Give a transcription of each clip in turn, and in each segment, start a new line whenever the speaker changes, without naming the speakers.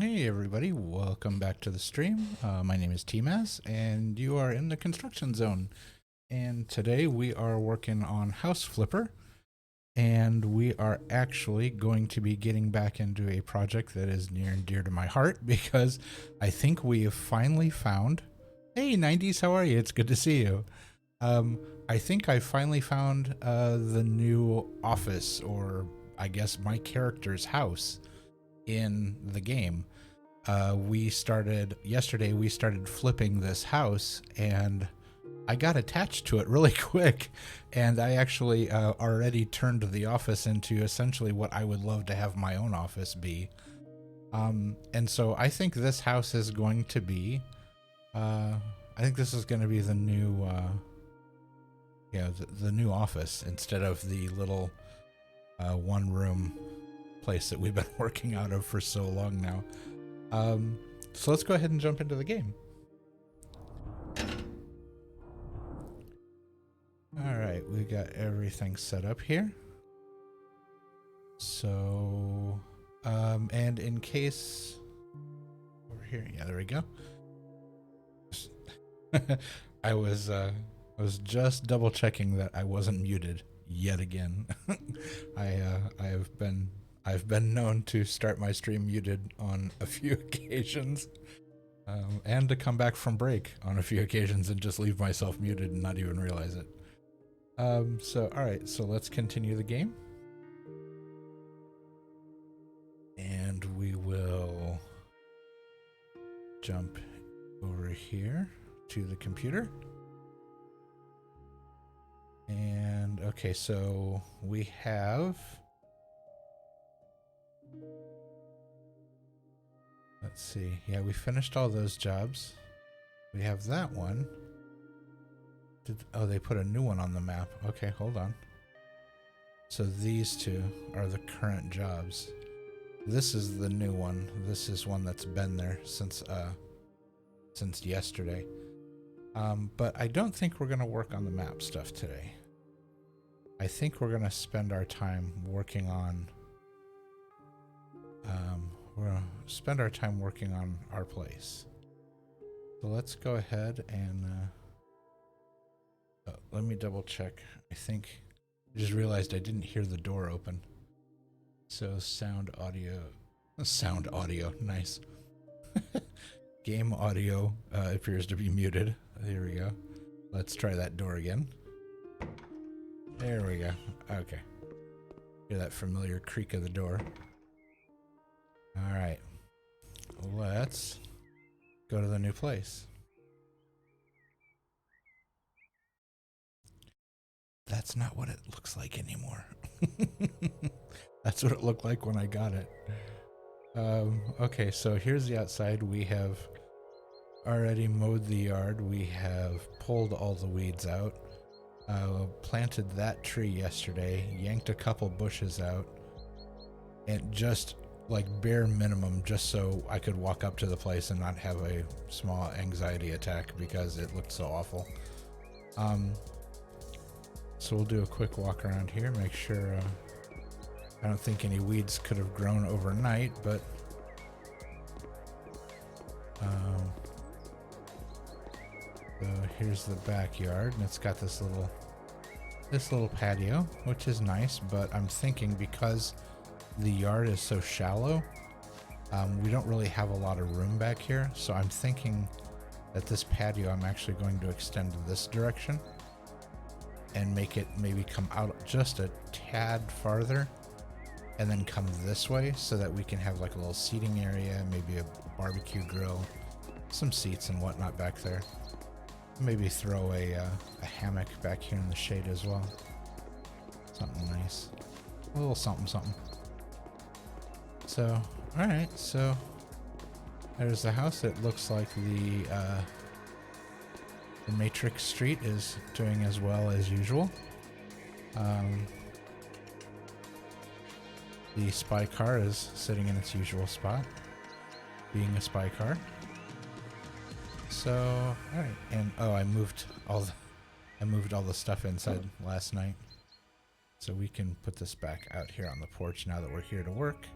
Hey everybody, welcome back to the stream. My name is tmaaz and you are in the construction zone. And today we are working on House Flipper, and we are actually going to be getting back into a project that is near and dear to my heart because I think we have finally found... Hey 90s, how are you? It's good to see you. I think I finally found the new office, or I guess my character's house in the game. Yesterday we started flipping this house, and I got attached to it really quick, and I actually already turned the office into essentially what I would love to have my own office be. And so I think this house is going to be, I think this is going to be the new, the new office instead of the little one room place that we've been working out of for so long now. So let's go ahead and jump into the game. All right, we got everything set up here. So, and in case over here, yeah, there we go. I was just double checking that I wasn't muted yet again. I've been known to start my stream muted on a few occasions, and to come back from break on a few occasions and just leave myself muted and not even realize it. So all right, so let's continue the game, and we will jump over here to the computer. And okay, so we have, let's see, yeah, we finished all those jobs. We have that one. Oh, they put a new one on the map. Okay, hold on. So these two are the current jobs. This is the new one. This is one that's been there since yesterday. But I don't think we're gonna work on the map stuff today. I think we're gonna spend our time working on our place. So let's go ahead and let me double check. I just realized I didn't hear the door open. So sound audio, nice. Game audio appears to be muted. There we go. Let's try that door again. There we go. Okay. Hear that familiar creak of the door. All right. Let's go to the new place. That's not what it looks like anymore. That's what it looked like when I got it. Okay, so here's the outside. We have already mowed the yard. We have pulled all the weeds out. Planted that tree yesterday, yanked a couple bushes out, and just like bare minimum, just so I could walk up to the place and not have a small anxiety attack because it looked so awful. So we'll do a quick walk around here, make sure, I don't think any weeds could have grown overnight, but so here's the backyard, and it's got this little patio, which is nice, but I'm thinking because the yard is so shallow, we don't really have a lot of room back here, so I'm thinking that this patio I'm actually going to extend this direction and make it maybe come out just a tad farther and then come this way so that we can have like a little seating area, maybe a barbecue grill, some seats and whatnot back there. Maybe throw a hammock back here in the shade as well. Something nice. A little something something. So, alright, so there's the house. It looks like the Matrix Street is doing as well as usual. The spy car is sitting in its usual spot, being a spy car. So, all right, and oh, I moved all the stuff inside last night, so we can put this back out here on the porch now that we're here to work.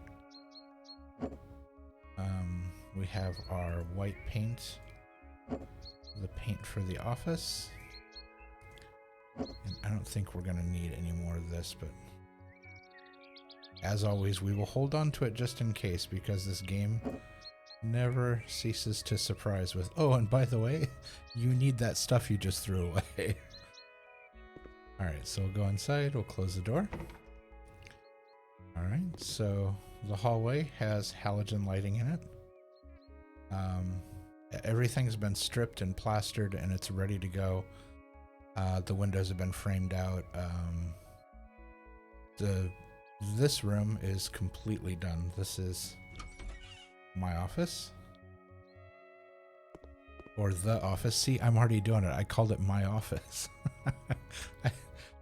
We have our white paint, the paint for the office. And I don't think we're going to need any more of this, but as always, we will hold on to it just in case, because this game never ceases to surprise with, oh, and by the way, you need that stuff you just threw away. Alright, so we'll go inside, we'll close the door. Alright, so the hallway has halogen lighting in it. Everything's been stripped and plastered and it's ready to go. The windows have been framed out. This room is completely done. This is my office. Or the office. See, I'm already doing it. I called it my office.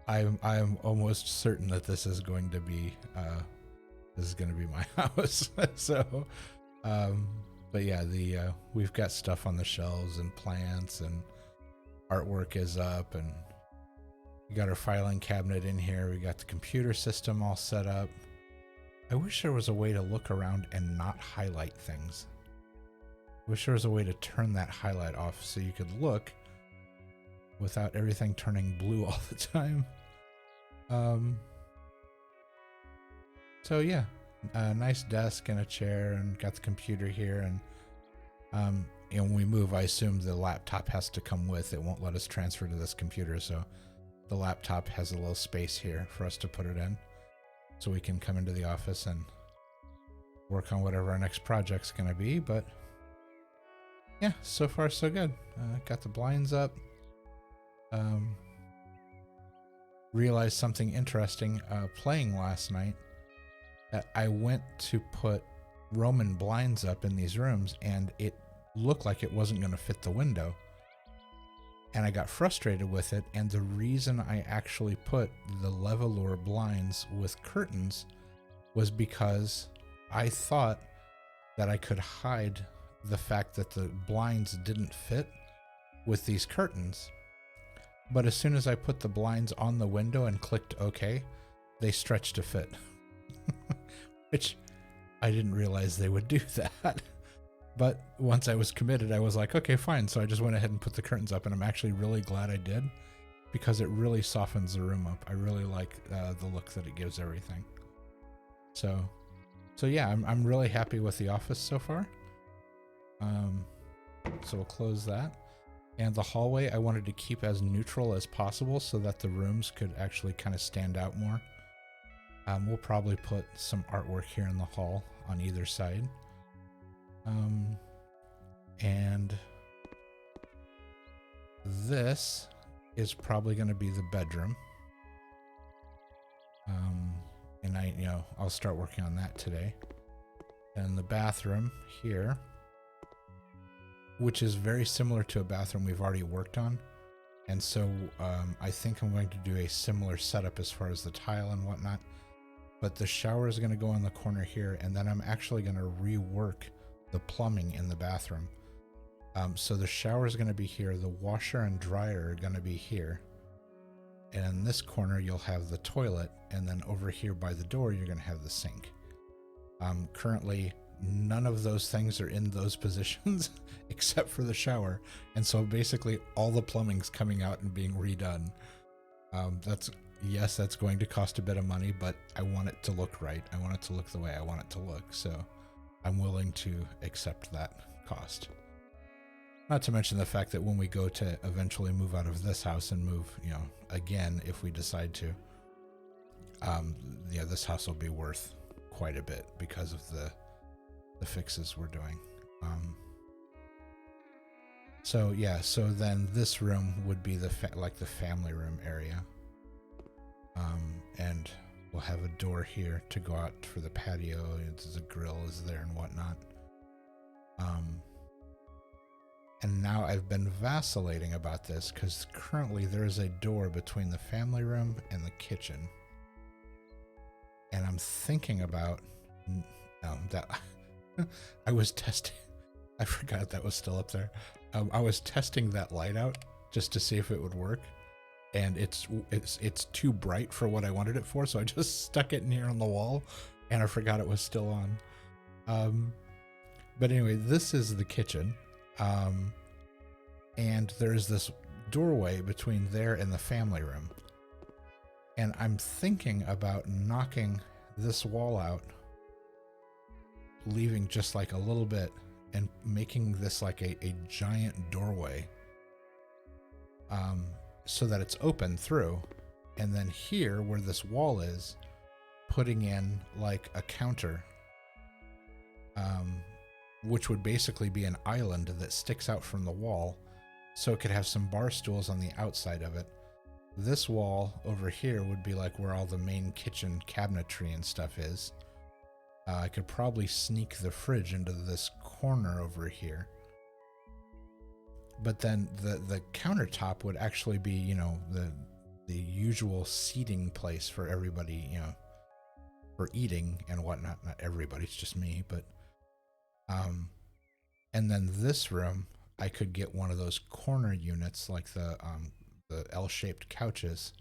I'm almost certain that this is going to be my house. So, but yeah, we've got stuff on the shelves and plants and artwork is up, and we got our filing cabinet in here. We got the computer system all set up. I wish there was a way to look around and not highlight things. I wish there was a way to turn that highlight off so you could look without everything turning blue all the time. So yeah, a nice desk and a chair, and got the computer here, and when we move, I assume the laptop has to come with. It won't let us transfer to this computer, so the laptop has a little space here for us to put it in, so we can come into the office and work on whatever our next project's gonna be. But yeah, so far so good. Got the blinds up. Realized something interesting playing last night, that I went to put Roman blinds up in these rooms and it looked like it wasn't going to fit the window, and I got frustrated with it. And the reason I actually put the Levolure blinds with curtains was because I thought that I could hide the fact that the blinds didn't fit with these curtains. But as soon as I put the blinds on the window and clicked OK, they stretched to fit. Which I didn't realize they would do that. But once I was committed, I was like, okay, fine. So I just went ahead and put the curtains up, and I'm actually really glad I did, because it really softens the room up. I really like the look that it gives everything. So yeah, I'm really happy with the office so far. So we'll close that. And the hallway I wanted to keep as neutral as possible so that the rooms could actually kind of stand out more. We'll probably put some artwork here in the hall on either side. And this is probably going to be the bedroom. And I'll start working on that today. And the bathroom here, which is very similar to a bathroom we've already worked on. And so I think I'm going to do a similar setup as far as the tile and whatnot. But the shower is going to go in the corner here, and then I'm actually going to rework the plumbing in the bathroom. So the shower is going to be here. The washer and dryer are going to be here. And in this corner, you'll have the toilet. And then over here by the door, you're going to have the sink. Currently, none of those things are in those positions except for the shower. And so basically all the plumbing's coming out and being redone. Yes, that's going to cost a bit of money, but I want it to look right. I want it to look the way I want it to look. So I'm willing to accept that cost. Not to mention the fact that when we go to eventually move out of this house and move, again, if we decide to, this house will be worth quite a bit because of the fixes we're doing. So then this room would be the family room area. And we'll have a door here to go out for the patio. The grill is there and whatnot. And now I've been vacillating about this because currently there is a door between the family room and the kitchen. And I'm thinking about that. I was testing. I forgot that was still up there. I was testing that light out just to see if it would work. And it's too bright for what I wanted it for, so I just stuck it in here on the wall, and I forgot it was still on. But anyway, this is the kitchen. And there's this doorway between there and the family room. And I'm thinking about knocking this wall out, leaving just like a little bit, and making this like a giant doorway, so that it's open through. And then here, where this wall is, putting in like a counter, which would basically be an island that sticks out from the wall, so it could have some bar stools on the outside of it. This wall over here would be like where all the main kitchen cabinetry and stuff is. I could probably sneak the fridge into this corner over here. But then the countertop would actually be, you know, the usual seating place for everybody, you know, for eating and whatnot. Not everybody, it's just me, but and then this room, I could get one of those corner units like the L-shaped couches,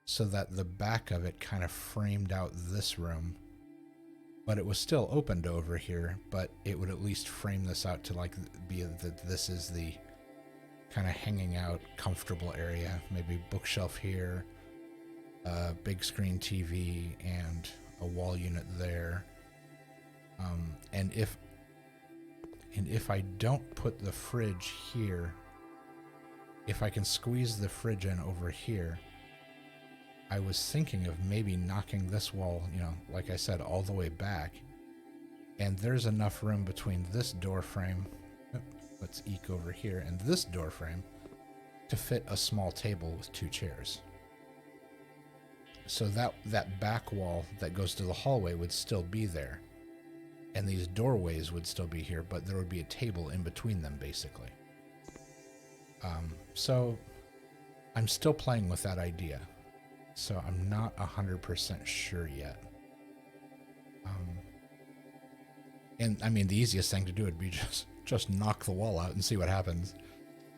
so that the back of it kind of framed out this room, but it was still open to over here, but it would at least frame this out to like be that this is the kind of hanging out comfortable area. Maybe bookshelf here, a big screen TV, and a wall unit there. And if I don't put the fridge here, if I can squeeze the fridge in over here, I was thinking of maybe knocking this wall, you know, like I said, all the way back. And there's enough room between this door frame, let's eke over here, and this door frame to fit a small table with 2 chairs. So that back wall that goes to the hallway would still be there. And these doorways would still be here, but there would be a table in between them, basically. So I'm still playing with that idea. So I'm not 100% sure yet. And I mean, the easiest thing to do would be just knock the wall out and see what happens.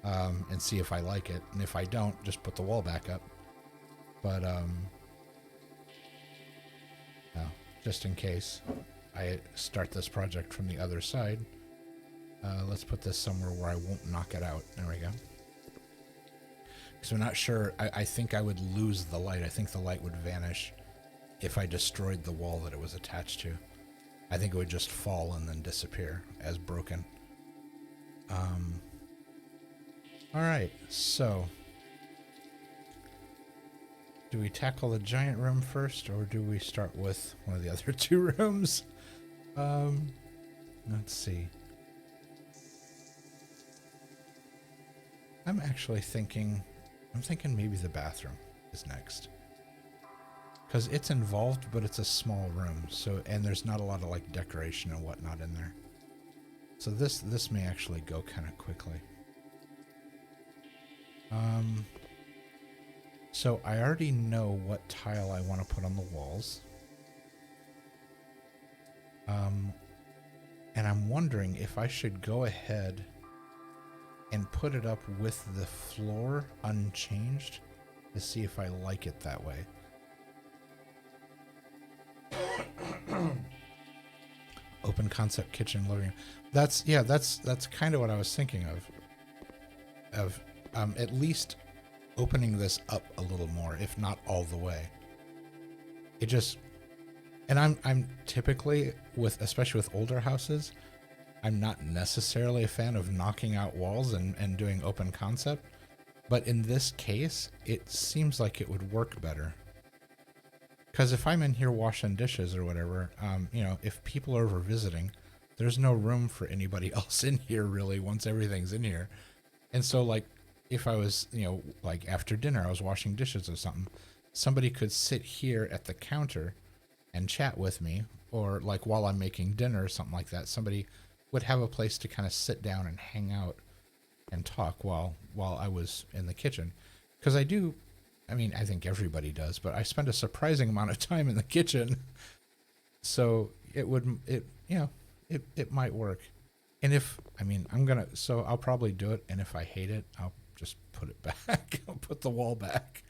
And see if I like it. And if I don't, just put the wall back up. But, no, just in case I start this project from the other side, let's put this somewhere where I won't knock it out. There we go. So I'm not sure. I think I would lose the light. I think the light would vanish if I destroyed the wall that it was attached to. I think it would just fall and then disappear as broken. All right, so do we tackle the giant room first, or do we start with one of the other 2 rooms? Let's see. I'm thinking maybe the bathroom is next, because it's involved, but it's a small room. So, and there's not a lot of like decoration and whatnot in there. So this may actually go kind of quickly. So I already know what tile I want to put on the walls. And I'm wondering if I should go ahead and put it up with the floor unchanged to see if I like it that way. Open concept kitchen living room. That's kind of what I was thinking of at least opening this up a little more, if not all the way. It just, and I'm typically especially with older houses, I'm not necessarily a fan of knocking out walls and doing open concept, but in this case, it seems like it would work better. Because if I'm in here washing dishes or whatever, you know, if people are over visiting, there's no room for anybody else in here really once everything's in here. And so like, if I was, you know, like after dinner, I was washing dishes or something, somebody could sit here at the counter and chat with me, or like while I'm making dinner or something like that, somebody would have a place to kind of sit down and hang out and talk while I was in the kitchen. Because I think everybody does, but I spend a surprising amount of time in the kitchen. So it might work. And so I'll probably do it. And if I hate it, I'll just put it back. I'll put the wall back.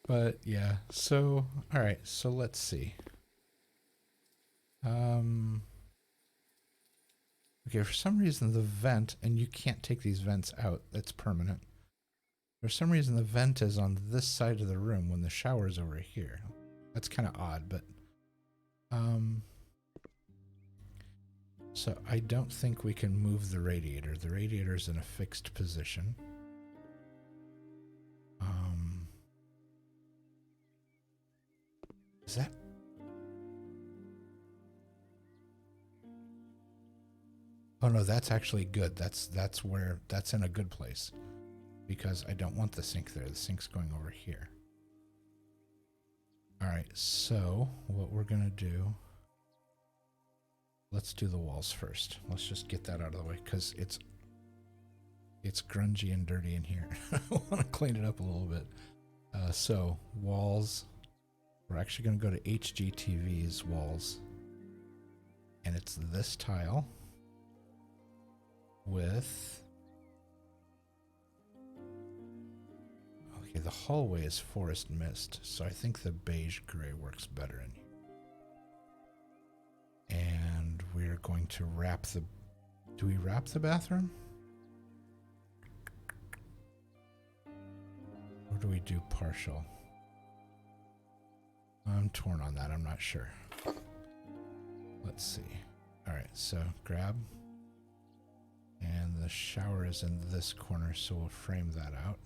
But yeah, so, all right. So let's see. Okay, for some reason the vent, and you can't take these vents out, that's permanent. For some reason the vent is on this side of the room when the shower is over here. That's kind of odd, but so I don't think we can move the radiator. The radiator is in a fixed position. Is that? Oh no, that's actually good. That's in a good place, because I don't want the sink there. The sink's going over here. All right, so what we're gonna do, let's do the walls first. Let's just get that out of the way, because it's grungy and dirty in here. I want to clean it up a little bit. So walls, we're actually going to go to HGTV's walls, and it's this tile with, okay, the hallway is forest mist, so I think the beige gray works better in here. And we're going to wrap the, do we wrap the bathroom? Or do we do partial? I'm torn on that. I'm not sure. Let's see. All right, so grab. And the shower is in this corner, so we'll frame that out.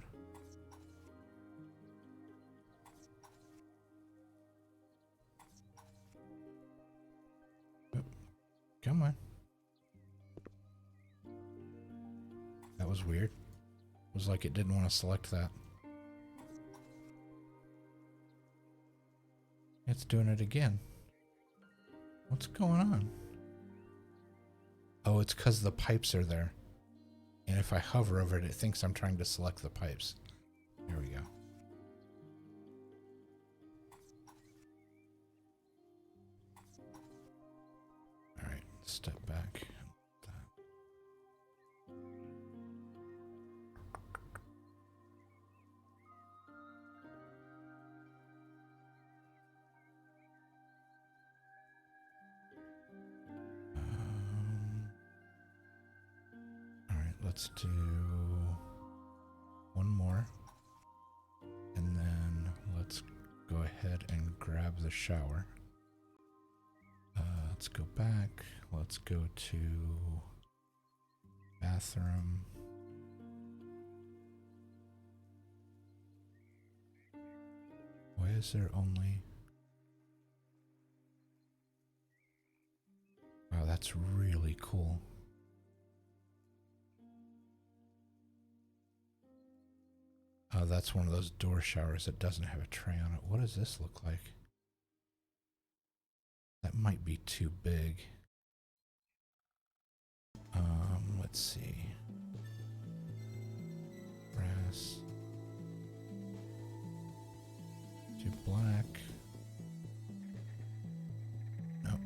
Oh, come on. That was weird. It was like it didn't want to select that. It's doing it again. What's going on? Oh, it's because the pipes are there. And if I hover over it, it thinks I'm trying to select the pipes. There we go. All right, step back. Let's do one more, and then let's go ahead and grab the shower. Let's go back. Let's go to bathroom. Why is there only... Wow, that's really cool. Oh, that's one of those door showers that doesn't have a tray on it. What does this look like? That might be too big. Let's see. Brass. Do black. No.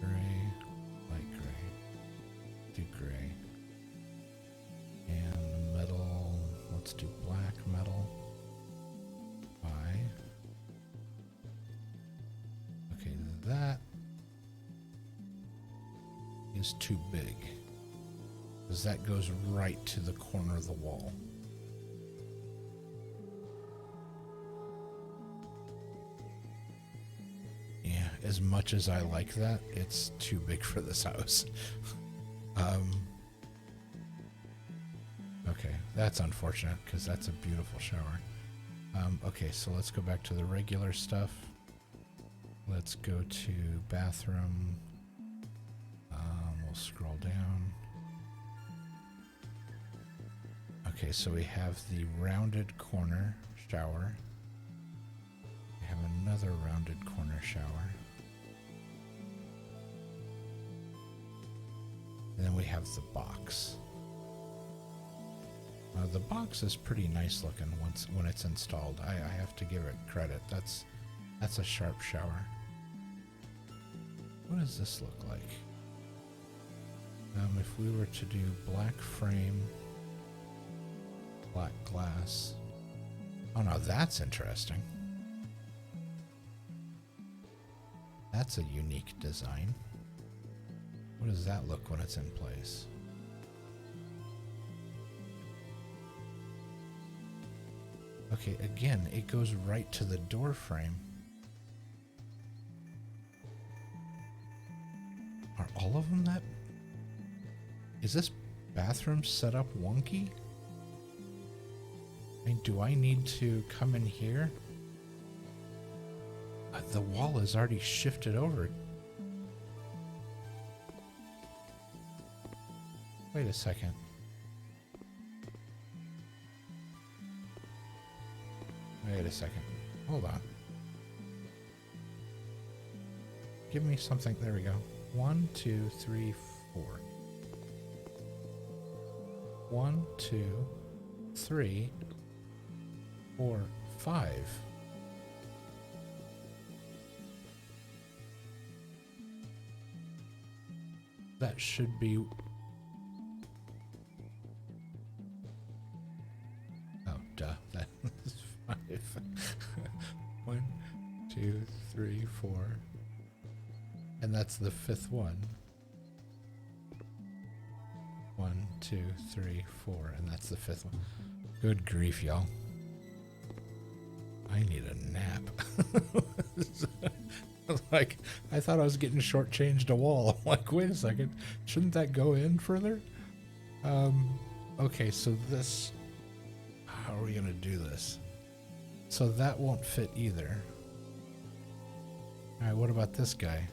Gray. Light gray. Do gray. And metal. Let's do black metal. Okay, that is too big, because that goes right to the corner of the wall. Yeah, as much as I like that, it's too big for this house. Okay, that's unfortunate, because that's a beautiful shower. Okay, so let's go back to the regular stuff. Let's go to bathroom. We'll scroll down. Okay, so we have the rounded corner shower. We have another rounded corner shower. And then we have the box. The box is pretty nice looking when it's installed. I have to give it credit. That's a sharp shower. What does this look like? If we were to do black frame, black glass. Oh no, that's interesting. That's a unique design. What does that look when it's in place? Okay, again, it goes right to the door frame. Are all of them that? Is this bathroom set up wonky? I mean, do I need to come in here? The wall is already shifted over. Wait a second. Wait a second. Hold on. Give me something. There we go. 1, 2, 3, 4. 1, 2, 3, 4, 5. That should be... Oh, duh. That is 5. 1, 2, 3, 4. And that's the 5th one. 1, 2, 3, 4. And that's the 5th one. Good grief, y'all. I need a nap. Like, I thought I was getting shortchanged a wall. I'm like, wait a second. Shouldn't that go in further? Okay, so this... How are we going to do this? So that won't fit either. Alright, what about this guy?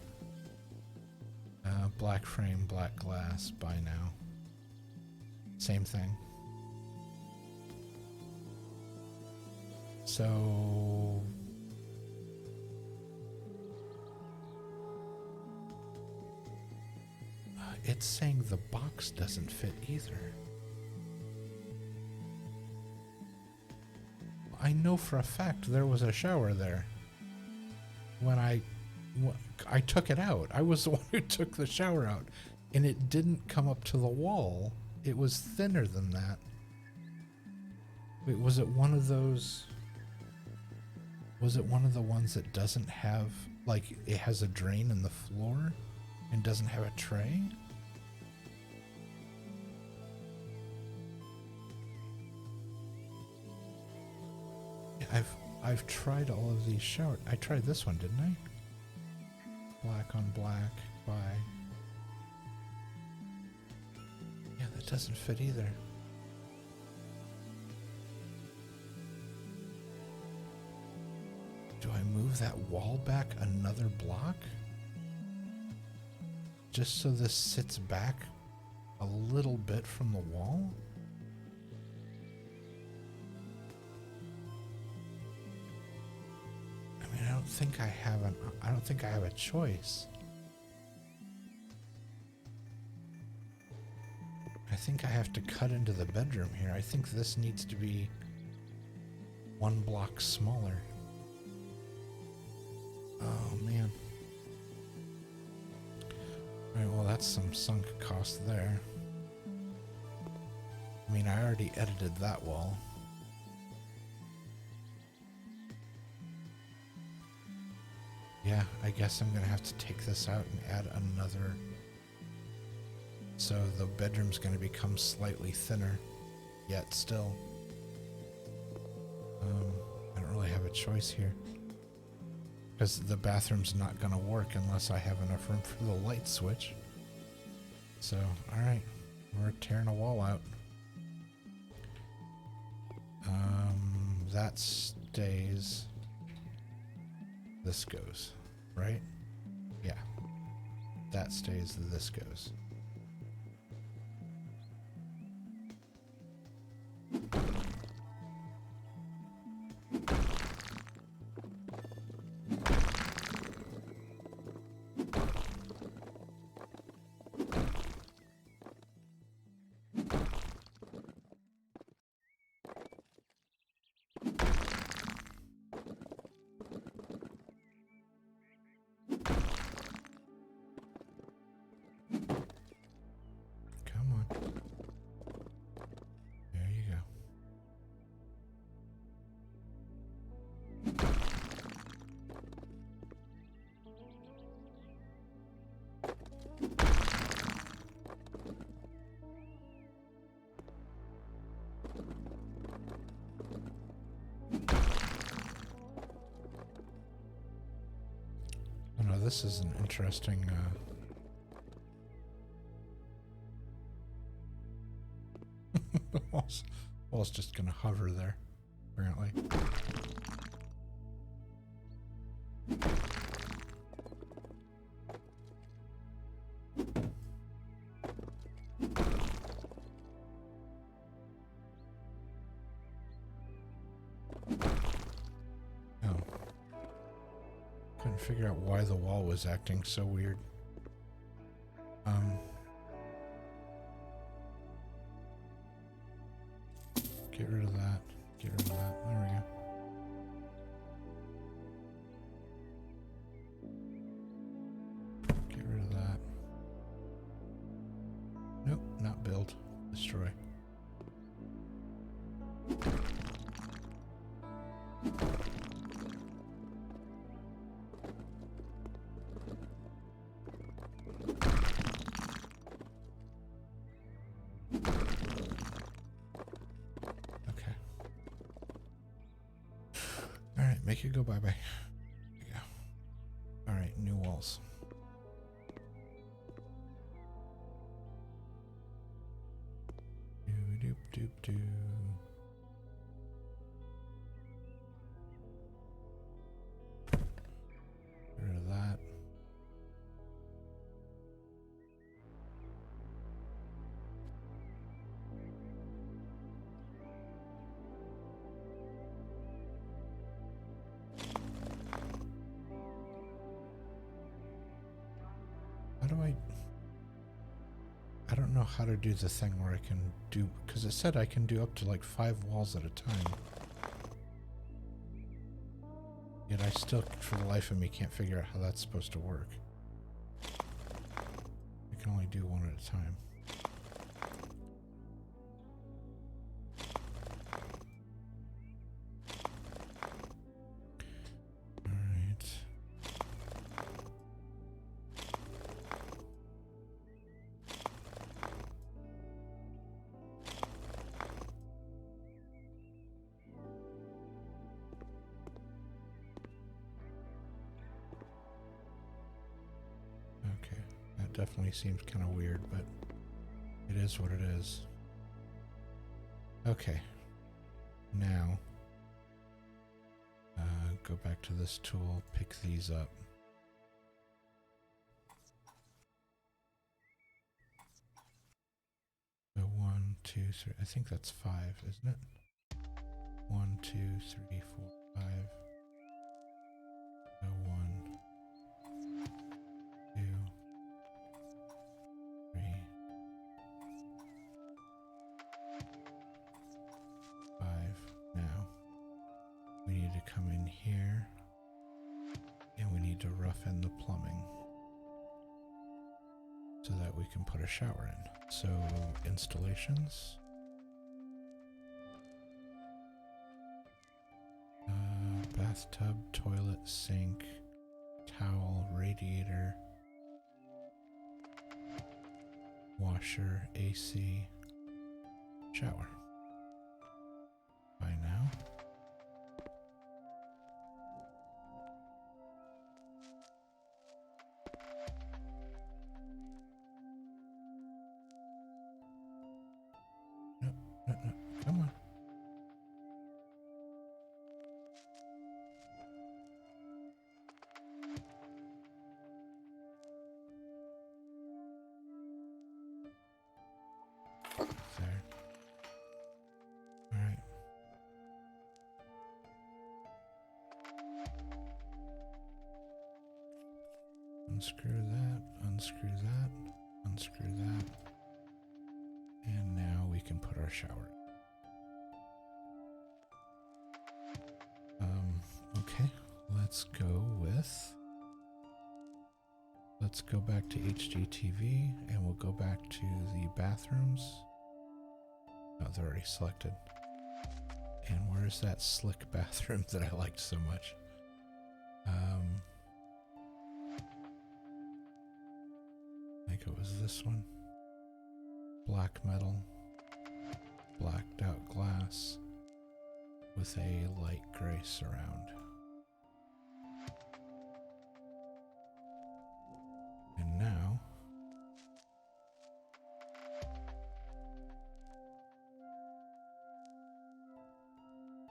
Black frame, black glass, buy now. Same thing. So... it's saying the box doesn't fit either. I know for a fact there was a shower there. When I took it out. I was the one who took the shower out. And it didn't come up to the wall. It was thinner than that. Wait, was it one of those... Was it one of the ones that doesn't have... Like, it has a drain in the floor and doesn't have a tray? I've tried all of these shower... I tried this one, didn't I? Black on black, by... Yeah, that doesn't fit either. Do I move that wall back another block? Just so this sits back a little bit from the wall? I mean, I don't think I have a choice. I think I have to cut into the bedroom here. I think this needs to be one block smaller. Oh, man. Alright, well, that's some sunk cost there. I mean, I already edited that wall. Yeah, I guess I'm gonna have to take this out and add another. So the bedroom's gonna become slightly thinner, yet still. I don't really have a choice here. Because the bathroom's not gonna work unless I have enough room for the light switch. So, alright, we're tearing a wall out. That stays. This goes, right? Yeah. That stays, this goes. Come on. There you go. this is an interesting wall's just gonna hover there, apparently. Oh. Couldn't figure out why the wall was acting so weird. Get rid of that. Get rid of that. There we go. Get rid of that. Nope, not build. Destroy. Make it go bye-bye. There you go. Alright, new walls. Doop-doop-doo. Get rid of that. How do I don't know how to do the thing where I can do, because it said I can do up to like 5 walls at a time. Yet I still, for the life of me, can't figure out how that's supposed to work. I can only do one at a time. Definitely seems kind of weird, but it is what it is. Okay. Now, go back to this tool, pick these up. So 1, 2, 3, I think that's 5, isn't it? 1, 2, 3, 4, 5. So 1, 2, 3, 5. Now we need to come in here and we need to roughen the plumbing so that we can put a shower in. So installations, bathtub, toilet, sink, towel, radiator, washer, AC, shower. By now. No, come on. There. All right. Unscrew that, unscrew that, unscrew that. And now we can put our shower in. Okay, let's go back to HGTV and we'll go back to the bathrooms. Oh, they're already selected. And where's that slick bathroom that I liked so much? I think it was this one. Black metal, blacked out glass with a light gray surround.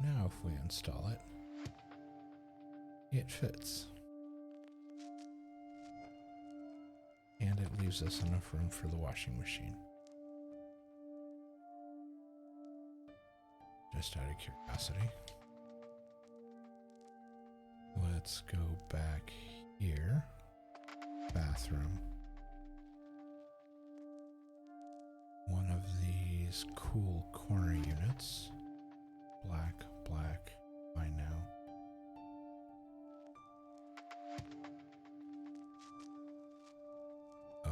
Now if we install it, it fits. And it leaves us enough room for the washing machine. Just out of curiosity. Let's go back here. Bathroom. One of these cool corner units. Black, black, fine now.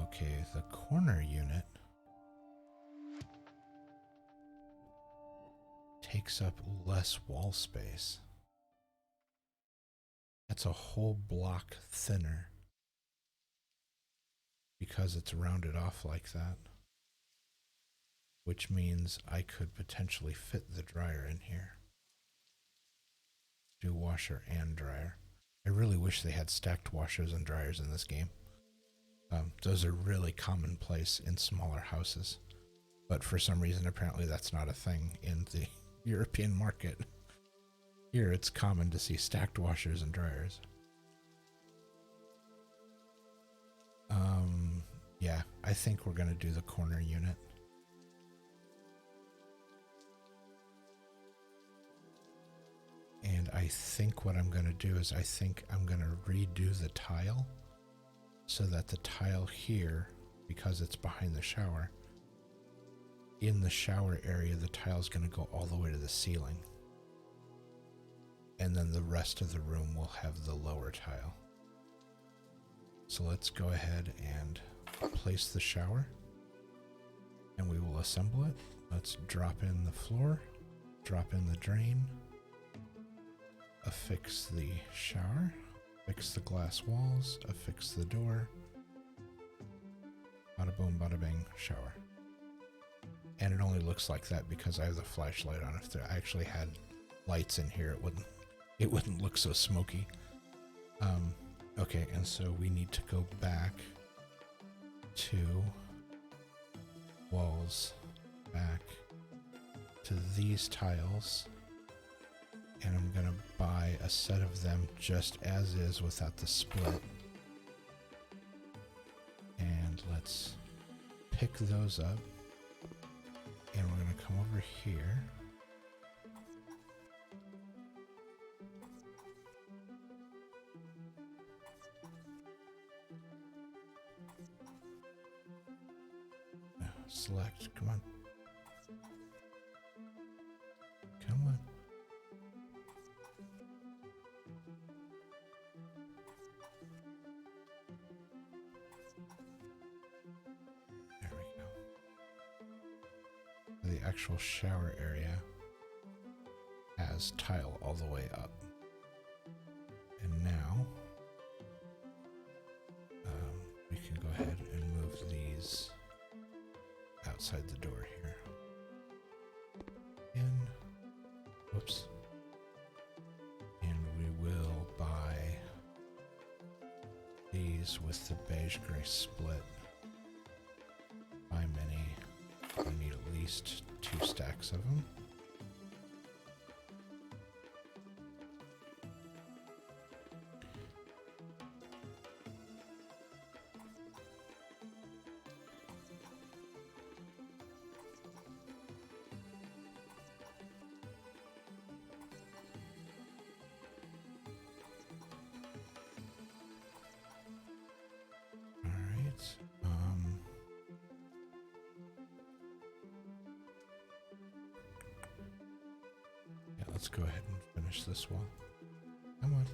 Okay, the corner unit takes up less wall space. That's a whole block thinner because it's rounded off like that, which means I could potentially fit the dryer in here. Do washer and dryer. I really wish they had stacked washers and dryers in this game. Those are really commonplace in smaller houses, but for some reason apparently that's not a thing in the European market. Here it's common to see stacked washers and dryers. Yeah, I think we're gonna do the corner unit. And I think what I'm gonna do is I think I'm gonna redo the tile so that the tile here, because it's behind the shower, in the shower area, the tile is going to go all the way to the ceiling. And then the rest of the room will have the lower tile. So let's go ahead and place the shower. And we will assemble it. Let's drop in the floor, drop in the drain, affix the shower, fix the glass walls, affix the door. Bada boom, bada bing, shower. And it only looks like that because I have the flashlight on. If I actually had lights in here, it wouldn't look so smoky. Okay, and so we need to go back to walls, back to these tiles. And I'm gonna buy a set of them just as is without the split. And let's pick those up. And we're gonna come over here. Select, come on. Come on. There we go. The actual shower area has tile all the way up. And now we can go ahead and move these outside the door here. In. Whoops. And we will buy these with the beige gray split. Buy many. I need at least 2 stacks of them. Let's go ahead and finish this wall. Come on.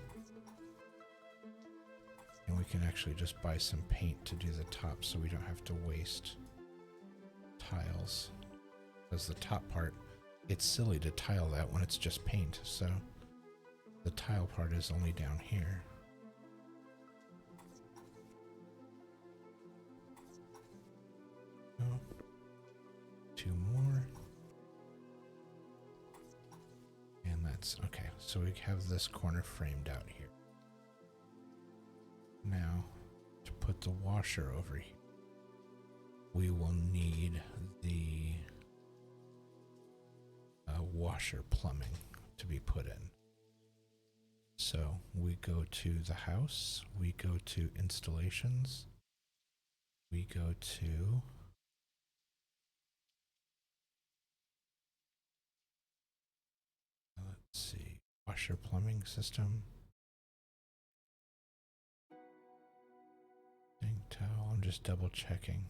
And we can actually just buy some paint to do the top so we don't have to waste tiles. Because the top part, it's silly to tile that when it's just paint, so the tile part is only down here. Oh, 2 more. And that's okay. So we have this corner framed out here. Now, to put the washer over here, we will need the washer plumbing to be put in. So we go to the house, we go to installations, we go to let's see, washer plumbing system. Dang towel, I'm just double checking.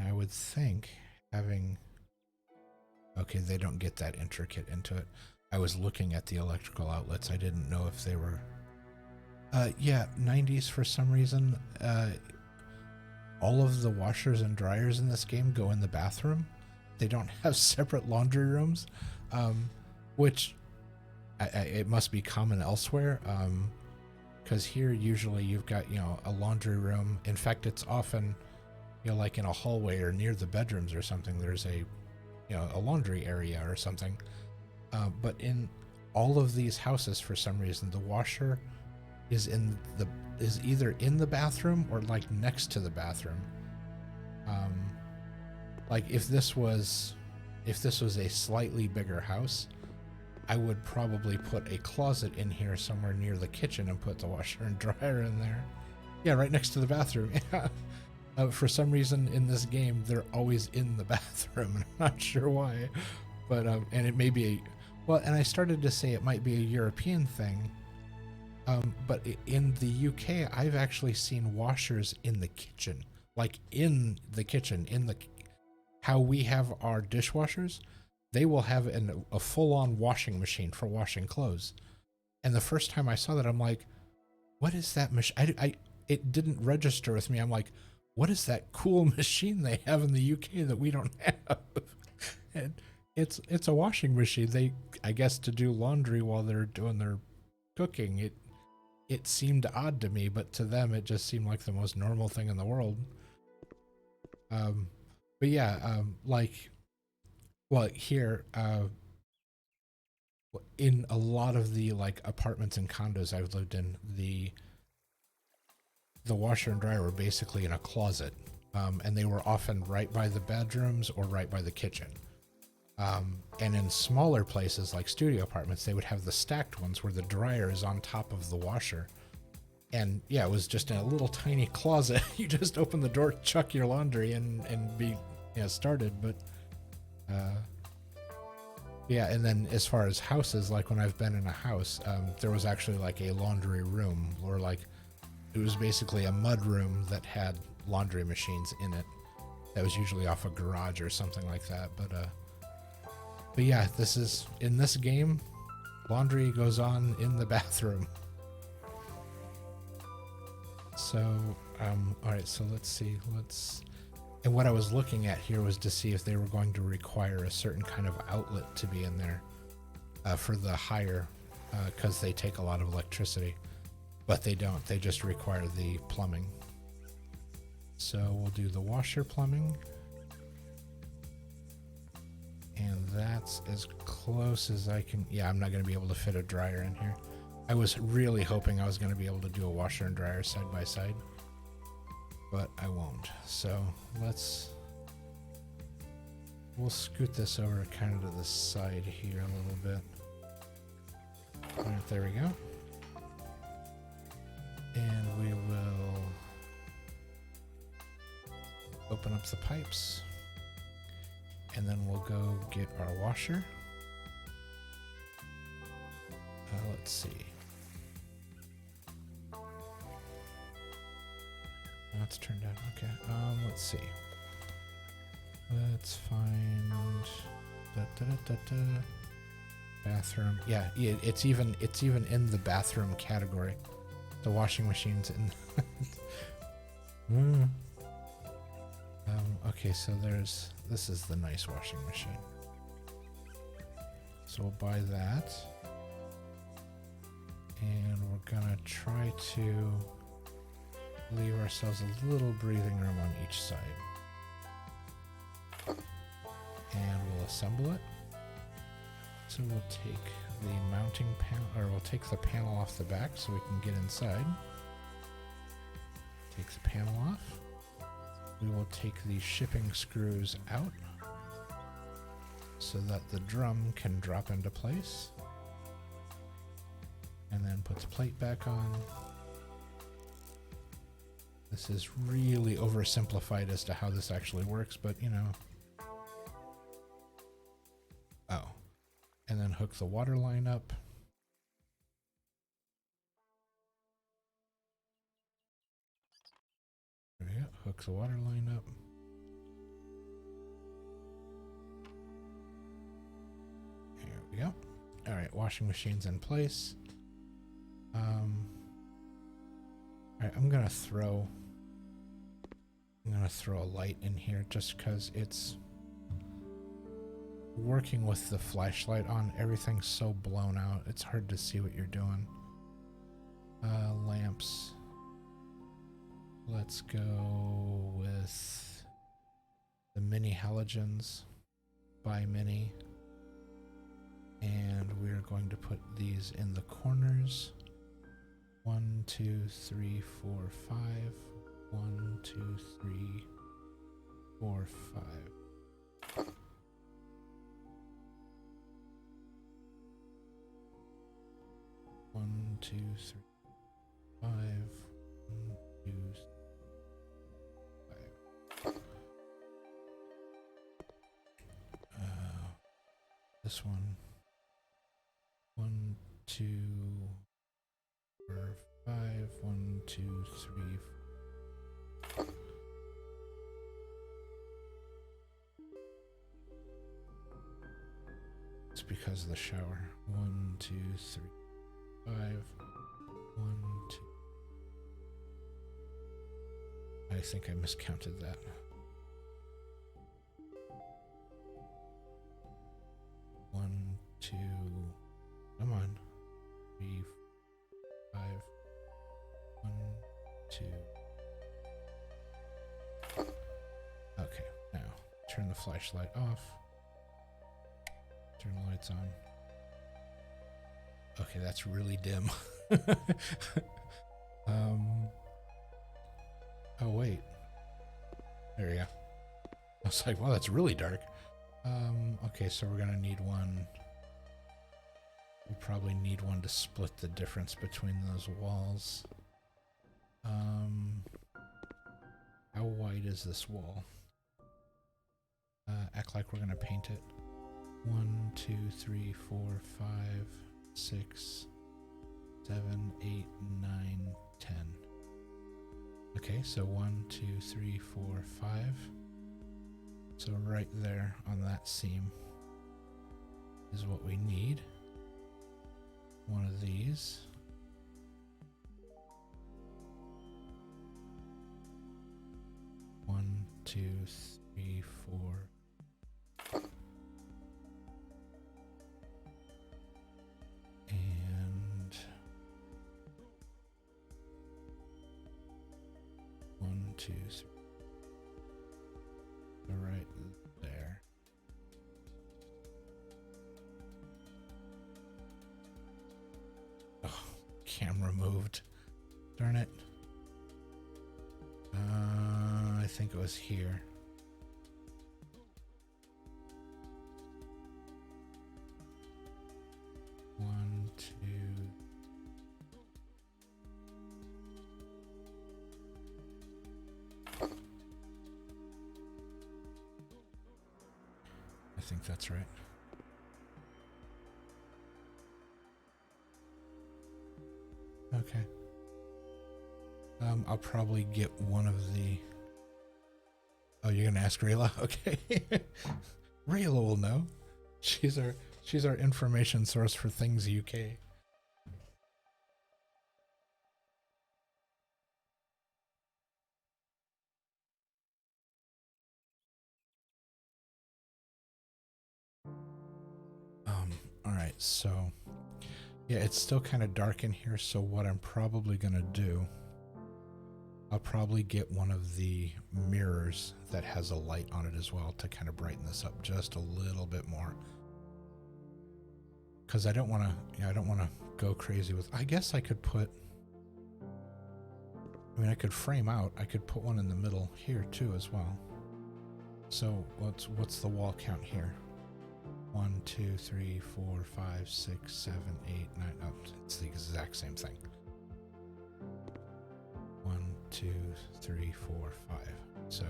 I would think having, okay, they don't get that intricate into it. I was looking at the electrical outlets. I didn't know if they were, yeah, 90s for some reason. All of the washers and dryers in this game go in the bathroom. They don't have separate laundry rooms, which it must be common elsewhere. Because here usually you've got, you know, a laundry room. In fact, it's often, you know, like in a hallway or near the bedrooms or something, there's a, you know, a laundry area or something. But in all of these houses, for some reason, the washer is either in the bathroom or like next to the bathroom. Like if this was a slightly bigger house, I would probably put a closet in here somewhere near the kitchen and put the washer and dryer in there. Yeah, right next to the bathroom. Yeah. For some reason in this game, they're always in the bathroom, and I'm not sure why. But and it may be and I started to say it might be a European thing. But in the UK, I've actually seen washers in the kitchen, like in the kitchen, how we have our dishwashers. They will have a full-on washing machine for washing clothes. And the first time I saw that, I'm like, what is that machine? It didn't register with me. I'm like, what is that cool machine they have in the UK that we don't have? And it's a washing machine. They, I guess, to do laundry while they're doing their cooking. It seemed odd to me, but to them it just seemed like the most normal thing in the world. But yeah, like, well, here, in a lot of the like apartments and condos I've lived in, the washer and dryer were basically in a closet, and they were often right by the bedrooms or right by the kitchen. And in smaller places like studio apartments, they would have the stacked ones where the dryer is on top of the washer. And yeah, it was just in a little tiny closet. You just open the door, chuck your laundry and be, you know, started. But yeah, and then as far as houses, like when I've been in a house, there was actually like a laundry room, or like it was basically a mud room that had laundry machines in it. That was usually off a garage or something like that. But yeah, this is, in this game, laundry goes on in the bathroom. So, alright, so let's see, and what I was looking at here was to see if they were going to require a certain kind of outlet to be in there, for the higher, because they take a lot of electricity, but they don't, they just require the plumbing. So we'll do the washer plumbing. And that's as close as I can. Yeah, I'm not going to be able to fit a dryer in here. I was really hoping I was going to be able to do a washer and dryer side by side, but I won't. So we'll scoot this over kind of to the side here a little bit. All right, there we go. And we will open up the pipes. And then we'll go get our washer. Let's see. That's turned out okay. Let's see. Let's find bathroom. Yeah, it's even in the bathroom category. The washing machine's in. Okay, so this is the nice washing machine. So we'll buy that. And we're gonna try to leave ourselves a little breathing room on each side. And we'll assemble it. So we'll take the mounting panel, or we'll take the panel off the back so we can get inside. Take the panel off. We will take the shipping screws out so that the drum can drop into place. And then put the plate back on. This is really oversimplified as to how this actually works, but you know. Oh. And then hook the water line up. There we go. Hook the water line up. There we go. All right, washing machine's in place. All right, I'm gonna throw a light in here just because it's working with the flashlight on. Everything's so blown out. It's hard to see what you're doing. Lamps. Let's go with the mini halogens by mini. And we're going to put these in the corners. 1, 2, 3, 4, 5. 1, 2, 3, 4, 5. One, two, three, 5. 1, 2, 5. This one. 1, 2, 4, 5. 1, 2, 3, 4. It's because of the shower. 1, 2, 3, 5. 1, 2. I think I miscounted that. 1, 2. Come on. 3, 5. 1, 2. Okay, now turn the flashlight off. Turn the lights on. Okay, that's really dim. Oh wait. There we go. I was like, wow, that's really dark. Okay, so we're gonna need one. We probably need one to split the difference between those walls. How wide is this wall? Act like we're gonna paint it. 1, 2, 3, 4, 5, 6, 7, 8, 9, 10. Okay, so 1, 2, 3, 4, 5. So right there on that seam is what we need. One of these. One, 2, 3, 4. And 1, 2, 3. Right there. Oh, camera moved. Darn it. I think it was here. One, two. I think that's right. Okay. I'll probably get one of the... Oh, you're gonna ask Rayla? Okay. Rayla will know. She's our information source for things UK. All right, so yeah, it's still kind of dark in here, so what I'm probably gonna do, I'll probably get one of the mirrors that has a light on it as well to kind of brighten this up just a little bit more. Because I don't want to, I don't want to go crazy with. I guess I could put. I mean, I could frame out. I could put one in the middle here too as well. So what's the wall count here? 1, 2, 3, 4, 5, 6, 7, 8, 9. Oh, it's the exact same thing. 1, 2, 3, 4, 5. So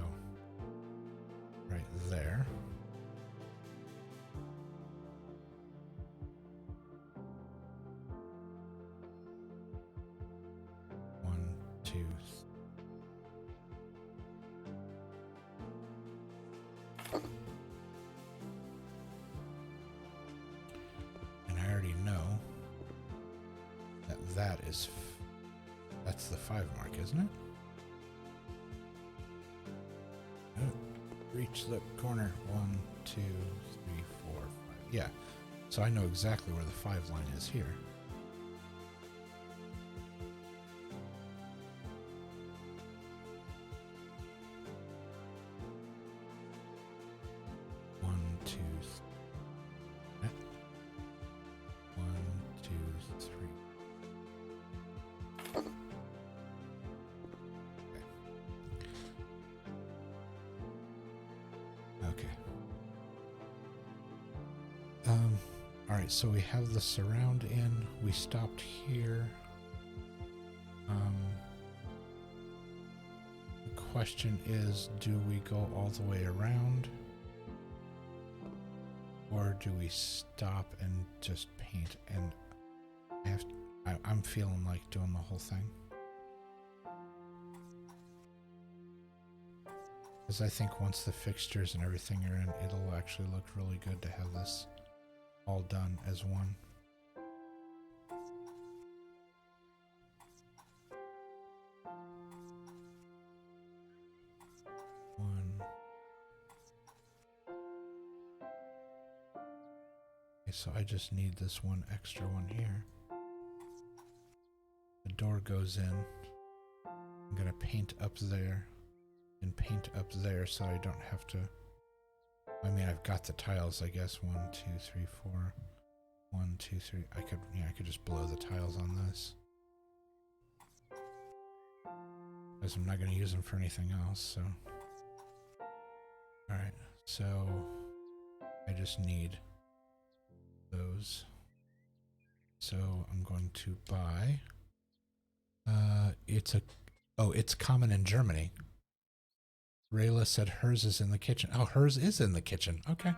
right there. That's the 5 mark, isn't it? Oh, reach the corner. 1, 2, 3, 4, 5. Yeah. So I know exactly where the 5 line is here. Alright, so we have the surround in. We stopped here. The question is, do we go all the way around? Or do we stop and just paint? And I'm feeling like doing the whole thing. Because I think once the fixtures and everything are in, it'll actually look really good to have this all done as one. Okay, so I just need this one extra one here. The door goes in. I'm gonna paint up there and paint up there so I don't have to. I mean, I've got the tiles, I guess. 1, 2, 3, 4. 1, 2, 3. I could just blow the tiles on this. Because I'm not going to use them for anything else, so. Alright, so I just need those. So I'm going to buy. It's common in Germany. Rayla said hers is in the kitchen. Oh, hers is in the kitchen. Okay.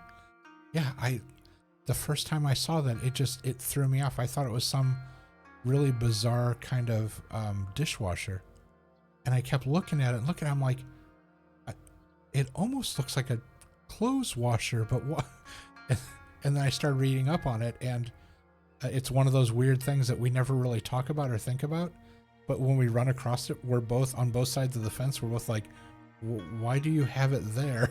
Yeah, the first time I saw that, it threw me off. I thought it was some really bizarre kind of dishwasher. And I kept looking at it, I'm like, it almost looks like a clothes washer, but what? And then I started reading up on it, and it's one of those weird things that we never really talk about or think about. But when we run across it, we're both on both sides of the fence. We're both like, why do you have it there?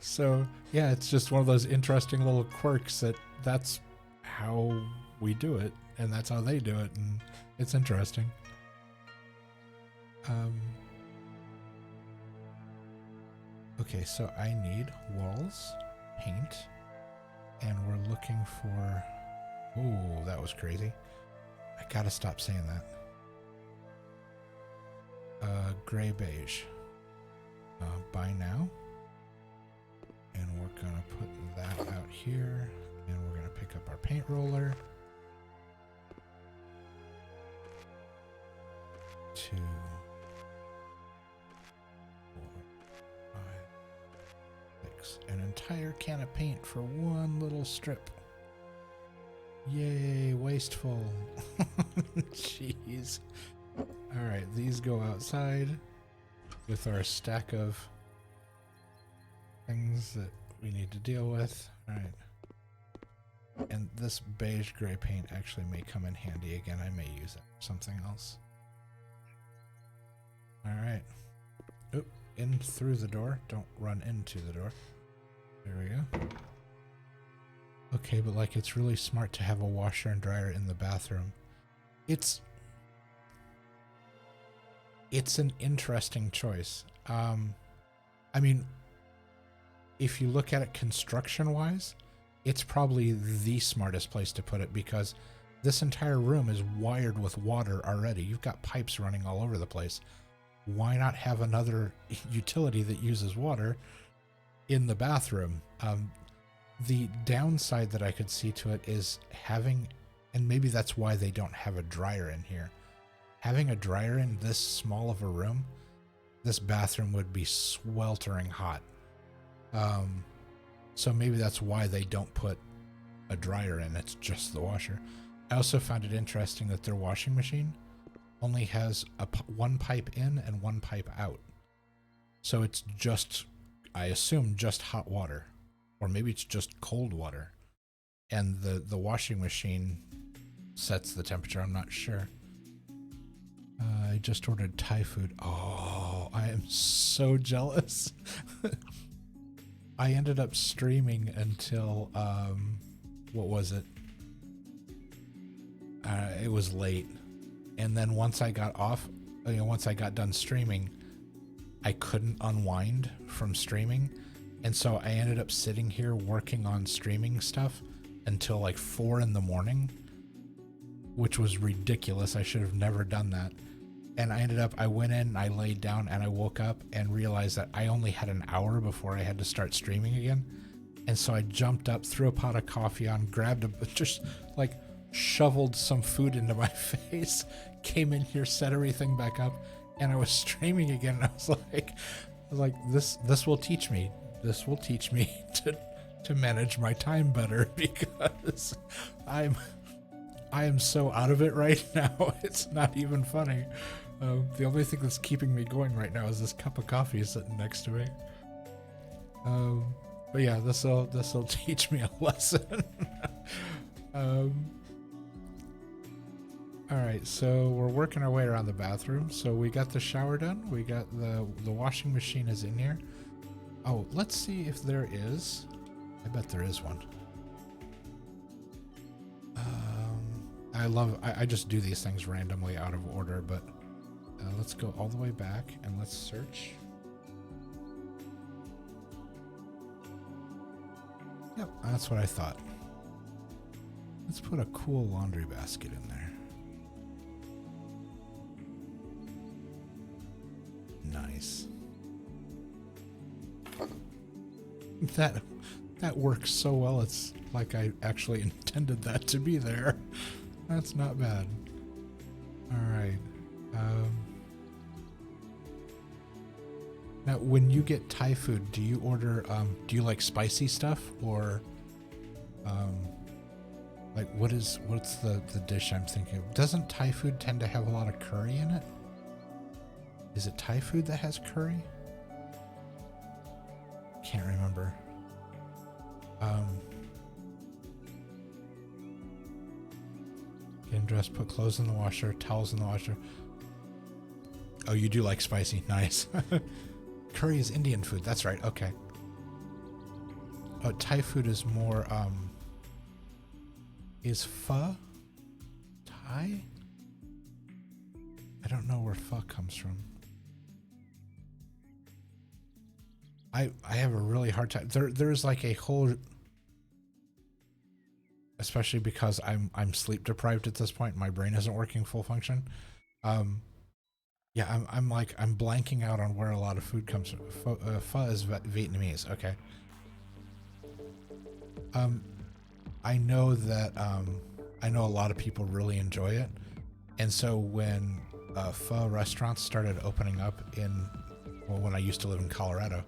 So yeah, it's just one of those interesting little quirks that's how we do it, and that's how they do it, and it's interesting. Okay, so I need walls, paint, and we're looking for. Ooh, that was crazy. I gotta stop saying that. Gray beige. Buy now. And we're gonna put that out here. And we're gonna pick up our paint roller. 2, 4, 5, 6. An entire can of paint for one little strip. Yay, wasteful. Jeez. Alright, these go outside with our stack of things that we need to deal with. Alright. And this beige gray paint actually may come in handy again. I may use it for something else. Alright. Oop, in through the door. Don't run into the door. There we go. Okay, but like, it's really smart to have a washer and dryer in the bathroom. It's an interesting choice. I mean, if you look at it construction-wise, it's probably the smartest place to put it, because This entire room is wired with water already. You've got pipes running all over the place. Why not have another utility that uses water in the bathroom? The downside that I could see to it is having, and maybe that's why they don't have a dryer in here. Having a dryer in this small of a room, this bathroom would be sweltering hot. So maybe that's why they don't put a dryer in. It's just the washer. I also found it interesting that their washing machine only has one pipe in and one pipe out. So it's just, I assume, just hot water. Or maybe it's just cold water. And the washing machine sets the temperature. I'm not sure. I just ordered Thai food. Oh, I am so jealous. I ended up streaming until, what was it? It was late. And then once I got off, once I got done streaming, I couldn't unwind from streaming. And so I ended up sitting here working on streaming stuff until like 4 in the morning, which was ridiculous. I should have never done that. And I went in, I laid down, and I woke up and realized that I only had an hour before I had to start streaming again. And so I jumped up, threw a pot of coffee on, just like shoveled some food into my face, came in here, set everything back up, and I was streaming again. And I was like, this will teach me. This will teach me to manage my time better, because I am so out of it right now. It's not even funny. The only thing that's keeping me going right now is this cup of coffee sitting next to me. But yeah, this'll teach me a lesson. All right, so we're working our way around the bathroom. So we got the shower done. We got the washing machine is in here. Oh, let's see if there is. I bet there is one. I just do these things randomly out of order, but let's go all the way back and let's search. Yep, that's what I thought. Let's put a cool laundry basket in there. Nice. That works so well, it's like I actually intended that to be there. That's not bad. Alright. Now, when you get Thai food, do you order, do you like spicy stuff, or, like, what's the dish I'm thinking of? Doesn't Thai food tend to have a lot of curry in it? Is it Thai food that has curry? Can't remember. Getting dressed, put clothes in the washer, towels in the washer. Oh, you do like spicy. Nice. Curry is Indian food. That's right. Okay. Oh, Thai food is more, is pho Thai? I don't know where pho comes from. I have a really hard time. There's like a whole, especially because I'm sleep deprived at this point. My brain isn't working full function. Yeah, I'm blanking out on where a lot of food comes from. Pho is Vietnamese. Okay. I know that I know a lot of people really enjoy it, and so when pho restaurants started opening up when I used to live in Colorado.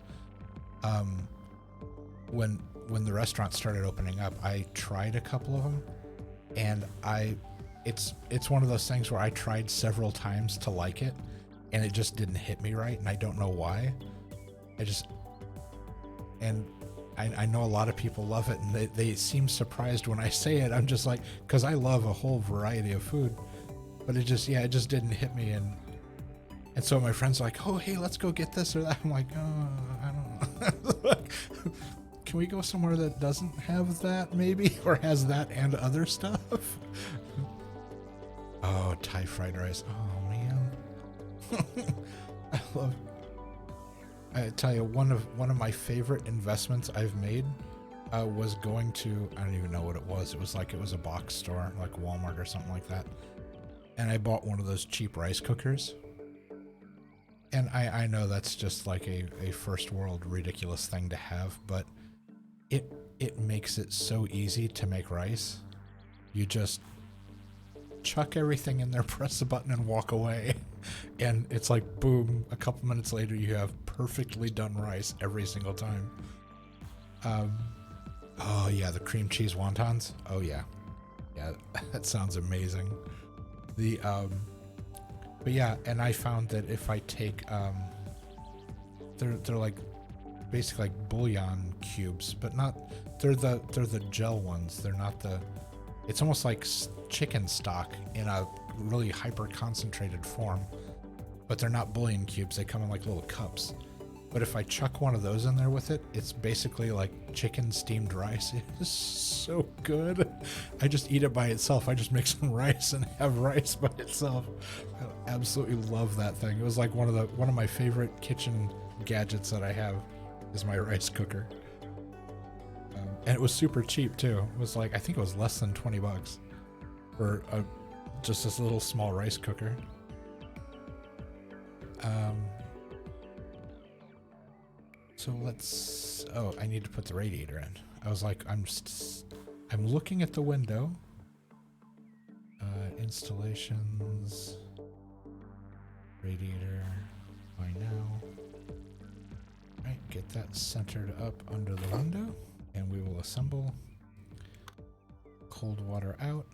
When the restaurants started opening up, I tried a couple of them, and it's one of those things where I tried several times to like it, and it just didn't hit me right, and I don't know why. I know a lot of people love it, and they seem surprised when I say it. I'm just like, because I love a whole variety of food, but it just didn't hit me, and so my friends are like, oh, hey, let's go get this or that. I'm like, oh, I don't know. Can we go somewhere that doesn't have that, maybe? Or has that and other stuff? Oh, Thai fried rice. Oh, man. I tell you, one of my favorite investments I've made was going to, I don't even know what it was. It was like, it was a box store, like Walmart or something like that. And I bought one of those cheap rice cookers. And I know that's just like a first world ridiculous thing to have, but it makes it so easy to make rice. You just chuck everything in there, press the button, and walk away. And it's like, boom, a couple minutes later, you have perfectly done rice every single time. Oh yeah, the cream cheese wontons. Oh yeah. Yeah, that sounds amazing. But yeah, and I found that if I take, they're like basically like bouillon cubes, but not, they're the gel ones. They're not the, it's almost like chicken stock in a really hyper concentrated form, but they're not bouillon cubes. They come in like little cups. But if I chuck one of those in there with it, it's basically like chicken steamed rice. It is so good. I just eat it by itself. I just make some rice and have rice by itself. I absolutely love that thing. It was like one of my favorite kitchen gadgets that I have is my rice cooker. And it was super cheap too. It was like, I think it was less than 20 bucks for just this little small rice cooker. So let's, oh, I need to put the radiator in. I was like, I'm looking at the window. Installations, radiator, by now. Right, get that centered up under the window, and we will assemble. Cold water out.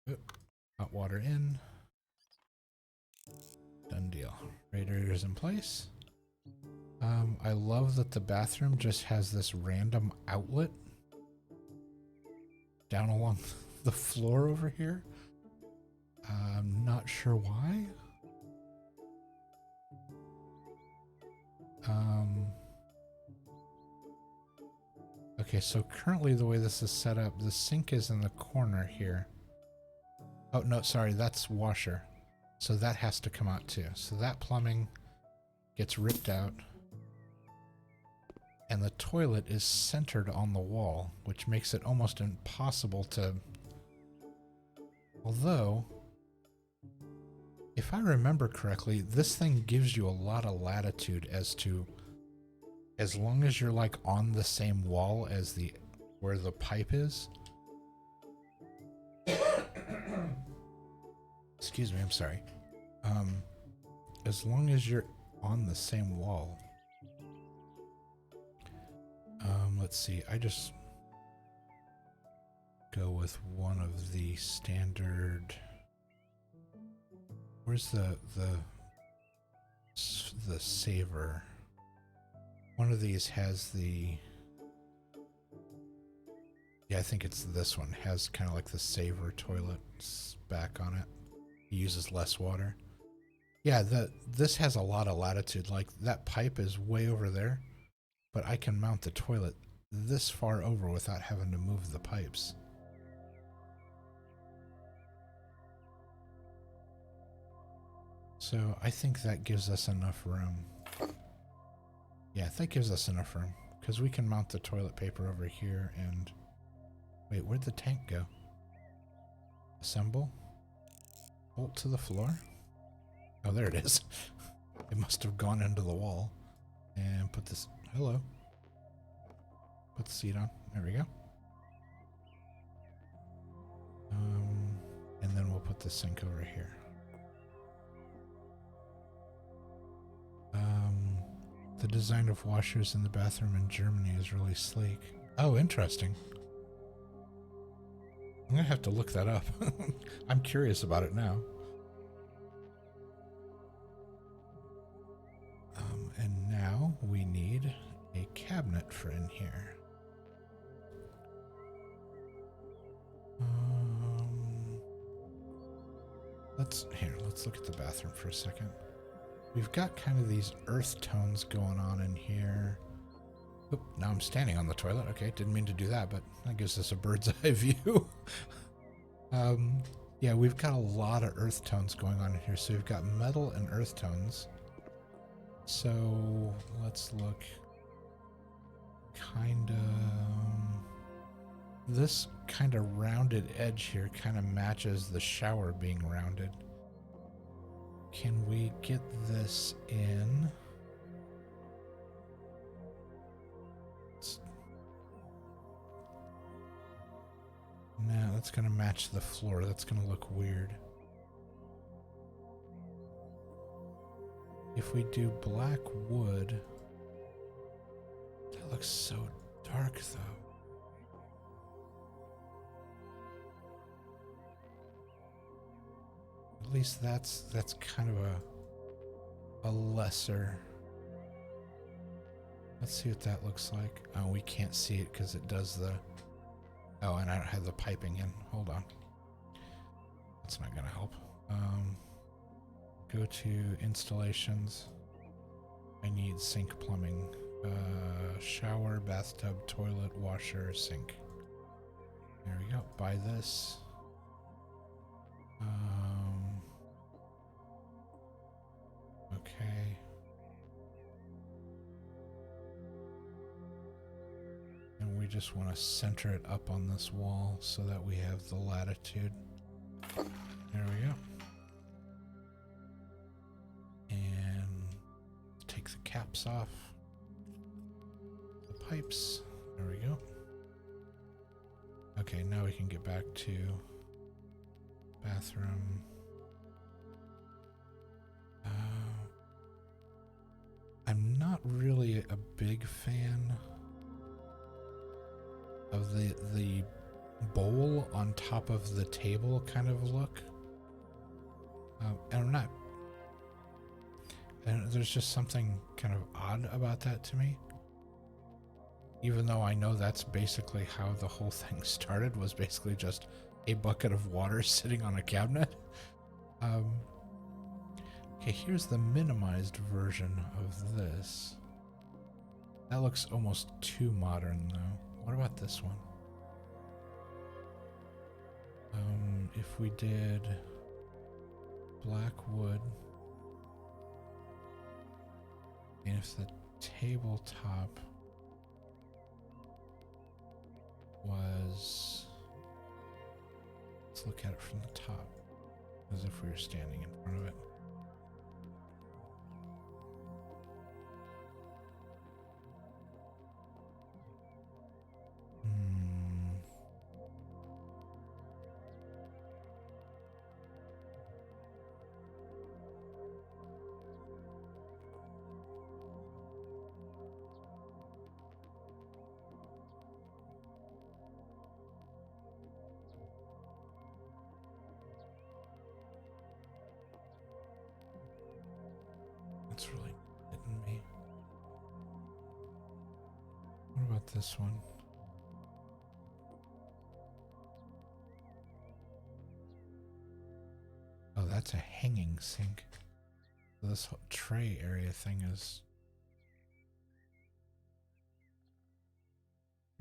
Oop, hot water in. Done deal. Radiator's in place. I love that the bathroom just has this random outlet down along the floor over here. I'm not sure why. Okay, so currently the way this is set up, the sink is in the corner here. Oh, no, sorry, that's washer. So that has to come out too. So that plumbing gets ripped out. And the toilet is centered on the wall, which makes it almost impossible to... Although, if I remember correctly, this thing gives you a lot of latitude as to... As long as you're like on the same wall as the... where the pipe is. Excuse me, I'm sorry. As long as you're on the same wall... let's see, I just go with one of the standard, where's the saver? One of these has the, yeah, I think it's this one, has kind of like the saver toilet back on it. It uses less water. Yeah, this has a lot of latitude, like that pipe is way over there, but I can mount the toilet this far over without having to move the pipes. So I think that gives us enough room. Yeah, that gives us enough room because we can mount the toilet paper over here and... Wait, where'd the tank go? Assemble. Bolt to the floor. Oh, there it is. It must have gone into the wall. And put this... Hello. Put the seat on. There we go. And then we'll put the sink over here. The design of washers in the bathroom in Germany is really sleek. Oh, interesting. I'm gonna have to look that up. I'm curious about it now. And now we need a cabinet for in here. Let's look at the bathroom for a second. We've got kind of these earth tones going on in here. Oop, now I'm standing on the toilet. Okay, didn't mean to do that, but that gives us a bird's eye view. Yeah, we've got a lot of earth tones going on in here. So we've got metal and earth tones. So let's look kind of... This kind of rounded edge here kind of matches the shower being rounded. Can we get this in? No, that's going to match the floor. That's going to look weird. If we do black wood, that looks so dark though. At least that's kind of a lesser. Let's see what that looks like. Oh, we can't see it because it does the... Oh, and I don't have the piping in. Hold on. That's not gonna help. Go to installations. I need sink plumbing. Shower, bathtub, toilet, washer, sink. There we go. Buy this. Okay. And we just want to center it up on this wall so that we have the latitude. There we go. And take the caps off. The pipes. There we go. Okay, now we can get back to bathroom. I'm not really a big fan of the bowl on top of the table kind of look. And I'm not... And there's just something kind of odd about that to me. Even though I know that's basically how the whole thing started, was basically just a bucket of water sitting on a cabinet. Okay, here's the minimized version of this. That looks almost too modern though. What about this one? If we did black wood, and if the tabletop was... Let's look at it from the top, as if we were standing in front of it. That's really hitting me. What about this one? Oh, that's a hanging sink. This whole tray area thing is...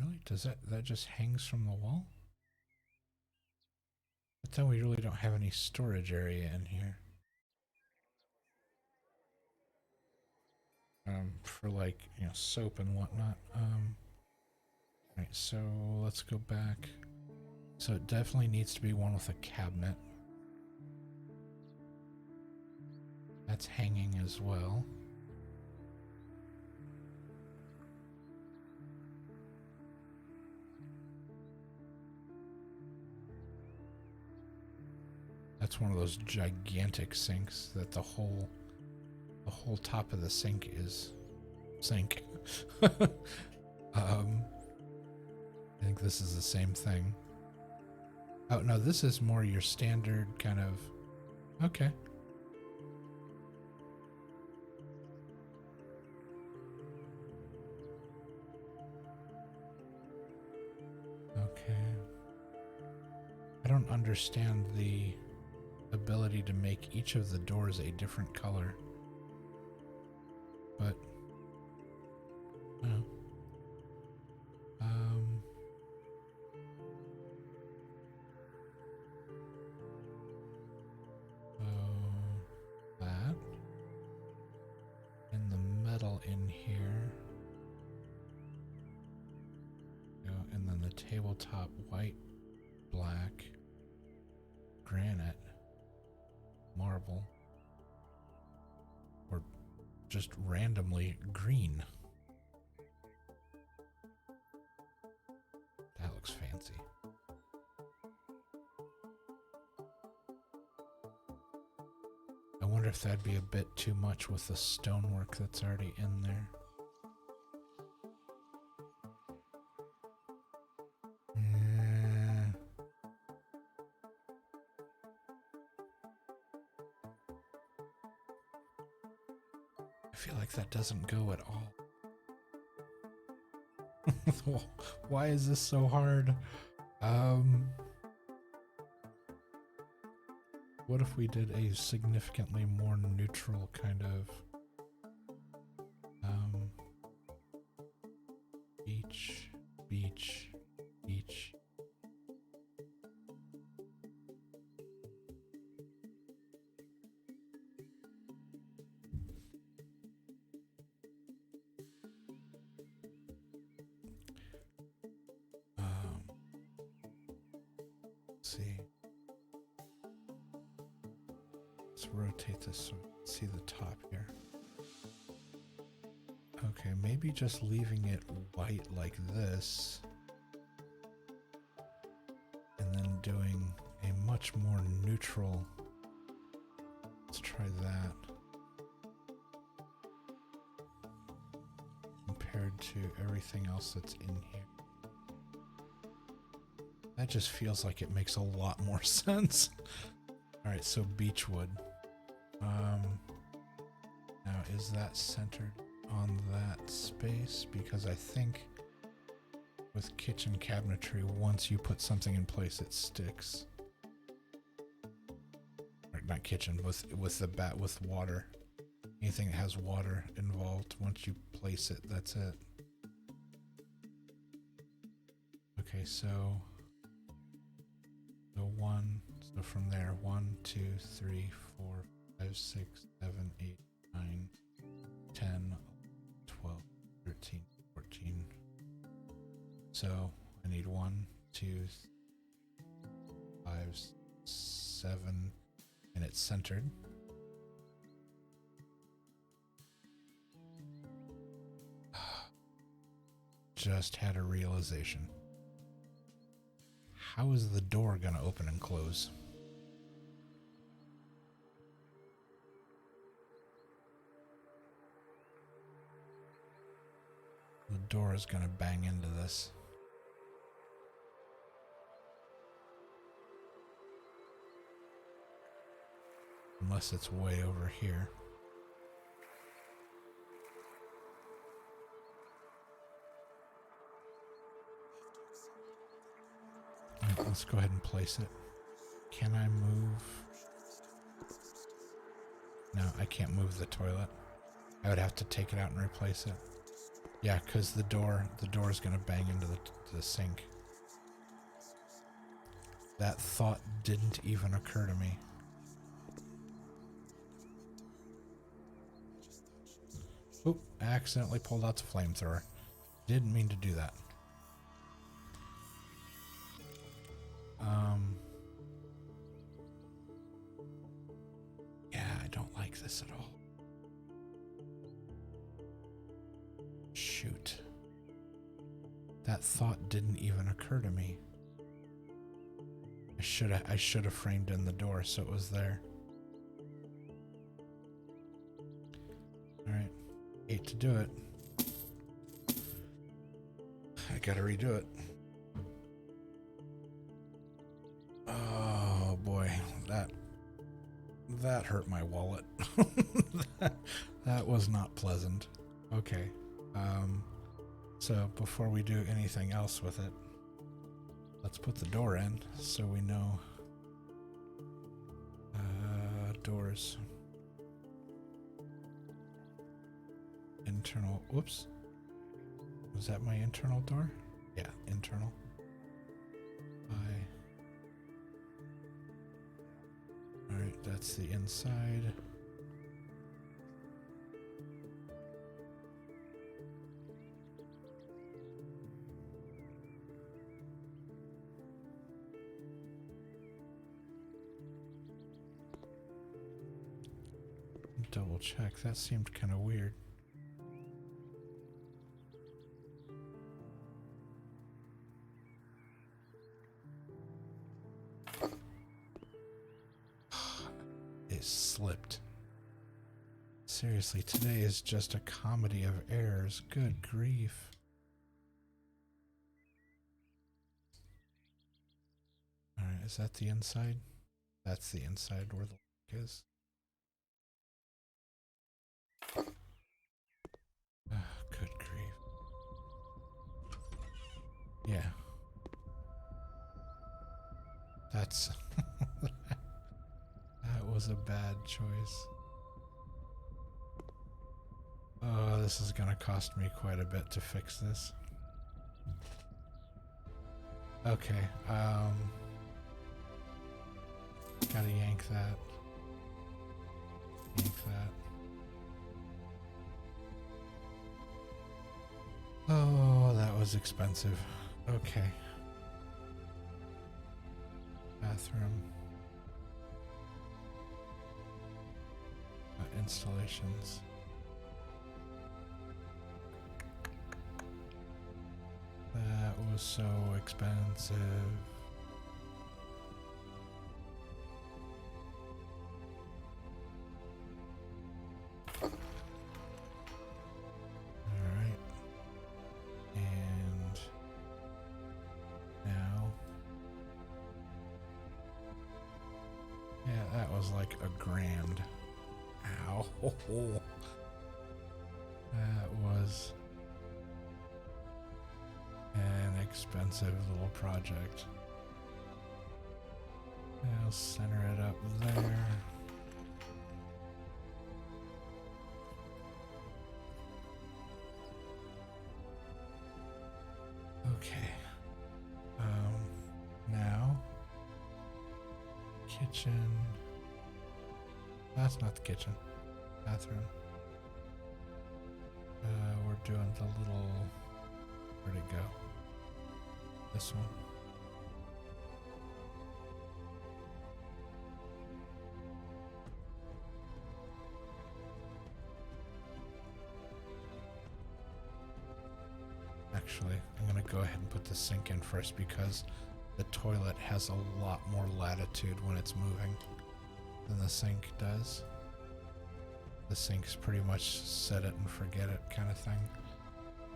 Really? Does that just hangs from the wall? But then we really don't have any storage area in here. For like, you know, soap and whatnot. Alright, so let's go back. So it definitely needs to be one with a cabinet. That's hanging as well. That's one of those gigantic sinks that the whole top of the sink is sink. I think this is the same thing. Oh no, this is more your standard kind of... Okay. Okay. I don't understand the ability to make each of the doors a different color. But oh. So that and the metal in here. and then the tabletop white, black, granite, marble, or just randomly green. That looks fancy. I wonder if that'd be a bit too much with the stonework that's already in there. I feel like that doesn't go at all. Why is this so hard? What if we did a significantly more neutral kind of beach, beach, beach. Let's see. Let's rotate this so we can see the top here. Okay, maybe just leaving it white like this, and then doing a much more neutral. Let's try that. Compared to everything else that's in here. That just feels like it makes a lot more sense. Alright, so beechwood. Now is that centered on that space? Because I think with kitchen cabinetry, once you put something in place, it sticks. Or not kitchen, with the bat with water. Anything that has water involved, once you place it, that's it. Okay, so from there, 1, 2, 3, 4, 5, 6, 7, 8, 9, 10, 12, 13, 14. So I need 1, 2, 5, 7, and it's centered. Just had a realization. How is the door gonna open and close? The door is gonna bang into this. Unless it's way over here. Let's go ahead and place it. Can I move? No, I can't move the toilet. I would have to take it out and replace it. Yeah, because the door is going to bang into the sink. That thought didn't even occur to me. Oop, I accidentally pulled out the flamethrower. Didn't mean to do that. Yeah, I don't like this at all. Shoot. That thought didn't even occur to me. I should have framed in the door so it was there. Alright. Hate to do it. I gotta redo it. Oh boy, that hurt my wallet. that was not pleasant. Okay. So before we do anything else with it, let's put the door in so we know. Doors. Internal. Whoops. Was that my internal door? Yeah, internal. Alright, that's the inside. double check. That seemed kind of weird. It slipped. Seriously, today is just a comedy of errors. Good grief. Alright, is that the inside? That's the inside where the lock is. Good grief. Yeah. That's... that was a bad choice. Oh, this is gonna cost me quite a bit to fix this. Okay, gotta yank that. Yank that. Oh, that was expensive. Okay. Bathroom. Installations. That was so expensive. Alright. And now. Yeah, that was like $1,000. Ow. That was an expensive little project. I'll center it up there. Okay. Now kitchen. That's not the kitchen. Bathroom. We're doing the little... Where'd it go? This one. Actually, I'm going to go ahead and put the sink in first because the toilet has a lot more latitude when it's moving than the sink does. The sink's pretty much set it and forget it kind of thing.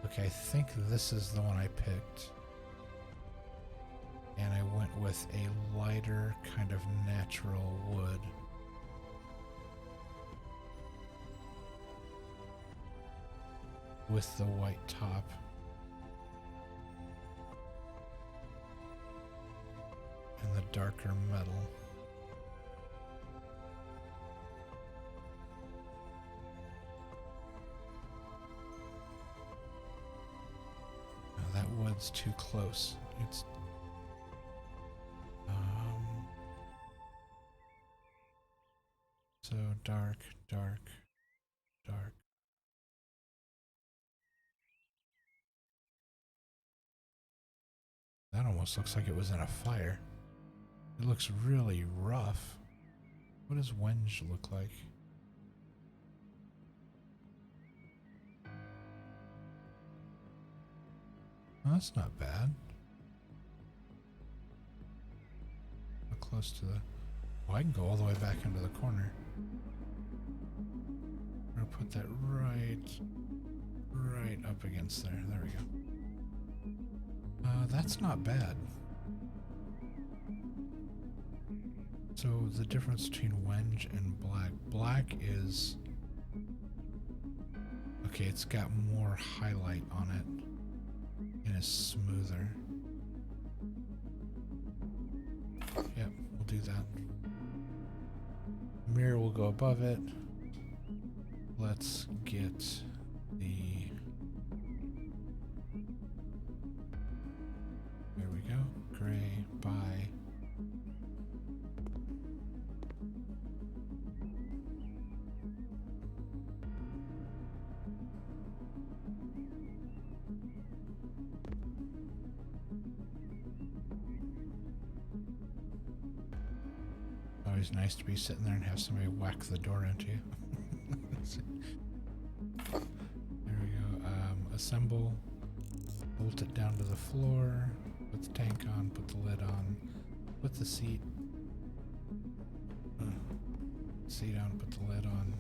Okay, I think this is the one I picked. And I went with a lighter kind of natural wood. With the white top. And the darker metal. That wood's too close. It's so dark, dark, dark. That almost looks like it was in a fire. It looks really rough. What does wenge look like? Oh, that's not bad. How close to the... Oh, I can go all the way back into the corner. I'm gonna put that right up against there. There we go. That's not bad. So the difference between wenge and black. Black is... Okay, it's got more highlight on it. And is smoother. Yep, we'll do that. Mirror will go above it. Let's get the... There we go. Gray by... Always nice to be sitting there and have somebody whack the door into you. There we go. Assemble. Bolt it down to the floor. Put the tank on. Put the lid on. Put the seat. Seat on. Put the lid on.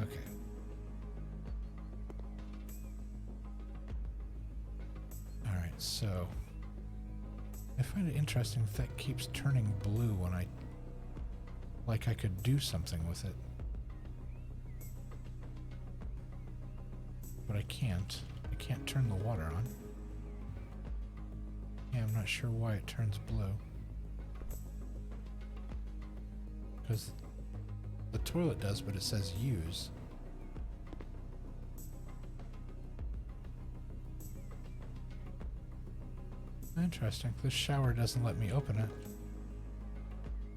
Okay. Alright, so I find it interesting that keeps turning blue when I could do something with it. But I can't. I can't turn the water on. Yeah, I'm not sure why it turns blue. Because the toilet does, but it says use. Interesting. This shower doesn't let me open it.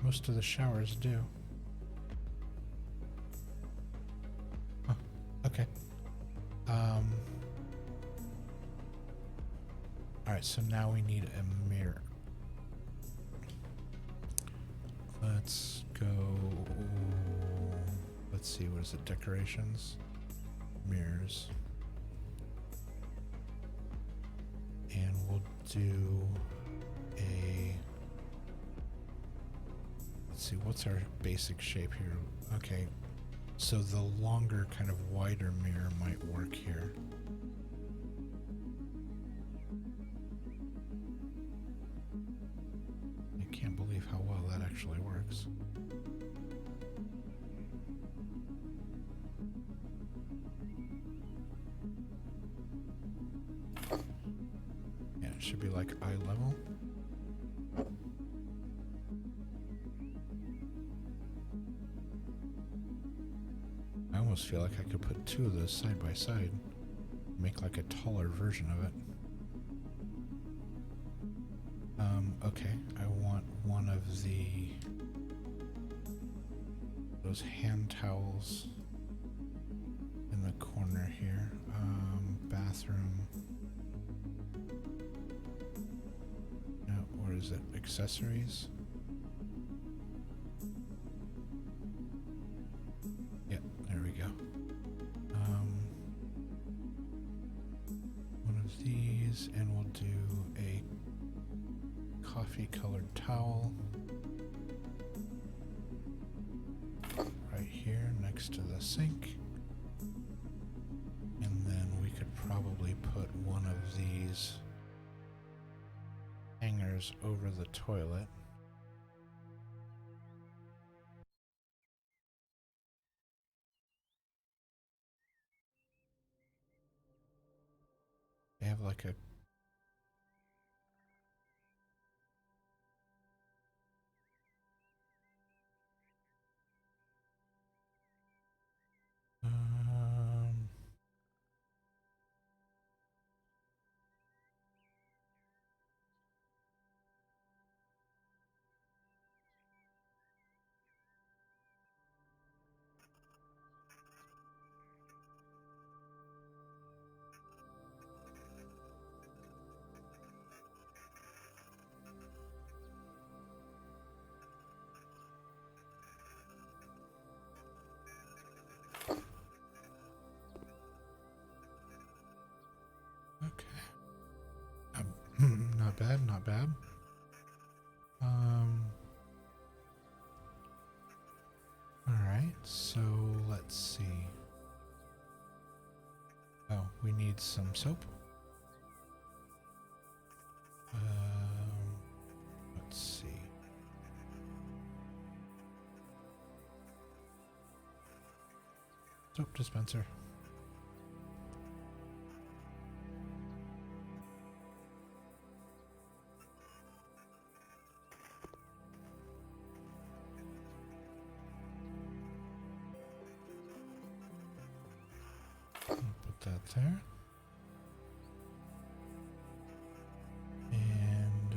Most of the showers do. Oh, okay. Alright, so now we need a mirror. Let's go... Let's see, what is it? Decorations? Mirrors. And we'll do a... Let's see, what's our basic shape here? Okay, so the longer, kind of wider mirror might work here. I can't believe how well that actually works. Yeah, it should be like eye level. I almost feel like I could put two of those side by side, make like a taller version of it. Okay, I want one of those hand towels in the corner here. Bathroom. No, what is it? Accessories? Yeah, there we go. One of these, and we'll do a coffee colored towel right here next to the sink. And then we could probably put one of these hangers over the toilet. They have like a not bad, not bad. Alright, so let's see. Oh, we need some soap. Let's see. Soap dispenser. Put that there. And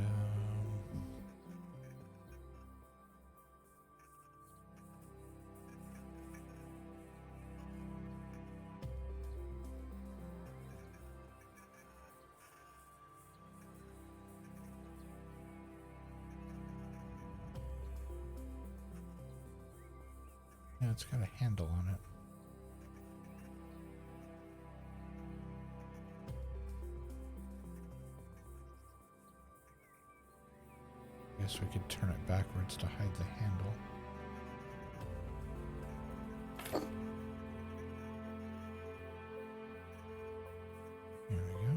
yeah, it's got a handle on it. guess we could turn it backwards to hide the handle. There we go.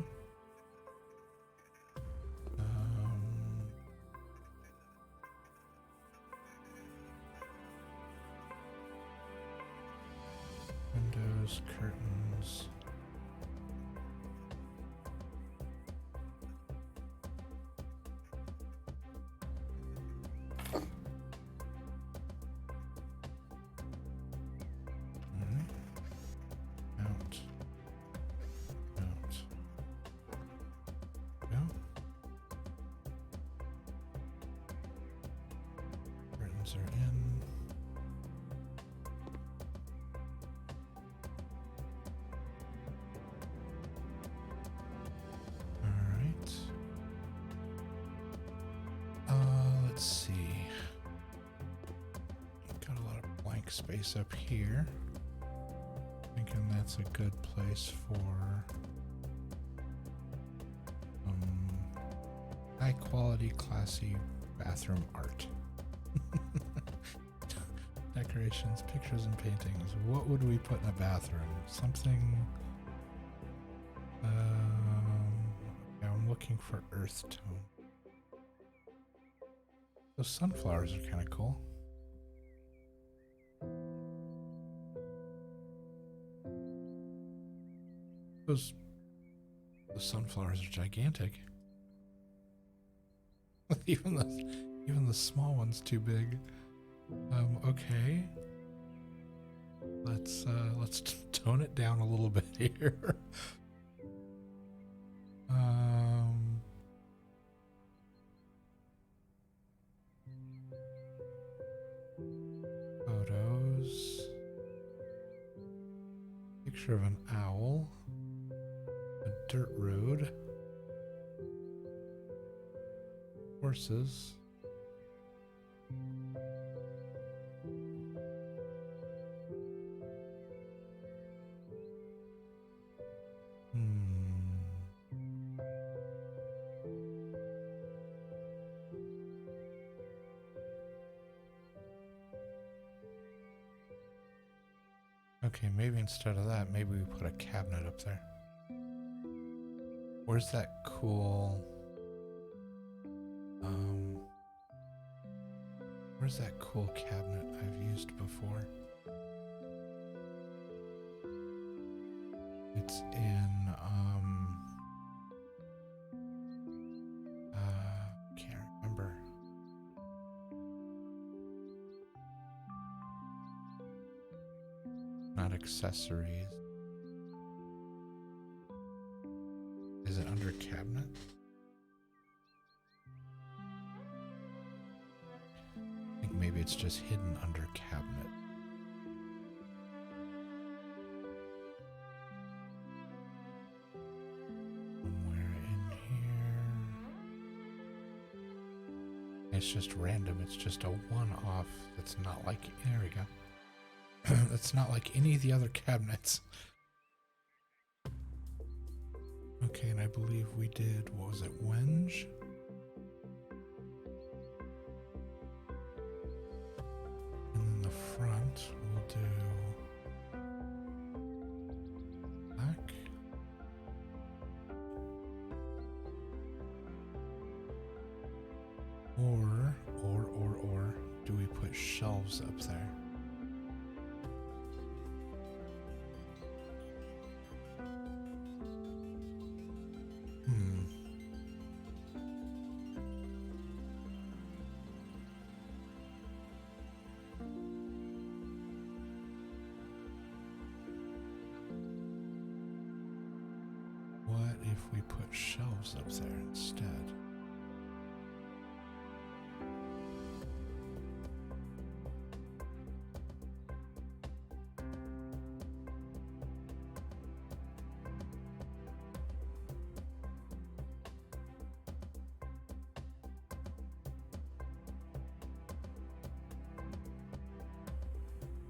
Windows, curtains. Are in. All right. Let's see. Got a lot of blank space up here. Thinking that's a good place for high quality, classy bathroom art. Decorations, pictures, and paintings. What would we put in a bathroom? Something. I'm looking for earth tone. Those sunflowers are kind of cool. The sunflowers are gigantic. even the small one's too big. Okay. Let's tone it down a little bit here. Photos. Picture of an owl. A dirt road. Horses. Okay, maybe instead of that, maybe we put a cabinet up there. Where's that cool... where's that cool cabinet I've used before? It's in, can't remember. Not accessories. Is it under cabinet? I think maybe it's just hidden under cabinet. Somewhere in here. It's just random. It's just a one-off. It's not like... There we go. It's not like any of the other cabinets. Okay, and I believe we did, what was it, wenge? And then the front, we'll do black. Or, do we put shelves up there? What if we put shelves up there instead?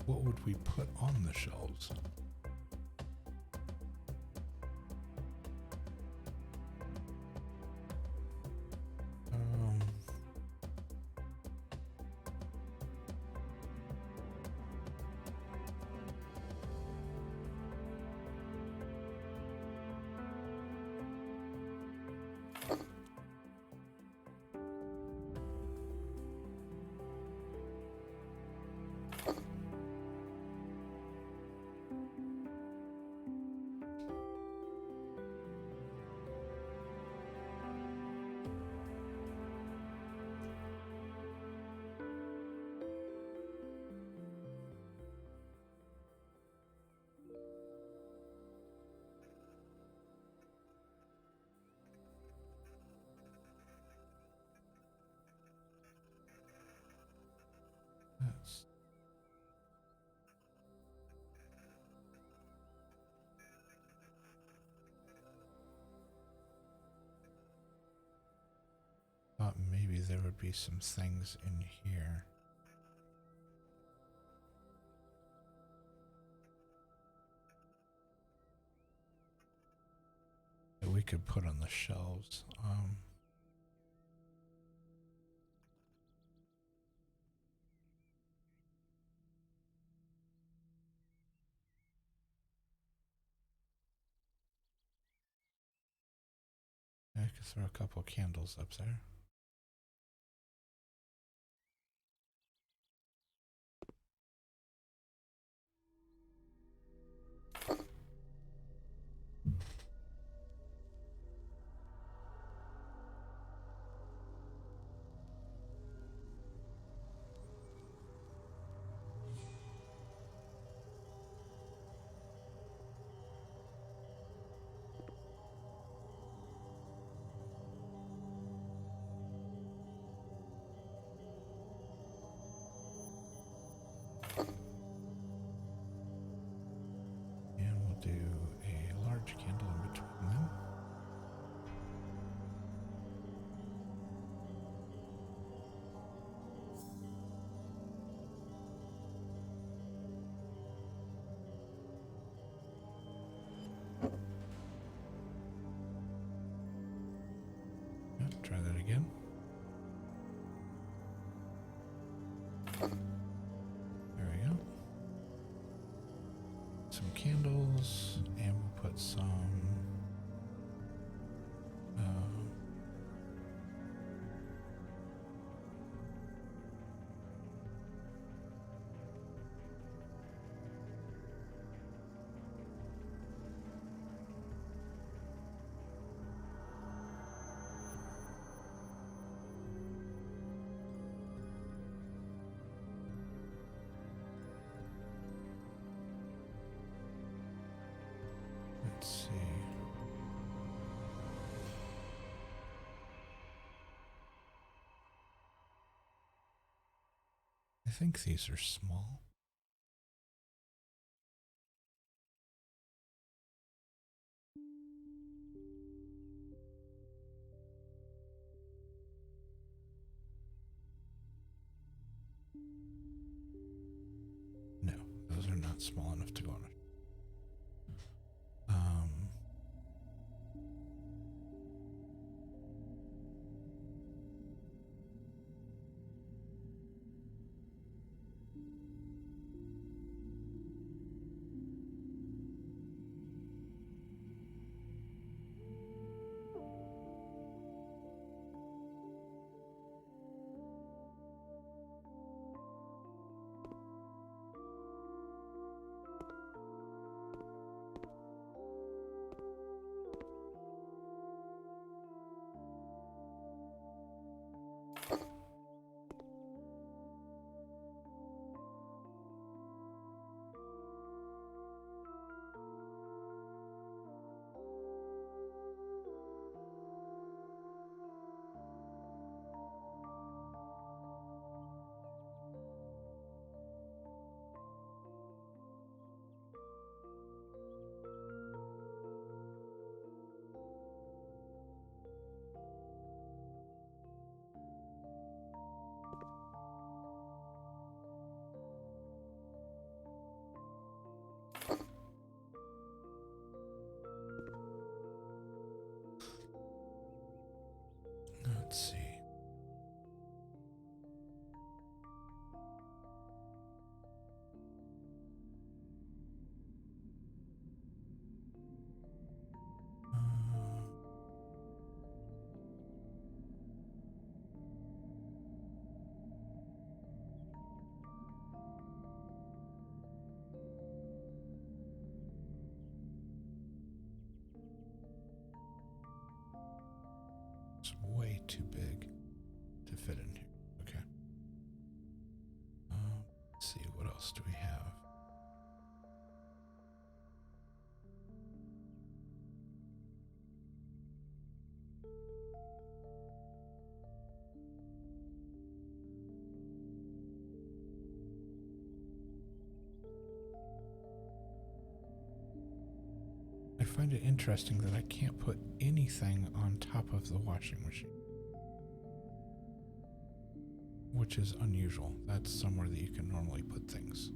What would we put on the shelves? would be some things in here. That we could put on the shelves. I could throw a couple of candles up there. And we'll do a large candle in between them. Try that again. There we go. Some candles, and we'll put some let's see. I think these are small. No, those are not small enough to go on it. Let's see. It's way too big to fit in here. Okay. Let's see, what else do we have? I find it interesting that I can't put anything on top of the washing machine. which is unusual. That's somewhere that you can normally put things.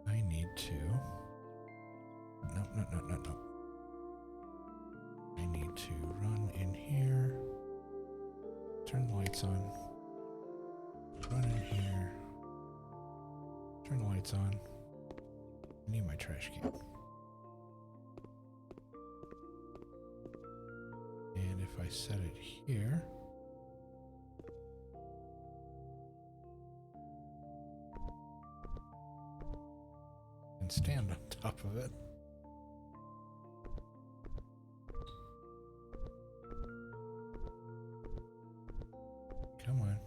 I need to. No. I need to run in here. Turn the lights on. Run in here. Turn the lights on. I need my trash can. And if I set it here. And stand on top of it. Come on.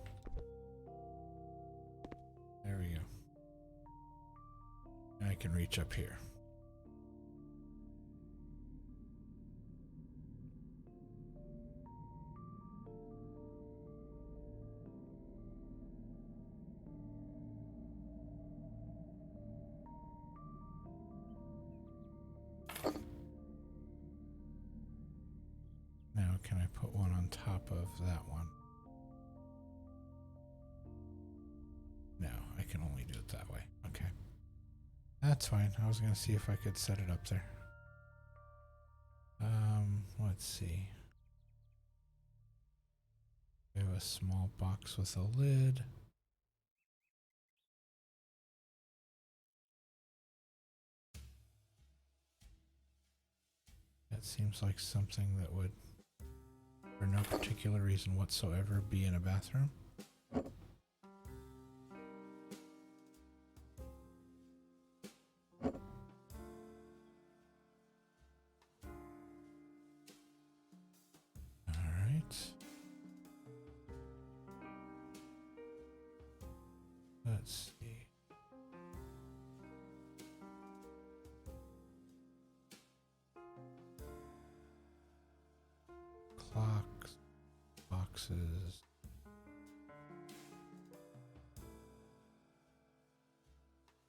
There we go. And I can reach up here. Now, can I put one on top of that one? No, I can only do it that way. Okay. That's fine. I was going to see if I could set it up there. Let's see. We have a small box with a lid. That seems like something that would, for no particular reason whatsoever, be in a bathroom. Let's see. Clocks, boxes.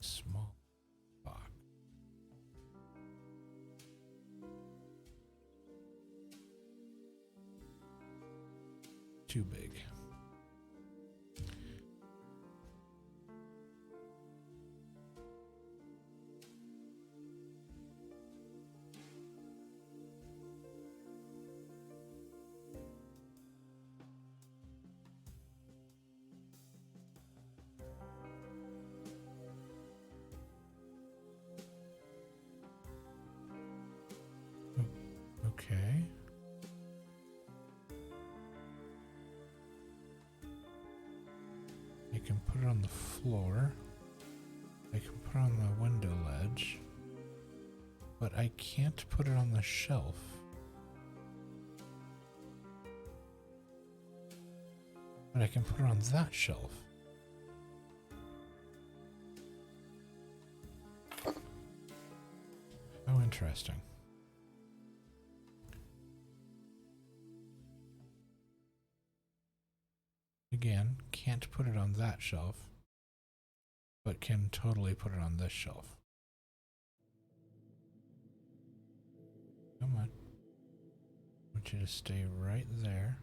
Small box. Too big. Okay. I can put it on the floor. I can put it on the window ledge. But I can't put it on the shelf. But I can put it on that shelf. How interesting. Again, can't put it on that shelf, but can totally put it on this shelf. Come on. I want you to stay right there.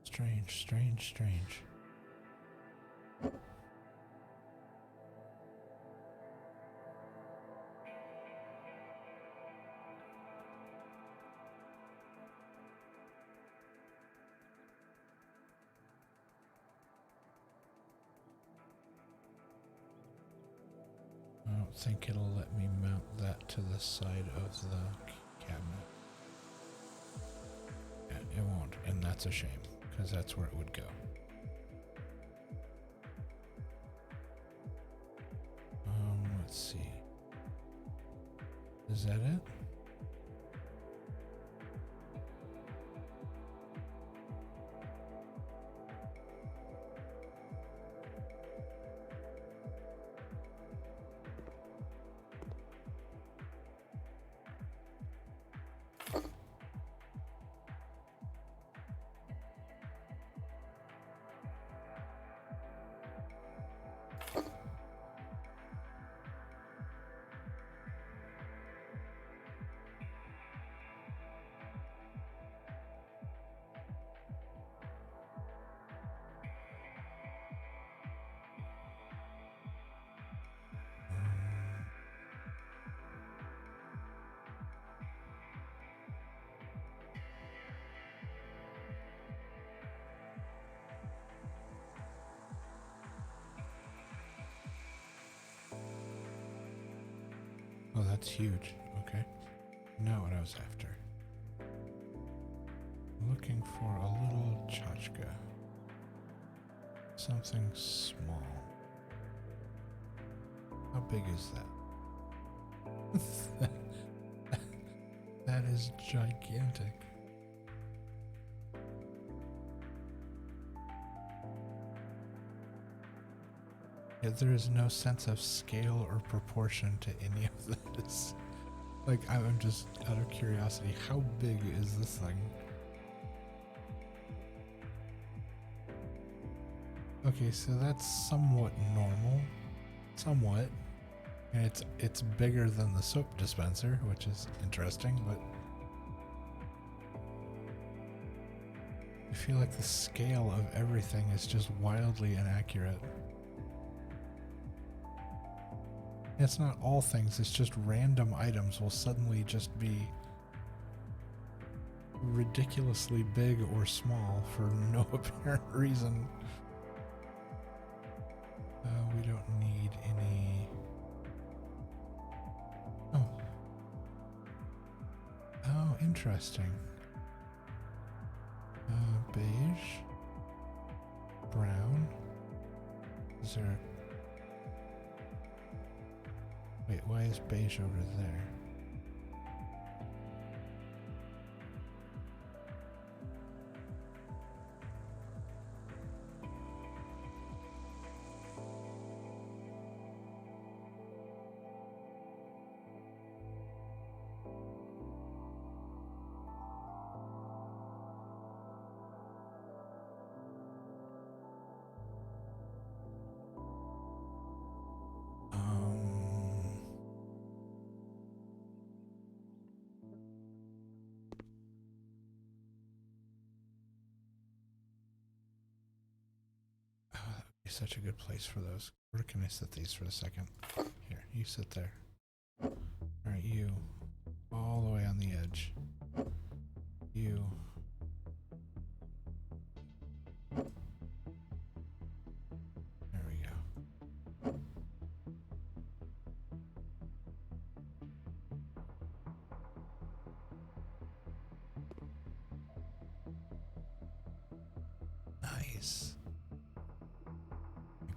Strange, strange, strange. I don't think it'll let me mount that to the side of the cabinet. Yeah, it won't, and that's a shame, because that's where it would go. Let's see. Is that it? Oh, that's huge. Okay. Not what I was after. Looking for a little tchotchke. Something small. How big is that? That is gigantic. Yet there is no sense of scale or proportion to any of this. Like, I'm just out of curiosity, how big is this thing? Okay, so that's somewhat normal. Somewhat. And it's bigger than the soap dispenser, which is interesting, but I feel like the scale of everything is just wildly inaccurate. It's not all things, it's just random items will suddenly just be ridiculously big or small for no apparent reason. We don't need any... Oh, interesting. Beige. Brown. Is there... Wait, why is beige over there? Such a good place for those. Where can I set these for a second? Here, you sit there. Alright, you. All the way on the edge. You. There we go. Nice.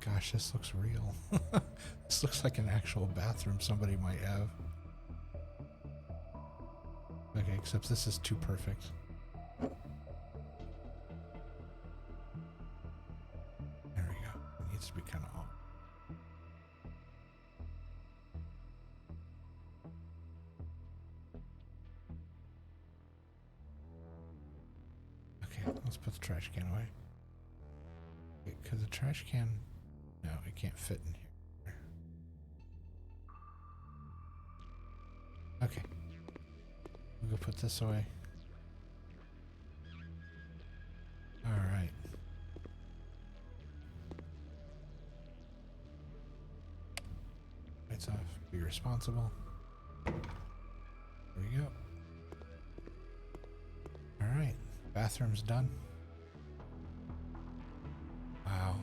Gosh, this looks real. This looks like an actual bathroom somebody might have. Okay, except this is too perfect. There we go. It needs to be kind of off. Okay, let's put the trash can away. Because the trash can... No, it can't fit in here. Okay. We'll go put this away. Alright. Lights off. Be responsible. There we go. Alright. Bathroom's done. Wow.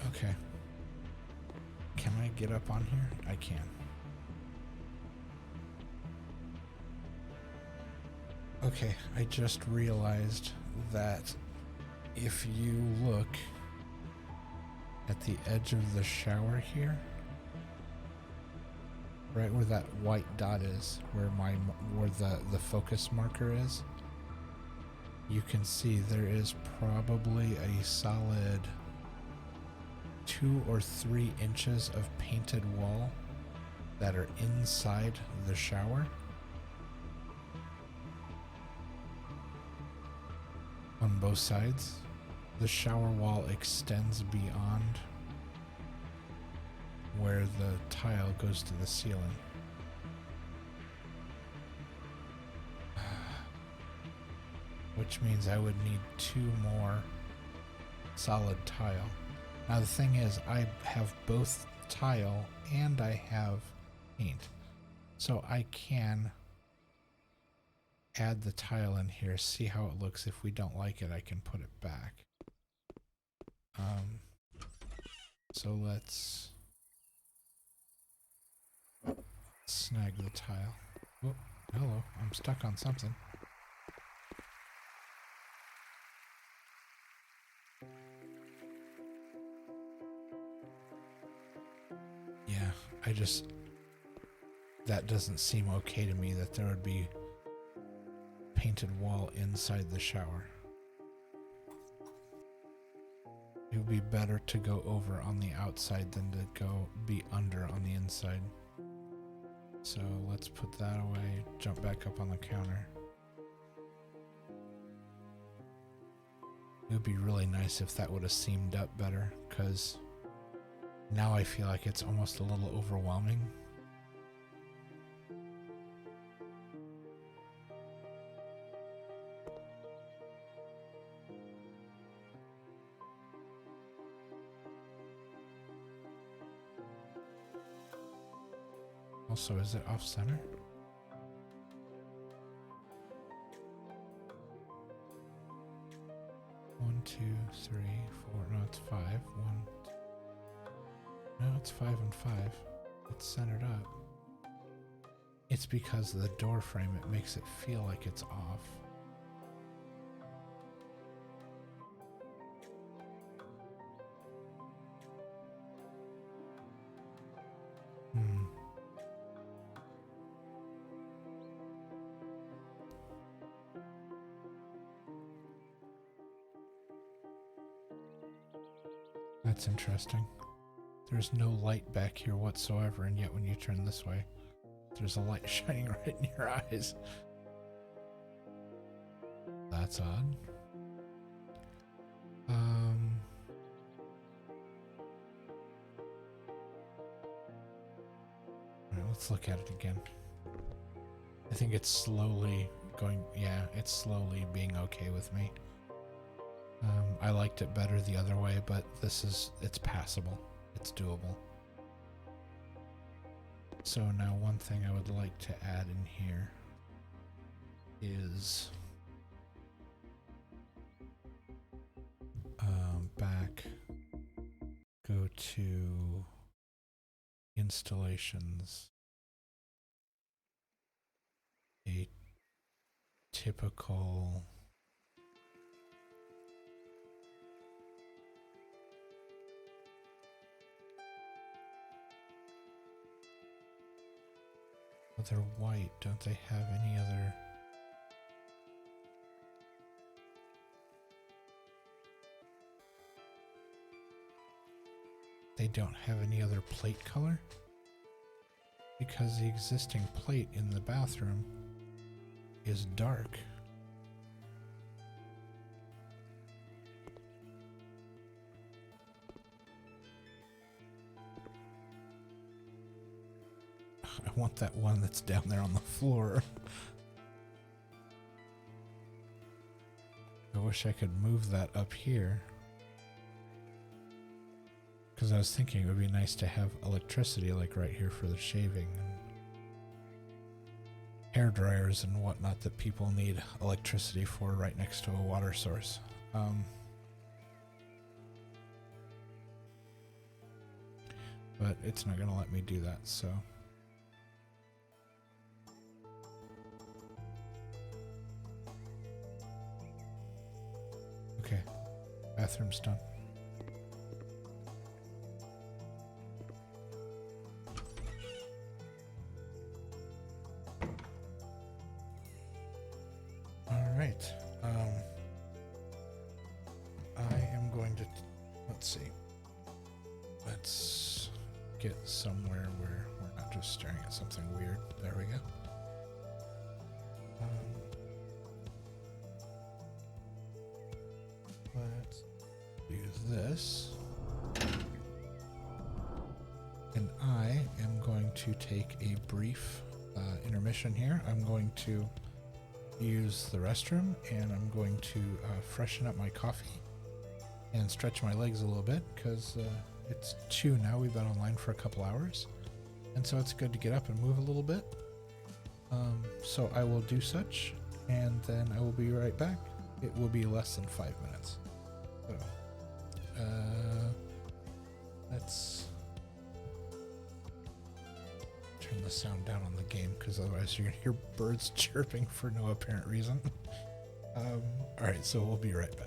Okay. Can I get up on here? I can. Okay, I just realized that if you look at the edge of the shower here, right where that white dot is, where the focus marker is, you can see there is probably a solid 2 or 3 inches of painted wall that are inside the shower. On both sides. The shower wall extends beyond where the tile goes to the ceiling. Which means I would need 2 more solid tile. Now the thing is, I have both tile and I have paint. So I can add the tile in here, see how it looks. If we don't like it, I can put it back. So let's snag the tile. Oh, hello, I'm stuck on something. Yeah, that doesn't seem okay to me that there would be painted wall inside the shower. It would be better to go over on the outside than to go be under on the inside. So let's put that away, jump back up on the counter. It would be really nice if that would have seamed up better, because now I feel like it's almost a little overwhelming. Also, is it off center? One, two, three, four. No, it's five. One. No, it's 5 and 5. It's centered up. It's because of the door frame. It makes it feel like it's off. That's interesting. There's no light back here whatsoever, and yet when you turn this way, there's a light shining right in your eyes. That's odd. Alright, let's look at it again. I think it's slowly going, yeah, it's slowly being okay with me. I liked it better the other way, but it's passable. It's doable. So now one thing I would like to add in here is back, go to installations, a typical they're white. Don't they have any other? They don't have any other plate color? Because the existing plate in the bathroom is dark. I want that one that's down there on the floor. I wish I could move that up here. Because I was thinking it would be nice to have electricity like right here for the shaving and hair dryers and whatnot that people need electricity for right next to a water source. But it's not going to let me do that, so... Okay, bathroom's done. All right, I am going to, let's see, let's get somewhere where we're not just staring at something weird. There we go. Let's do this. And I am going to take a brief intermission here. I'm going to use the restroom and I'm going to freshen up my coffee and stretch my legs a little bit because it's 2 now. We've been online for a couple hours. And so it's good to get up and move a little bit. So I will do such and then I will be right back. It will be less than 5 minutes. So, let's turn the sound down on the game because otherwise you're gonna hear birds chirping for no apparent reason. All right, so we'll be right back.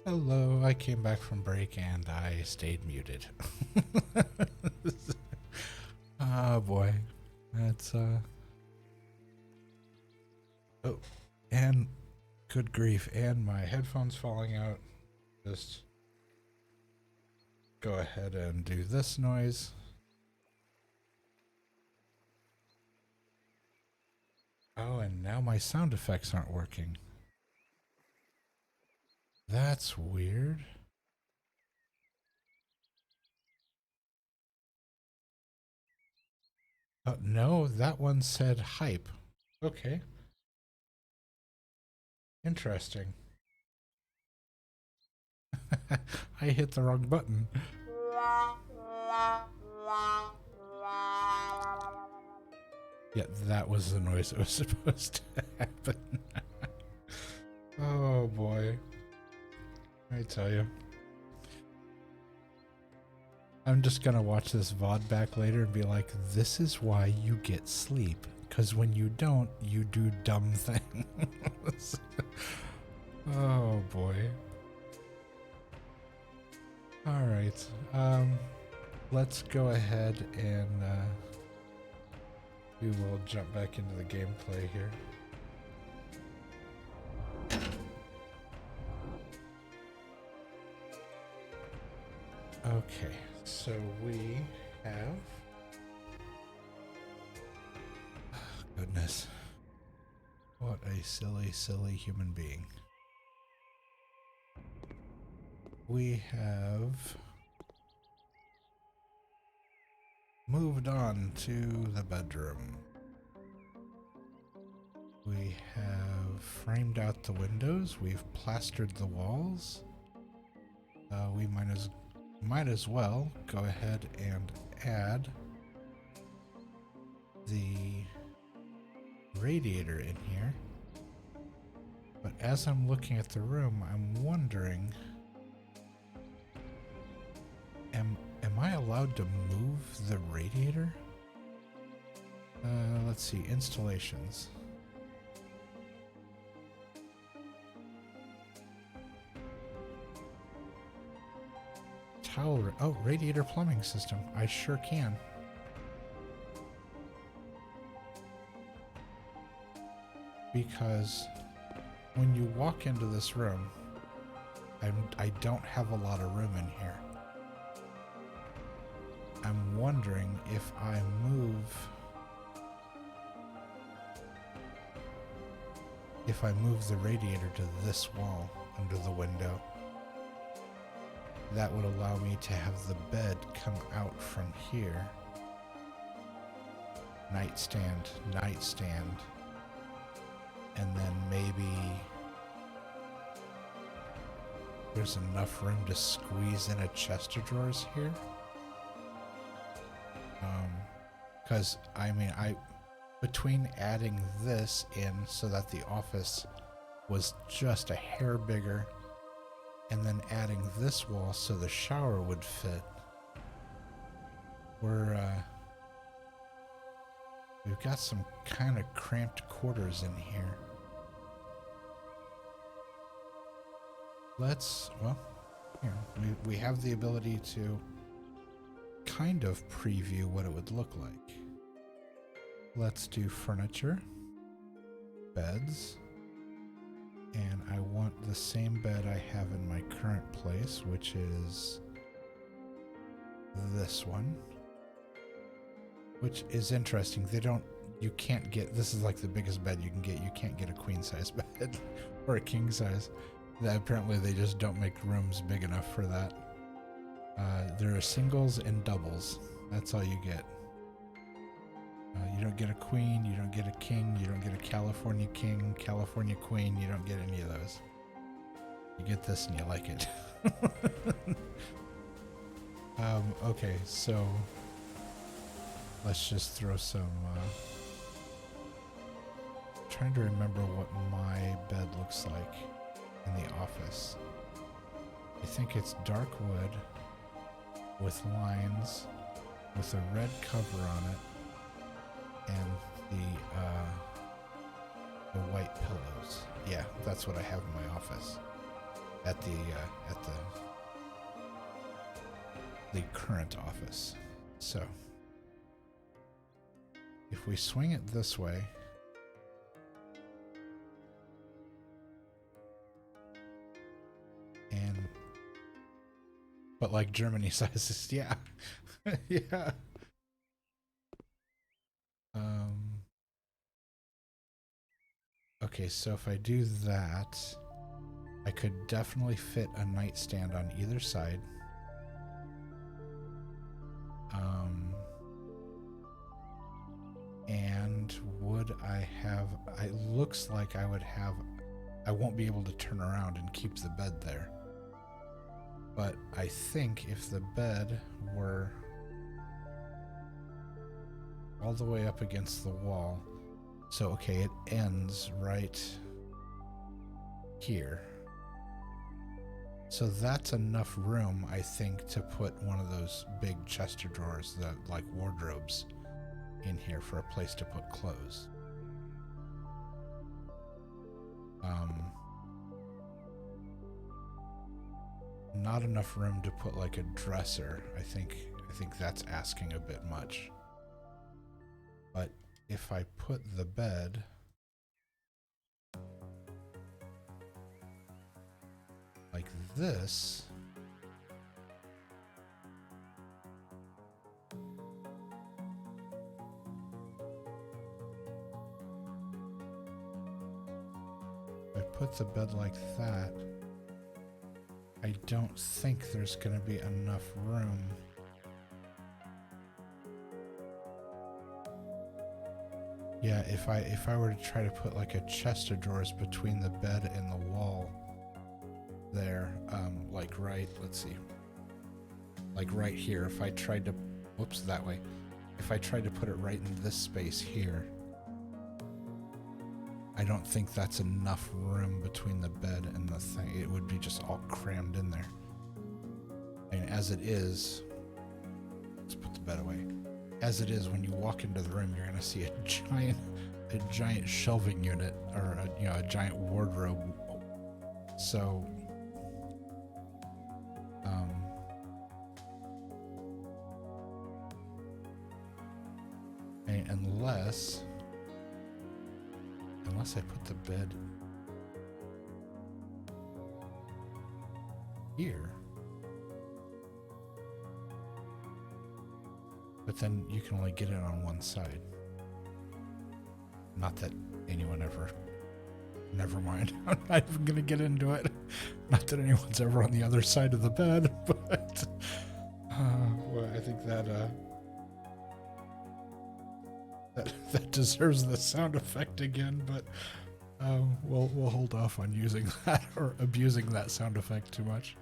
Hello, I came back from break and I stayed muted. Oh boy. That's oh, and good grief, and my headphones falling out. Just go ahead and do this noise. Oh, and now my sound effects aren't working. That's weird. No, that one said hype. Okay. Interesting. I hit the wrong button. Yeah, that was the noise that was supposed to happen. Oh boy. I tell you. I'm just gonna watch this VOD back later and be like, this is why you get sleep. Because when you don't, you do dumb things. Oh boy. Alright. Let's go ahead and we will jump back into the gameplay here. Okay, so we have... Oh, goodness. What a silly, silly human being. We have moved on to the bedroom. We have framed out the windows. We've plastered the walls. We might as well go ahead and add the radiator in here. But as I'm looking at the room, I'm wondering, am I allowed to move the radiator? Let's see, installations. Oh, radiator plumbing system. I sure can. Because when you walk into this room, I don't have a lot of room in here. I'm wondering if I move the radiator to this wall under the window. That would allow me to have the bed come out from here. Nightstand, nightstand. And then maybe there's enough room to squeeze in a chest of drawers here. Because, I mean, between adding this in so that the office was just a hair bigger, and then adding this wall so the shower would fit, we've got some kind of cramped quarters in here. We have the ability to kind of preview what it would look like. Let's do furniture, beds, and I want the same bed I have in my current place, which is this one, which is interesting. You can't get, this is like the biggest bed you can get. You can't get a queen size bed or a king size. Apparently they just don't make rooms big enough for that. There are singles and doubles. That's all you get. You don't get a queen, you don't get a king, you don't get a California king, California queen, you don't get any of those. You get this and you like it. Okay, so let's just throw some... trying to remember what my bed looks like in the office. I think it's dark wood with lines with a red cover on it and the white pillows. Yeah, that's what I have in my office. at the current office. So if we swing it this way, and but like Germany sizes, yeah. Yeah. Okay, so if I do that, I could definitely fit a nightstand on either side. And would I have, it looks like I would have, I won't be able to turn around and keep the bed there. But I think if the bed were all the way up against the wall, so okay, it ends right here. So that's enough room, I think, to put one of those big chest of drawers, the like wardrobes, in here for a place to put clothes. Not enough room to put like a dresser. I think that's asking a bit much. But if I put the bed like this, if I put the bed like that, I don't think there's going to be enough room. Yeah, if I were to try to put like a chest of drawers between the bed and the wall there, like let's see, like right here, if I tried to, whoops, that way, if I tried to put it right in this space here, I don't think that's enough room between the bed and the thing. It would be just all crammed in there. And as it is, let's put the bed away. As it is, when you walk into the room, you're going to see a giant shelving unit, or a giant wardrobe. So, unless I put the bed here. But then you can only get it on one side. Not that anyone ever... Never mind. I'm not even going to get into it. Not that anyone's ever on the other side of the bed, but... well, I think that deserves the sound effect again, but we'll hold off on using that or abusing that sound effect too much.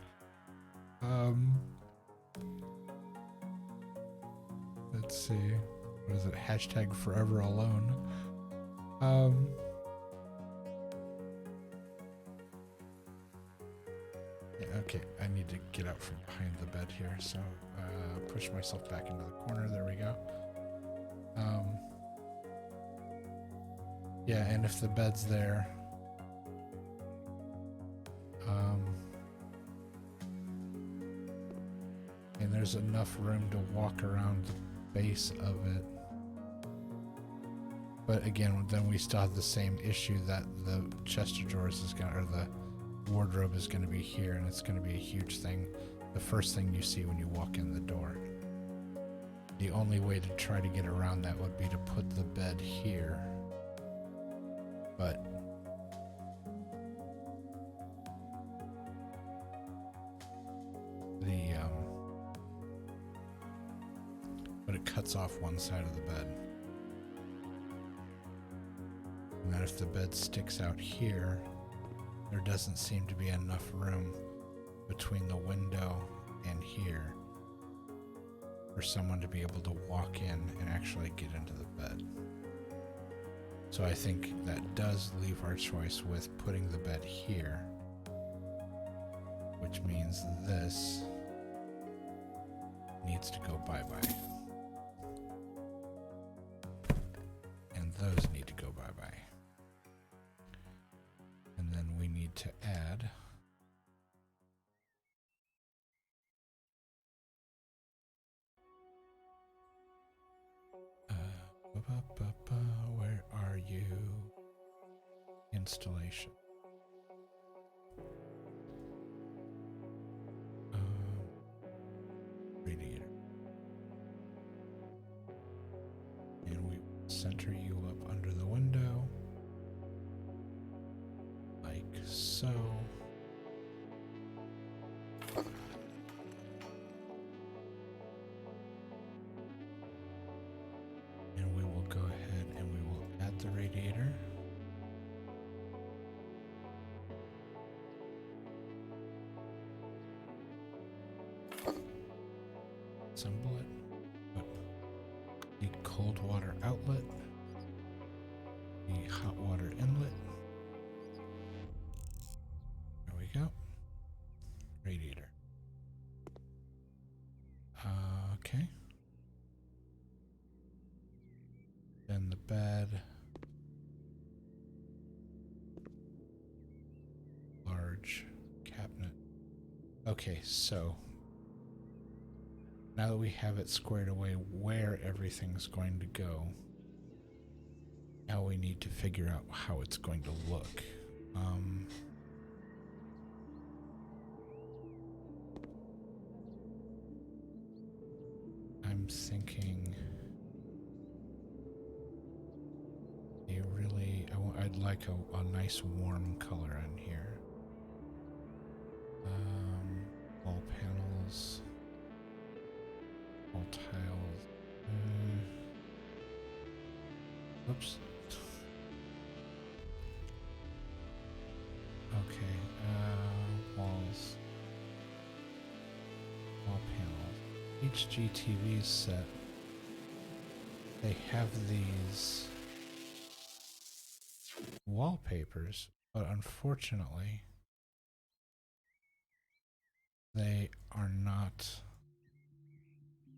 Let's see. What is it? Hashtag forever alone. Yeah, okay, I need to get out from behind the bed here, so push myself back into the corner. There we go. Yeah, and if the bed's there, and there's enough room to walk around the base of it. But again, then we still have the same issue that the chest of drawers is going to, or the wardrobe is going to be here, and it's going to be a huge thing. The first thing you see when you walk in the door. The only way to try to get around that would be to put the bed here. But it cuts off one side of the bed. And then if the bed sticks out here, there doesn't seem to be enough room between the window and here for someone to be able to walk in and actually get into the bed. So I think that does leave our choice with putting the bed here, which means this needs to go bye-bye. And those need to go bye-bye. And then we need to add Where are you? Installation. Radiator. And we center you up under the window. Like so. And we will go ahead and we will add the radiator. Assemble it. Put the cold water outlet. The hot water inlet. There we go. Radiator. Okay. Then the bed. Large cabinet. Okay, so now that we have it squared away where everything's going to go, now we need to figure out how it's going to look. I'm thinking I'd like a nice warm color in here. Wall panels, wall tiles. Oops. Okay, walls, wall panels. HGTV set, they have these wallpapers, but unfortunately they are not,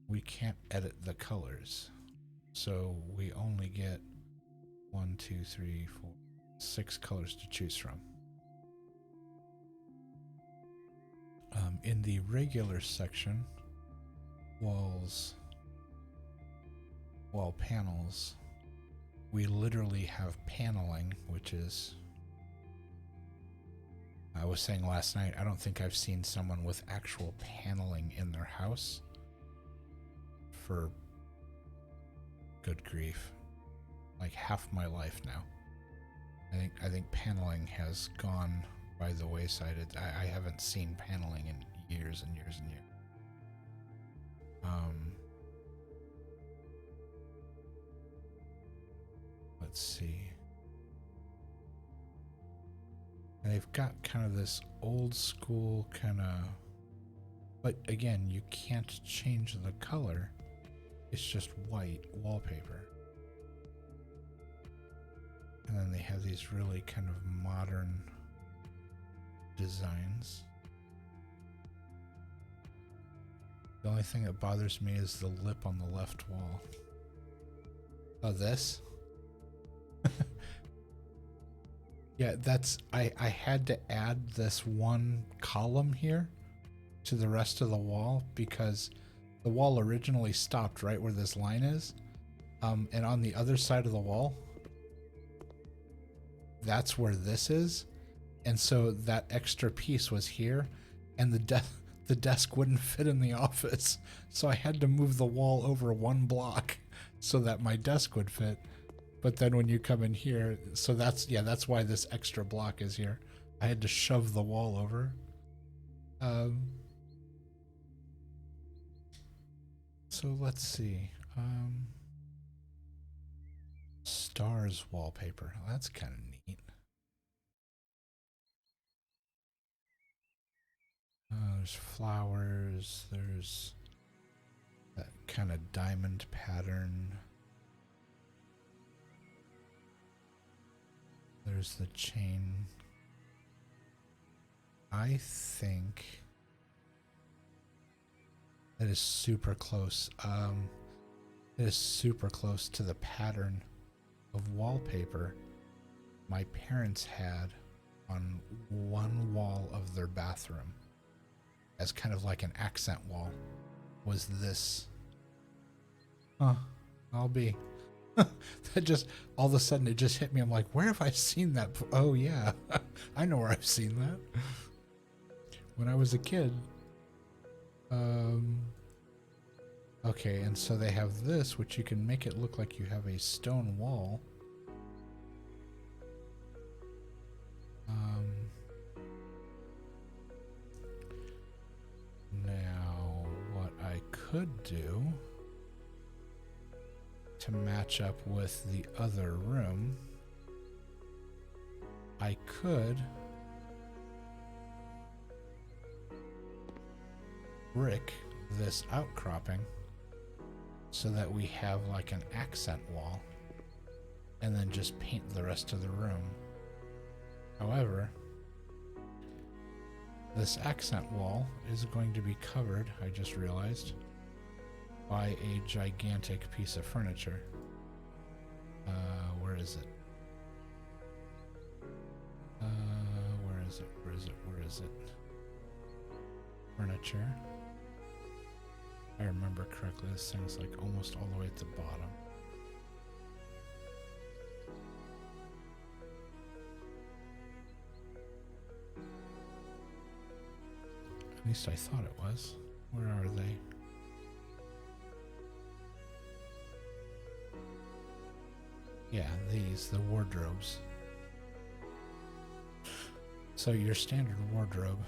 we can't edit the colors, so we only get 1, 2, 3, 4, 6 colors to choose from. In the regular section, walls, wall panels, we literally have paneling, which is, I was saying last night, I don't think I've seen someone with actual paneling in their house for, good grief, like half my life now. I think paneling has gone by the wayside. I haven't seen paneling in years and years and years. Let's see. And they've got kind of this old school kind of, but again, you can't change the color. It's just white wallpaper. And then they have these really kind of modern designs. The only thing that bothers me is the lip on the left wall. Oh, this? Yeah, that's, I had to add this one column here to the rest of the wall because the wall originally stopped right where this line is. And on the other side of the wall, that's where this is. And so that extra piece was here, and the desk wouldn't fit in the office. So I had to move the wall over 1 block so that my desk would fit. But then when you come in here, so that's why this extra block is here. I had to shove the wall over. So let's see. Stars wallpaper. Well, that's kind of neat. There's flowers. There's that kind of diamond pattern. There's the chain. I think that is super close. It is super close to the pattern of wallpaper my parents had on one wall of their bathroom as kind of like an accent wall. Was this? I'll be That just, all of a sudden it just hit me. I'm like, where have I seen that? Oh yeah, I know where I've seen that. When I was a kid. Okay, and so they have this, which you can make it look like you have a stone wall. Now, what I could do to match up with the other room, I could brick this outcropping so that we have like an accent wall and then just paint the rest of the room. However, this accent wall is going to be covered, I just realized, by a gigantic piece of furniture. Where is it? Where is it? Where is it? Where is it? Furniture. If I remember correctly, this thing's like almost all the way at the bottom. At least I thought it was. Where are they? Yeah, these, the wardrobes. So your standard wardrobe,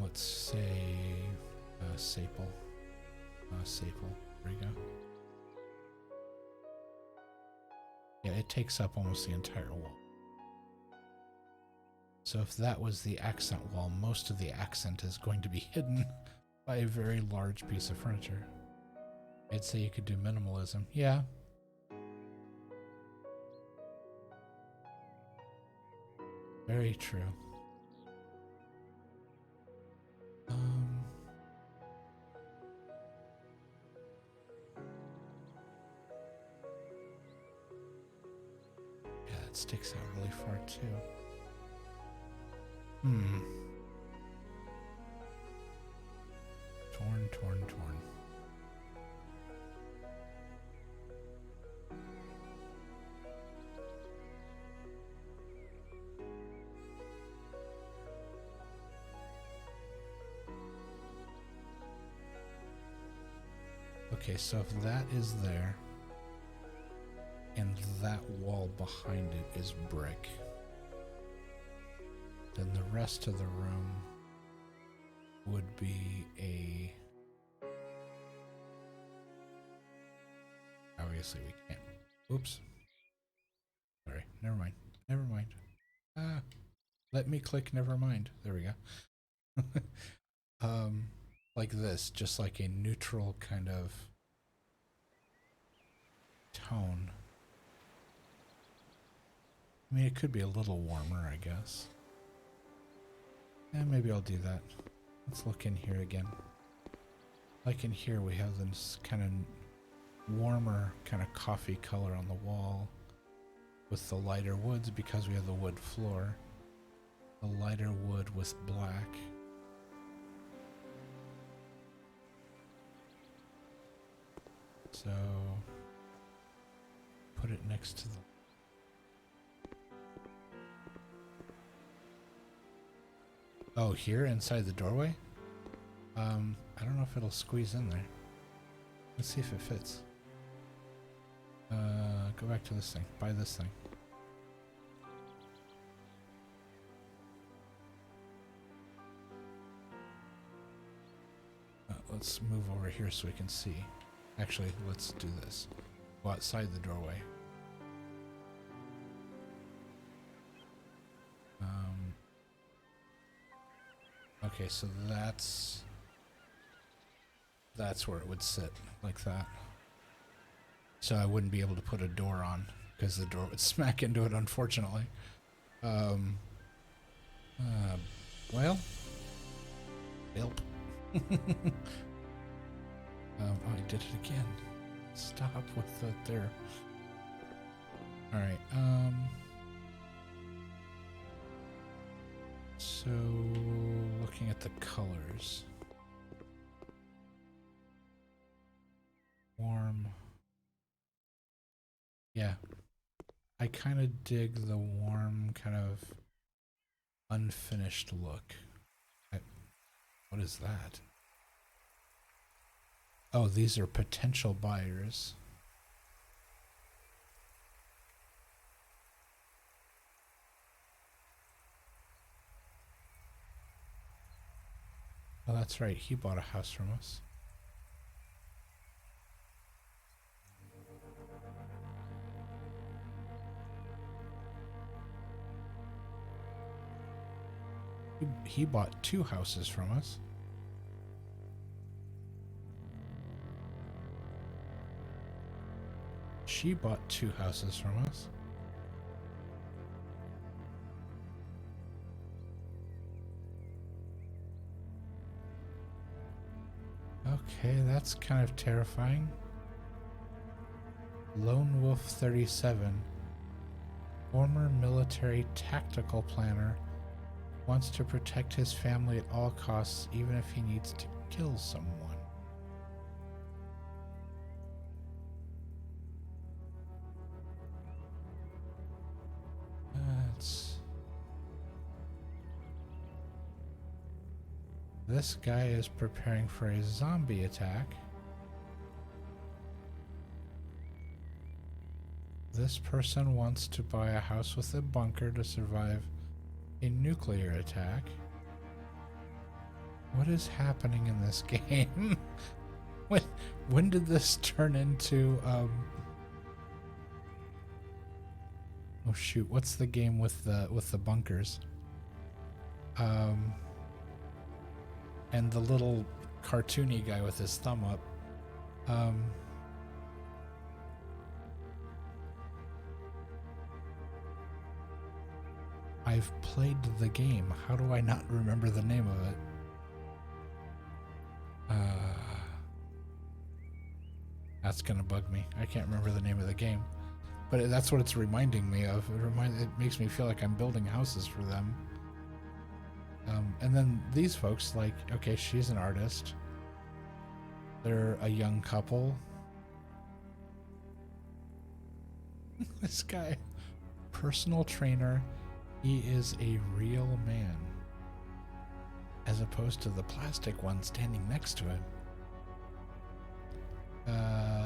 let's say Saple. Saple, there you go. Yeah, it takes up almost the entire wall. So if that was the accent wall, most of the accent is going to be hidden by a very large piece of furniture. I'd say you could do minimalism. Yeah. Very true. Yeah, that sticks out really far too. Torn, torn, torn. Okay, so if that is there, and that wall behind it is brick, then the rest of the room would be a... Obviously we can't. Oops. Sorry, never mind. Never mind. Let me click never mind. There we go. Like this, just like a neutral kind of tone. I mean, it could be a little warmer, I guess. And maybe I'll do that. Let's look in here again. Like in here, we have this kind of warmer, kind of coffee color on the wall with the lighter woods because we have the wood floor. The lighter wood with black. So, put it next to the... Oh, here inside the doorway? I don't know if it'll squeeze in there. Let's see if it fits. Go back to this thing. Buy this thing. Let's move over here so we can see. Actually, let's do this. Go outside the doorway. Okay, so that's where it would sit, like that. So I wouldn't be able to put a door on because the door would smack into it, unfortunately. Well, help. Oh, I did it again. Stop with that there. Alright, so looking at the colors. Warm. Yeah. I kind of dig the warm, kind of unfinished look. What is that? Oh, these are potential buyers. Oh, that's right. He bought a house from us. He bought 2 houses from us. She bought 2 houses from us. Okay, that's kind of terrifying. Lone Wolf 37, former military tactical planner, wants to protect his family at all costs, even if he needs to kill someone. This guy is preparing for a zombie attack. This person wants to buy a house with a bunker to survive a nuclear attack. What is happening in this game? when did this turn into oh shoot, what's the game with the bunkers? And the little cartoony guy with his thumb up. I've played the game. How do I not remember the name of it? That's gonna bug me. I can't remember the name of the game. But that's what it's reminding me of. It makes me feel like I'm building houses for them. And then these folks, like, okay, she's an artist. They're a young couple. This guy, personal trainer, he is a real man, as opposed to the plastic one standing next to him.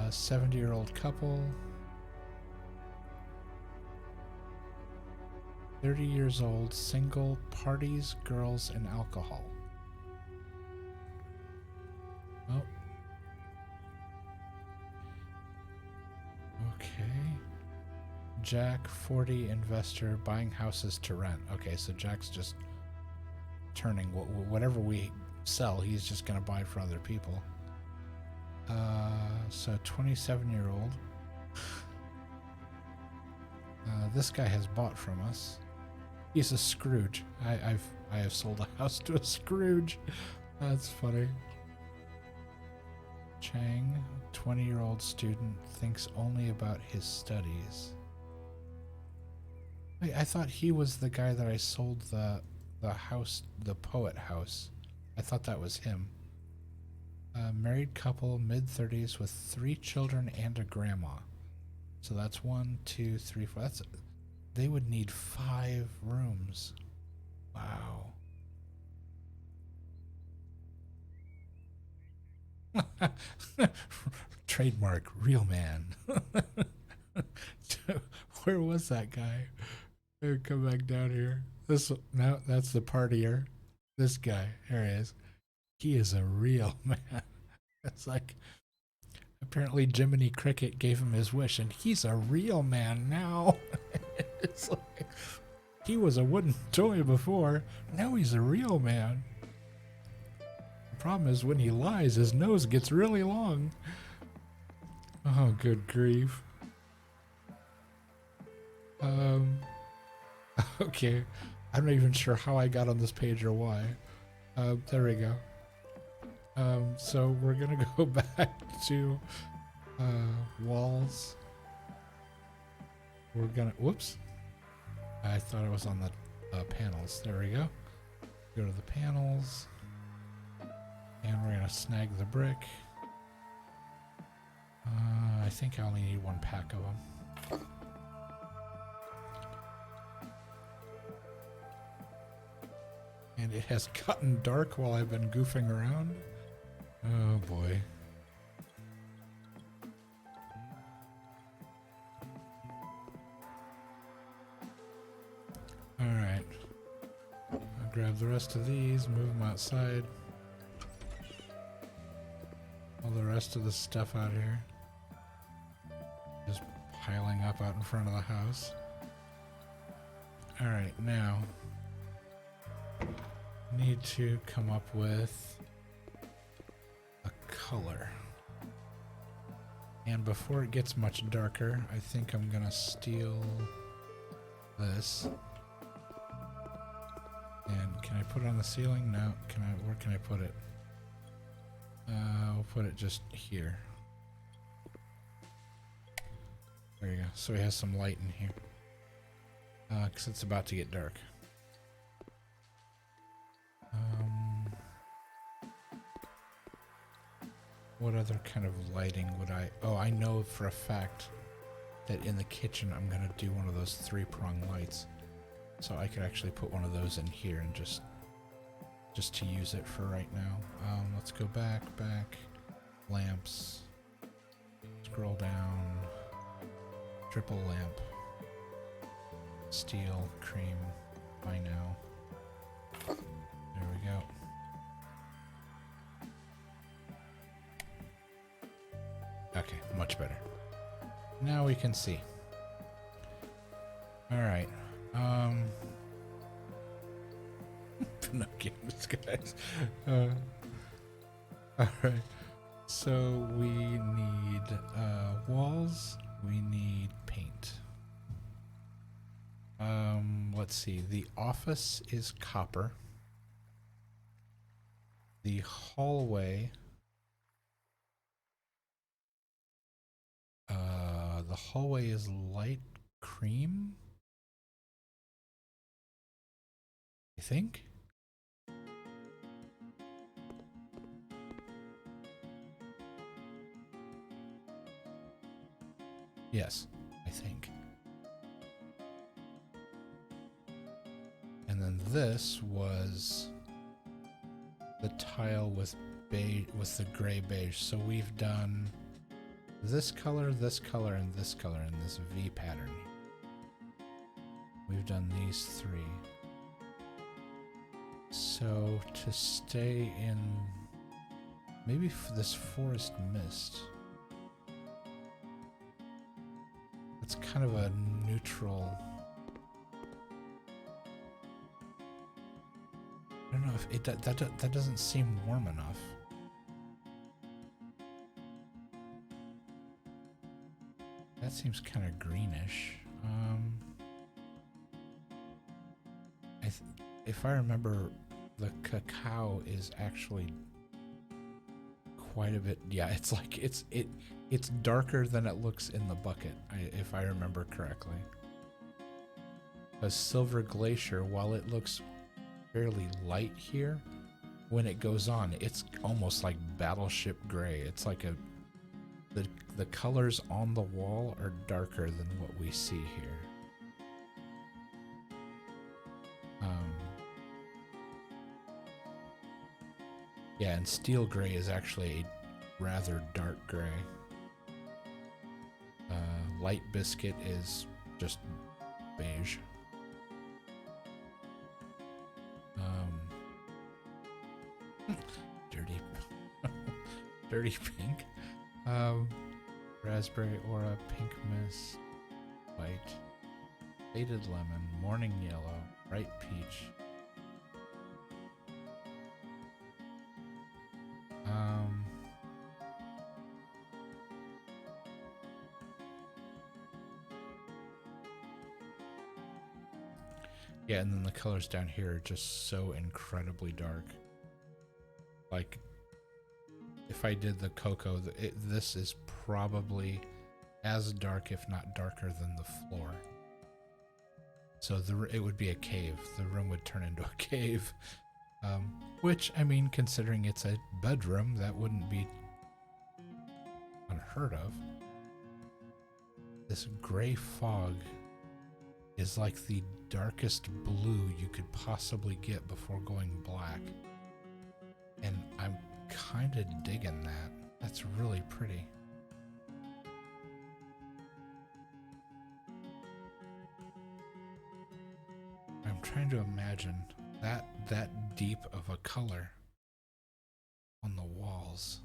70-year-old couple. 30 years old, single, parties, girls, and alcohol. Oh. Okay. Jack, 40, investor, buying houses to rent. Okay, so Jack's just turning whatever we sell, he's just going to buy for other people. So 27-year-old. This guy has bought from us. He's a Scrooge. I have sold a house to a Scrooge. That's funny. Chang, 20-year-old student, thinks only about his studies. Wait, I thought he was the guy that I sold the house, the poet house. I thought that was him. Married couple, mid-30s, with 3 children and a grandma. So that's 1, 2, 3, 4. They would need 5 rooms. Wow. Trademark, real man. Where was that guy? Come back down here. No, that's the partier. This guy, here he is. He is a real man. It's like, apparently Jiminy Cricket gave him his wish, and he's a real man now. It's like, he was a wooden toy before, now he's a real man. The problem is when he lies, his nose gets really long. Oh, good grief. Okay, I'm not even sure how I got on this page or why. There we go. So we're gonna go back to walls. We're gonna, whoops. I thought it was on the panels. There we go. Go to the panels. And we're gonna snag the brick. I think I only need 1 pack of them. And it has gotten dark while I've been goofing around. Oh boy. Alright. I'll grab the rest of these, move them outside. All the rest of the stuff out here. Just piling up out in front of the house. Alright, now need to come up with a color. And before it gets much darker, I think I'm gonna steal this. And can I put it on the ceiling? No. Can I? Where can I put it? We'll put it just here. There you go. So he has some light in here. Because it's about to get dark. What other kind of lighting would I... Oh, I know for a fact that in the kitchen I'm going to do one of those 3-prong lights. So I could actually put one of those in here and just to use it for right now. Let's go back, lamps, scroll down, triple lamp, steel, cream, by now. There we go. Okay, much better. Now we can see. Alright. Pinocchio's, guys. Alright. So we need walls. We need paint. Let's see. The office is copper. The hallway... the hallway is light cream, I think. Yes, I think. And then this was the tile with beige, with the gray beige. So we've done this color, and this color, and this V pattern. We've done these 3. So to stay in maybe for this forest mist, it's kind of a neutral. I don't know if it that doesn't seem warm enough. That seems kind of greenish. If I remember, the cacao is actually quite a bit. Yeah, it's like it's darker than it looks in the bucket, if I remember correctly. A silver glacier, while it looks fairly light here, when it goes on, it's almost like battleship gray. It's like the colors on the wall are darker than what we see here. Yeah, and steel gray is actually a rather dark gray. Light biscuit is just beige. Dirty pink. Raspberry aura, pink mist, white, faded lemon, morning yellow, bright peach. Yeah, and then the colors down here are just so incredibly dark. Like, if I did the cocoa, this is probably as dark, if not darker, than the floor. So it would be a cave. The room would turn into a cave. Which, I mean, considering it's a bedroom, that wouldn't be unheard of. This gray fog is like the darkest blue you could possibly get before going black. And I'm kind of digging that. That's really pretty. I'm trying to imagine that deep of a color on the walls.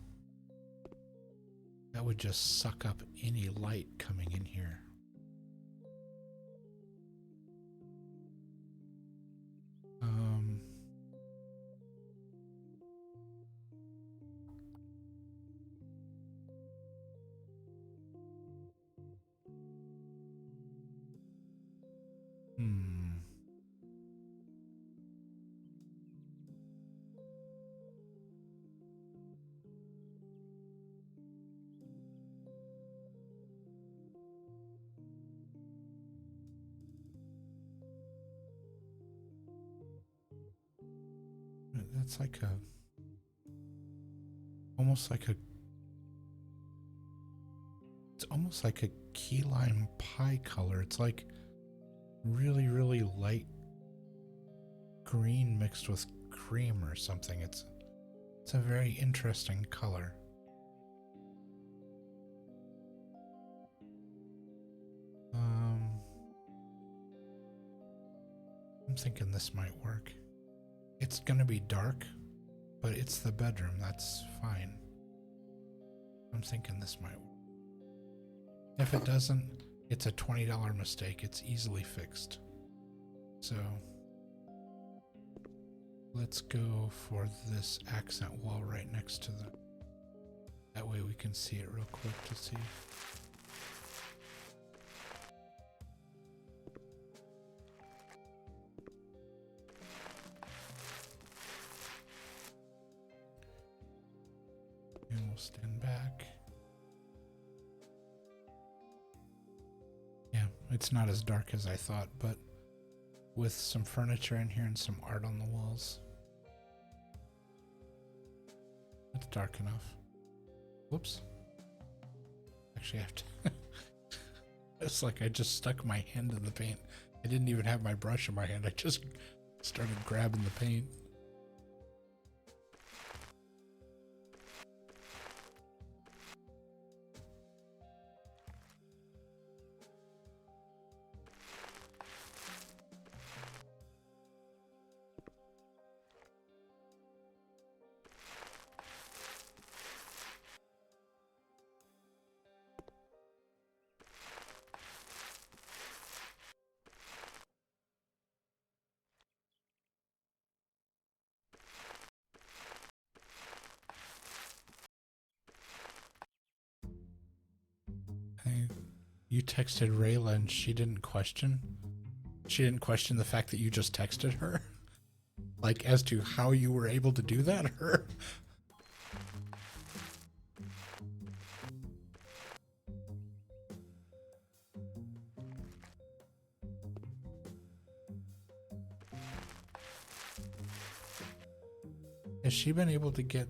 That would just suck up any light coming in here. That's like a, almost like a, it's almost like a key lime pie color. It's like really, really light green mixed with cream or something. It's a very interesting color. I'm thinking this might work. It's gonna be dark, but it's the bedroom. That's fine. I'm thinking this might work. If it doesn't, it's a $20 mistake. It's easily fixed. So let's go for this accent wall right next to the, that way we can see it real quick to see. And we'll stand back. Yeah, it's not as dark as I thought, but with some furniture in here and some art on the walls, it's dark enough. Whoops. Actually, I have to. It's like I just stuck my hand in the paint. I didn't even have my brush in my hand. I just started grabbing the paint. You texted Rayla and she didn't question? She didn't question the fact that you just texted her? Like, as to how you were able to do that, or? Has she been able to get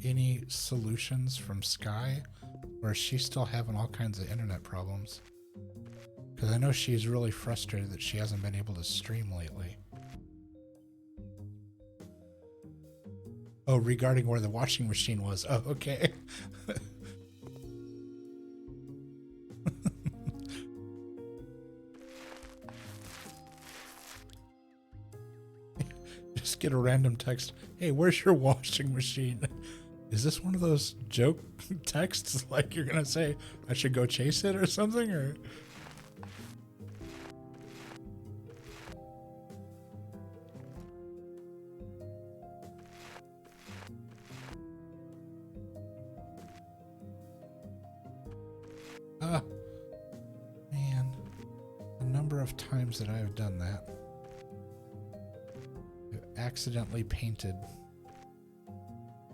any solutions from Sky? Or is she still having all kinds of internet problems? Because I know she's really frustrated that she hasn't been able to stream lately. Oh, regarding where the washing machine was. Oh, okay. Just get a random text. Hey, where's your washing machine? Is this one of those joke texts? Like you're going to say, I should go chase it or something? Or... man, the number of times that I've done that. I've accidentally painted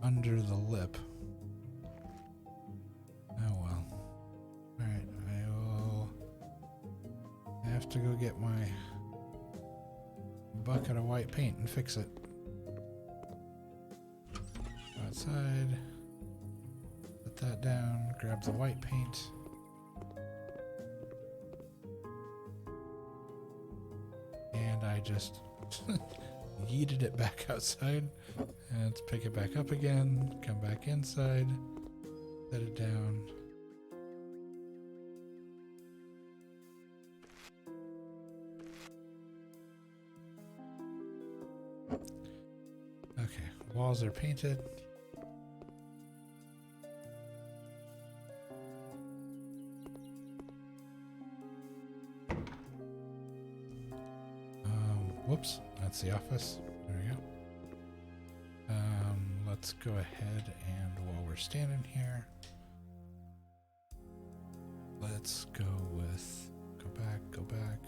under the lip. Oh well. Alright, I have to go get my bucket of white paint and fix it. Outside. Put that down, grab the white paint. just yeeted it back outside. And let's pick it back up again, come back inside, set it down. Okay, walls are painted. Whoops, that's the office. There we go. Let's go ahead and while we're standing here, let's go with, go back,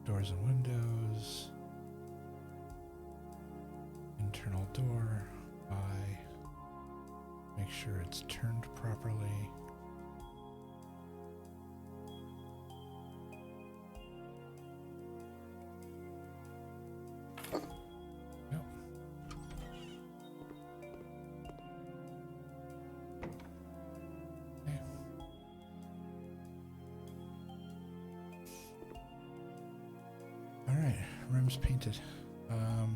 doors and windows, internal door, make sure it's turned properly. Room's painted. Now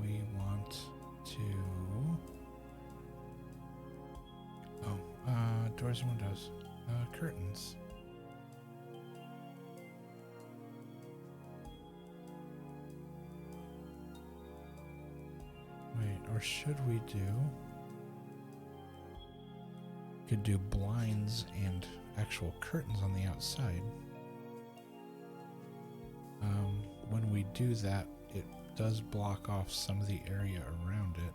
we want to... doors and windows. Curtains. Wait, or should we do... Could do blinds and actual curtains on the outside. When we do that, it does block off some of the area around it.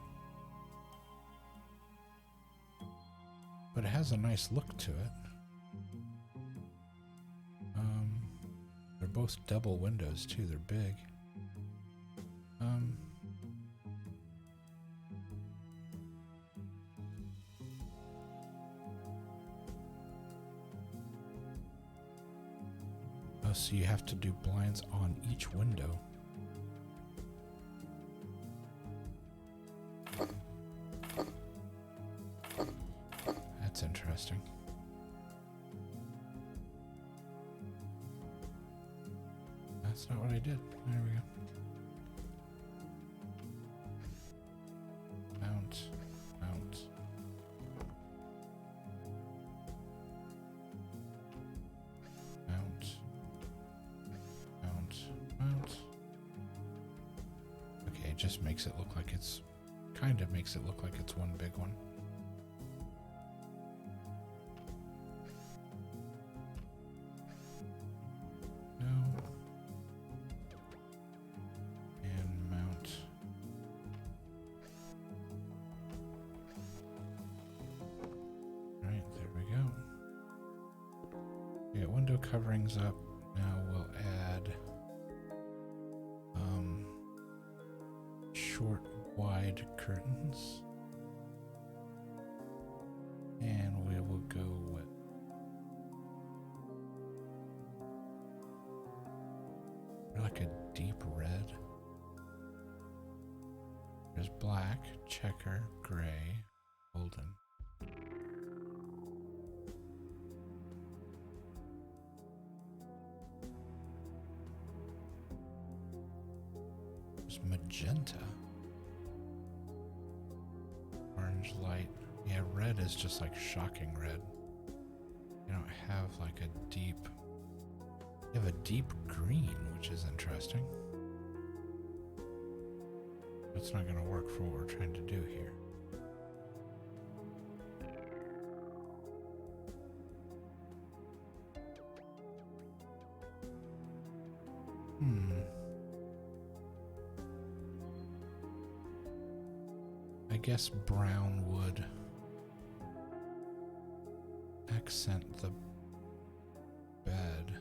But it has a nice look to it. They're both double windows too, they're big. So you have to do blinds on each window. That's interesting. That's not what I did. There we go. Mount. Okay, it just makes it look like it's, kind of makes it look like it's one big one. No. And mount. Right, there we go. We got window coverings up. Now we'll add short, wide curtains. And we will go with like a deep red. There's black, checker, gray, golden. There's magenta. Orange light. Yeah, red is just like shocking red. You don't have like a deep... You have a deep green, which is interesting. It's not going to work for what we're trying to do here. I guess brown would accent the bed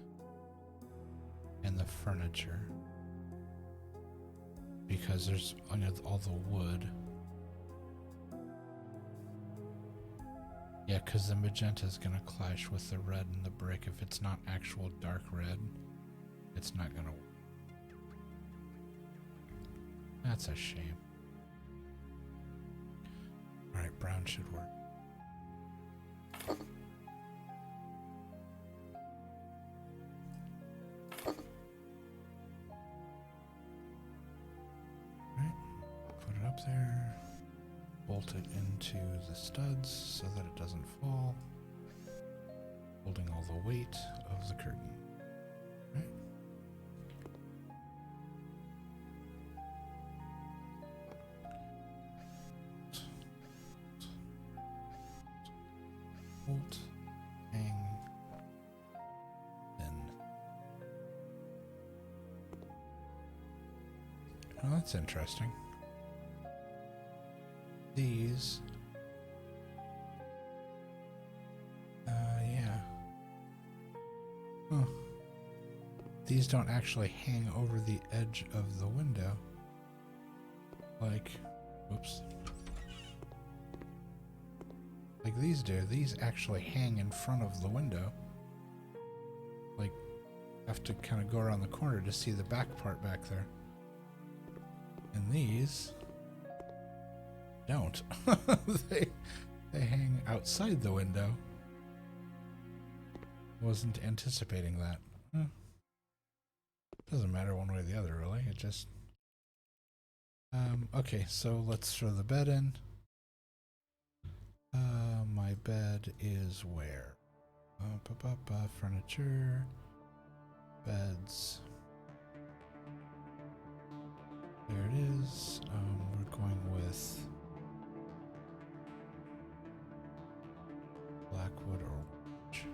and the furniture because there's all the wood. Yeah, because the magenta is going to clash with the red and the brick. If it's not actual dark red, it's not going to work. That's a shame. Alright, brown should work. there. Bolt it into the studs so that it doesn't fall. Holding all the weight of the curtain. Right? Bolt, hang, then. Oh, that's interesting. These. Yeah. Huh. These don't actually hang over the edge of the window. Like, whoops. Like these do. These actually hang in front of the window. Like, have to kind of go around the corner to see the back part back there. And these don't. they hang outside the window. Wasn't anticipating that. Huh. Doesn't matter one way or the other, really. It just... okay, so let's throw the bed in. My bed is where? Furniture. Beds. There it is. We're going with blackwood or orange.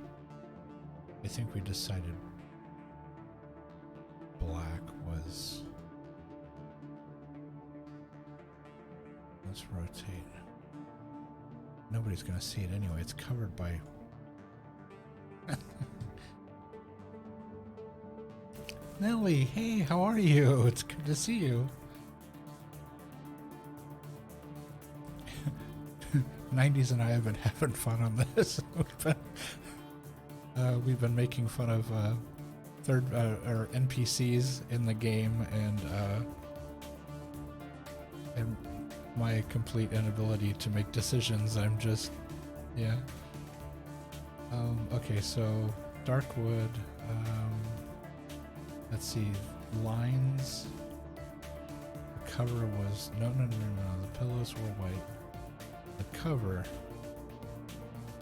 I think we decided black was... Let's rotate. Nobody's gonna see it anyway. It's covered by... Nelly, hey, how are you? It's good to see you. 90s and I have been having fun on this. We've been making fun of or NPCs in the game and my complete inability to make decisions. I'm just, yeah. Okay, so dark wood. Let's see, lines. The cover was no. The pillows were white. The cover.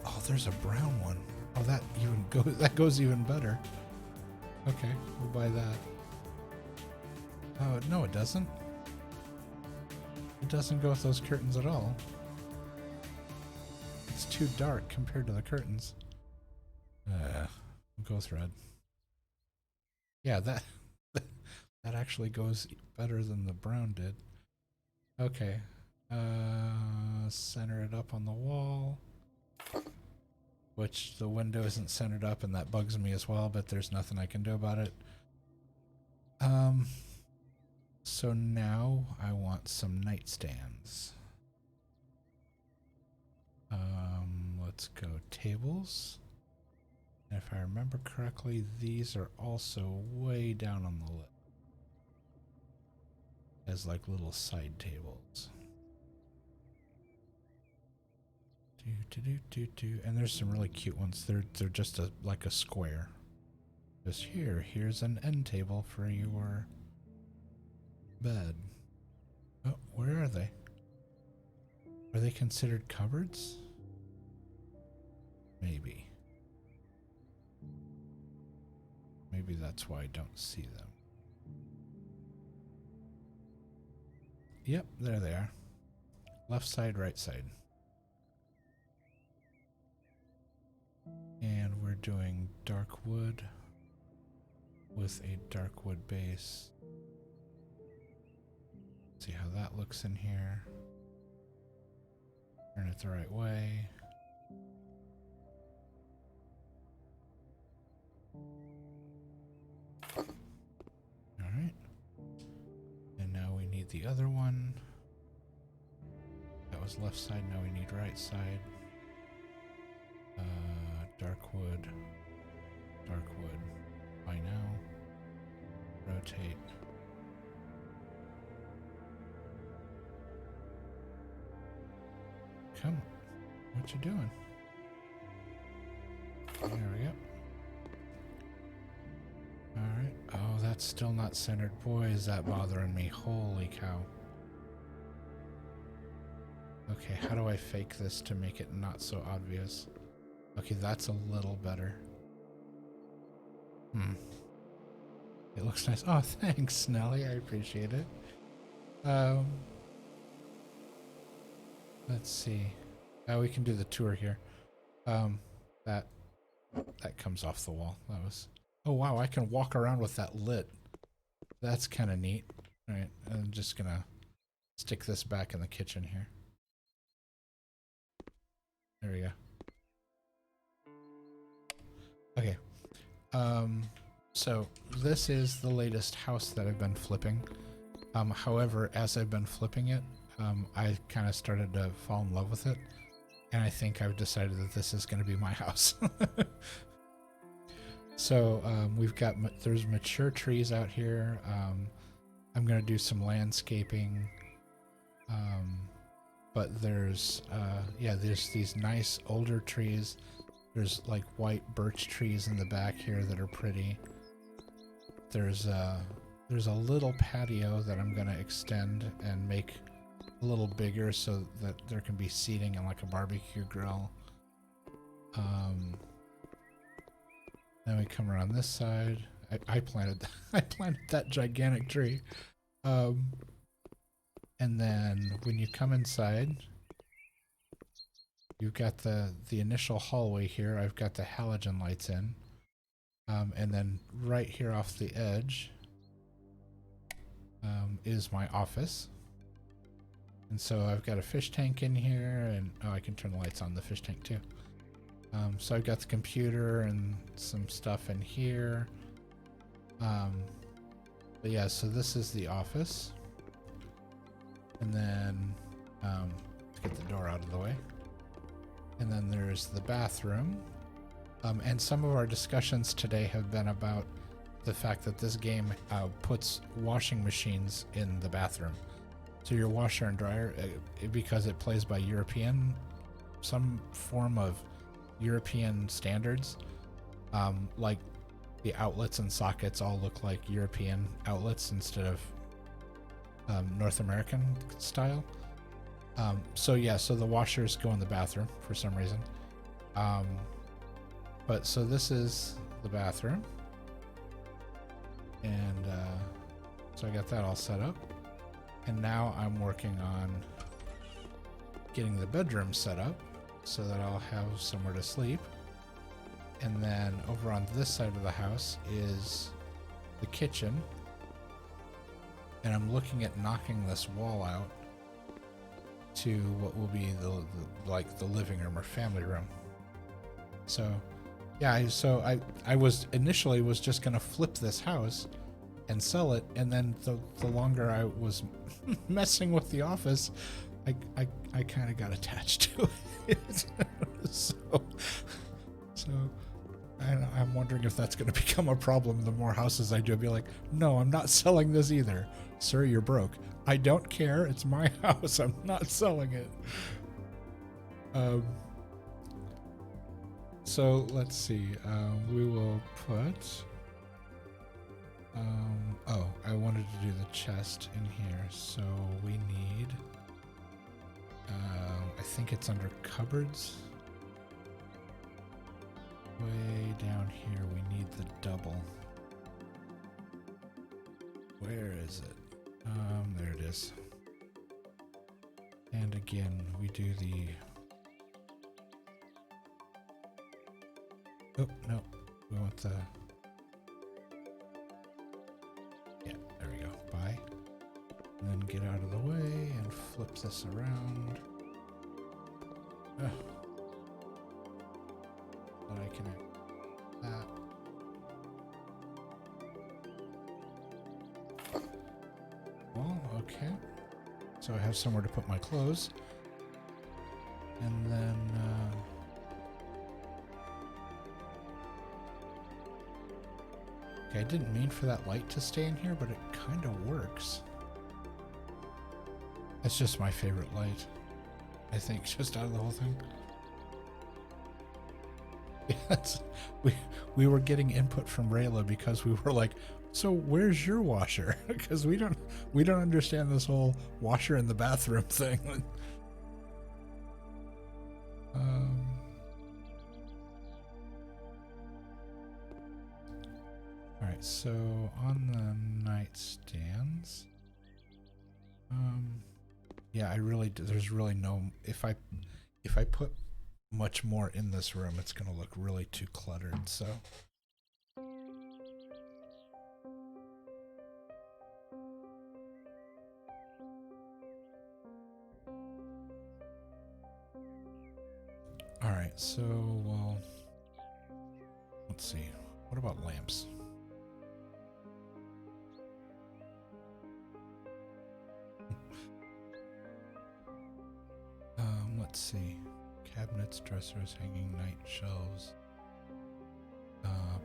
Oh, there's a brown one. Oh, that goes even better. Okay, we'll buy that. Oh, no, it doesn't. It doesn't go with those curtains at all. It's too dark compared to the curtains. We'll go with red. Yeah, that actually goes better than the brown did. Okay. Center it up on the wall. Which the window isn't centered up, and that bugs me as well, but there's nothing I can do about it. So now I want some nightstands. Let's go tables. And if I remember correctly, these are also way down on the list as like little side tables. And there's some really cute ones. They're just like a square. Just here's an end table for your bed. Oh, where are they? Are they considered cupboards? Maybe. Maybe that's why I don't see them. Yep, there they are. Left side, right side. And we're doing dark wood with a dark wood base. See how that looks in here. Turn it the right way. Alright. And now we need the other one. That was left side, now we need right side. Dark wood. By now. Rotate. Come. What you doing? There we go. Alright. Oh, that's still not centered. Boy, is that bothering me. Holy cow. Okay, how do I fake this to make it not so obvious? Okay, that's a little better. It looks nice. Oh, thanks, Nelly. I appreciate it. Let's see. We can do the tour here. That comes off the wall. That was. Oh wow, I can walk around with that lit. That's kind of neat. All right, I'm just gonna stick this back in the kitchen here. There we go. Okay. So this is the latest house that I've been flipping. However, as I've been flipping it, I kind of started to fall in love with it, and I think I've decided that this is going to be my house. So we've got there's mature trees out here. I'm going to do some landscaping, but there's these nice older trees. There's like white birch trees in the back here that are pretty. There's a little patio that I'm going to extend and make a little bigger so that there can be seating and like a barbecue grill. Then we come around this side. I planted that gigantic tree. And then when you come inside, you've got the initial hallway here. I've got the halogen lights in. And then right here off the edge is my office. And so I've got a fish tank in here, and I can turn the lights on the fish tank too. So I've got the computer and some stuff in here. But yeah, so this is the office. And then let's get the door out of the way. And then there's the bathroom. And some of our discussions today have been about the fact that this game puts washing machines in the bathroom. So your washer and dryer, because it plays by some form of European standards, like the outlets and sockets all look like European outlets instead of North American style. So the washers go in the bathroom for some reason. But so this is the bathroom, and so I got that all set up, and now I'm working on getting the bedroom set up so that I'll have somewhere to sleep. And then over on this side of the house is the kitchen, and I'm looking at knocking this wall out to what will be the living room or family room. So yeah, so I was initially just gonna flip this house and sell it, and then the longer I was messing with the office, I kind of got attached to it. so I'm wondering if that's going to become a problem. The more houses I do, I'll be like, no, I'm not selling this either. Sir, you're broke. I don't care. It's my house. I'm not selling it. So let's see. We will put. I wanted to do the chest in here, so we need. I think it's under cupboards. Way down here, we need the double. Where is it? There it is. And again, we do the. Oh, no. We want the. Yeah, there we go. Buy. And then get out of the way and flip this around. That I can that. Well, okay. So I have somewhere to put my clothes. And then okay, I didn't mean for that light to stay in here, but it kind of works. That's just my favorite light, I think, just out of the whole thing. Yes, we were getting input from Rayla because we were like, so where's your washer? Because we don't understand this whole washer in the bathroom thing. Alright, so on the nightstands, yeah, there's really no, if I put much more in this room, it's gonna look really too cluttered, so. Alright, so, well, let's see. What about lamps? Let's see. Cabinets, dressers, hanging night shelves.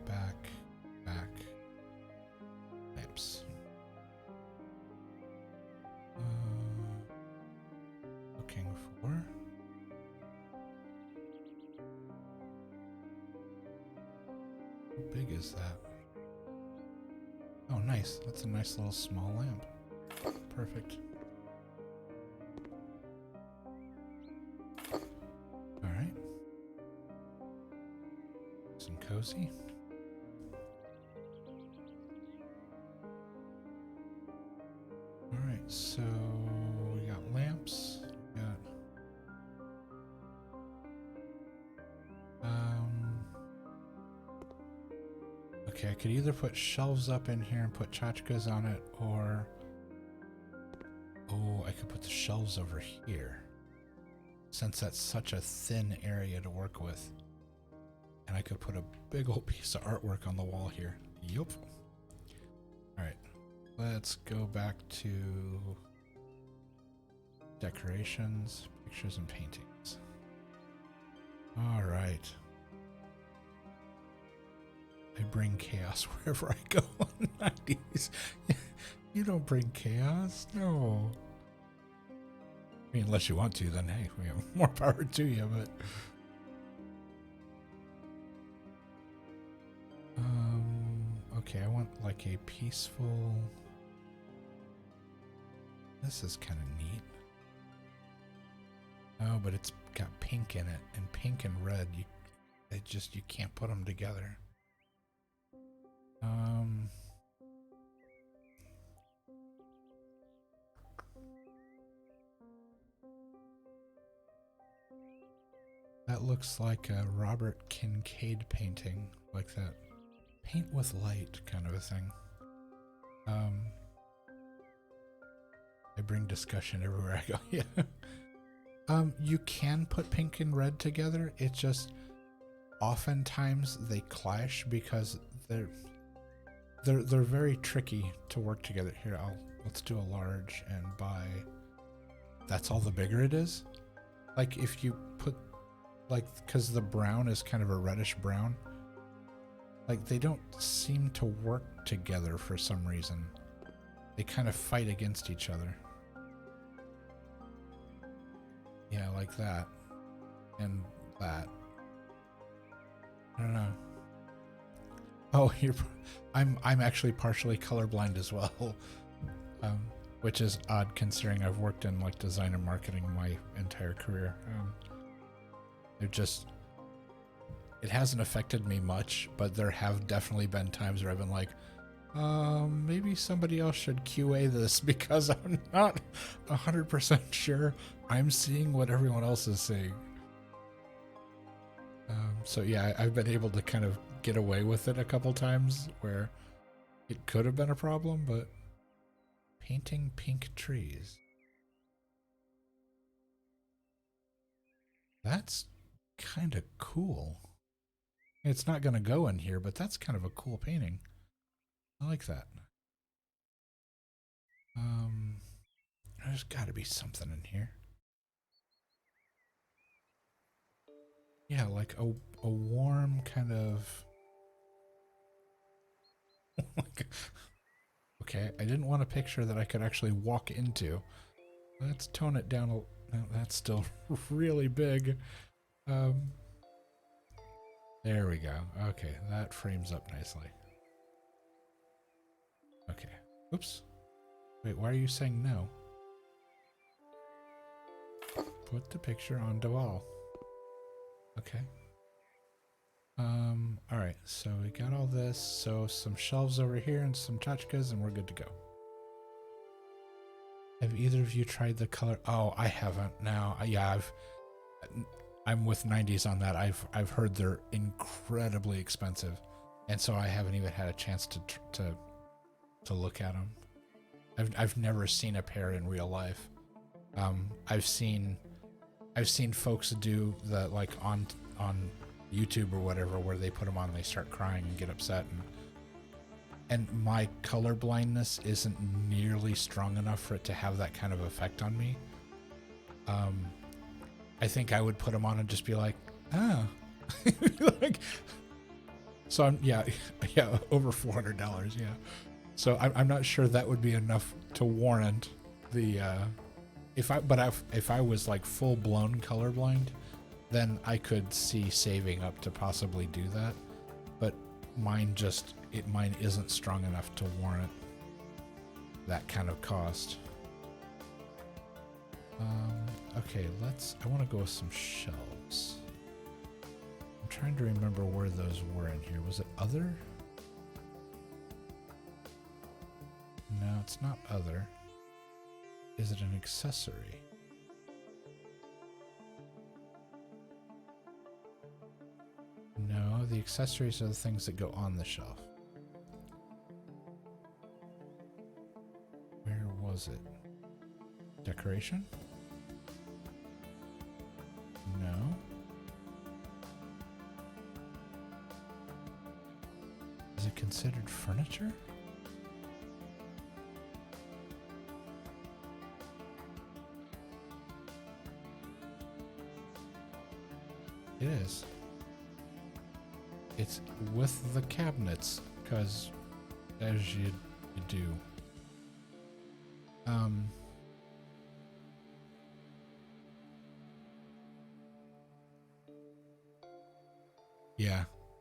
Back. Lamps. Looking for. How big is that? Oh, nice. That's a nice little small lamp. Perfect. Alright. Nice and cozy. Alright, so we got lamps. We got okay, I could either put shelves up in here and put tchotchkes on it, or oh, I could put the shelves over here, since that's such a thin area to work with. And I could put a big old piece of artwork on the wall here. Yup. Alright, let's go back to decorations, pictures, and paintings. Alright. I bring chaos wherever I go on 90s. You don't bring chaos? No. I mean, unless you want to, then hey, we have more power to you, but... okay, I want like a peaceful... This is kind of neat. Oh, but it's got pink in it, and pink and red, you can't put them together. That looks like a Robert Kincaid painting, like that paint with light kind of a thing. I bring discussion everywhere I go. Yeah. You can put pink and red together. It's just oftentimes they clash because they're very tricky to work together. Here, let's do a large and buy. That's all the bigger it is. Like if you put, like, because the brown is kind of a reddish brown. Like they don't seem to work together for some reason. They kind of fight against each other. Yeah, like that. And that. I don't know. Oh, I'm actually partially colorblind as well, which is odd considering I've worked in like design and marketing my entire career. It hasn't affected me much, but there have definitely been times where I've been like, maybe somebody else should QA this because I'm not 100% sure I'm seeing what everyone else is seeing. So yeah, I've been able to kind of get away with it a couple times where it could have been a problem, but painting pink trees. That's kind of cool. It's not going to go in here, but that's kind of a cool painting. I like that. There's got to be something in here. Yeah, like a warm kind of... Okay, I didn't want a picture that I could actually walk into. Let's tone it down no, that's still really big. There we go. Okay, that frames up nicely. Okay. Oops. Wait, why are you saying no? Put the picture on the wall. Okay. All right, so we got all this. So some shelves over here and some tchotchkes, and we're good to go. Have either of you tried the color? Oh, I haven't. Now, yeah, I'm with 90s on that. I've heard they're incredibly expensive, and so I haven't even had a chance to look at them. I've never seen a pair in real life. I've seen folks do the like on YouTube or whatever, where they put them on and they start crying and get upset, and my color blindness isn't nearly strong enough for it to have that kind of effect on me. I think I would put them on and just be like, oh. Like, so I'm yeah over $400, yeah. So I'm not sure that would be enough to warrant the if I was like full blown colorblind, then I could see saving up to possibly do that. But mine isn't strong enough to warrant that kind of cost. Okay, I want to go with some shelves. I'm trying to remember where those were in here. Was it other? No, it's not other. Is it an accessory? No, the accessories are the things that go on the shelf. Where was it? Decoration? No. Is it considered furniture? It is. It's with the cabinets, because as you do.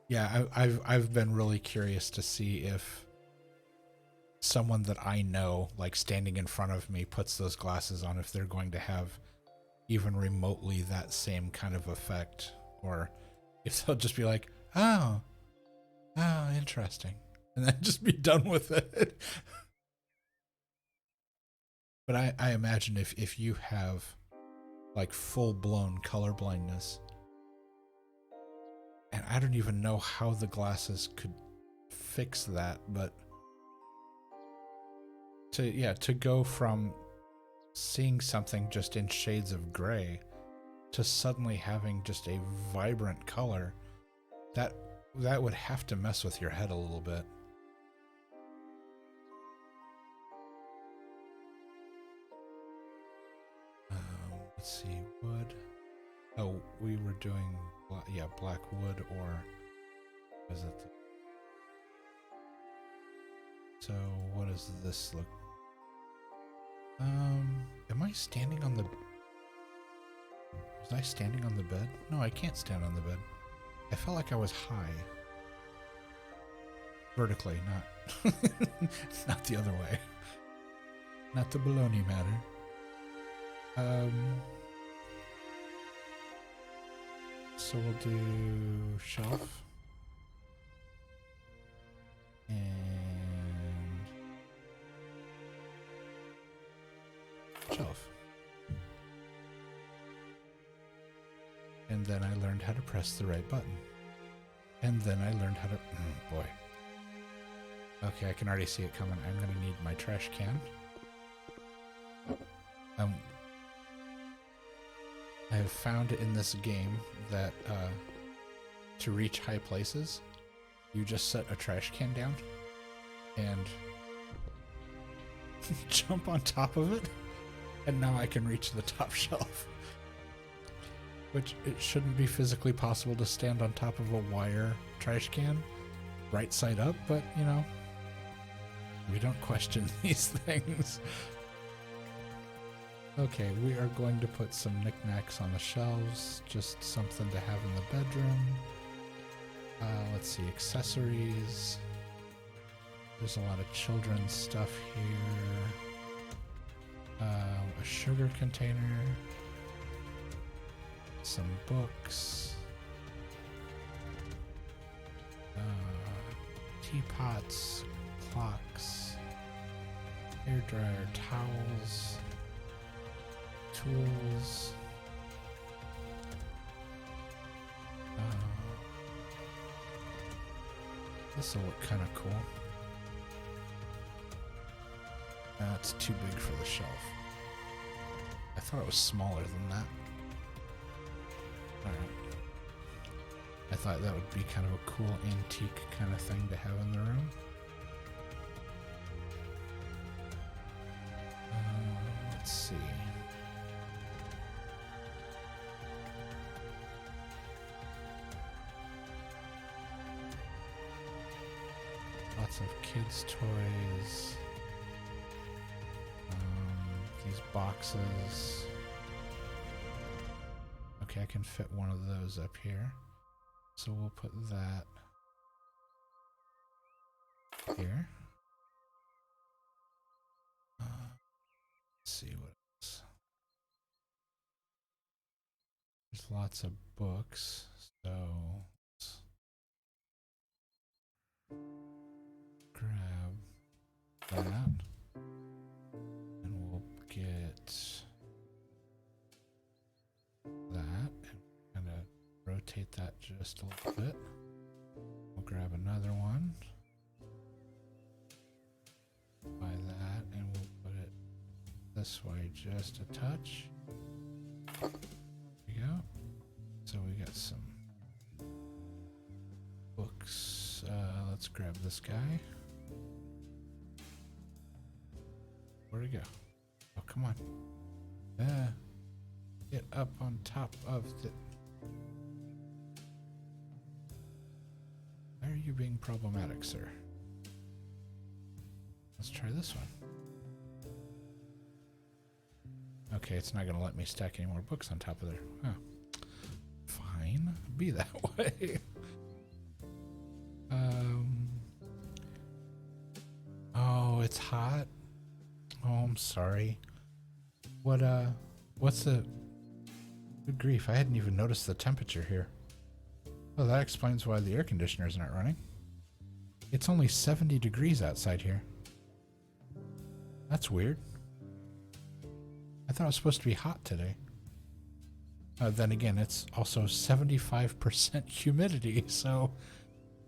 Yeah, I've been really curious to see if someone that I know, like standing in front of me, puts those glasses on, if they're going to have even remotely that same kind of effect, or if they'll just be like, oh, interesting, and then just be done with it. But I imagine if you have like full blown color blindness, and I don't even know how the glasses could fix that, but to go from seeing something just in shades of gray to suddenly having just a vibrant color, that would have to mess with your head a little bit. Let's see, wood. Oh, we were doing black wood, or was it? So what does this look? Am I standing on the? Was I standing on the bed? No, I can't stand on the bed. I felt like I was high. Vertically, not not the other way. Not the baloney matter. So we'll do shelf. And shelf. And then I learned how to press the right button. And then I learned how to... boy. Okay, I can already see it coming. I'm going to need my trash can. I have found in this game that to reach high places, you just set a trash can down and jump on top of it, and now I can reach the top shelf. Which, it shouldn't be physically possible to stand on top of a wire trash can right side up, but you know, we don't question these things. Okay, we are going to put some knickknacks on the shelves, just something to have in the bedroom. Let's see, accessories. There's a lot of children's stuff here. A sugar container. Some books. teapots, clocks, hairdryer, towels, tools. This will look kind of cool. It's too big for the shelf. I thought it was smaller than that. Alright. I thought that would be kind of a cool antique kind of thing to have in the room. Let's see. Lots of kids' toys. These boxes. Okay, I can fit one of those up here. So we'll put that here. Let's see what else. There's lots of books, so let's grab that. And we'll get that and kind of rotate that just a little bit. We'll grab another one. By that, and we'll put it this way just a touch. There we go. So we got some books. Let's grab this guy. Where'd it go? Oh, come on. Get up on top of the... Why are you being problematic, sir? Let's try this one. Okay, it's not going to let me stack any more books on top of there. Oh. Fine. Be that way. Oh, it's hot. Oh, I'm sorry. What's the... Good grief, I hadn't even noticed the temperature here. Oh, that explains why the air conditioner's not running. It's only 70 degrees outside here. That's weird. I thought it was supposed to be hot today. Then again, it's also 75% humidity, so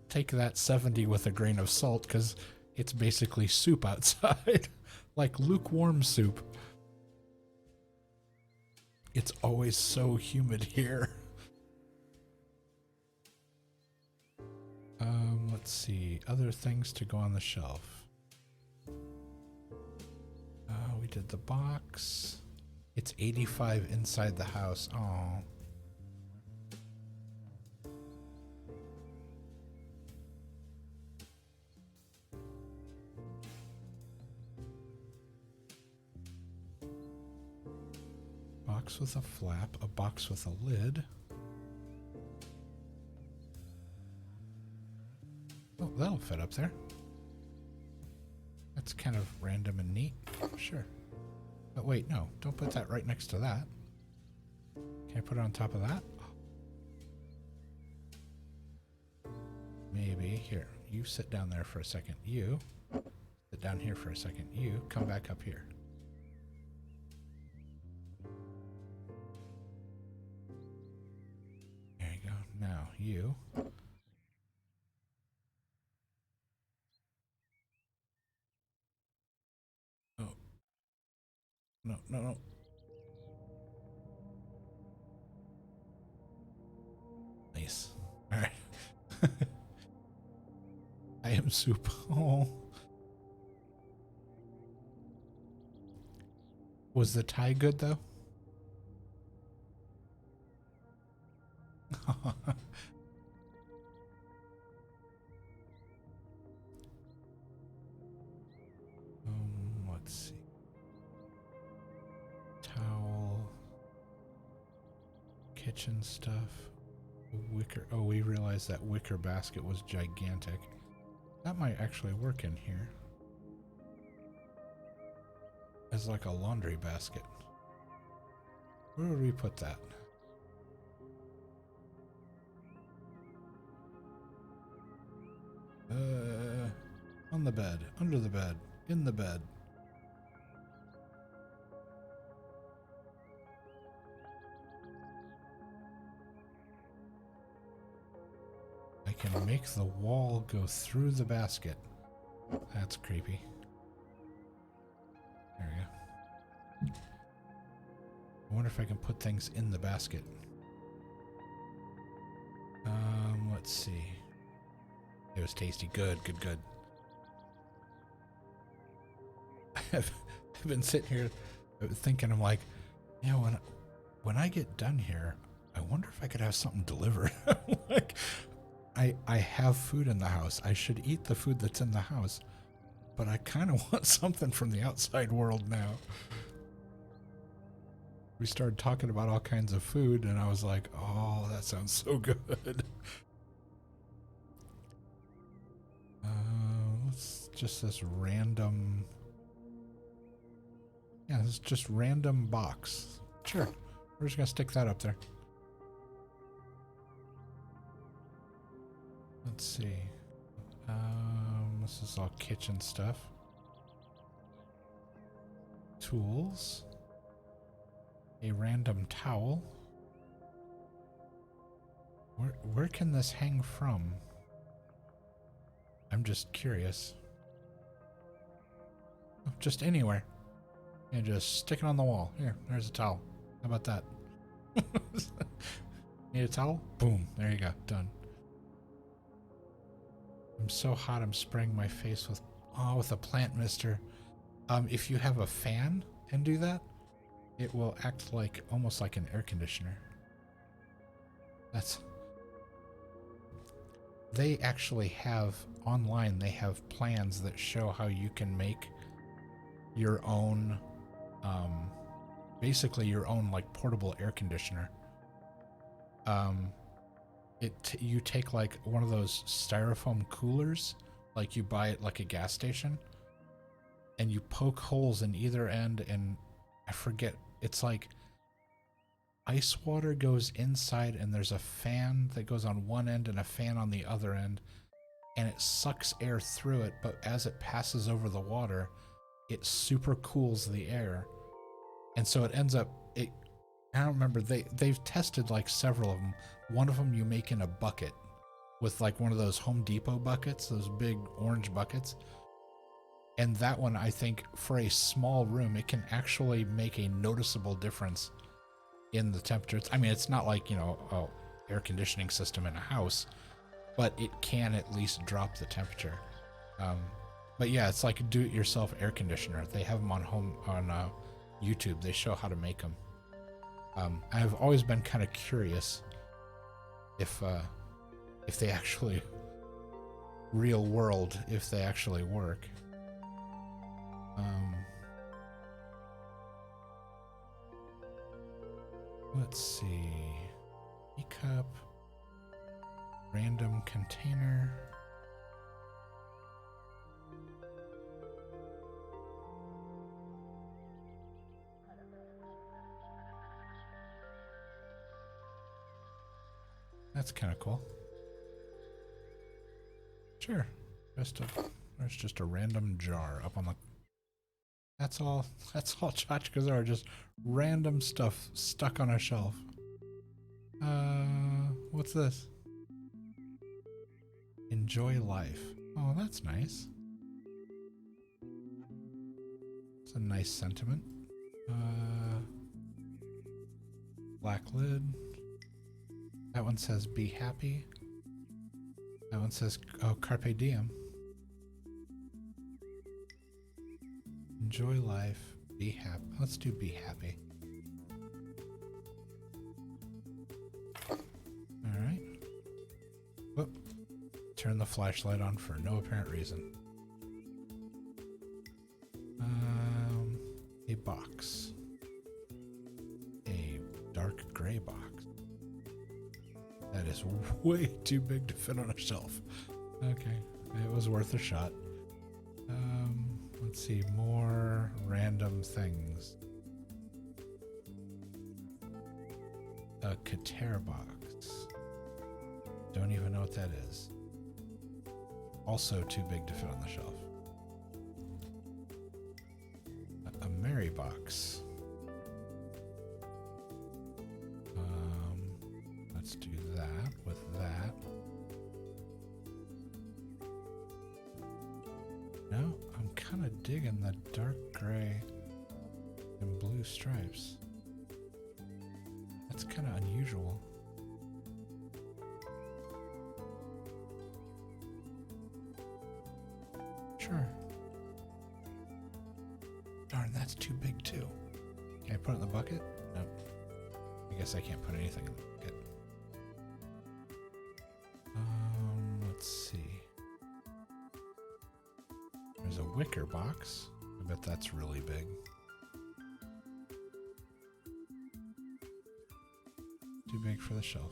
take that 70 with a grain of salt, because it's basically soup outside. Like lukewarm soup. It's always so humid here. Let's see. Other things to go on the shelf. We did the box. It's 85 inside the house. Oh. Box with a flap, a box with a lid. Oh, that'll fit up there. That's kind of random and neat. Sure. But wait, no, don't put that right next to that. Can I put it on top of that? Maybe. Here, you sit down there for a second. You sit down here for a second. You come back up here. There you go. Now, you. Oh. No, no, no. Nice. All right. I am soup. Oh. Was the tie good though? Let's see. Towel. Kitchen stuff. Wicker. Oh, we realized that wicker basket was gigantic. That might actually work in here. As like a laundry basket. Where would we put that? on the bed, under the bed, in the bed. I can make the wall go through the basket. That's creepy. There we go. I wonder if I can put things in the basket. Let's see. It was tasty. Good, good, good. I've been sitting here thinking, I'm like, yeah, when I get done here, I wonder if I could have something delivered. Like, I have food in the house. I should eat the food that's in the house, but I kind of want something from the outside world now. We started talking about all kinds of food, and I was like, oh, that sounds so good. Let's just this random... Yeah, it's just random box. Sure. We're just going to stick that up there. Let's see. This is all kitchen stuff. Tools. A random towel. Where can this hang from? I'm just curious. Just anywhere. And just stick it on the wall. Here, there's a towel. How about that? Need a towel? Boom. There you go. Done. I'm so hot I'm spraying my face with a plant mister. If you have a fan and do that, it will act like almost like an air conditioner. They actually have online, they have plans that show how you can make your own basically your own like portable air conditioner. You take like one of those styrofoam coolers, like you buy at like a gas station, and you poke holes in either end, and I forget, it's like ice water goes inside and there's a fan that goes on one end and a fan on the other end, and it sucks air through it, but as it passes over the water, it super cools the air. And so it ends up, I don't remember, they've tested like several of them. One of them you make in a bucket with like one of those Home Depot buckets, those big orange buckets. And that one, I think for a small room, it can actually make a noticeable difference in the temperature. I mean, it's not like, you know, air conditioning system in a house, but it can at least drop the temperature. But yeah, it's like a do-it-yourself air conditioner. They have them on YouTube. They show how to make them. I've always been kind of curious if they actually real world, if they actually work. Let's see. Teacup. Random container. That's kind of cool. Sure. There's just a random jar up on the... That's all tchotchkes are, just random stuff stuck on a shelf. What's this? Enjoy life. Oh, that's nice. It's a nice sentiment. Black lid. That one says be happy. That one says, oh, carpe diem. Enjoy life. Be happy. Let's do be happy. Alright. Whoop. Turn the flashlight on for no apparent reason. A box. A dark gray box. That is way too big to fit on a shelf. Okay, it was worth a shot. Let's see, more random things. A Kater box. Don't even know what that is. Also too big to fit on the shelf. berry box. Let's do that with that. No, I'm kind of digging the dark gray and blue stripes. That's kind of unusual. Sure. Darn, that's too big too. Can I put it in the bucket? No. I guess I can't put anything in the bucket. Let's see. There's a wicker box. I bet that's really big. Too big for the shelf.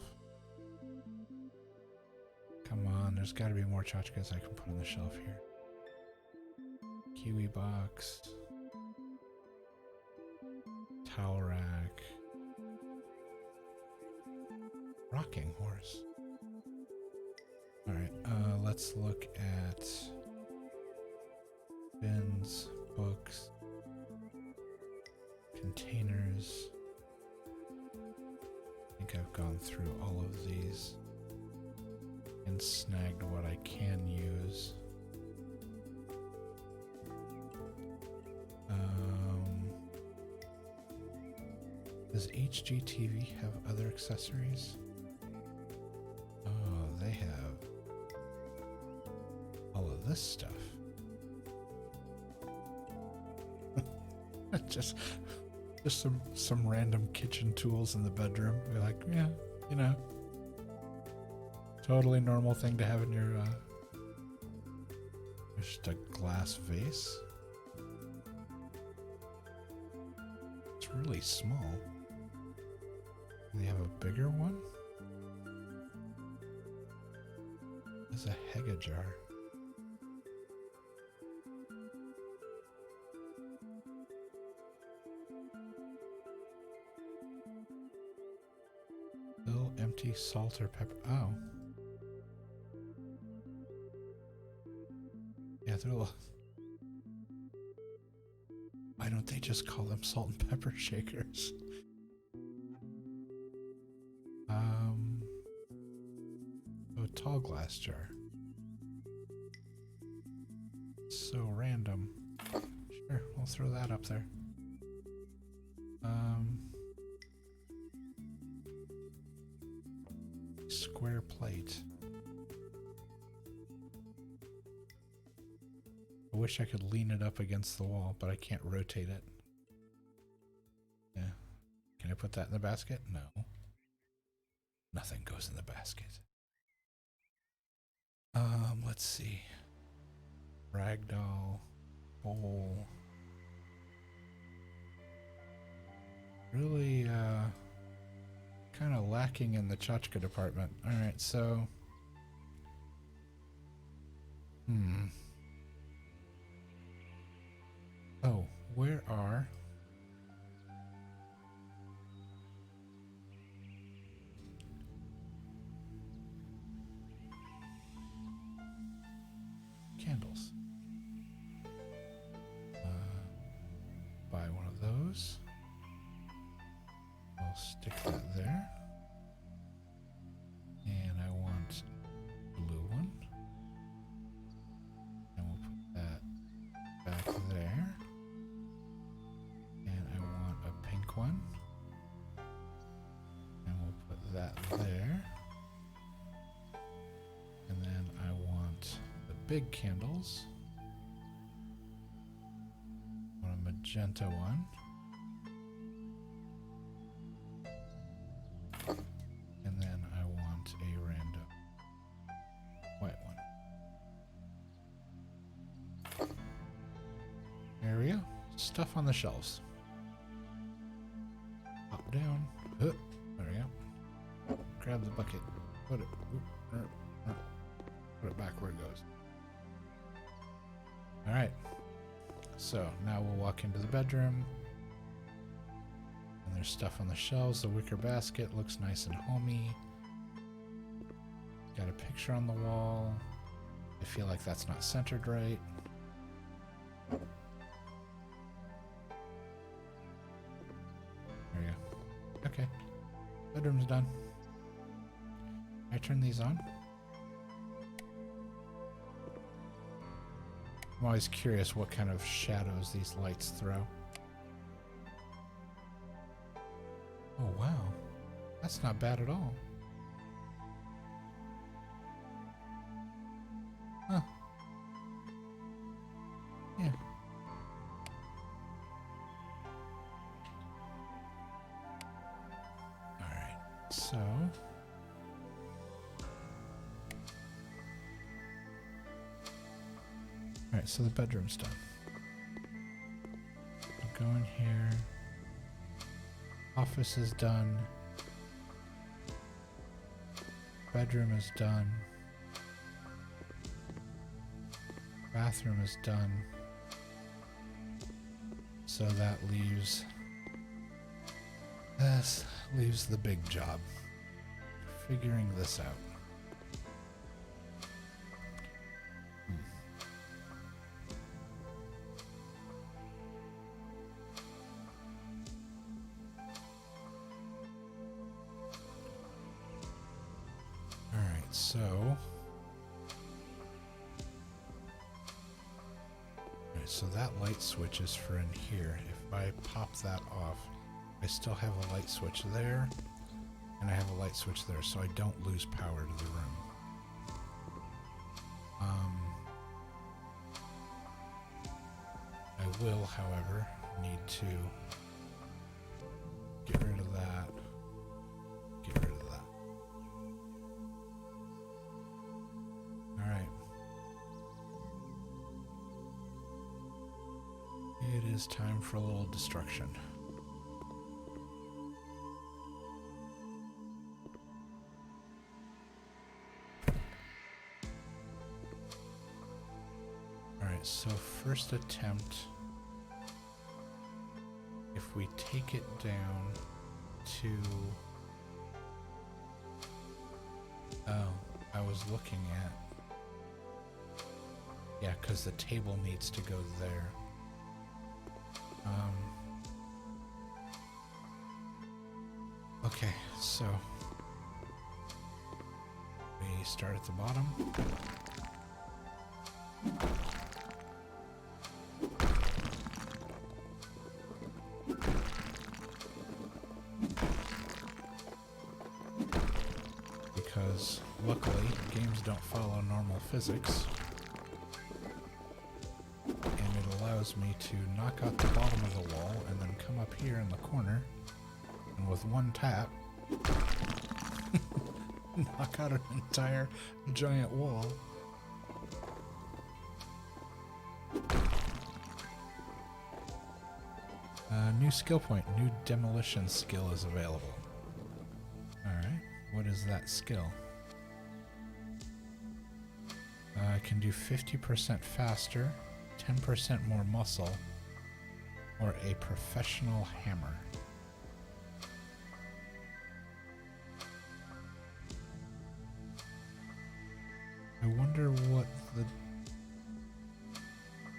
Come on, there's got to be more tchotchkes I can put on the shelf here. Kiwi box. Towel rack. Rocking horse. Alright, let's look at bins, books, containers. I think I've gone through all of these and snagged what I can use. Does HGTV have other accessories? Oh, they have all of this stuff. just some random kitchen tools in the bedroom. We're like, yeah, you know, totally normal thing to have in your there's just a glass vase. It's really small. They have a bigger one? There's a Hega jar. Little empty salt or pepper. Oh. Yeah, they're little. Why don't they just call them salt and pepper shakers? A tall glass jar. So random. Sure, we'll throw that up there. Square plate. I wish I could lean it up against the wall, but I can't rotate it. Yeah. Can I put that in the basket? No. Nothing goes in the basket. Let's see. Ragdoll. Bowl. Really, kind of lacking in the tchotchke department. Alright, so... Oh, where are... candles? Buy one of those. I'll stick that there. And I want a blue one. And we'll put that back there. And I want a pink one. And we'll put that there. And then I want the big candles. I want a magenta one. And then I want a random white one. There we go. Stuff on the shelves. Hop down. There we go. Grab the bucket. Put it. Put it back where it goes. Alright. So now we'll walk into the bedroom. And there's stuff on the shelves. The wicker basket looks nice and homey. Got a picture on the wall. I feel like that's not centered right. done? I turn these on? I'm always curious what kind of shadows these lights throw. Oh wow, that's not bad at all. Huh. Yeah. Alright, so... Alright, so the bedroom's done. I'll go in here. Office is done. Bedroom is done. Bathroom is done. So that leaves... This leaves the big job. Figuring this out. So that light switch is for in here. If I pop that off, I still have a light switch there, and I have a light switch there, so I don't lose power to the room. I will, however, need to get rid of that. Get rid of that. Alright. It is time for a little destruction. Alright, so first attempt, if we take it down to... Oh, I was looking at... Yeah, because the table needs to go there. Okay, so we start at the bottom. Because luckily games don't follow normal physics. And it allows me to knock out the bottom of the wall and then come up here in the corner and with one tap knock out an entire giant wall. New skill point. New demolition skill is available. Alright, what is that skill? I can do 50% faster, 10% more muscle, or a professional hammer. I wonder what the...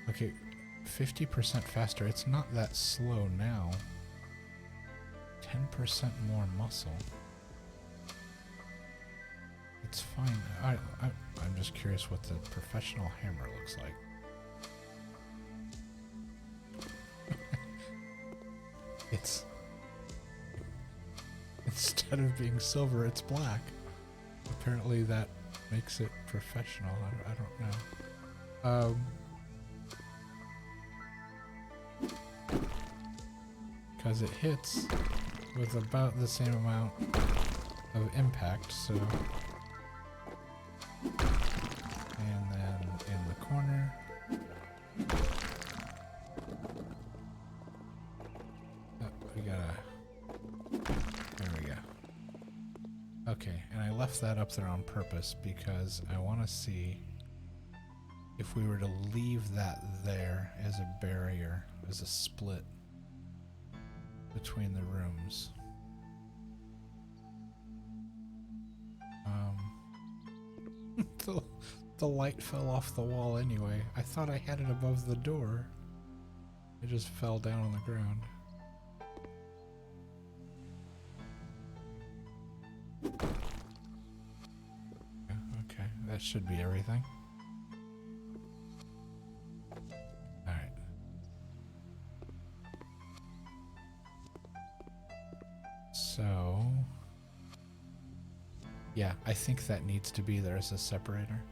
Okay, 50% faster. It's not that slow now. 10% more muscle. It's fine. I'm just curious what the professional hammer looks like. It's... Instead of being silver, it's black. Apparently that makes it professional. I don't know. Because it hits with about the same amount of impact, so... And then in the corner... Oh, we gotta... There we go. Okay, and I left that up there on purpose because I want to see if we were to leave that there as a barrier, as a split between the rooms. The light fell off the wall anyway. I thought I had it above the door. It just fell down on the ground. that should be everything. Alright. So... yeah, I think that needs to be there as a separator.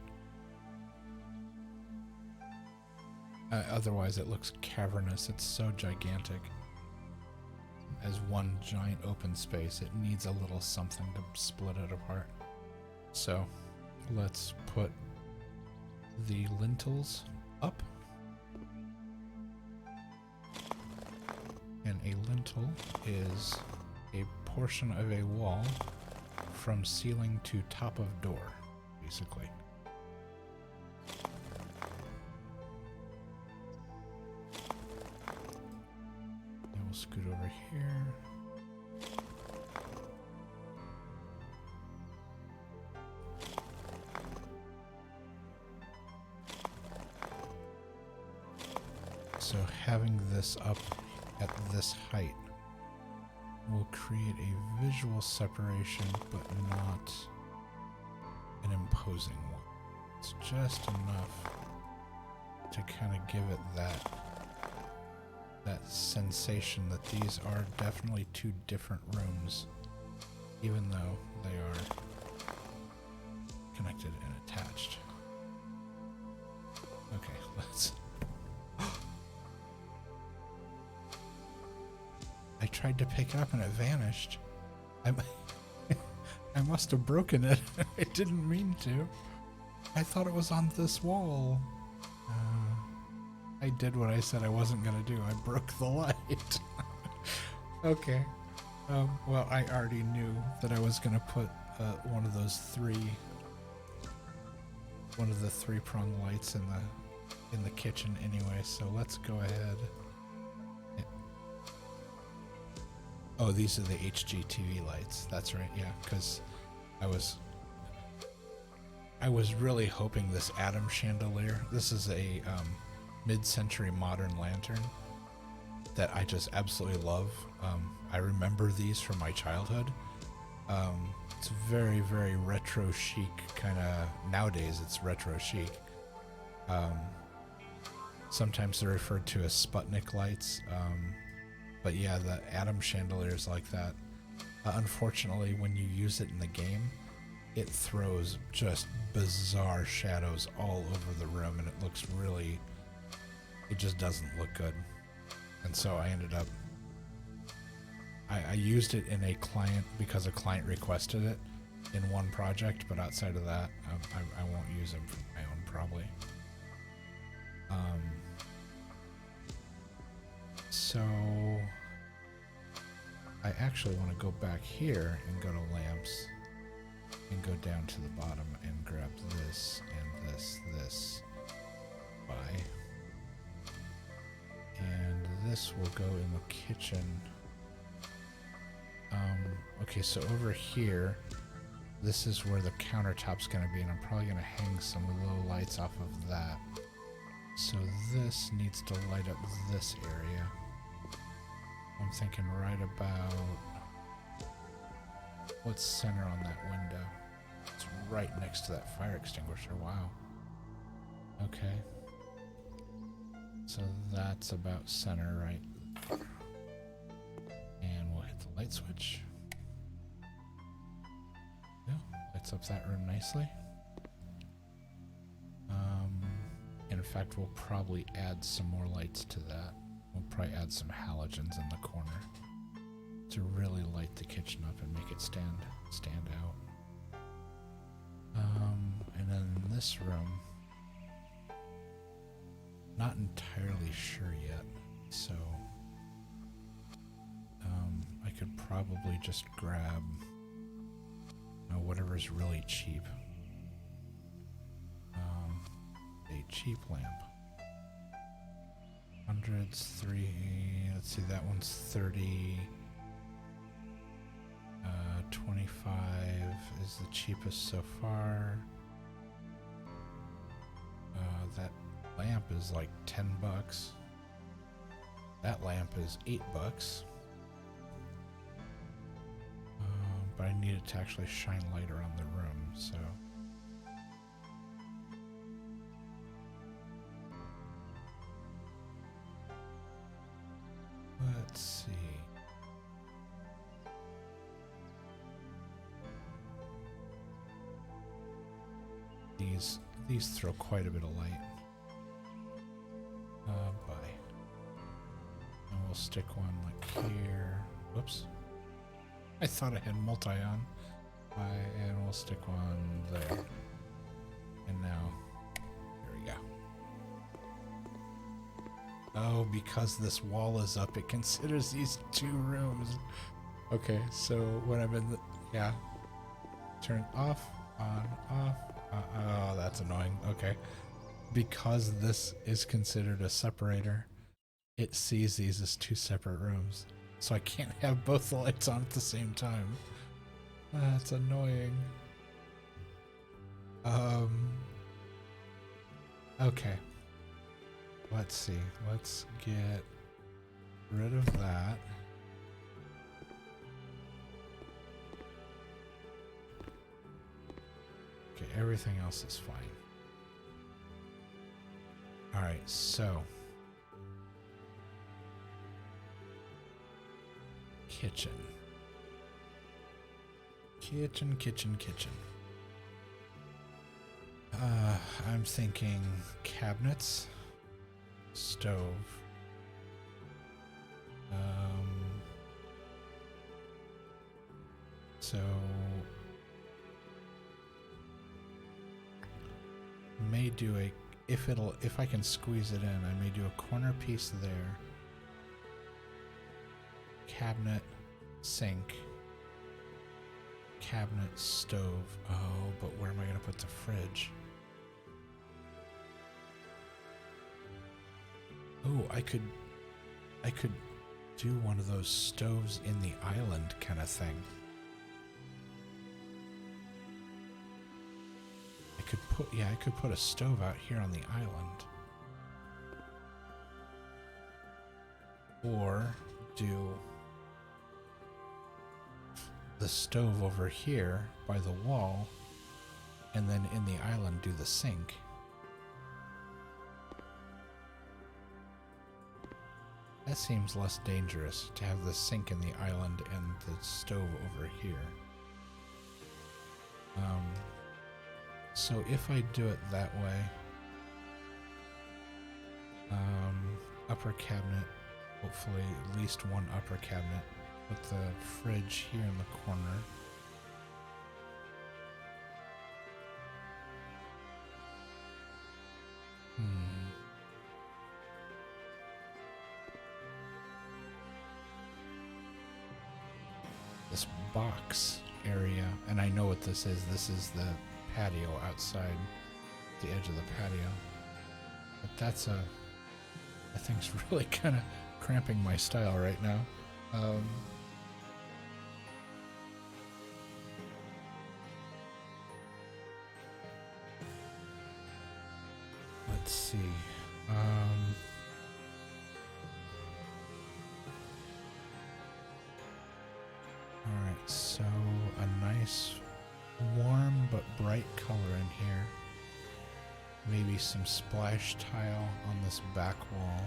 Otherwise it looks cavernous. It's so gigantic. As one giant open space, it needs a little something to split it apart. So let's put the lintels up. And a lintel is a portion of a wall from ceiling to top of door, basically. Then we'll scoot over here. So having this up at this height will create a visual separation, but not an imposing one. It's just enough to kind of give it that sensation that these are definitely two different rooms, even though they are connected and attached. Okay, let's... I tried to pick it up and it vanished. I must have broken it. I didn't mean to. I thought it was on this wall. I did what I said I wasn't gonna do. I broke the light. Okay. Well, I already knew that I was gonna put one of the three-prong lights in the kitchen anyway. So let's go ahead. Oh, these are the HGTV lights. That's right, yeah, because I was really hoping this atom chandelier. This is a mid-century modern lantern that I just absolutely love. I remember these from my childhood. It's very, very retro chic kind of. Nowadays, it's retro chic. Sometimes they're referred to as Sputnik lights. But yeah, the atom chandeliers like that. Unfortunately, when you use it in the game, it throws just bizarre shadows all over the room, and it looks really... it just doesn't look good. And so I ended up... I used it in a client because a client requested it in one project, but outside of that, I won't use them for my own, probably. So I actually want to go back here and go to lamps and go down to the bottom and grab this and this by. And this will go in the kitchen. Okay, so over here, this is where the countertop's going to be, and I'm probably going to hang some low lights off of that. So this needs to light up this area. I'm thinking right about... what's center on that window? It's right next to that fire extinguisher. Wow. Okay. So that's about center, right? And we'll hit the light switch. Yeah, lights up that room nicely. In fact, we'll probably add some more lights to that. We'll probably add some halogens in the corner to really light the kitchen up and make it stand out. And then in this room, not entirely sure yet, so I could probably just grab whatever's really cheap. A cheap lamp. Hundreds, 3, let's see, that one's 30. 25 is the cheapest so far. That lamp is like 10 bucks. That lamp is 8 bucks. But I need it to actually shine light around the room, so Let's see. These throw quite a bit of light. Bye. And we'll stick one like here. Whoops. I thought I had multi on. And we'll stick one there. And now, here we go. Oh, because this wall is up, it considers these 2 rooms. Okay, so when I'm in the, yeah. Turn off, on, off. Oh, that's annoying. Okay. Because this is considered a separator, it sees these as 2 separate rooms. So I can't have both the lights on at the same time. That's annoying. Okay. Let's see. Let's get rid of that. Okay, everything else is fine. Alright, so kitchen. Kitchen. I'm thinking cabinets, stove, so may do a, if I can squeeze it in, I may do a corner piece there, cabinet, sink, cabinet, stove. Oh, but where am I going to put the fridge? Oh, I could do one of those stoves in the island kind of thing. I could put a stove out here on the island. Or do the stove over here by the wall, and then in the island do the sink. That seems less dangerous to have the sink in the island and the stove over here. So if I do it that way, upper cabinet, hopefully at least one upper cabinet, put the fridge here in the corner. This box area, and I know what this is. This is the patio outside, the edge of the patio. But that thing's really kind of cramping my style right now. Let's see. Alright, so a nice warm but bright color in here. Maybe some splash tile on this back wall.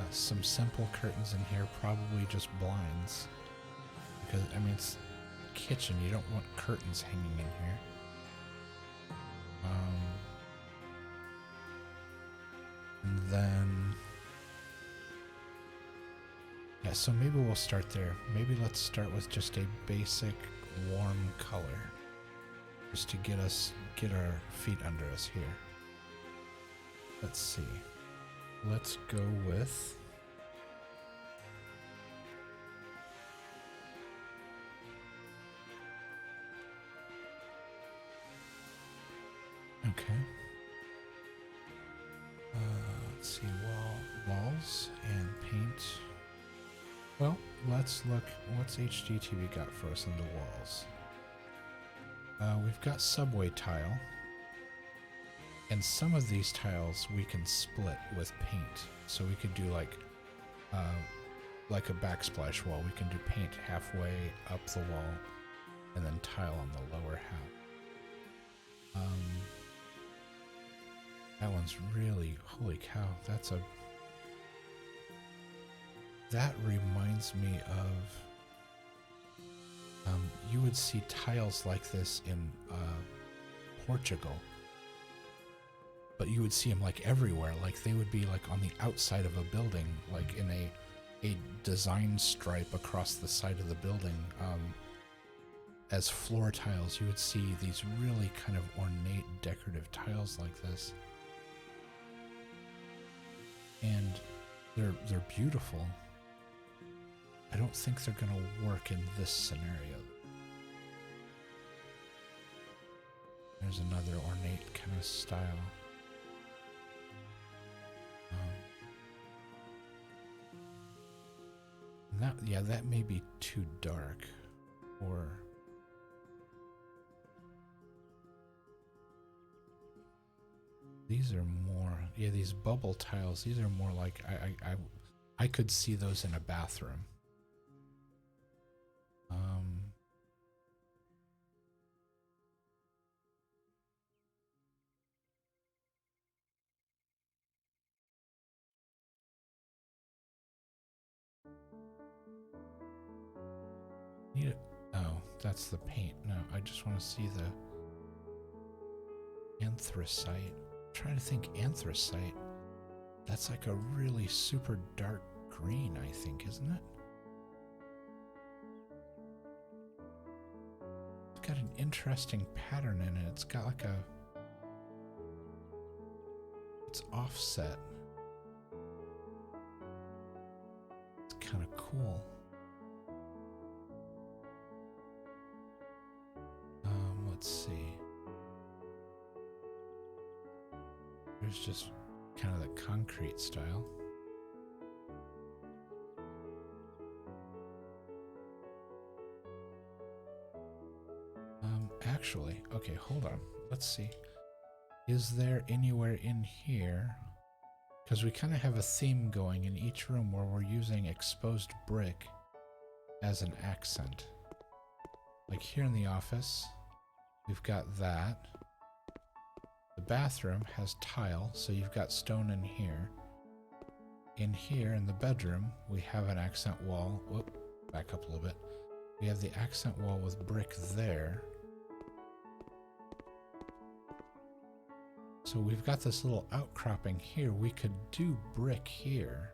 Some simple curtains in here, probably just blinds. Because, I mean, it's a kitchen, you don't want curtains hanging in here. And then... yeah, so maybe we'll start there. Maybe let's start with just a basic warm color. Just to get our feet under us here. Let's see. Let's go with... okay. Let's see, walls and paint. Well, let's look. What's HGTV got for us in the walls? We've got subway tile. And some of these tiles we can split with paint. So we could do like a backsplash wall. We can do paint halfway up the wall and then tile on the lower half. That one's really, holy cow, that reminds me of, you would see tiles like this in Portugal, but you would see them like everywhere. Like they would be like on the outside of a building, like in a design stripe across the side of the building. As floor tiles, you would see these really kind of ornate decorative tiles like this. And they're beautiful. I don't think they're going to work in this scenario. There's another ornate kind of style. That may be too dark. Or these are more, these bubble tiles. These are more like I could see those in a bathroom. Oh, that's the paint. No, I just want to see the anthracite. I'm trying to think anthracite. That's like a really super dark green, I think, isn't it? It's got an interesting pattern in it. It's got like it's offset. It's kind of cool. Let's see. There's just kind of the concrete style. Actually, okay, hold on. Let's see. Is there anywhere in here? Because we kind of have a theme going in each room where we're using exposed brick as an accent. Like here in the office, we've got that. The bathroom has tile, so you've got stone in here. In here, in the bedroom, we have an accent wall. Whoop, back up a little bit. We have the accent wall with brick there. So we've got this little outcropping here. We could do brick here.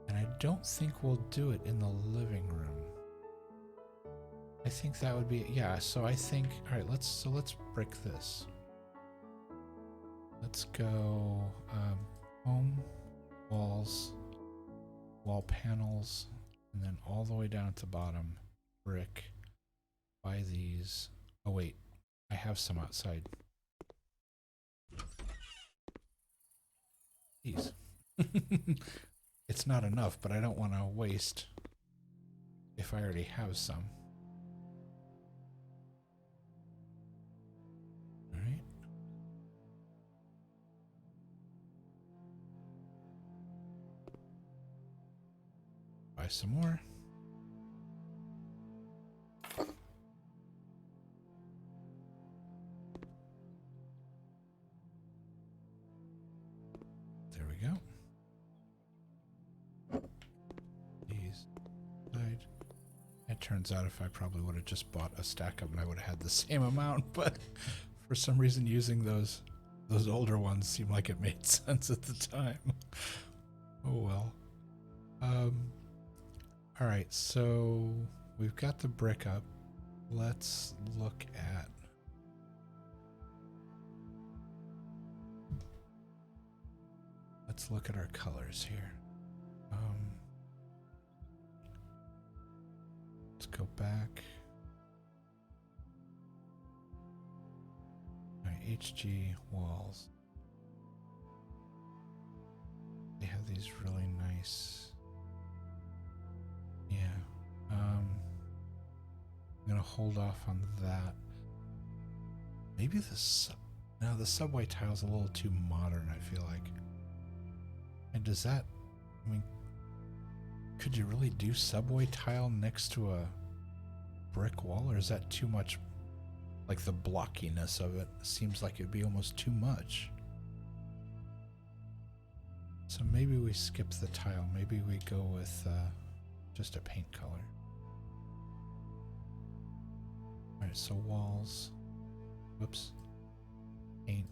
And I don't think we'll do it in the living room. I think that would be, yeah, so I think, all right, let's brick this. Let's go home, walls, wall panels, and then all the way down to bottom, brick. Buy these. Oh wait, I have some outside. These. It's not enough, but I don't want to waste if I already have some. All right. Buy some more. There we go. These side. It turns out if I probably would have just bought a stack of them, I would have had the same amount, but for some reason using those older ones seemed like it made sense at the time. Oh well. All right, so we've got the brick up. Let's look at our colors here. Let's go back. All right, HG walls. They have these really nice. Yeah. I'm gonna hold off on that. Maybe the subway tile's a little too modern, I feel like. And does that, I mean, could you really do subway tile next to a brick wall, or is that too much? like the blockiness of it seems like it'd be almost too much. So maybe we skip the tile. Maybe we go with just a paint color. Alright, so walls. Whoops. Paint.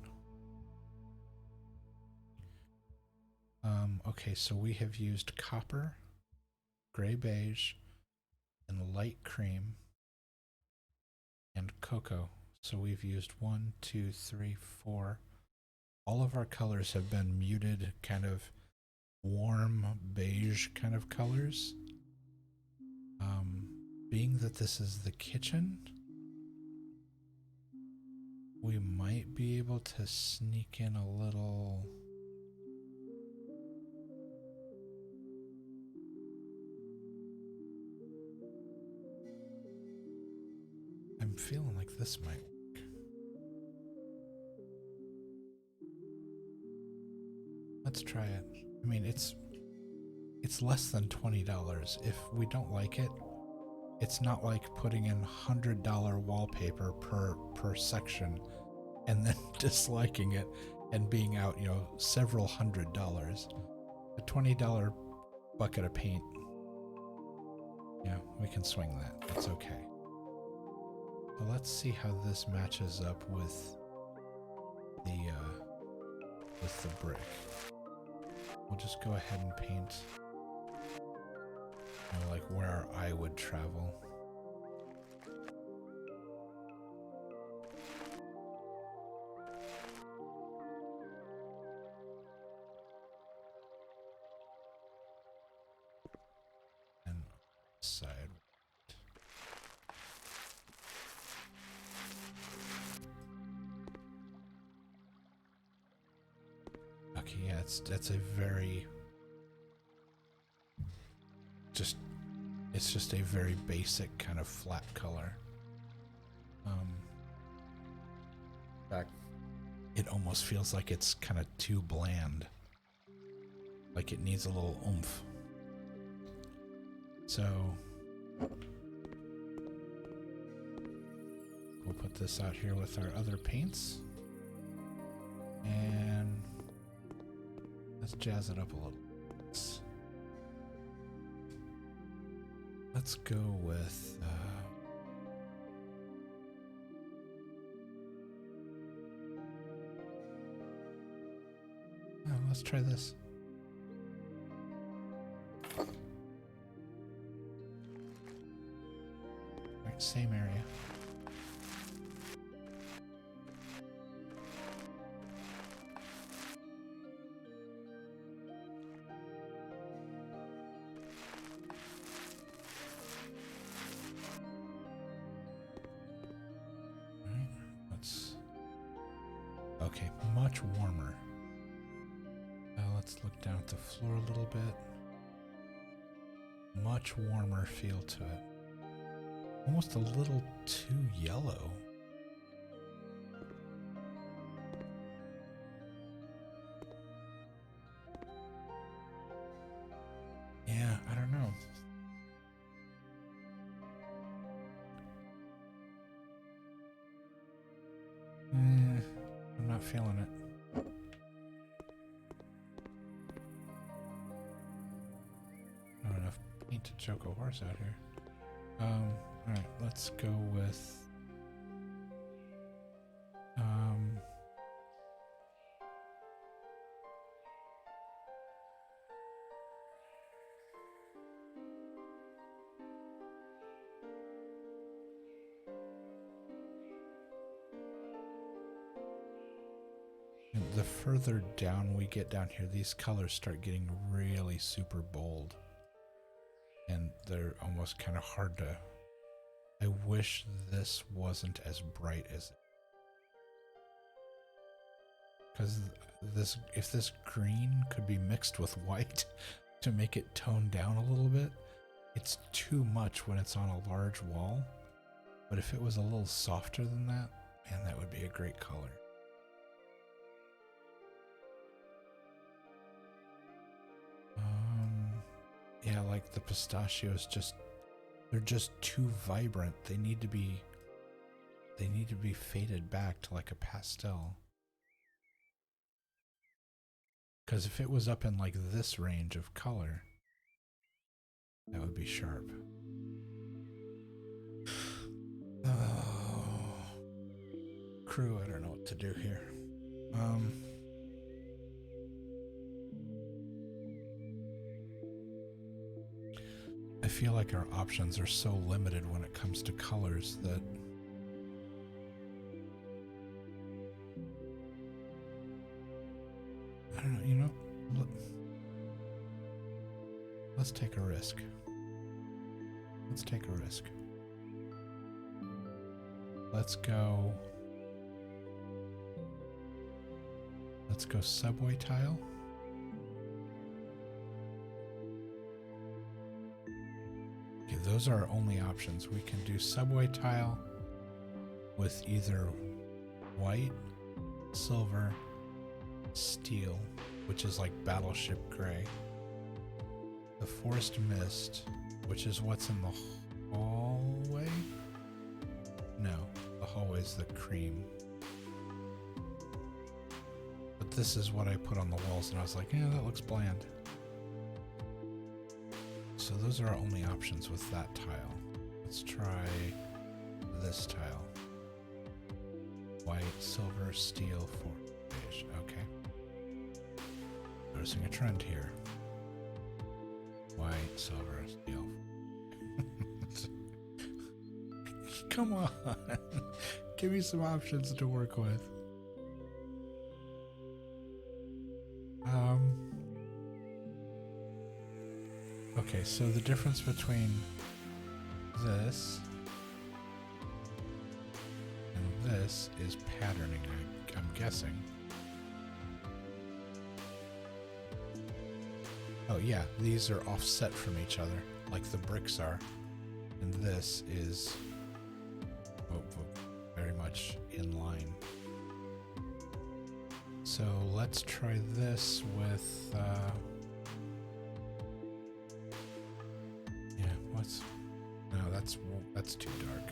Okay, so we have used copper, gray beige, and light cream, and cocoa. So we've used 1, 2, 3, 4. All of our colors have been muted, kind of warm beige kind of colors. Being that this is the kitchen, we might be able to sneak in a little... I'm feeling like this might work. Let's try it. I mean, it's less than $20. If we don't like it, it's not like putting in $100 wallpaper per section and then disliking it and being out, you know, several $100s. A $20 bucket of paint, yeah, we can swing that. That's okay. So let's see how this matches up with the brick. We'll just go ahead and paint, you know, like where our eye would travel. And side. Okay, yeah, that's a very it's just a very basic kind of flat color. In fact, it almost feels like it's kind of too bland. Like it needs a little oomph. So we'll put this out here with our other paints. And let's jazz it up a little. Let's go with let's try this. Right, same area. Okay, much warmer. Let's look down at the floor a little bit. Much warmer feel to it. Almost a little too yellow. Yeah, I don't know. I'm not feeling it. Not enough paint to choke a horse out here. Alright, let's go with the further down we get down here, these colors start getting really super bold. And they're almost kind of hard to... I wish this wasn't as bright as... Because this, if this green could be mixed with white to make it tone down a little bit, it's too much when it's on a large wall. But if it was a little softer than that, man, that would be a great color. Yeah, like the pistachios they're just too vibrant. They need to be They need to be faded back to like a pastel. Because if it was up in like this range of color, that would be sharp. Oh, crew, I don't know what to do here. I feel like our options are so limited when it comes to colors that I don't know, you know, let's take a risk. Let's take a risk. Let's go subway tile. Okay, those are our only options. We can do subway tile with either white, silver, steel, which is like battleship gray. The forest mist, which is what's in the hallway? No, the hallway's the cream. But this is what I put on the walls and I was like, yeah, that looks bland. So those are our only options with that tile. Let's try this tile. White, silver, steel, forest beige. Okay. Noticing a trend here. White, silver, steel. Come on. Give me some options to work with. Okay, so the difference between this and this is patterning, I'm guessing. Oh yeah, these are offset from each other, like the bricks are. And this is very much in line. So let's try this with, yeah, no, that's too dark.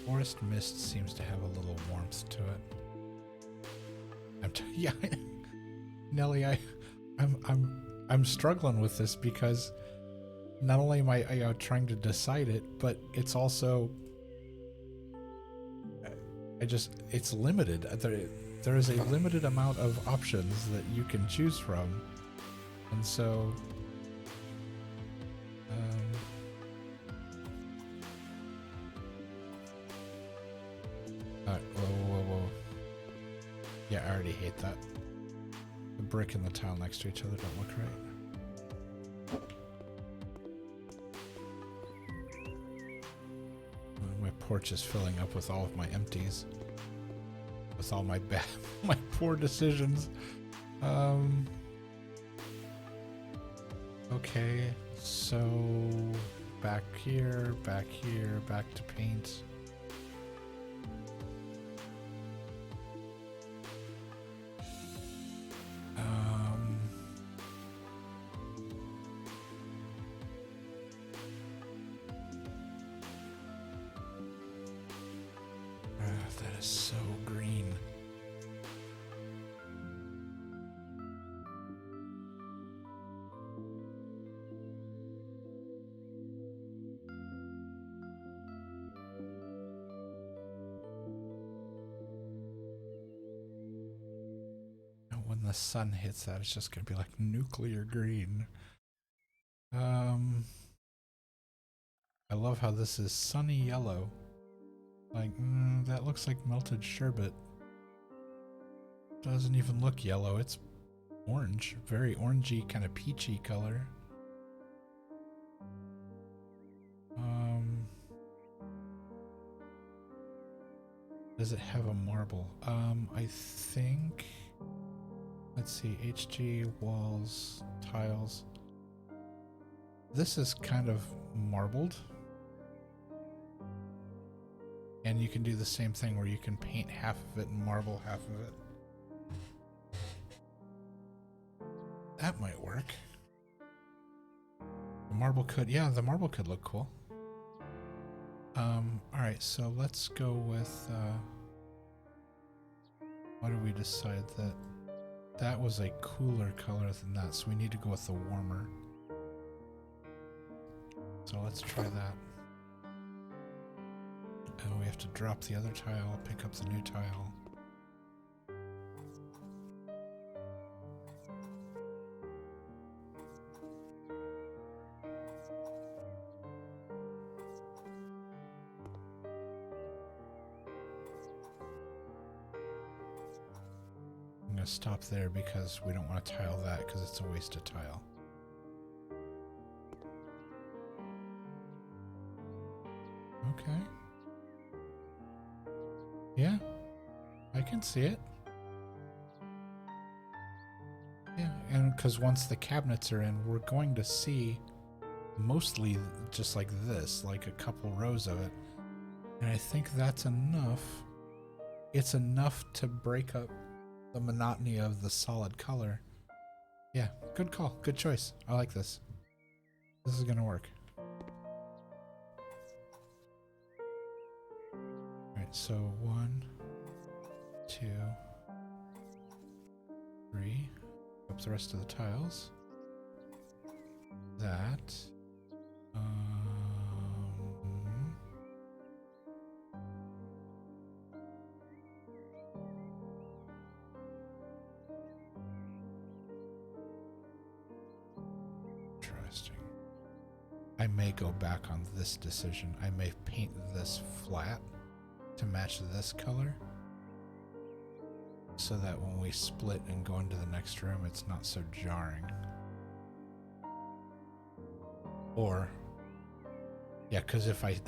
Forest mist seems to have a little warmth to it. Yeah, Nelly, I'm struggling with this because not only am I trying to decide it, but it's also it's limited. There is a limited amount of options that you can choose from, and so whoa. Yeah, I already hate that. The brick and the tile next to each other don't look right. My porch is filling up with all of my empties. With all my my poor decisions. Okay, so back here, back to paint. That is so green. When the sun hits that, it's just gonna be like nuclear green. I love how this is sunny yellow. Like, that looks like melted sherbet. Doesn't even look yellow, it's orange. Very orangey, kind of peachy color. Does it have a marble? I think... Let's see, HG, walls, tiles. This is kind of marbled. And you can do the same thing where you can paint half of it and marble half of it. That might work. marble could, yeah, the marble could look cool. Alright, so let's go with, what do we decide that was a cooler color than that, so we need to go with the warmer. So let's try that. And we have to drop the other tile, pick up the new tile. I'm going to stop there because we don't want to tile that because it's a waste of tile. Okay. Yeah, I can see it. Yeah, and because once the cabinets are in, we're going to see mostly just like this, like a couple rows of it. And I think that's enough. It's enough to break up the monotony of the solid color. Yeah, good call. Good choice. I like this. This is gonna work. Alright, so 1, 2, 3. Up the rest of the tiles. That. Interesting. I may go back on this decision. I may paint this flat to match this color, so that when we split and go into the next room, it's not so jarring. Or, yeah, because if I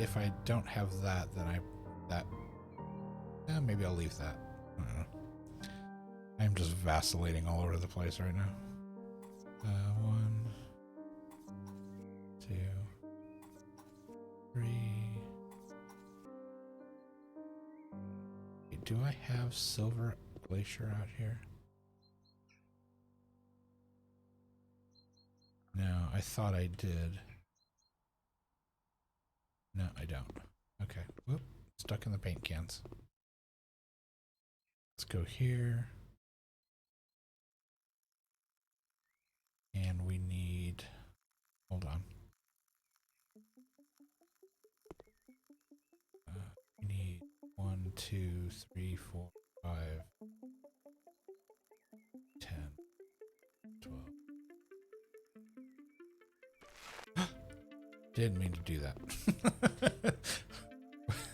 don't have that, then maybe I'll leave that. I don't know. I'm just vacillating all over the place right now. 1, 2, 3. Do I have silver glacier out here? No, I thought I did. No, I don't. Okay. Whoop. Stuck in the paint cans. Let's go here. And we need... Hold on. We need 1, 2, 3, 4, 5, 10, 12. Didn't mean to do that.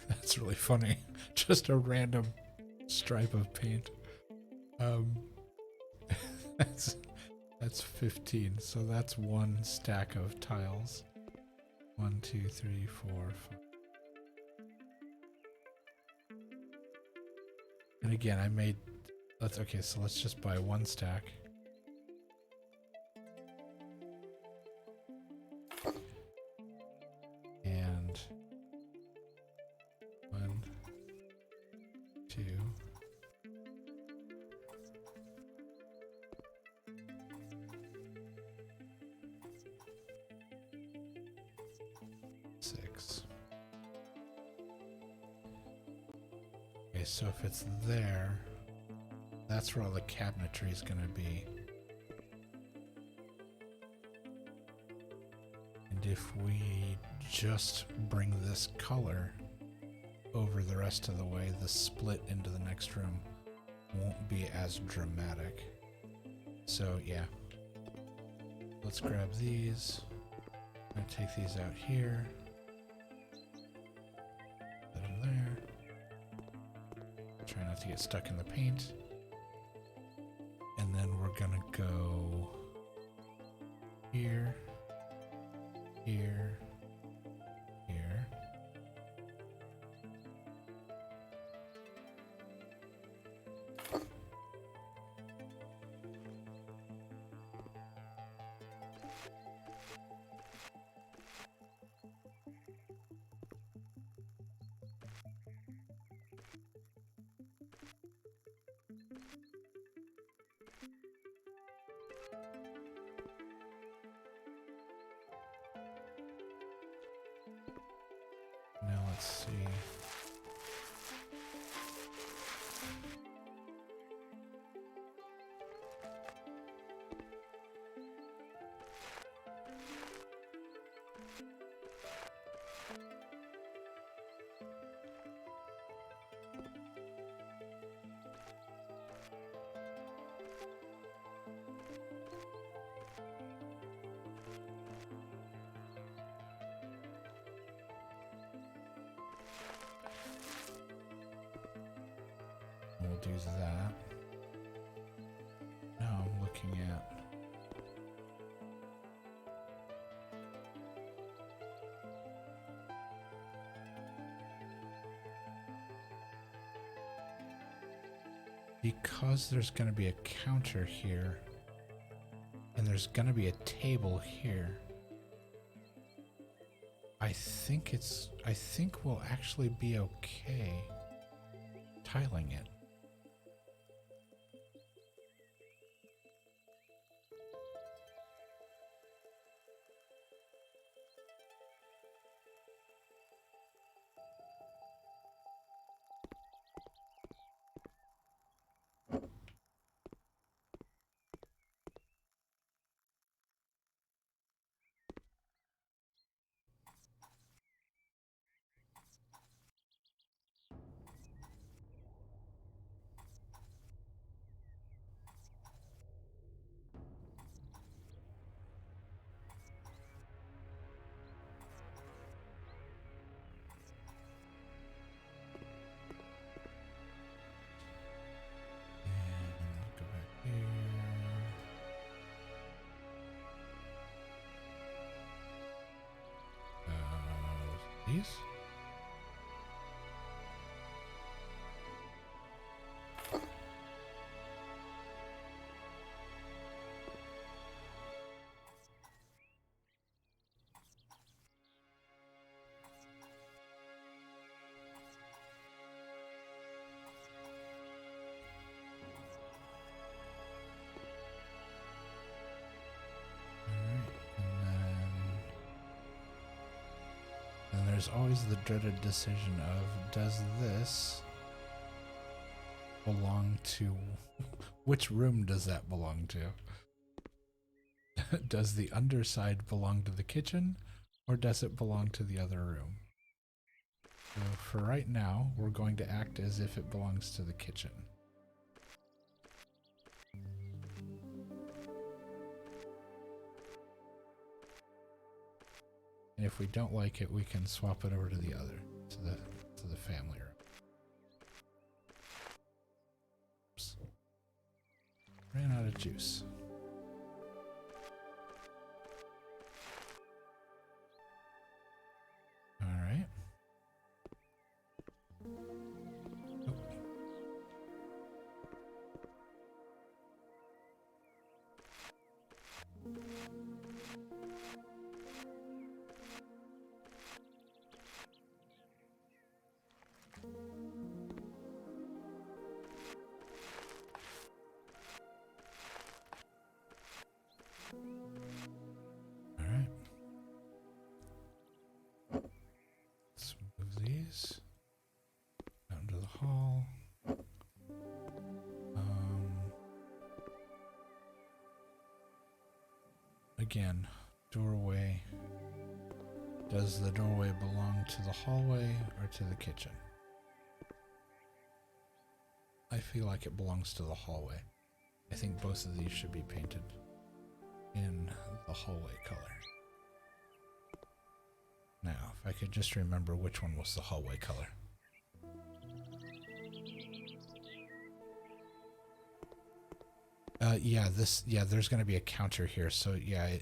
That's really funny. Just a random stripe of paint. That's 15. So that's one stack of tiles. 1, 2, 3, 4, 5. And again, I made. Okay. So let's just buy one stack. And 1, 2. Okay, so if it's there, that's where all the cabinetry is going to be. And if we just bring this color over the rest of the way, the split into the next room won't be as dramatic. So yeah, let's grab these. I'm going to take these out here. Put them there. Try not to get stuck in the paint. And then we're going to go here, here, here. let's see. We'll do that. Now I'm looking at because there's going to be a counter here and there's going to be a table here. I think we'll actually be okay tiling it. Go back here. These? And there's always the dreaded decision of, does this belong to, which room does that belong to? Does the underside belong to the kitchen, or does it belong to the other room? So for right now, we're going to act as if it belongs to the kitchen. And if we don't like it, we can swap it over to the other, to the family room. Oops. Ran out of juice. All right. Oh. All right. Let's move these out into the hall. Again, doorway. Does the doorway belong to the hallway or to the kitchen? I feel like it belongs to the hallway. I think both of these should be painted in the hallway color. Now, if I could just remember which one was the hallway color. Yeah, there's gonna be a counter here, so yeah,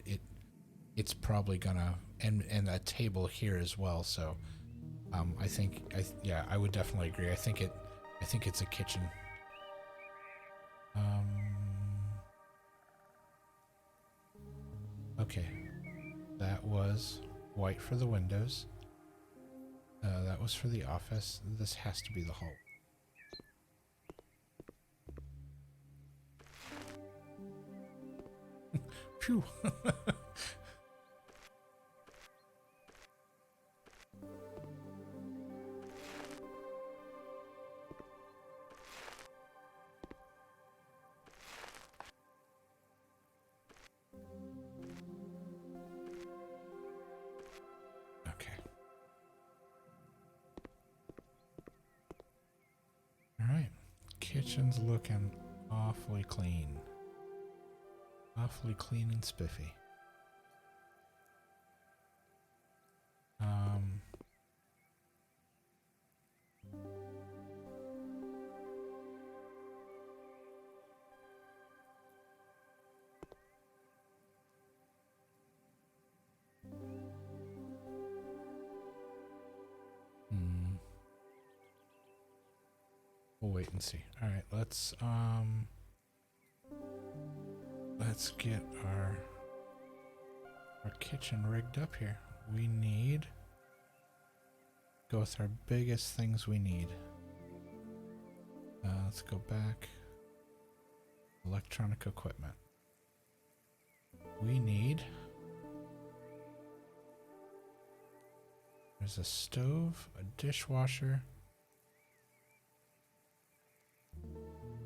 it's probably gonna, and a table here as well, so I would definitely agree. I think it's a kitchen. Okay, that was white for the windows. That was for the office. This has to be the hall. Phew. kitchen's looking awfully clean. Awfully clean and spiffy. We'll wait and see. All right, let's get our kitchen rigged up here. We need go with our biggest things we need. Let's go back. Electronic equipment. We need. There's a stove, a dishwasher.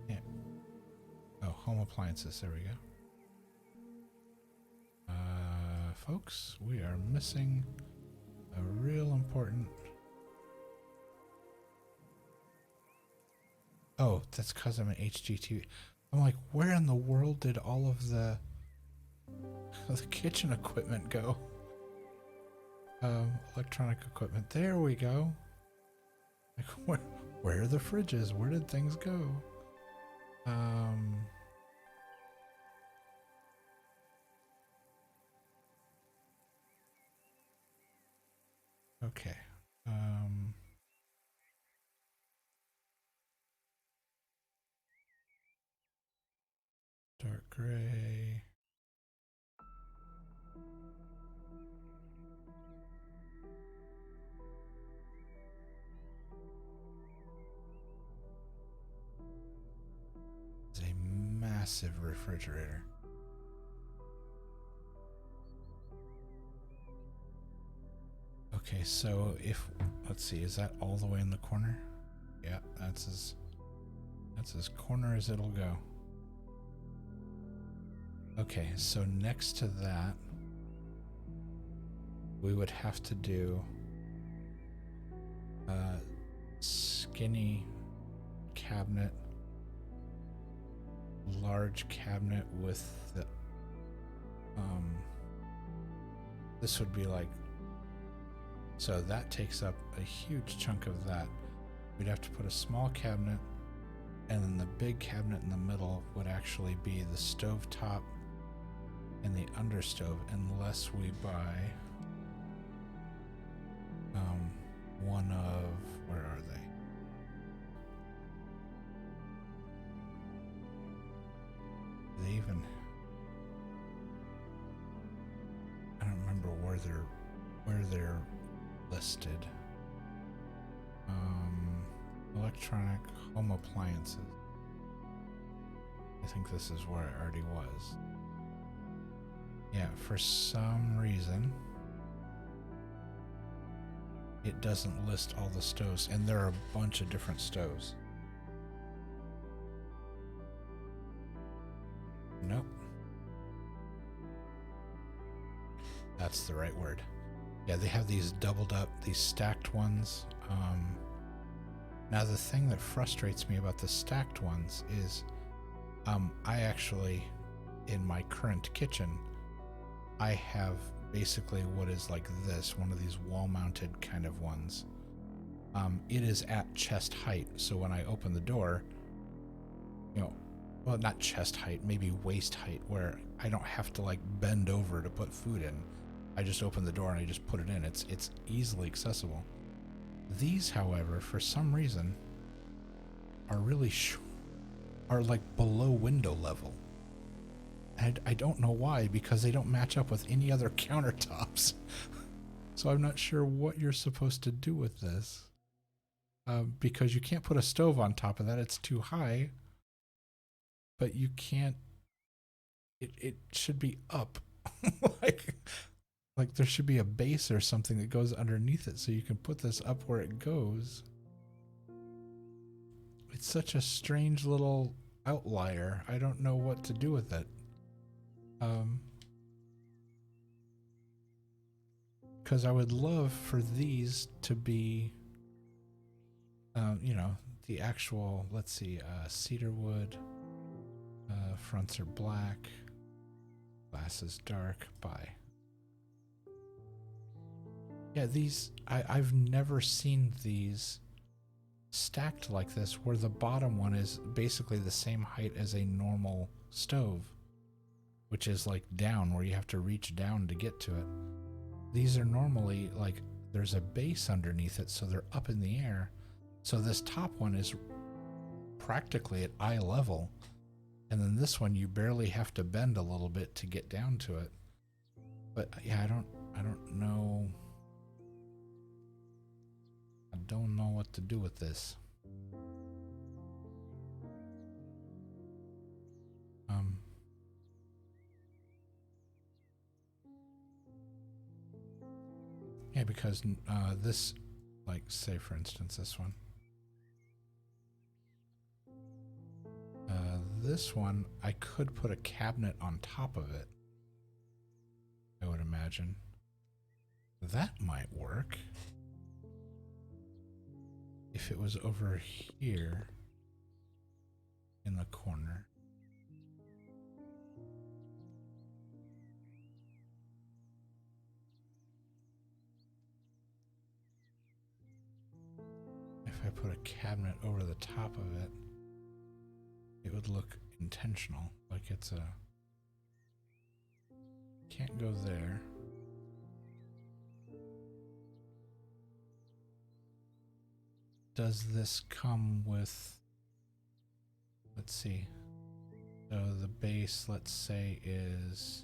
Yeah. Oh, home appliances. There we go. Folks, we are missing a real important. Oh, that's because I'm an HGTV. I'm like, where in the world did all of the kitchen equipment go? Electronic equipment. There we go. Like, where are the fridges? Where did things go? Okay. Dark gray. It's a massive refrigerator. Okay, so if let's see, is that all the way in the corner? Yeah, that's as corner as it'll go. Okay, so next to that, we would have to do a skinny cabinet, large cabinet with the this would be like, so that takes up a huge chunk of that. We'd have to put a small cabinet, and then the big cabinet in the middle would actually be the stove top and the understove, unless we buy one of, where are they? Do they even, I don't remember where they're listed. Electronic home appliances. I think this is where it already was. Yeah, for some reason it doesn't list all the stoves, and there are a bunch of different stoves. Nope. That's the right word. Yeah, they have these doubled up, these stacked ones. Now the thing that frustrates me about the stacked ones is I actually, in my current kitchen, I have basically what is like this, one of these wall-mounted kind of ones. It is at chest height, so when I open the door, you know, well, not chest height, maybe waist height, where I don't have to like bend over to put food in. I just open the door and I just put it in. It's easily accessible. These, however, for some reason, are really are like below window level. And I don't know why, because they don't match up with any other countertops. So I'm not sure what you're supposed to do with this. Because you can't put a stove on top of that, it's too high. But you can't, it should be up. like there should be a base or something that goes underneath it so you can put this up where it goes. It's such a strange little outlier. I don't know what to do with it. Because I would love for these to be, you know, the actual, let's see, cedar wood, fronts are black, glass is dark, buy. Yeah, these, I've never seen these stacked like this, where the bottom one is basically the same height as a normal stove, which is like down, where you have to reach down to get to it. These are normally like, there's a base underneath it, so they're up in the air. So this top one is practically at eye level, and then this one you barely have to bend a little bit to get down to it. But yeah, I don't know. I don't know what to do with this. Yeah, because this, like, say for instance, this one. This one, I could put a cabinet on top of it, I would imagine. That might work. If it was over here in the corner. If I put a cabinet over the top of it, it would look intentional, like it's a... Can't go there. Does this come with... Let's see. So the base, let's say, is...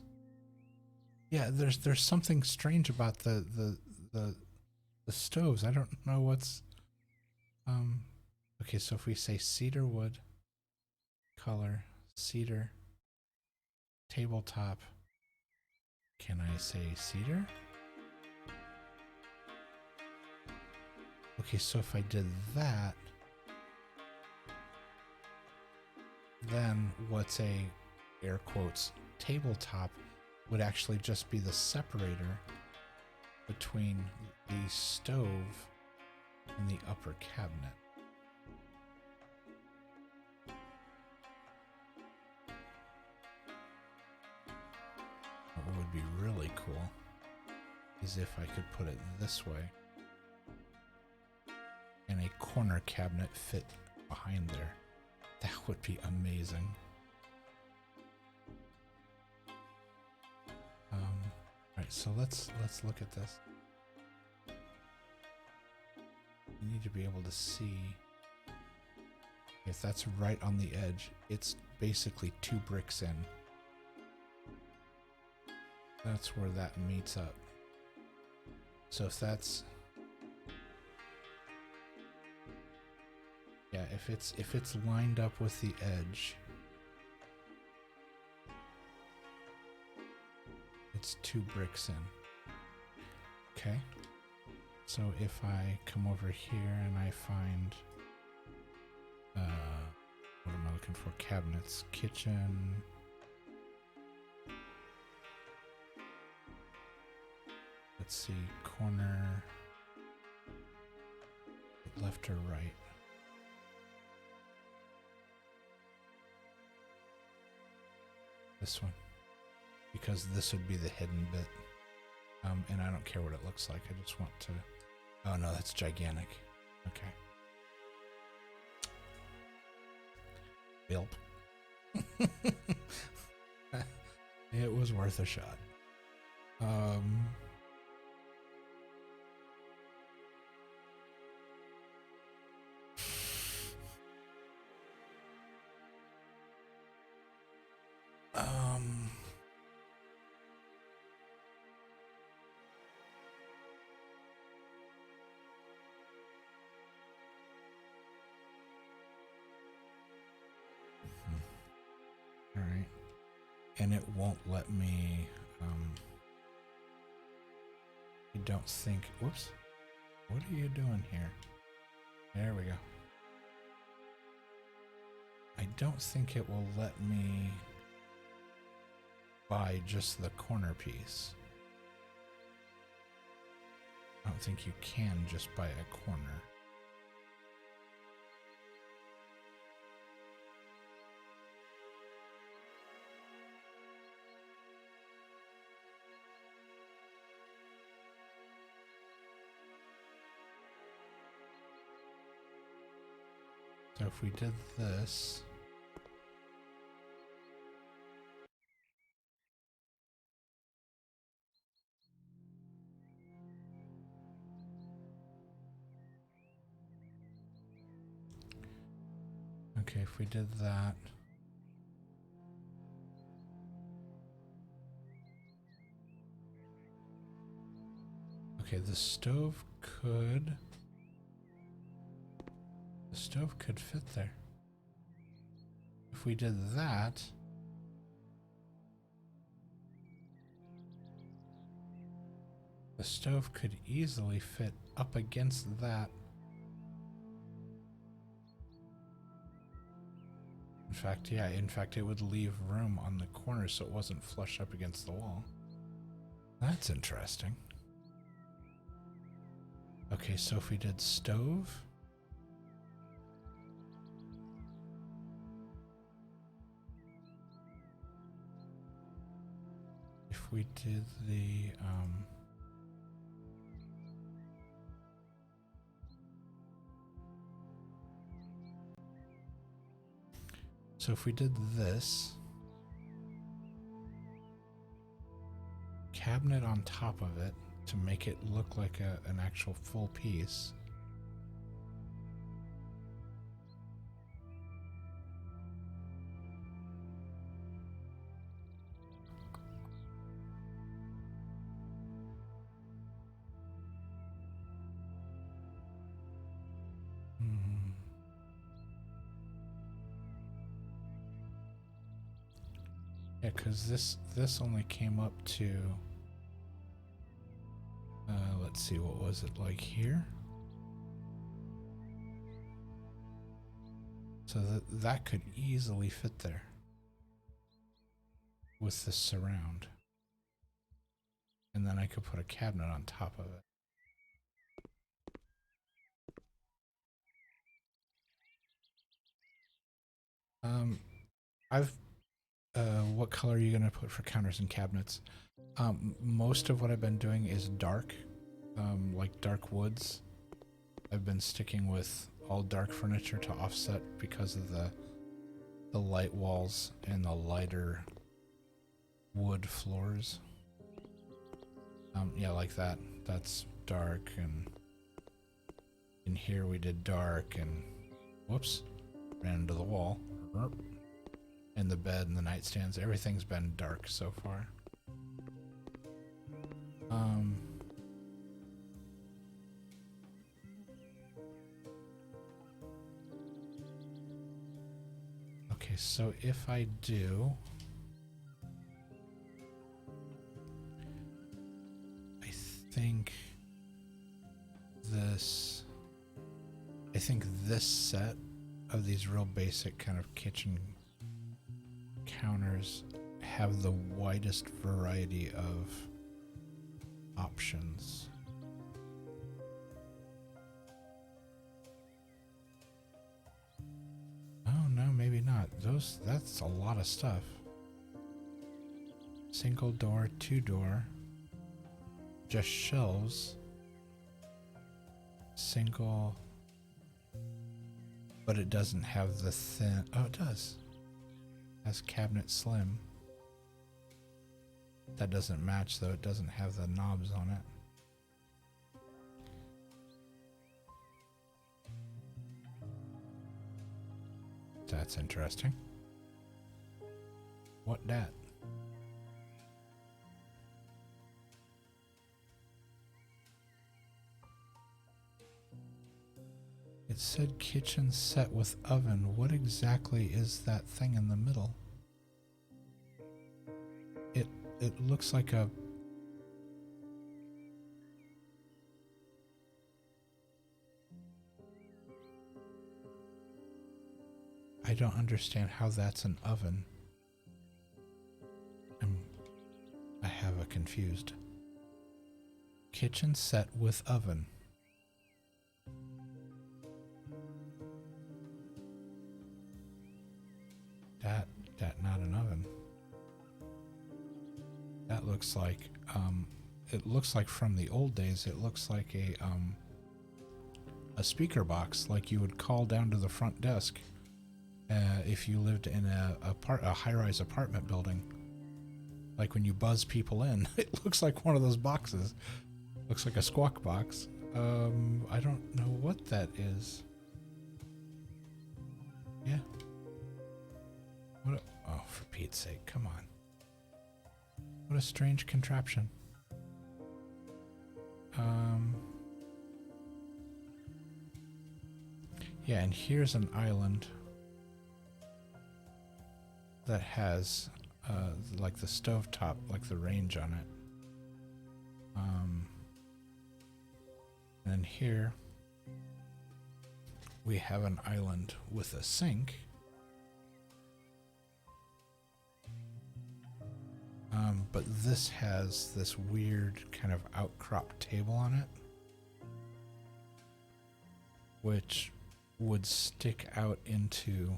Yeah, there's something strange about the stoves. I don't know what's... Okay, so if we say cedar wood, color, cedar, tabletop, can I say cedar? Okay, so if I did that, then what's a, air quotes, tabletop would actually just be the separator between the stove and the upper cabinet. What would be really cool is if I could put it this way and a corner cabinet fit behind there. That would be amazing. Right, so let's look at this. You need to be able to see if that's right on the edge. It's basically 2 bricks in. That's where that meets up. So if that's, yeah, if it's lined up with the edge, it's 2 bricks in. Okay. So if I come over here and I find, what am I looking for? Cabinets, kitchen. Let's see, corner, left or right. This one, because this would be the hidden bit. And I don't care what it looks like. I just want to, oh no, that's gigantic. Okay. Bilp. It was worth a shot. All right. And it won't let me, I don't think, whoops. What are you doing here? There we go. I don't think it will let me buy just the corner piece. I don't think you can just buy a corner. So if we did this, okay, if we did that, okay, the stove could fit there. If we did that, the stove could easily fit up against that. In fact, yeah, it would leave room on the corner so it wasn't flush up against the wall. That's interesting. Okay, so if we did stove, if we did the so if we did this cabinet on top of it to make it look like an actual full piece. Yeah, because this only came up to let's see, what was it like here? So that could easily fit there with the surround. And then I could put a cabinet on top of it. What color are you gonna put for counters and cabinets? Most of what I've been doing is dark, like dark woods. I've been sticking with all dark furniture to offset because of the light walls and the lighter wood floors. Yeah, like that. That's dark, and in here we did dark, and whoops, ran into the wall. And the bed and the nightstands, everything's been dark so far. Okay, so if I do, I think this set of these real basic kind of kitchen counters have the widest variety of options. Oh no, maybe not. That's a lot of stuff. Single door, 2-door, just shelves, single, but it doesn't have the thin, oh it does. Has cabinet slim. That doesn't match though, it doesn't have the knobs on it. That's interesting. What dat? It said kitchen set with oven. What exactly is that thing in the middle? It looks like a... I don't understand how that's an oven. I have a confused. Kitchen set with oven. That not an oven. That looks like it looks like from the old days, it looks like a a speaker box like you would call down to the front desk if you lived in a high-rise apartment building. Like when you buzz people in, it looks like one of those boxes. Looks like a squawk box. I don't know what that is. Yeah. Oh, for Pete's sake, come on. What a strange contraption. Yeah, and here's an island that has like the stovetop, like the range on it. And here we have an island with a sink. But this has this weird kind of outcrop table on it, which would stick out into,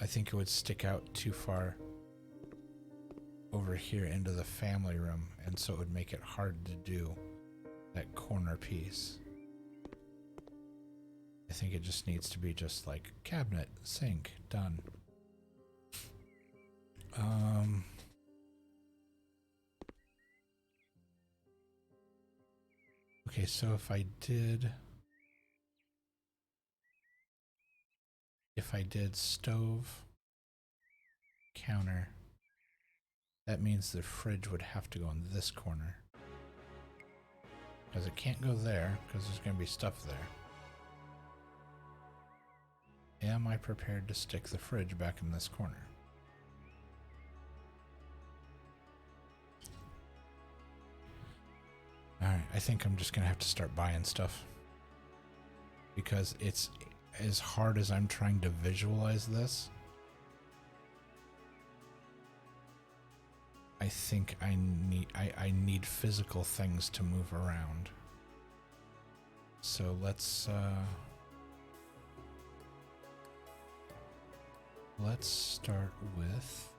I think it would stick out too far over here into the family room, and so it would make it hard to do that corner piece. I think it just needs to be just like cabinet, sink, done. Okay, so if I did stove, counter, that means the fridge would have to go in this corner. Because it can't go there, because there's going to be stuff there. Am I prepared to stick the fridge back in this corner? Alright, I think I'm just going to have to start buying stuff. Because it's as hard as I'm trying to visualize this. I think I need physical things to move around. So let's start with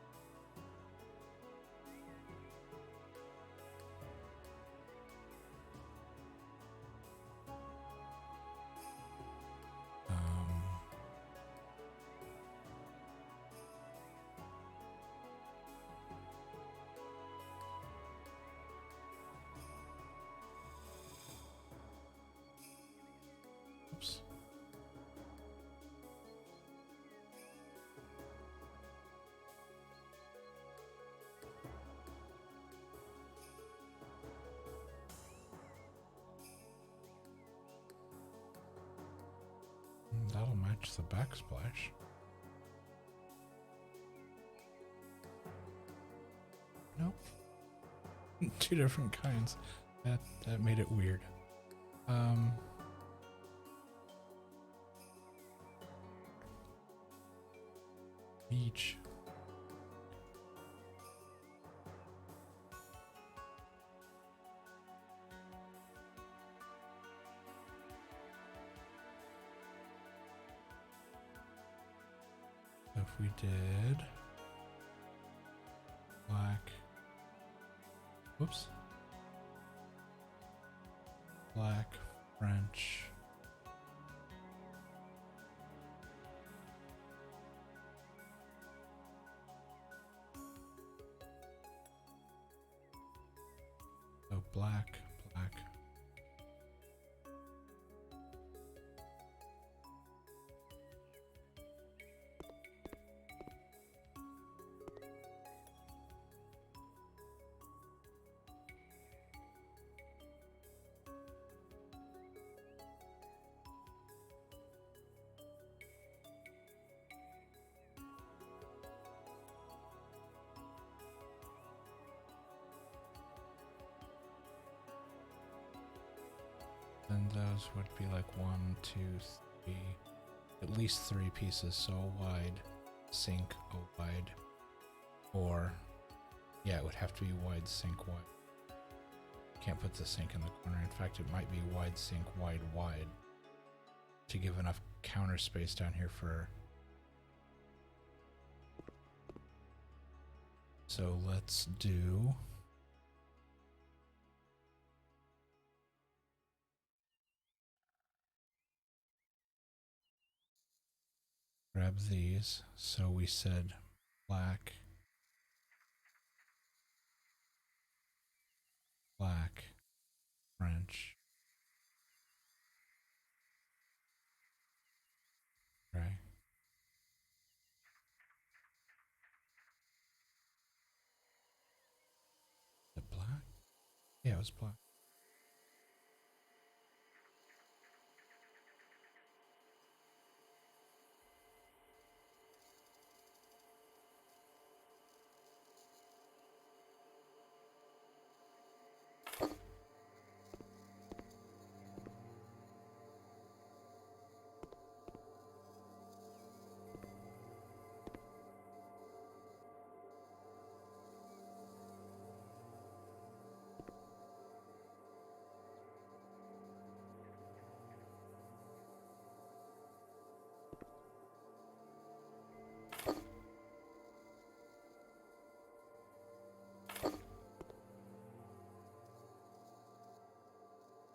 oops. That'll match the backsplash. Nope. Two different kinds. That made it weird. Beach. If we did black, whoops, black, French, so black, black, then those would be like 1, 2, 3, at least 3 pieces, so a wide sink, a wide, or yeah, it would have to be wide sink, wide. Can't put the sink in the corner. In fact, it might be wide sink, wide, wide to give enough counter space down here for. So let's do grab these. So we said black, black, French, gray. Is it black? Yeah, it was black.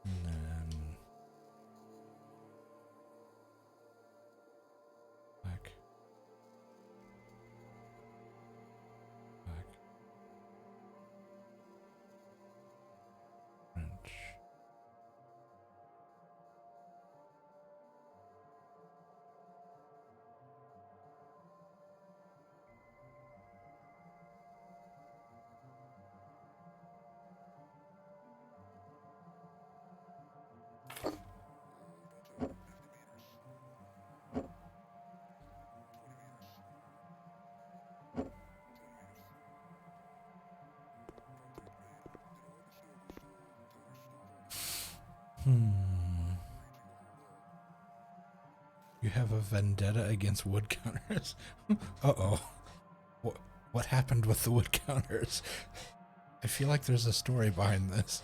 And then black, black, French. You have a vendetta against wood counters? Uh-oh. What happened with the wood counters? I feel like there's a story behind this.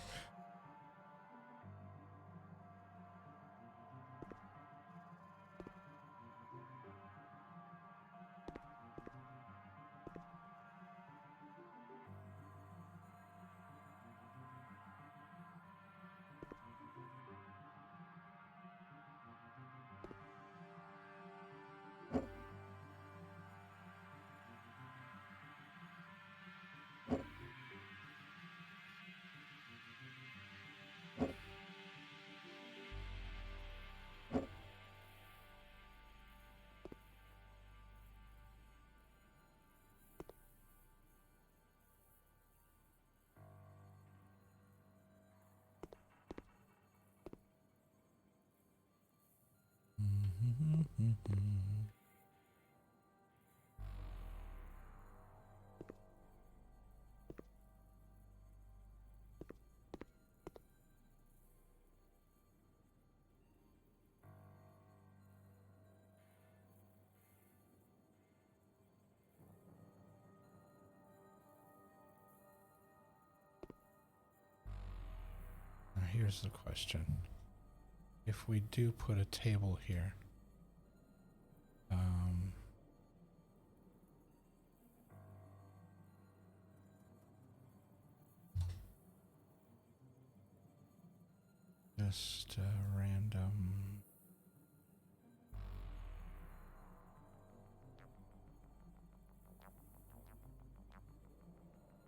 Now here's the question. If we do put a table here, just random.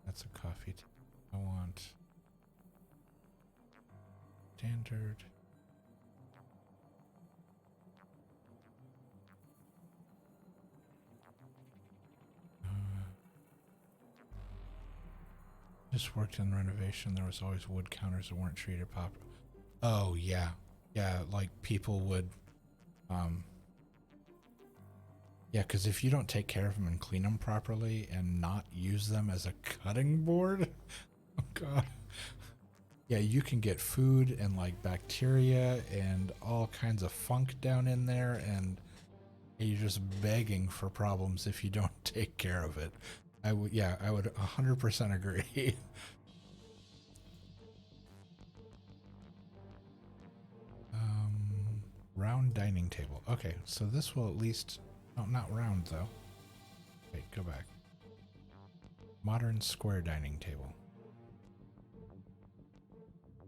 That's a coffee. I want standard. Just worked in renovation. There was always wood counters that weren't treated properly. Oh yeah, yeah. Like people would, yeah. Because if you don't take care of them and clean them properly and not use them as a cutting board, oh god. Yeah, you can get food and like bacteria and all kinds of funk down in there, and you're just begging for problems if you don't take care of it. I would 100% agree. Round dining table. Okay, so this will at least, oh, not round though. Wait, go back. Modern square dining table.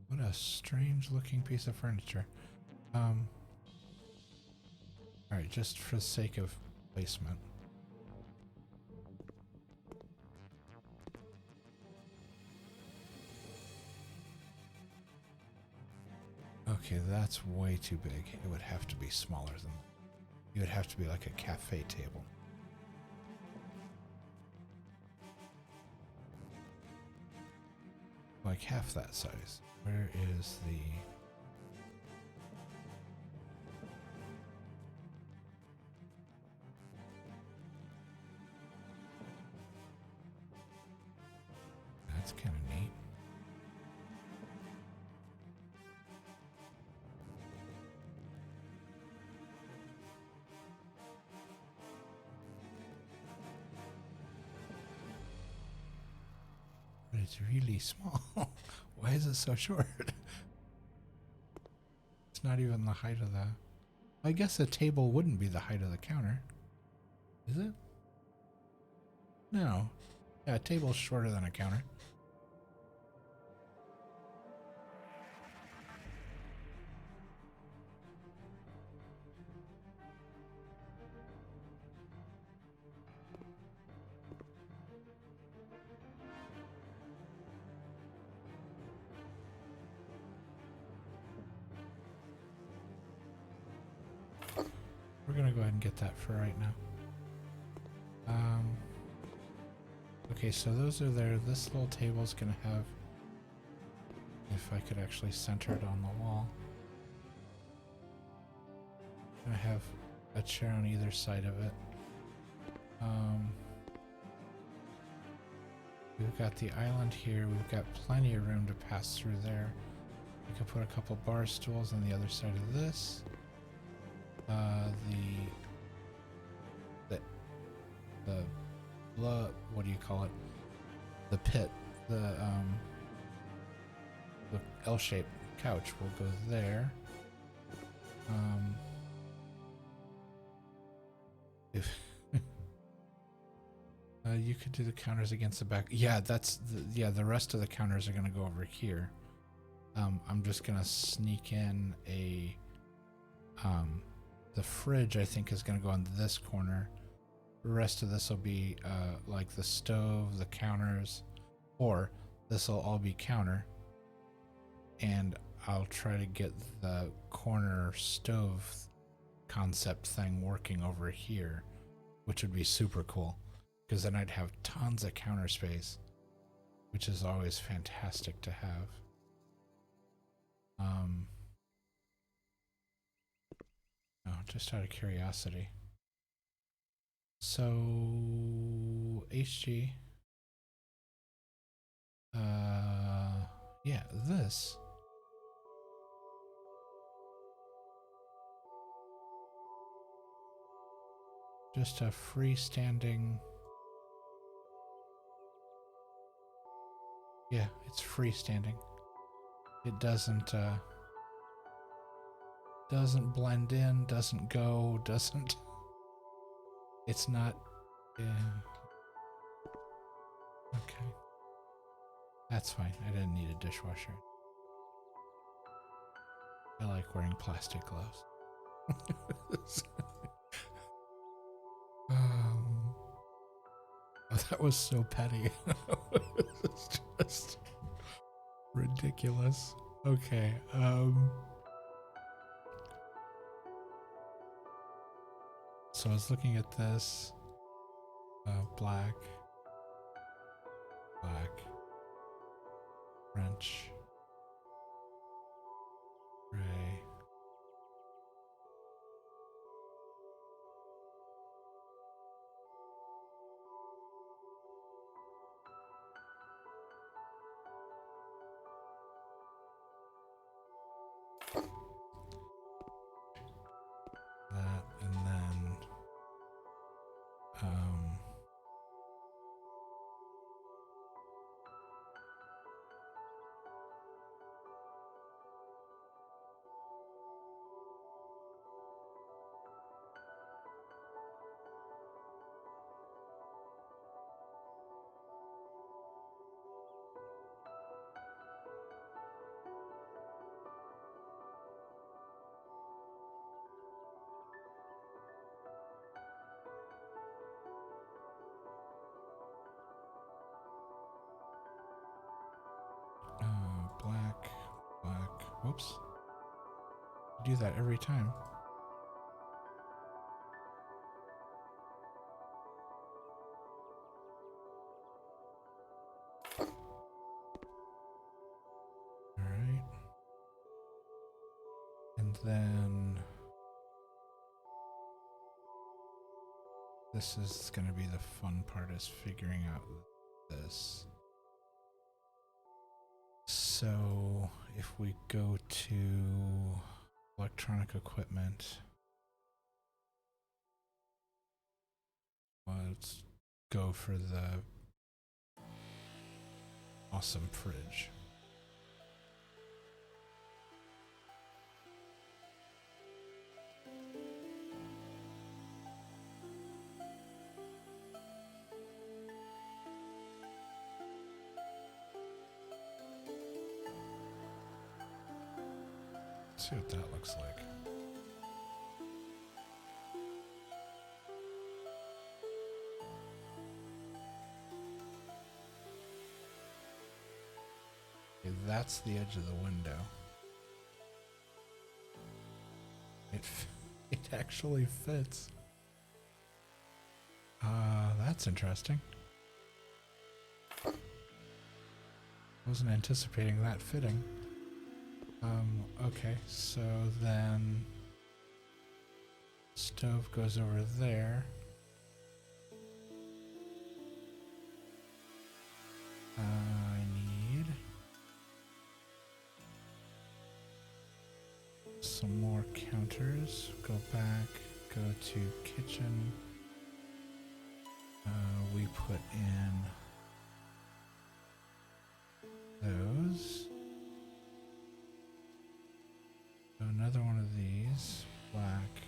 What a strange looking piece of furniture. Alright, just for the sake of placement. Okay, that's way too big. It would have to be smaller than that. It would have to be like a cafe table. Like half that size. Where is the... That's kind of neat. But it's really small. Why is it so short? It's not even the height of the... I guess a table wouldn't be the height of the counter. Is it? No. Yeah, a table's shorter than a counter. We're gonna go ahead and get that for right now. Okay, so those are there. This little table's gonna have, if I could actually center it on the wall, gonna have a chair on either side of it. We've got the island here. We've got plenty of room to pass through there. We could put a couple bar stools on the other side of this. What do you call it? The pit, the L-shaped couch will go there. If you could do the counters against the back. Yeah, the rest of the counters are gonna go over here. I'm just gonna sneak in a the fridge, I think, is gonna go in this corner. The rest of this will be like the stove, the counters, or this will all be counter. And I'll try to get the corner stove concept thing working over here, which would be super cool, because then I'd have tons of counter space, which is always fantastic to have. No, just out of curiosity. So HG, yeah, this. Just a freestanding. Yeah, it's freestanding. It doesn't blend in, doesn't go, doesn't. It's not. Yeah. Okay. That's fine. I didn't need a dishwasher. I like wearing plastic gloves. Oh, that was so petty. It's just ridiculous. Okay. So I was looking at this. Black. French. Gray. That, and then Oops. I do that every time. Alright. And then this is going to be the fun part, is figuring out this. So if we go to electronic equipment, let's go for the awesome fridge. See what that looks like. Okay, that's the edge of the window. It actually fits. That's interesting. Wasn't anticipating that fitting. Okay, so then stove goes over there. I need some more counters. Go back, go to kitchen. We put in those. So another one of these. Black,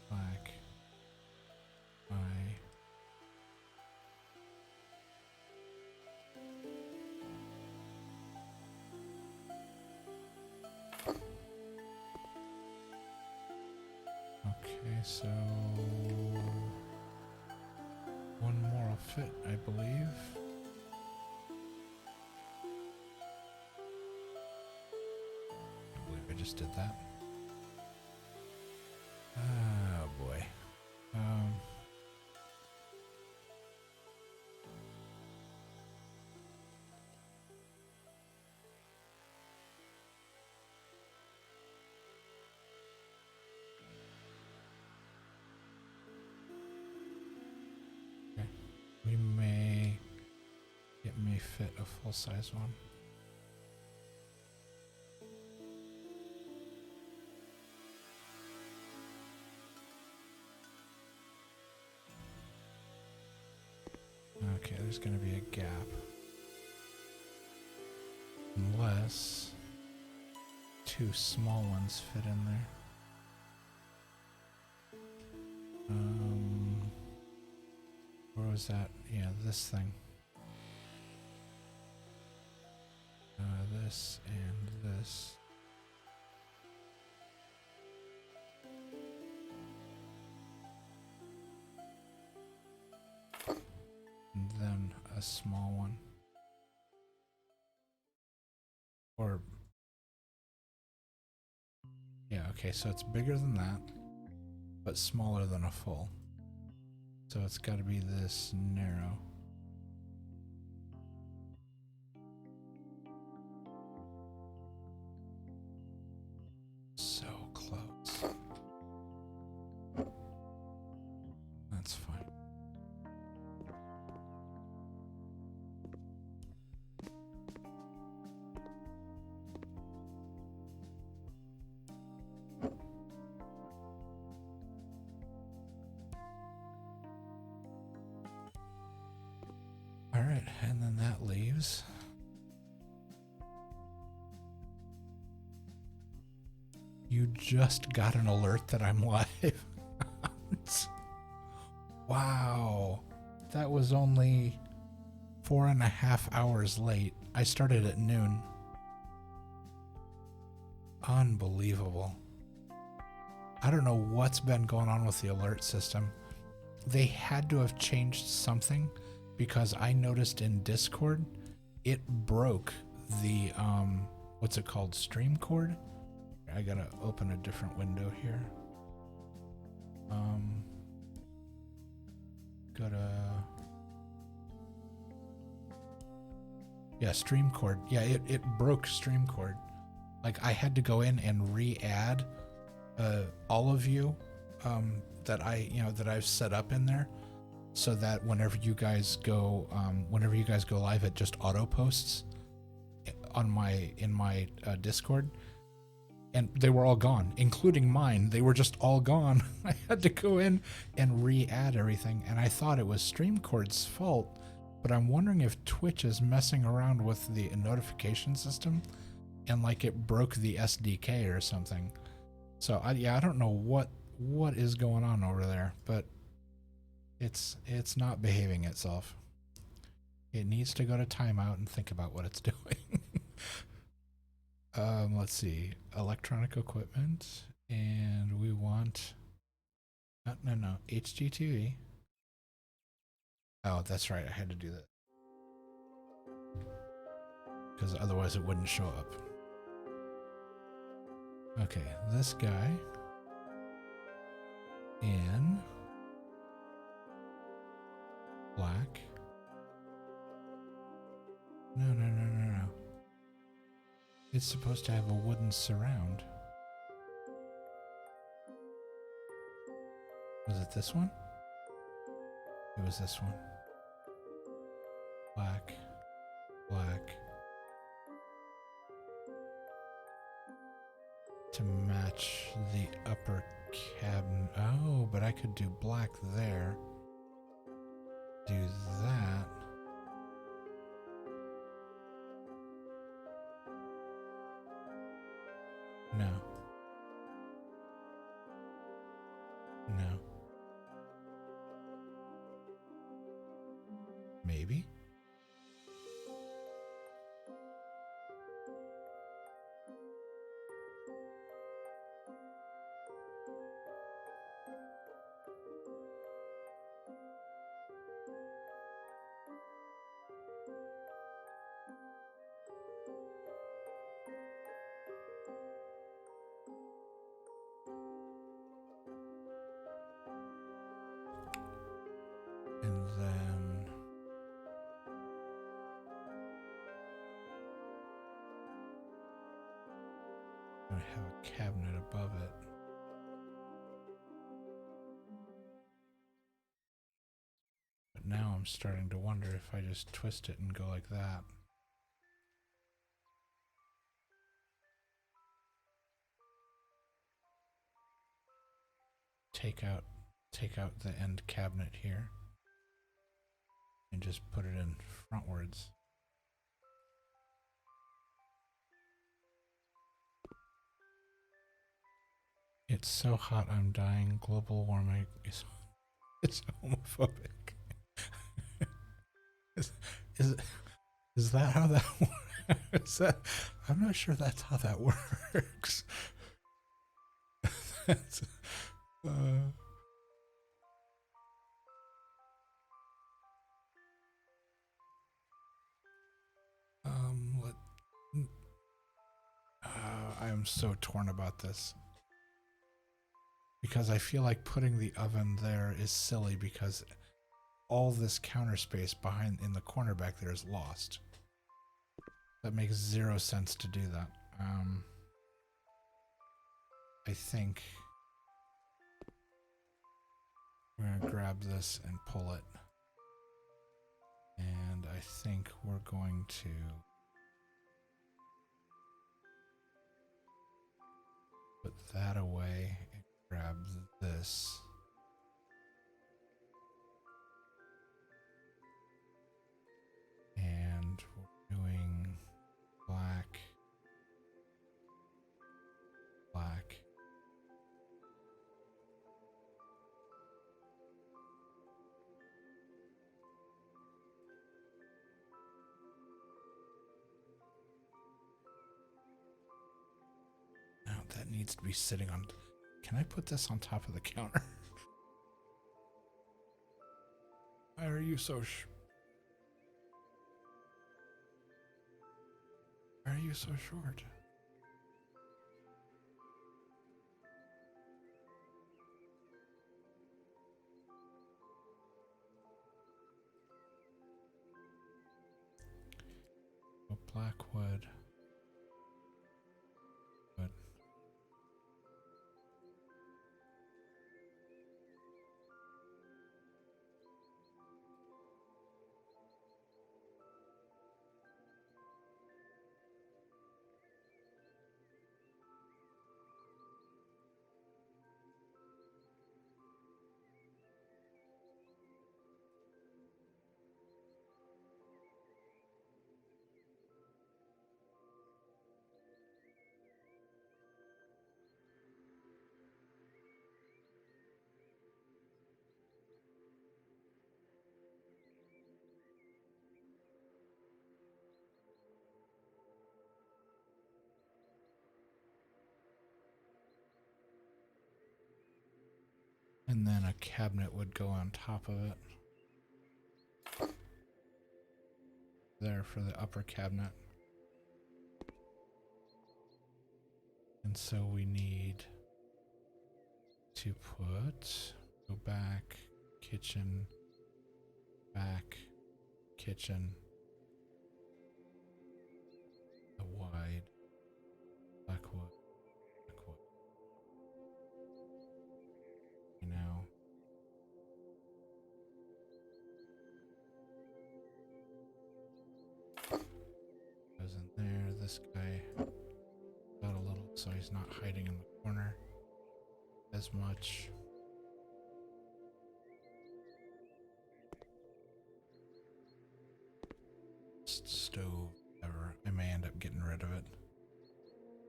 black, white. Okay, so one more will fit, I believe. I just did that. Oh boy. Okay. It may fit a full-size one. Okay, there's going to be a gap. Unless two small ones fit in there. Where was that? Yeah, this thing. This and this. And then a small one. Or, yeah, okay, so it's bigger than that, but smaller than a full. So it's got to be this narrow. So close. That's fine. All right, and then that leaves. You just got an alert that I'm live. Wow. That was only 4.5 hours late. I started at noon. Unbelievable. I don't know what's been going on with the alert system. They had to have changed something, because I noticed in Discord it broke the what's it called? Stream cord? I gotta open a different window here. Yeah, stream cord. Yeah, it broke stream cord. Like I had to go in and re-add all of you that I've set up in there, so that whenever you guys go live, it just auto posts in my Discord. And they were all gone, including mine. They were just all gone. I had to go in and re-add everything, and I thought it was StreamCord's fault, but I'm wondering if Twitch is messing around with the notification system, and like it broke the SDK or something. So I don't know what is going on over there, but it's not behaving itself. It needs to go to timeout and think about what it's doing. Let's see, electronic equipment, and we want no HGTV. Oh, that's right, I had to do that because otherwise it wouldn't show up. Okay, this guy in black. No. It's supposed to have a wooden surround. Was it this one? It was this one. Black. To match the upper cabinet. Oh, but I could do black there. Do that. No. Maybe? And then I have a cabinet above it. But now I'm starting to wonder if I just twist it and go like that. Take out the end cabinet here and just put it in frontwards. It's so hot I'm dying. Global warming is homophobic. Is that how that works? I'm not sure that's how that works. That's, I am so torn about this. Because I feel like putting the oven there is silly because all this counter space behind in the corner back there is lost. That makes zero sense to do that. I think we're gonna grab this and pull it. And I think we're going to put that away and grab this. And we're doing black. Now that needs to be sitting on. Can I put this on top of the counter? Why are you so Why are you so short? Oh, black wood. Wood. And then a cabinet would go on top of it. There for the upper cabinet. And so we need to go back, kitchen, back, kitchen, a wide, black wood, you know. Goes in there, this guy got a little, so he's not hiding in the corner as much. Stove ever. I may end up getting rid of it.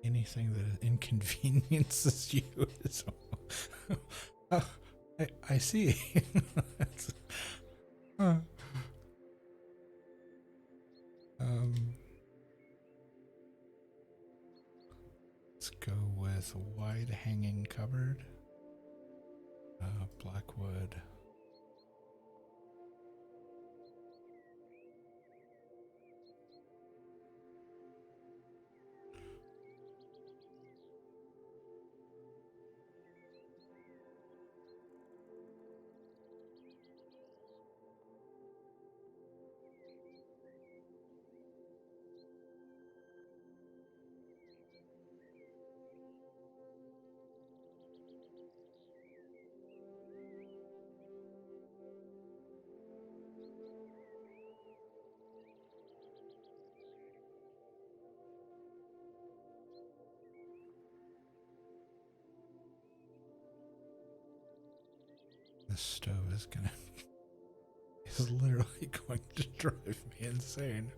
Anything that inconveniences you is. Oh, I see. Let's go with a wide hanging cupboard. Black wood. The stove is literally going to drive me insane.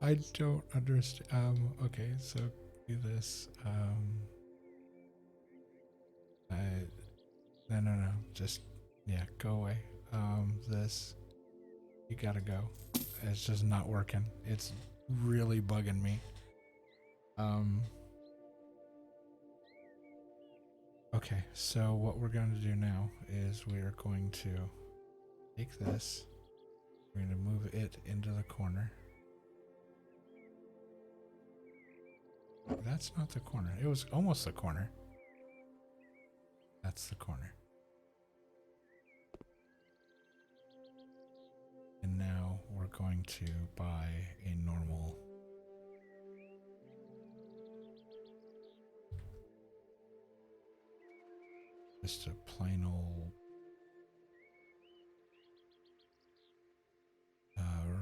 I don't understand. Okay, so do this. No. Just, yeah, go away. This, you gotta go. It's just not working. It's really bugging me. Okay, so what we're going to do now is we are going to take this. We're going to move it into the corner. That's not the corner. It was almost the corner. That's the corner. And now we're going to buy a normal just a plain old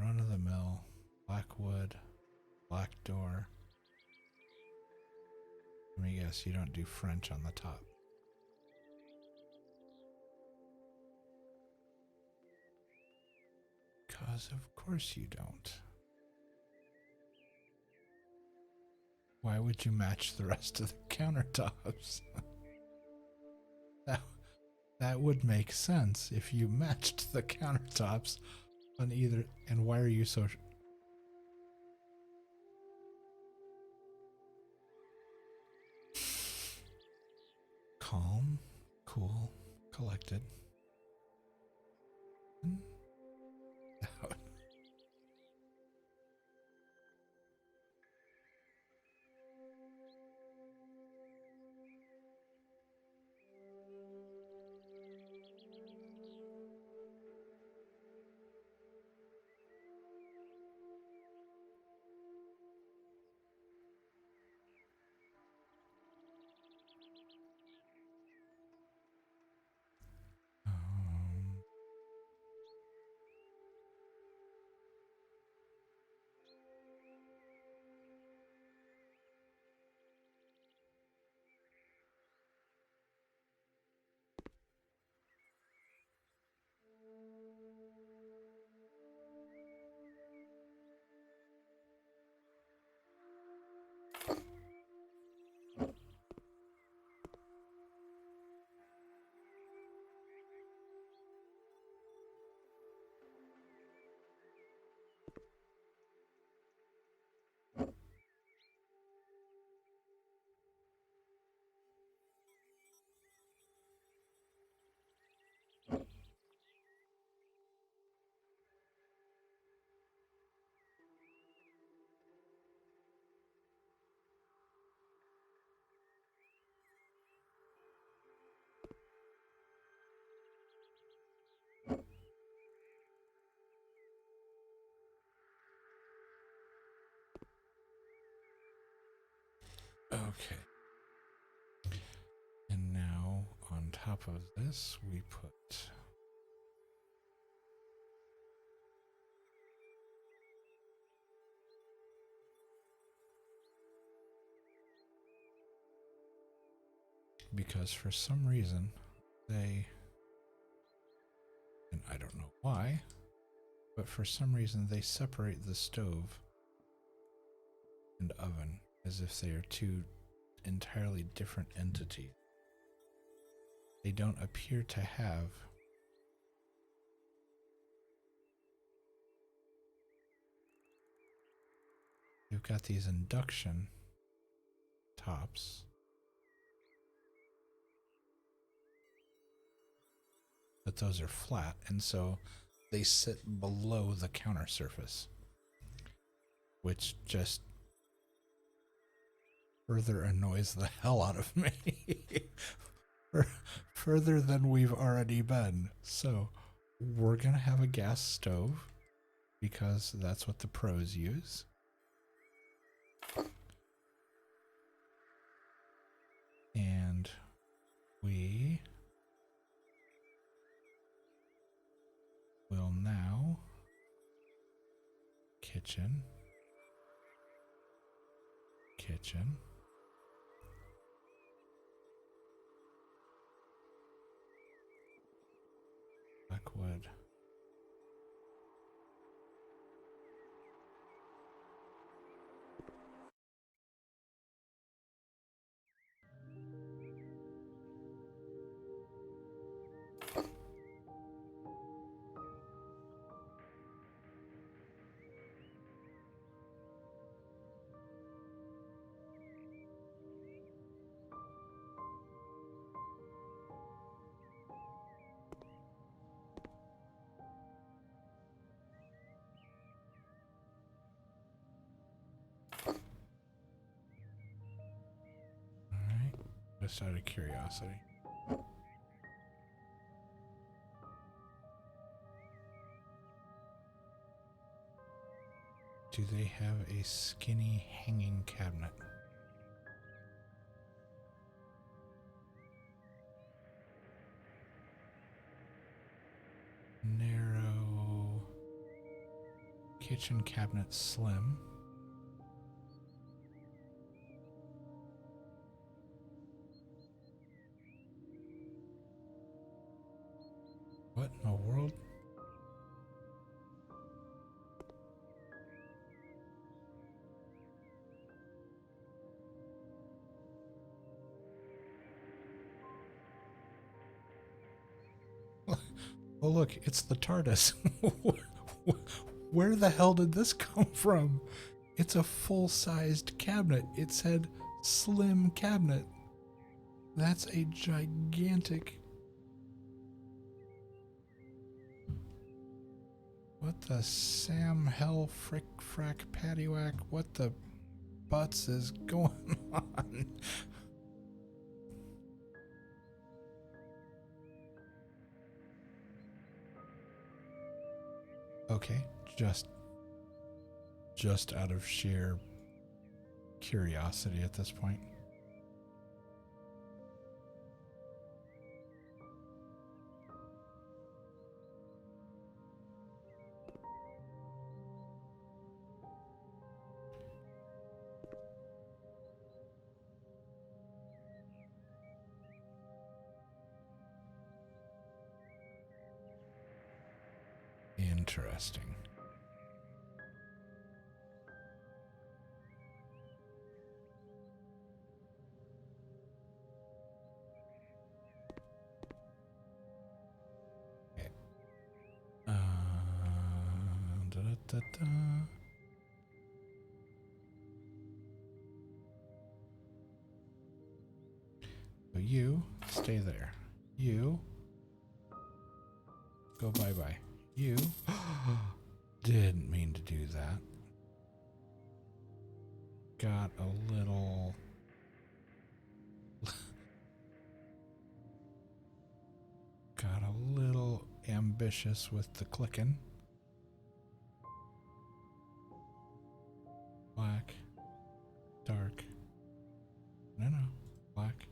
run-of-the-mill black wood, black door. Let me guess, you don't do French on the top. Because of course you don't. Why would you match the rest of the countertops? That would make sense if you matched the countertops on either. And why are you so calm, cool, collected? top of this, we put because for some reason they, and I don't know why, but for some reason they separate the stove and oven as if they are two entirely different entities. They don't appear to have they've got these induction tops, but those are flat, and so they sit below the counter surface, which just further annoys the hell out of me. Further than we've already been. So we're gonna have a gas stove because that's what the pros use. And we will now kitchen. Black wood. Alright, just out of curiosity. Do they have a skinny hanging cabinet? Narrow kitchen cabinet, slim. What in the world? Oh look, it's the TARDIS. Where the hell did this come from? It's a full-sized cabinet. It said slim cabinet. That's a gigantic... What the Sam Hell Frick Frack Paddywhack? What the butts is going on? Okay, just out of sheer curiosity at this point. Interesting. Okay. Da, da, da. So you stay there. You go bye-bye. You didn't mean to do that. Got a little... got a little ambitious with the clicking. Black. Dark. No. Black.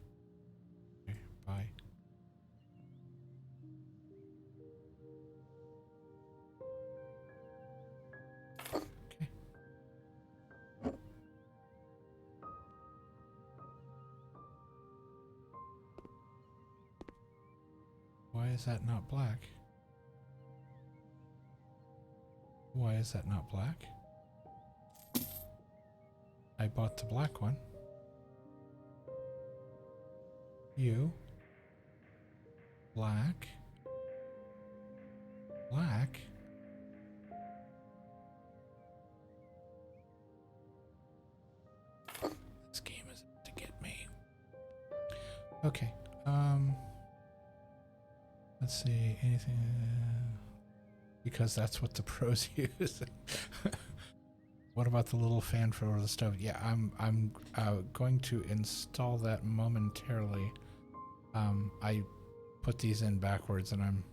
Okay, bye. is that not black? Why is that not black? I bought the black one. You. Black. Black. This game is to get me. Okay. Let's see. Anything? Because that's what the pros use. What about the little fan for over the stove? Yeah, I'm going to install that momentarily. I put these in backwards, and I'm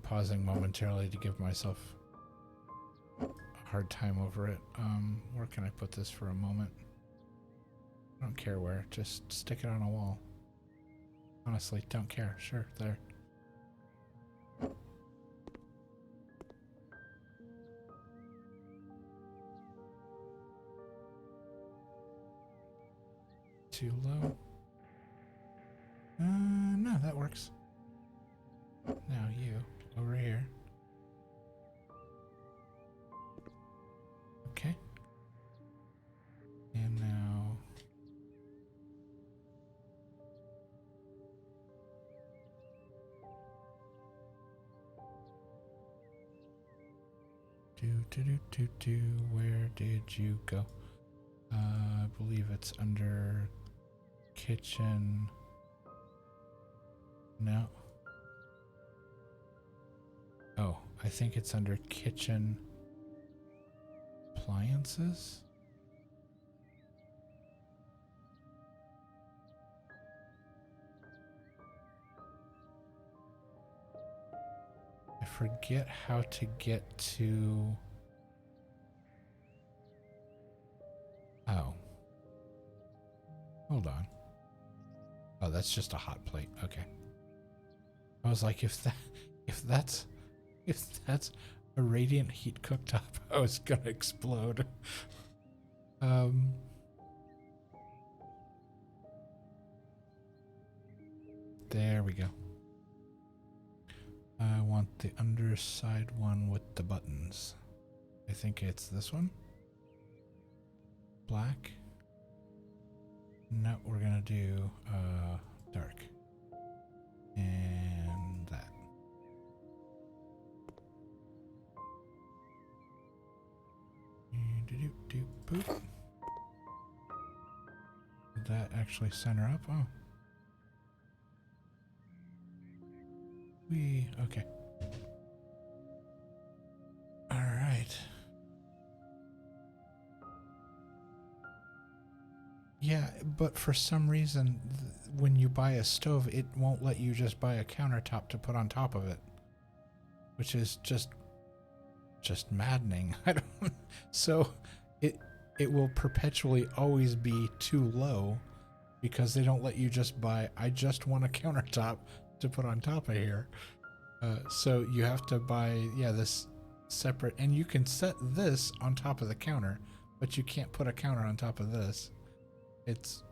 pausing momentarily to give myself a hard time over it. Where can I put this for a moment? I don't care where. Just stick it on a wall. Honestly, don't care. Sure, there. Too low. No, that works. Now you, over here. Okay. And now... Where did you go? I believe it's under kitchen. No. Oh, I think it's under kitchen appliances. I forget how to get to... Oh. Hold on. Oh, that's just a hot plate. Okay. I was like, if that's a radiant heat cooktop, I was gonna explode. There we go. I want the underside one with the buttons. I think it's this one. Black. No, we're gonna do dark. And that. Boop. Did that actually center up? Oh. Okay. All right. Yeah, but for some reason, when you buy a stove, it won't let you just buy a countertop to put on top of it, which is just maddening. I don't. So, it will perpetually always be too low, because they don't let you just buy. I just want a countertop to put on top of here. So you have to buy, this separate, and you can set this on top of the counter, but you can't put a counter on top of this. It's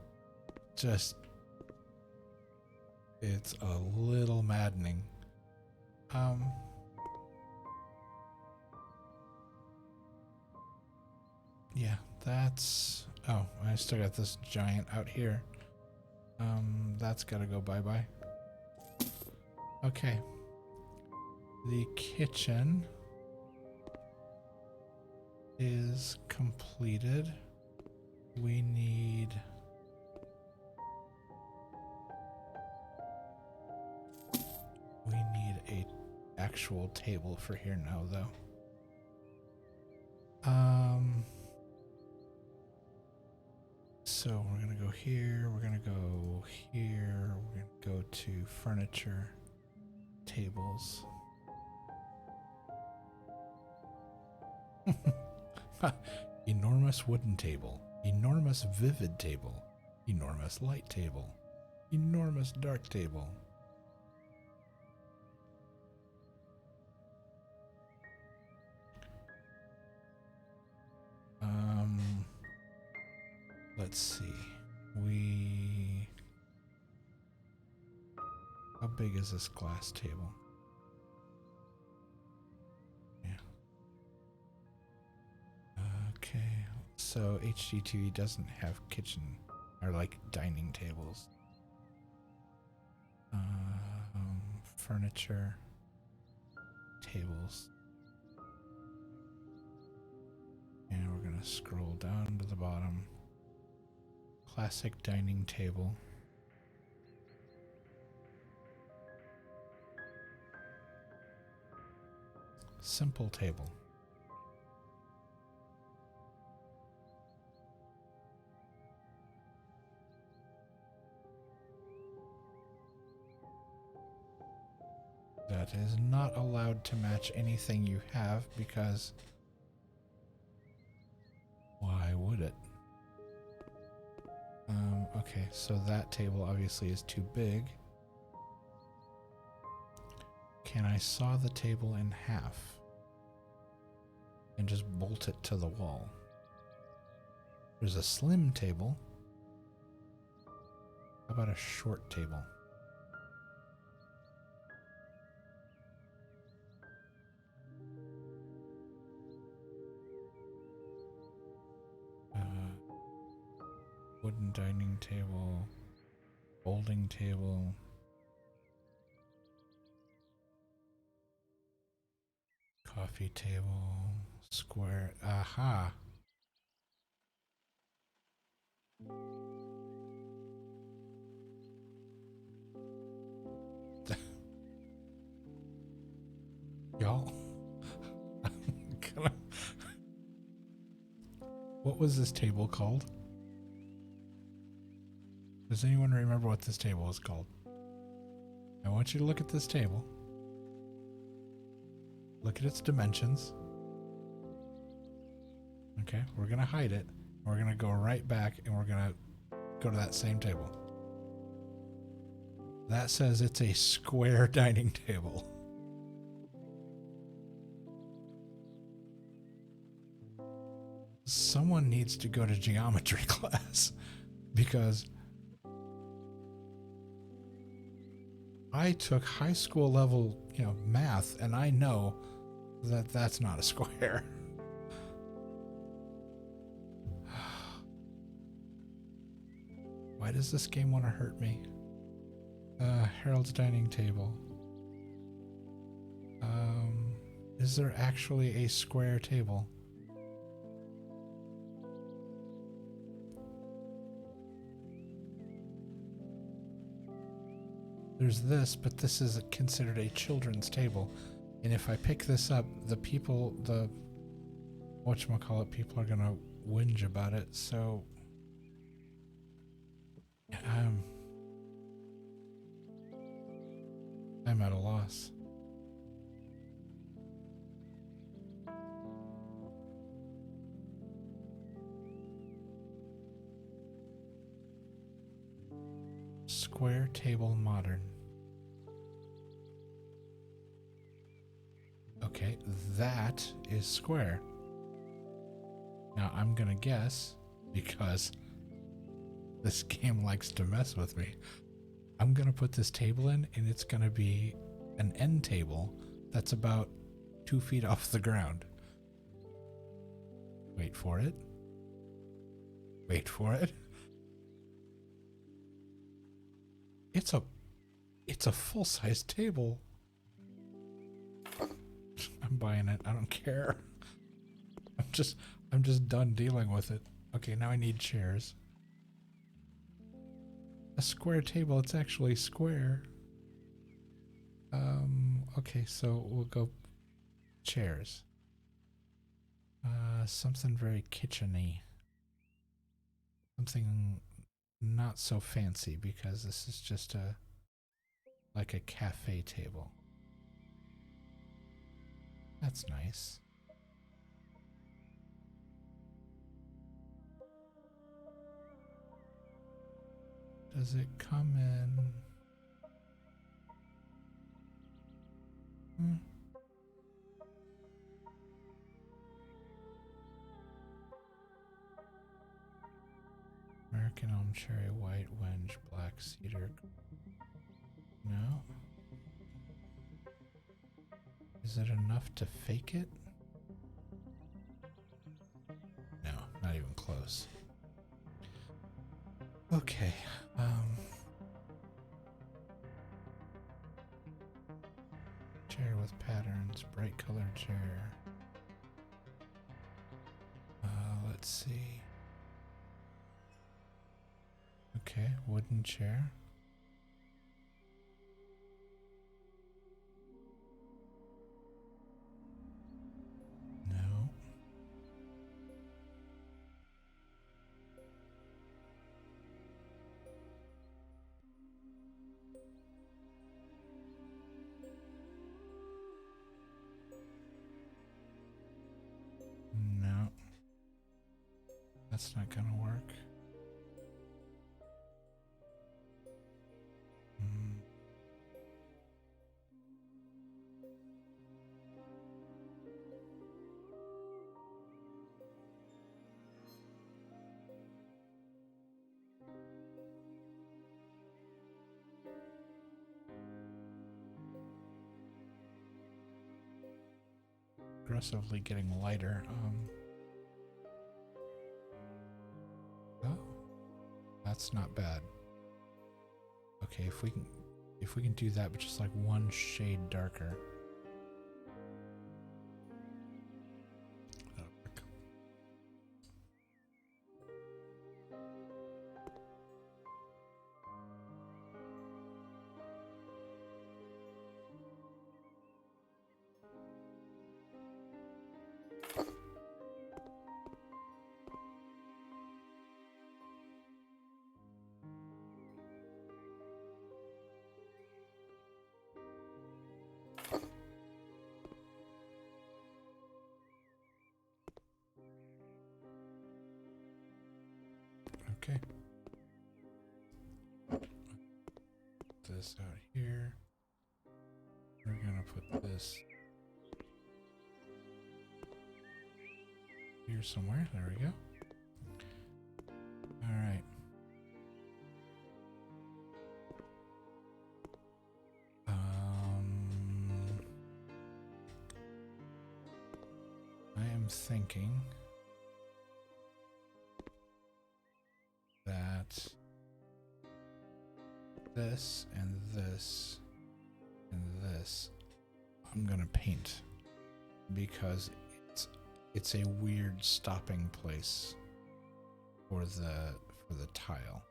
just, it's a little maddening. Yeah, that's, oh, I still got this giant out here. That's gotta go bye-bye. Okay. The kitchen is completed. We need a actual table for here now, though. So we're gonna go here, we're gonna go here, we're gonna go to furniture, tables. Enormous wooden table, enormous vivid table, enormous light table, enormous dark table. Let's see. How big is this glass table? Yeah. Okay. So HGTV doesn't have kitchen or like dining tables. Furniture, tables. And we're gonna scroll down to the bottom. Classic dining table. Simple table. That is not allowed to match anything you have because why would it? Okay, so that table obviously is too big. Can I saw the table in half and just bolt it to the wall? There's a slim table. How about a short table? Wooden dining table, folding table. Coffee table, square. Aha. Y'all. What was this table called? Does anyone remember what this table was called? I want you to look at this table. Look at its dimensions. Okay, we're going to hide it. We're going to go right back and we're going to go to that same table. That says it's a square dining table. Someone needs to go to geometry class because I took high school level, math, and I know that that's not a square. Why does this game want to hurt me? Harold's dining table. Is there actually a square table? There's this, but this is considered a children's table. And if I pick this up, people are gonna whinge about it, so I'm at a loss. Square table modern. Okay, that is square. Now I'm gonna guess, because this game likes to mess with me, I'm gonna put this table in and it's gonna be an end table that's about 2 feet off the ground. Wait for it. Wait for it. It's a full-size table. I'm buying it. I don't care. I'm just done dealing with it. Okay, now I need chairs. A square table, it's actually square. Okay, so we'll go chairs. Something very kitchen-y. Something not so fancy because this is just like a cafe table. That's nice. Does it come in? American elm, cherry, white, wenge, black cedar. No. Is it enough to fake it? No, not even close. Okay. Chair with patterns, bright colored chair. Let's see. Okay, wooden chair. No. No. That's not gonna work. Aggressively getting lighter. Oh, that's not bad. Okay, if we can do that, but just like one shade darker. That'll work. Okay. This out here. We're gonna put this here somewhere. There we go. All right. I am thinking that this and this and this I'm gonna paint because it's a weird stopping place for the tile.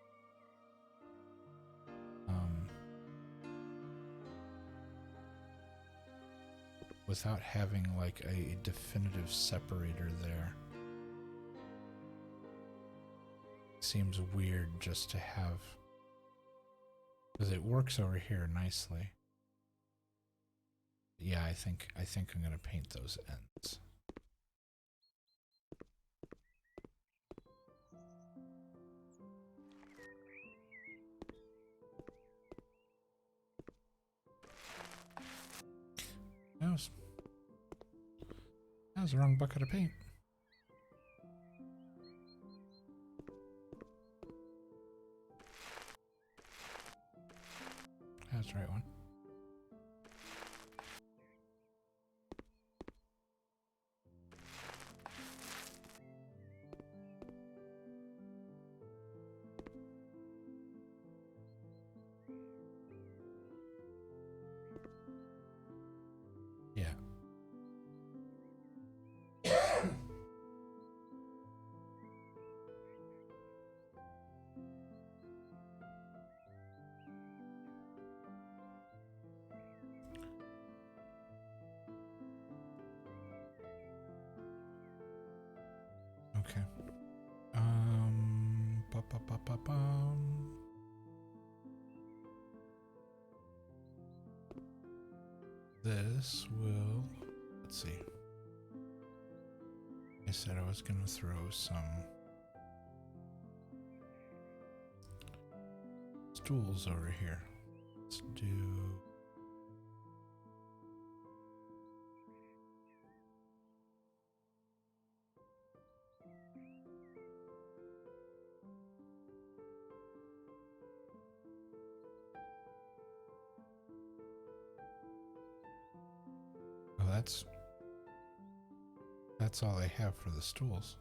Without having like a definitive separator there. Seems weird just to have, because it works over here nicely. Yeah, I think I'm gonna paint those ends. That was the wrong bucket of paint. That's the right one. Yeah. Okay. This will, let's see. I said I was gonna throw some stools over here. Let's do that's all I have for the stools.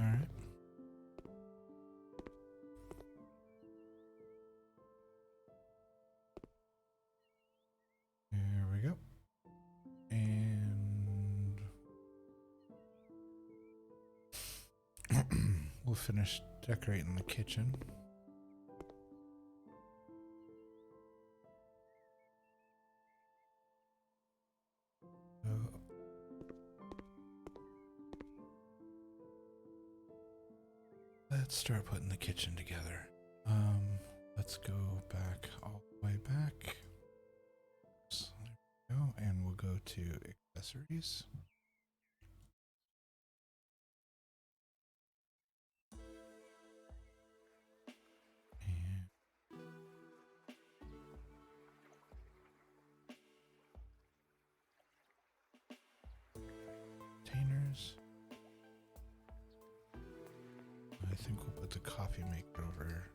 All right. There we go. And we'll finish decorating the kitchen. Let's start putting the kitchen together. Let's go back all the way back. So there we go, and we'll go to accessories. And containers. I think we'll put the coffee maker over here.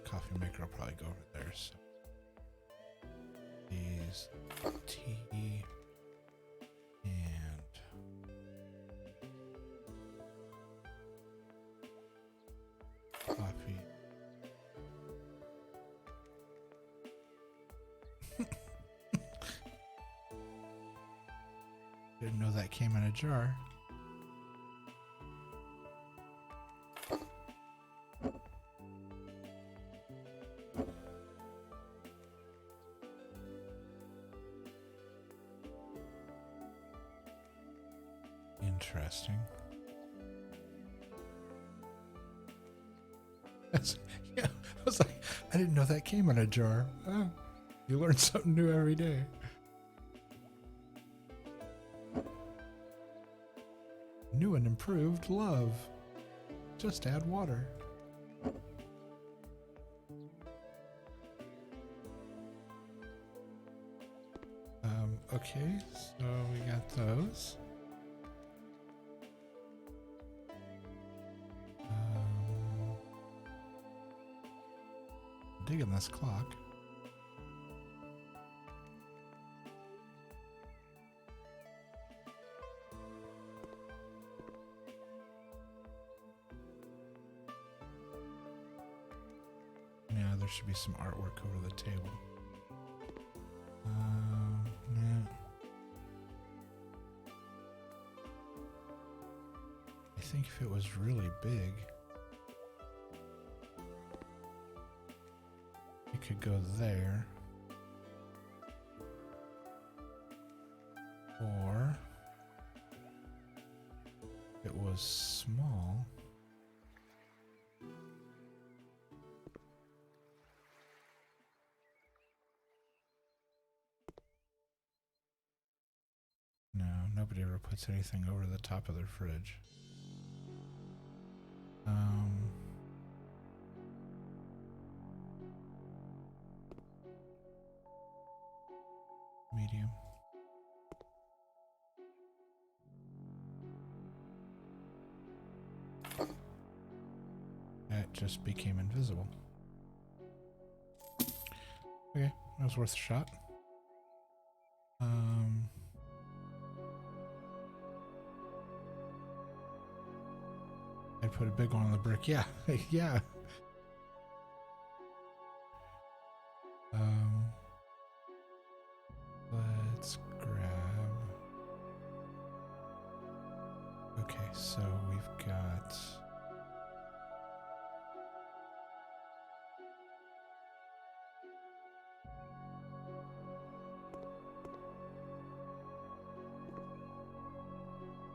Coffee maker will probably go over there. So these tea and coffee. Didn't know that came in a jar. Interesting. Yeah, I was like, I didn't know that came in a jar. Oh, you learn something new every day. New and improved love. Just add water. Okay, so we got those. Digging this clock. Yeah, there should be some artwork over the table. Yeah. I think if it was really big, it could go there. Or if it was small, no, nobody ever puts anything over the top of their fridge. Medium. That just became invisible. Okay, that was worth a shot. I put a big one on the brick. Yeah, yeah. Let's grab. Okay, so we've got.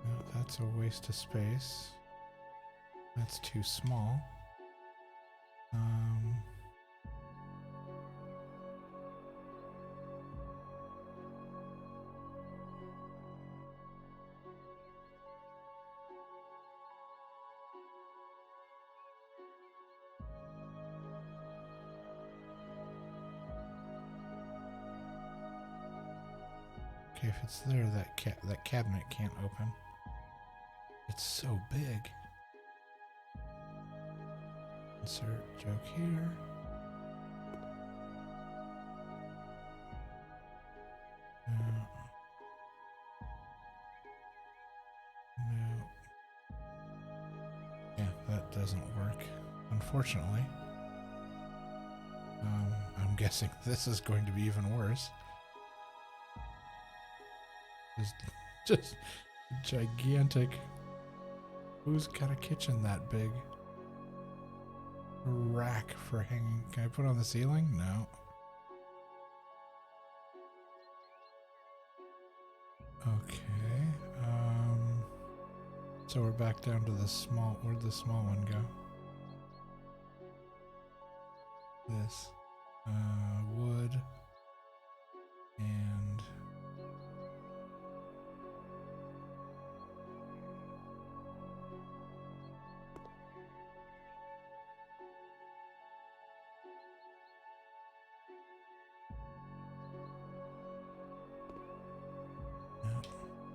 No, that's a waste of space. That's too small. Okay, if it's there, that cabinet can't open. It's so big. Insert joke here. No. Yeah, that doesn't work, unfortunately. I'm guessing this is going to be even worse. Just gigantic. Who's got a kitchen that big? A rack for hanging. Can I put it on the ceiling? No. Okay. So we're back down to the small. Where'd the small one go? This. Wood. And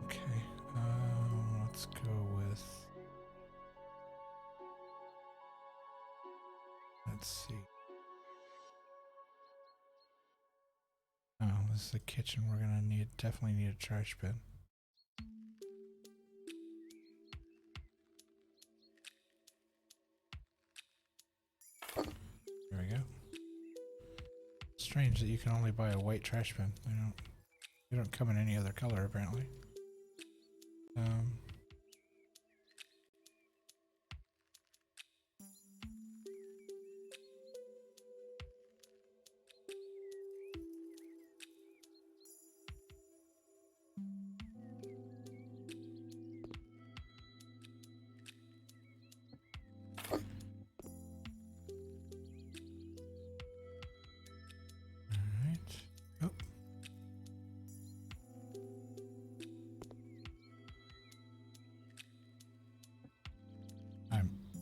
okay. Let's go with. Let's see. Oh, this is the kitchen. We're gonna definitely need a trash bin. There we go. Strange that you can only buy a white trash bin. They don't come in any other color apparently.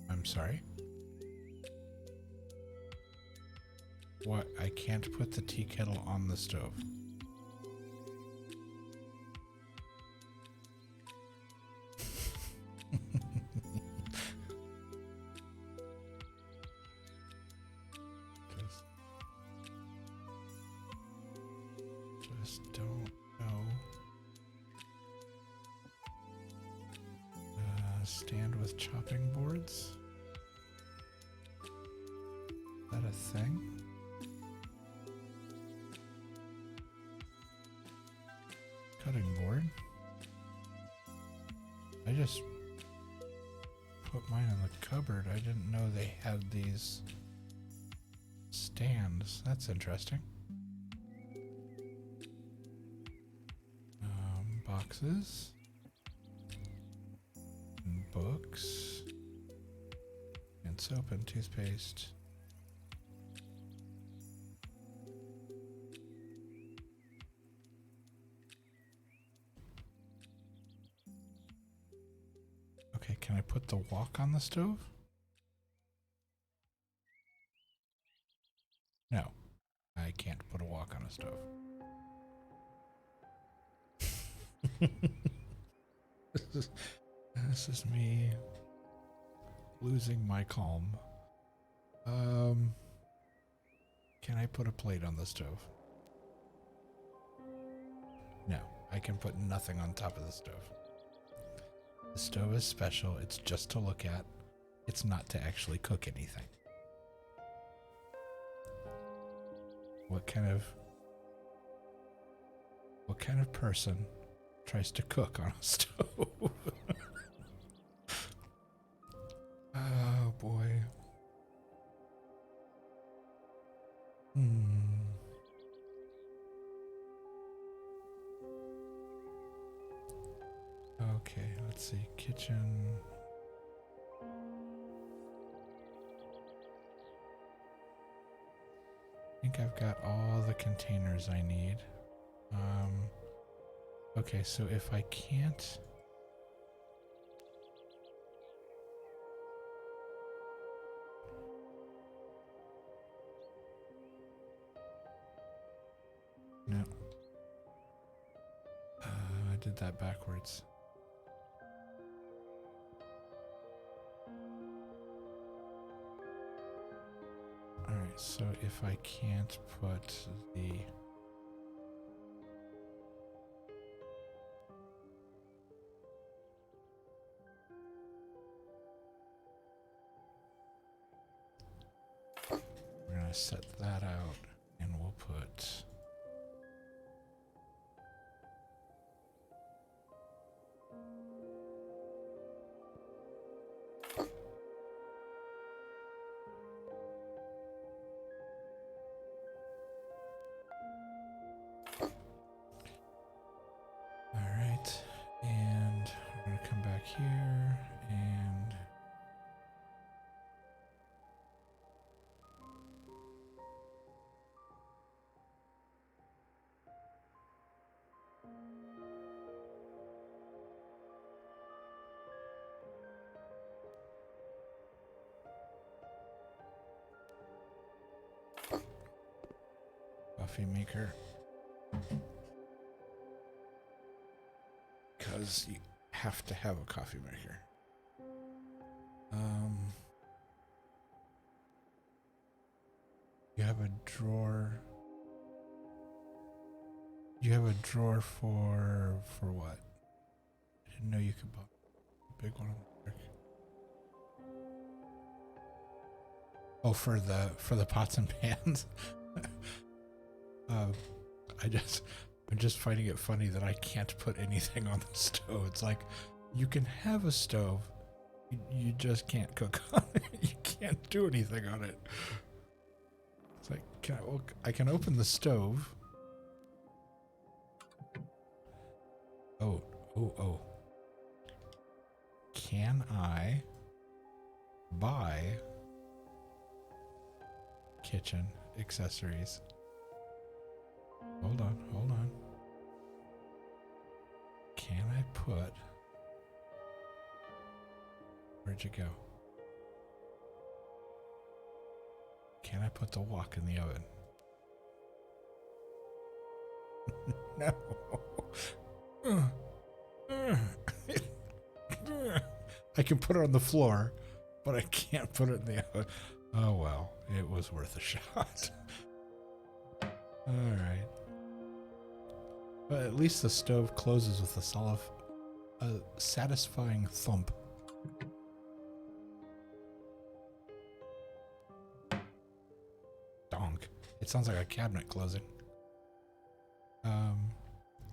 I'm sorry. What? I can't put the tea kettle on the stove. Just don't know. Stand with chopping boards? Is that a thing? Cutting board? I just put mine in the cupboard. I didn't know they had these stands. That's interesting. Boxes. And books. And soap and toothpaste. Okay, can I put the wok on the stove? No, I can't put a wok on a stove. This is me losing my calm. Can I put a plate on the stove? No, I can put nothing on top of the stove. The stove is special. It's just to look at. It's not to actually cook anything. What kind of person tries to cook on a stove? Oh boy. Okay, let's see. Kitchen. I think I've got all the containers I need. Okay, so if I can't... No. did that backwards. Alright, so if I can't put the... We're gonna set that out and we'll put... Alright, and I'm gonna come back here and... Coffee maker. Because you have to have a coffee maker. You have a drawer. You have a drawer for what? I didn't know you could buy a big one on the back. Oh, for the pots and pans. I'm just finding it funny that I can't put anything on the stove. It's like, you can have a stove, you just can't cook on it. You can't do anything on it. It's like, I can open the stove. Oh. Can I buy kitchen accessories? Hold on. Can I put... Where'd you go? Can I put the wok in the oven? No. I can put it on the floor, but I can't put it in the oven. Oh well, it was worth a shot. Alright. But at least the stove closes with a satisfying thump. Donk. It sounds like a cabinet closing.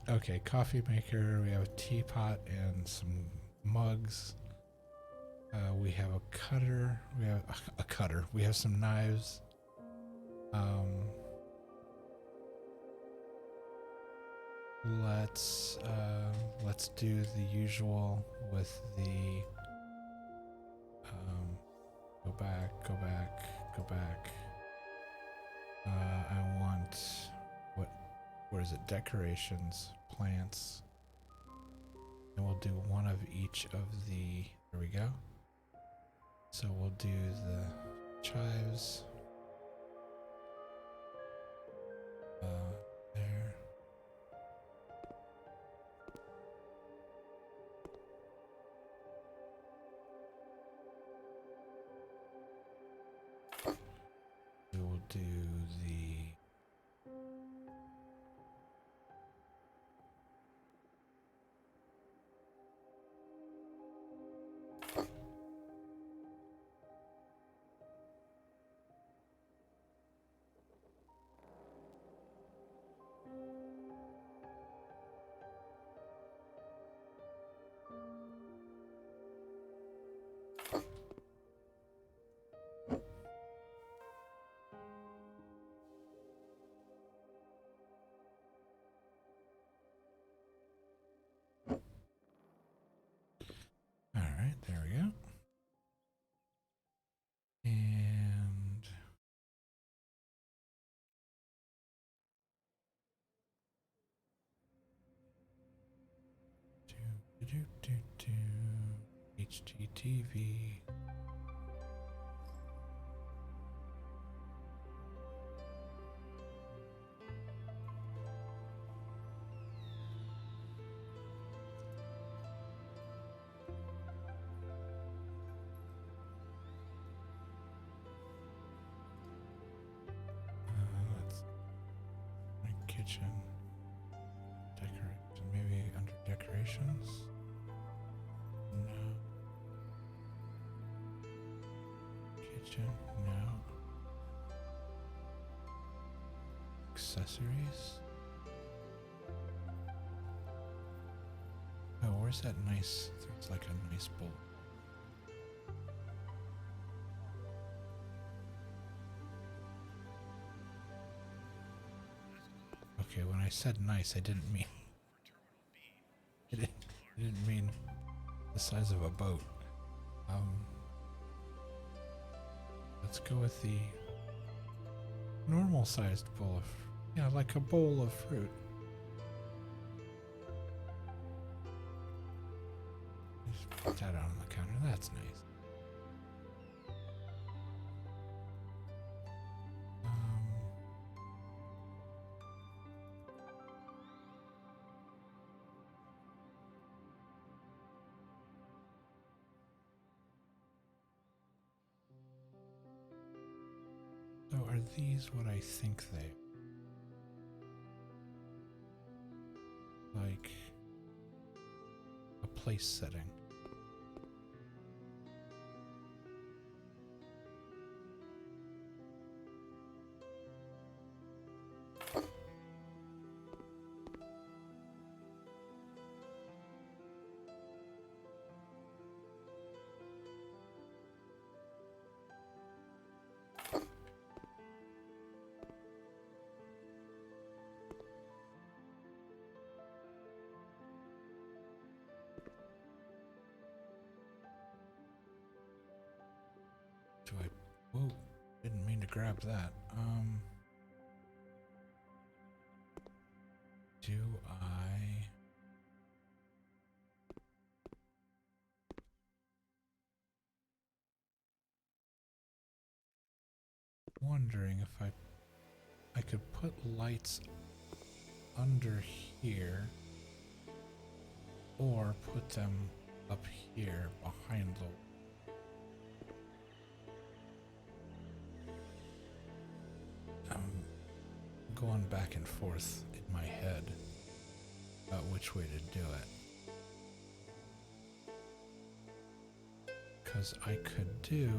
Okay, coffee maker. We have a teapot and some mugs. We have a cutter. We have a cutter. We have some knives. Let's do the usual with the go back. I want what is it? Decorations, plants. And we'll do one of each of the, there we go. So we'll do the chives. There. We will do the Alright, there we go. And HGTV. kitchen. Decoration. Maybe under decorations? No. Kitchen? No. Accessories? Oh, where's that nice? There's like a nice bowl. Okay, when I said nice, I didn't mean I didn't mean the size of a boat. Let's go with the normal sized bowl of, yeah, like a bowl of fruit. Just put that out on the counter. That's nice. So are these what I think they are? Like a place setting. Do I? Whoa! Didn't mean to grab that. Do I? Wondering if I could put lights under here, or put them up here behind the. Going back and forth in my head about which way to do it. Because I could do...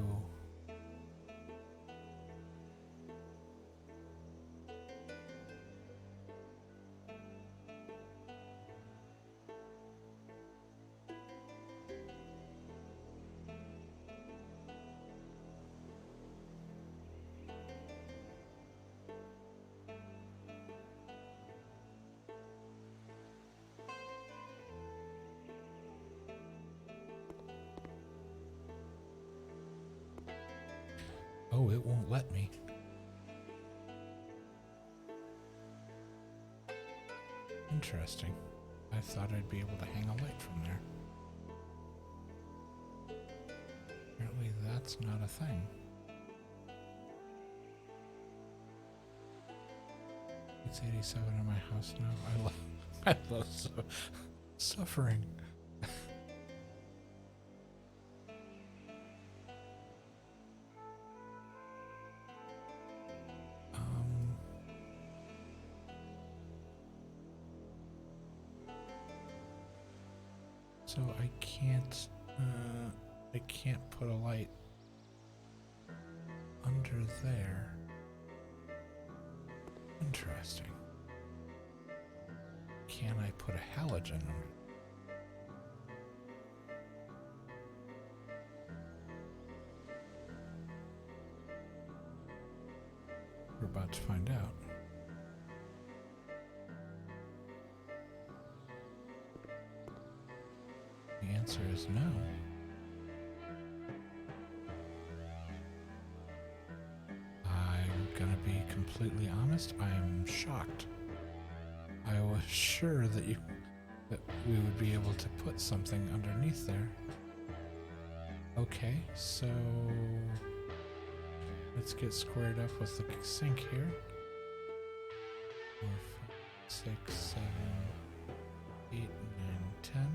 Oh, it won't let me. Interesting. I thought I'd be able to hang a light from there. Apparently that's not a thing. It's 87 in my house now. I love suffering. So I can't put a light under there. Interesting. Can I put a halogen under? We're about to find out. The answer is no. I'm gonna be completely honest, I'm shocked. I was sure that we would be able to put something underneath there. Okay, so let's get squared up with the sink here. 4, 5, 6, 7, 8, 9, 10.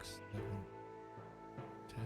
7, 10.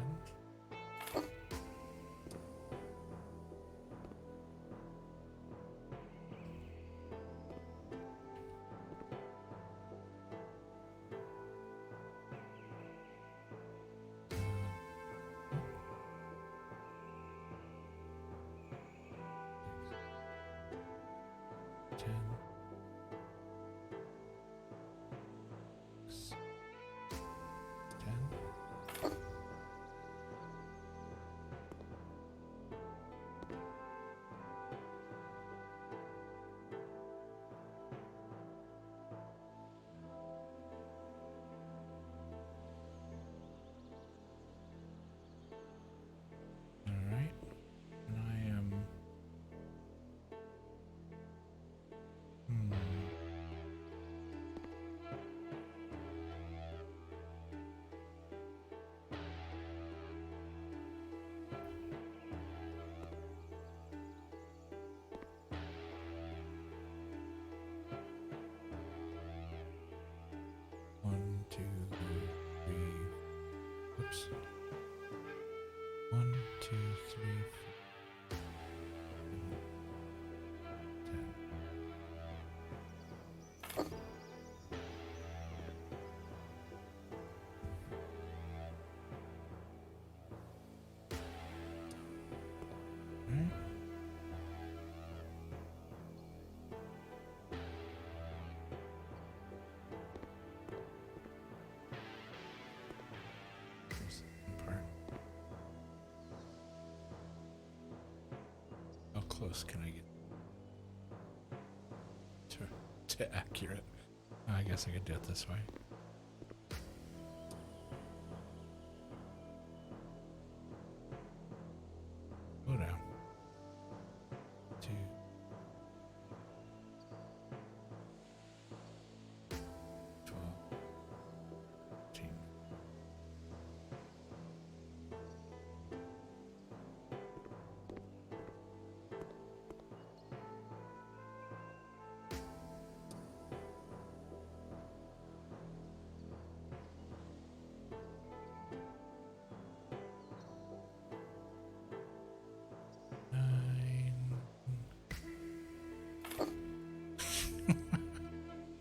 Alright, and I am... One, two, three. Oops. 1, 2, 3, 4, 10. Right. Here's the part. How close can I get to accurate? I guess I could do it this way. Go down. 2. 12. 13.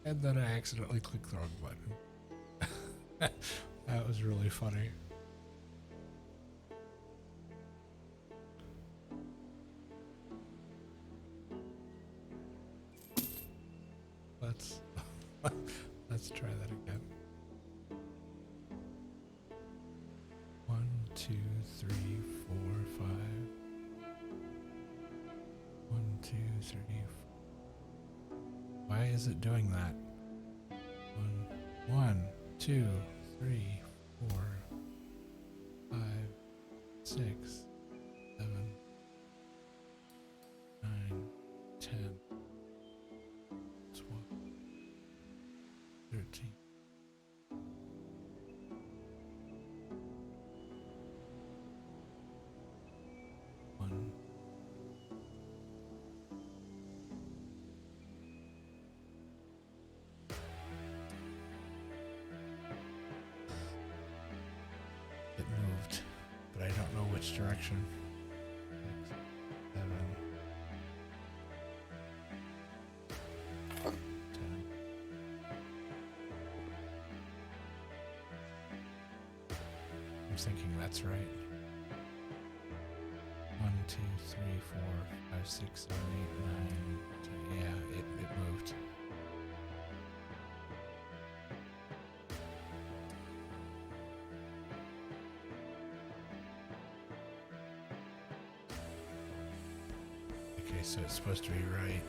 And then I accidentally clicked the wrong button. That was really funny. Let's try that again. 1, 2, 3, 4, 5. 1, 2, 3, 4. Why is it doing that? 1, 2, 3, 4, 5, 6, 7, 9, 10, 12, 13. It moved, but I don't know which direction. 6, 7, 10. I'm thinking that's right. 1, 2, 3, 4, 5, 6, 7, 8, 9, 10. Yeah, it moved. Okay, so it's supposed to be right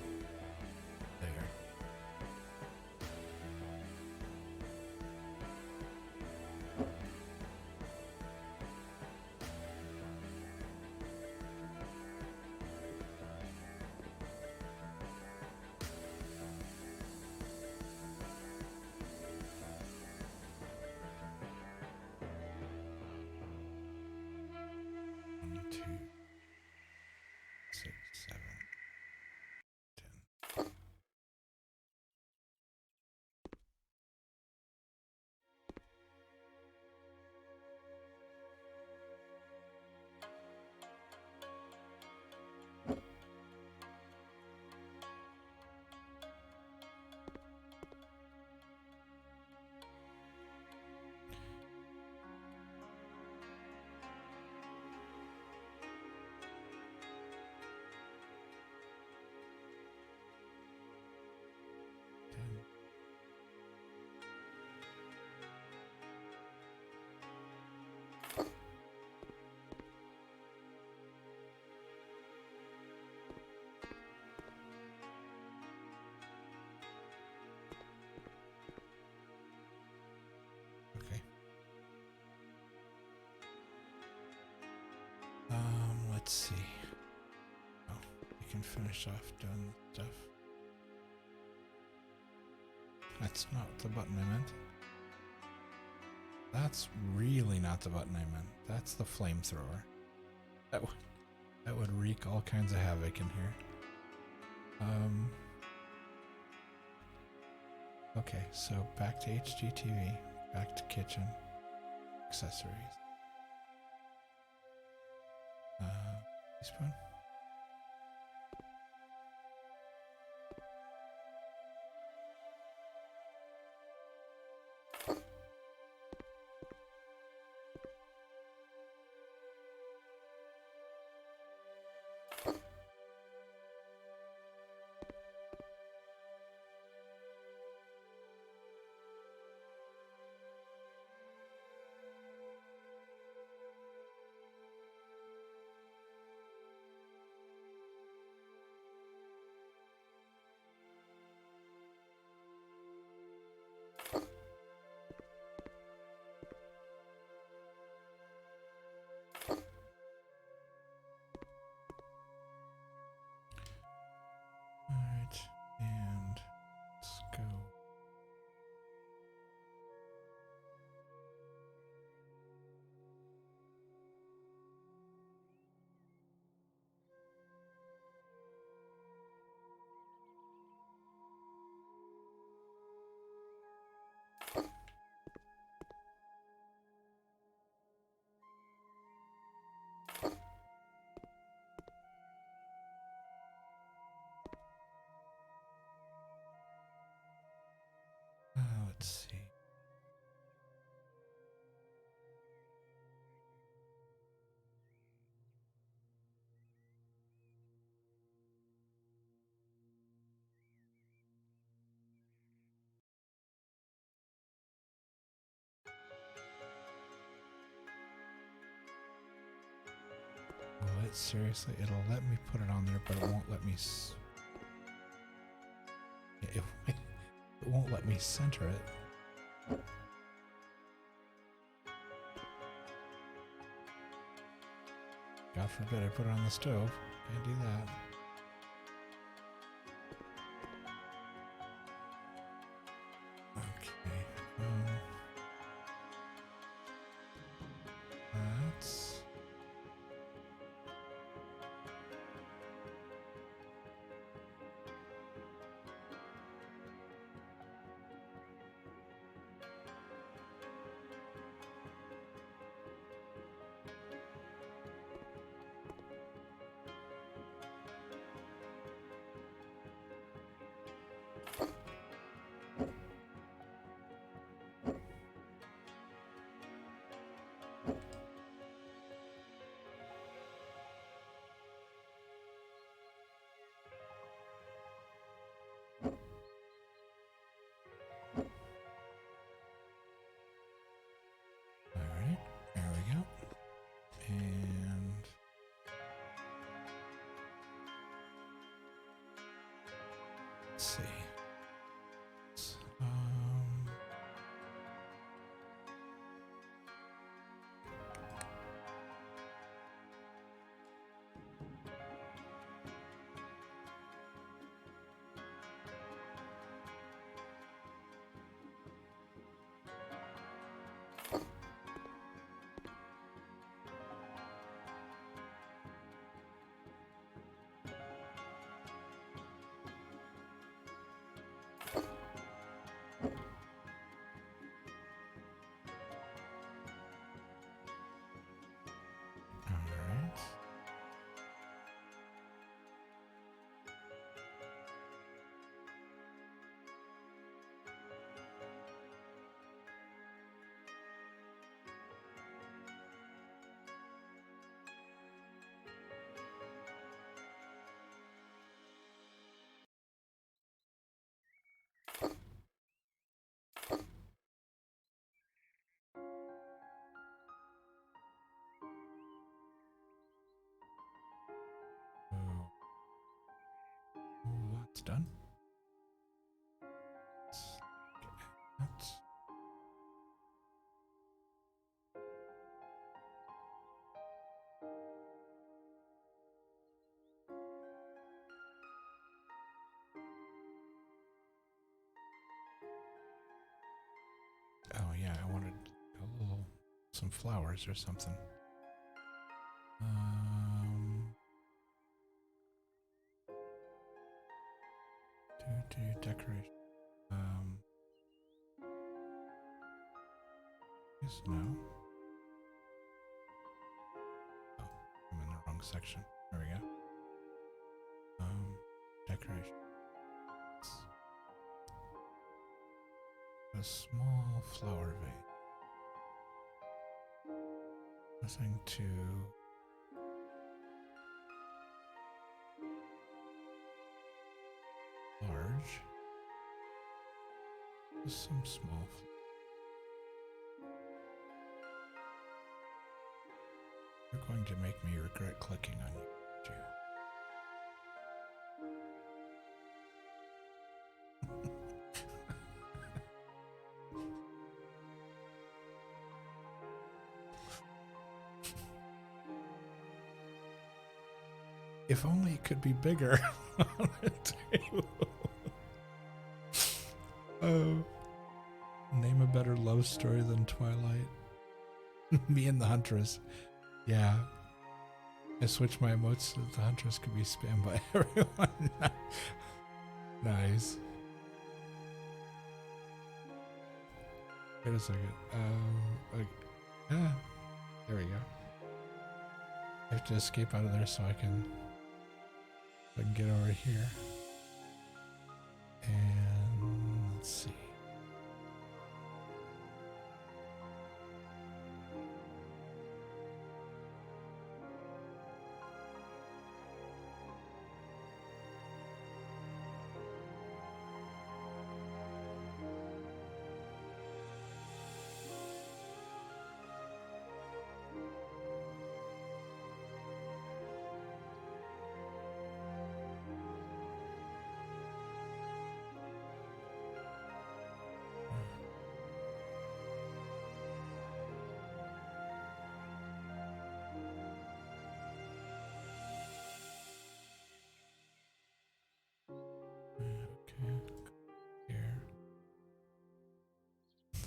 there. One, 2, 6, 7, 10. and finish off doing the stuff. That's not the button I meant. That's really not the button I meant. That's the flamethrower. That would wreak all kinds of havoc in here. Okay, so back to HGTV, back to kitchen, accessories. Teaspoon. Alright, and let's go. Let's see. Will it seriously? It'll let me put it on there, but it won't let me. It won't let me center it. God forbid I put it on the stove. Can't do that. Okay. That's. Alright, there we go. And let's see. Alright. That's done. That's some flowers or something. Do decoration. Yes, no. Oh, I'm in the wrong section. There we go. Decoration. A small flower vase. Nothing too large. Just some small. You're going to make me regret clicking on you, too. If only it could be bigger on the table. Name a better love story than Twilight. Me and the Huntress. Yeah. I switched my emotes so that the Huntress could be spammed by everyone. Nice. Wait a second. There we go. I have to escape out of there so I can get over here. And let's see.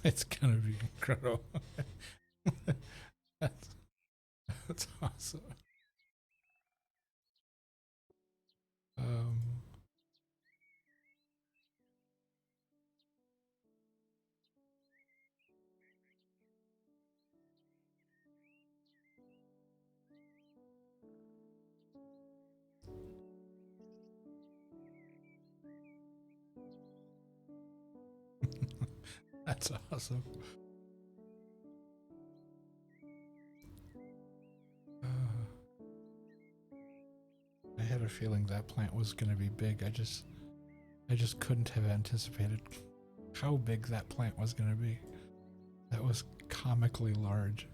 It's gonna be incredible. that's awesome. That's awesome. I had a feeling that plant was going to be big. I just couldn't have anticipated how big that plant was going to be. That was comically large.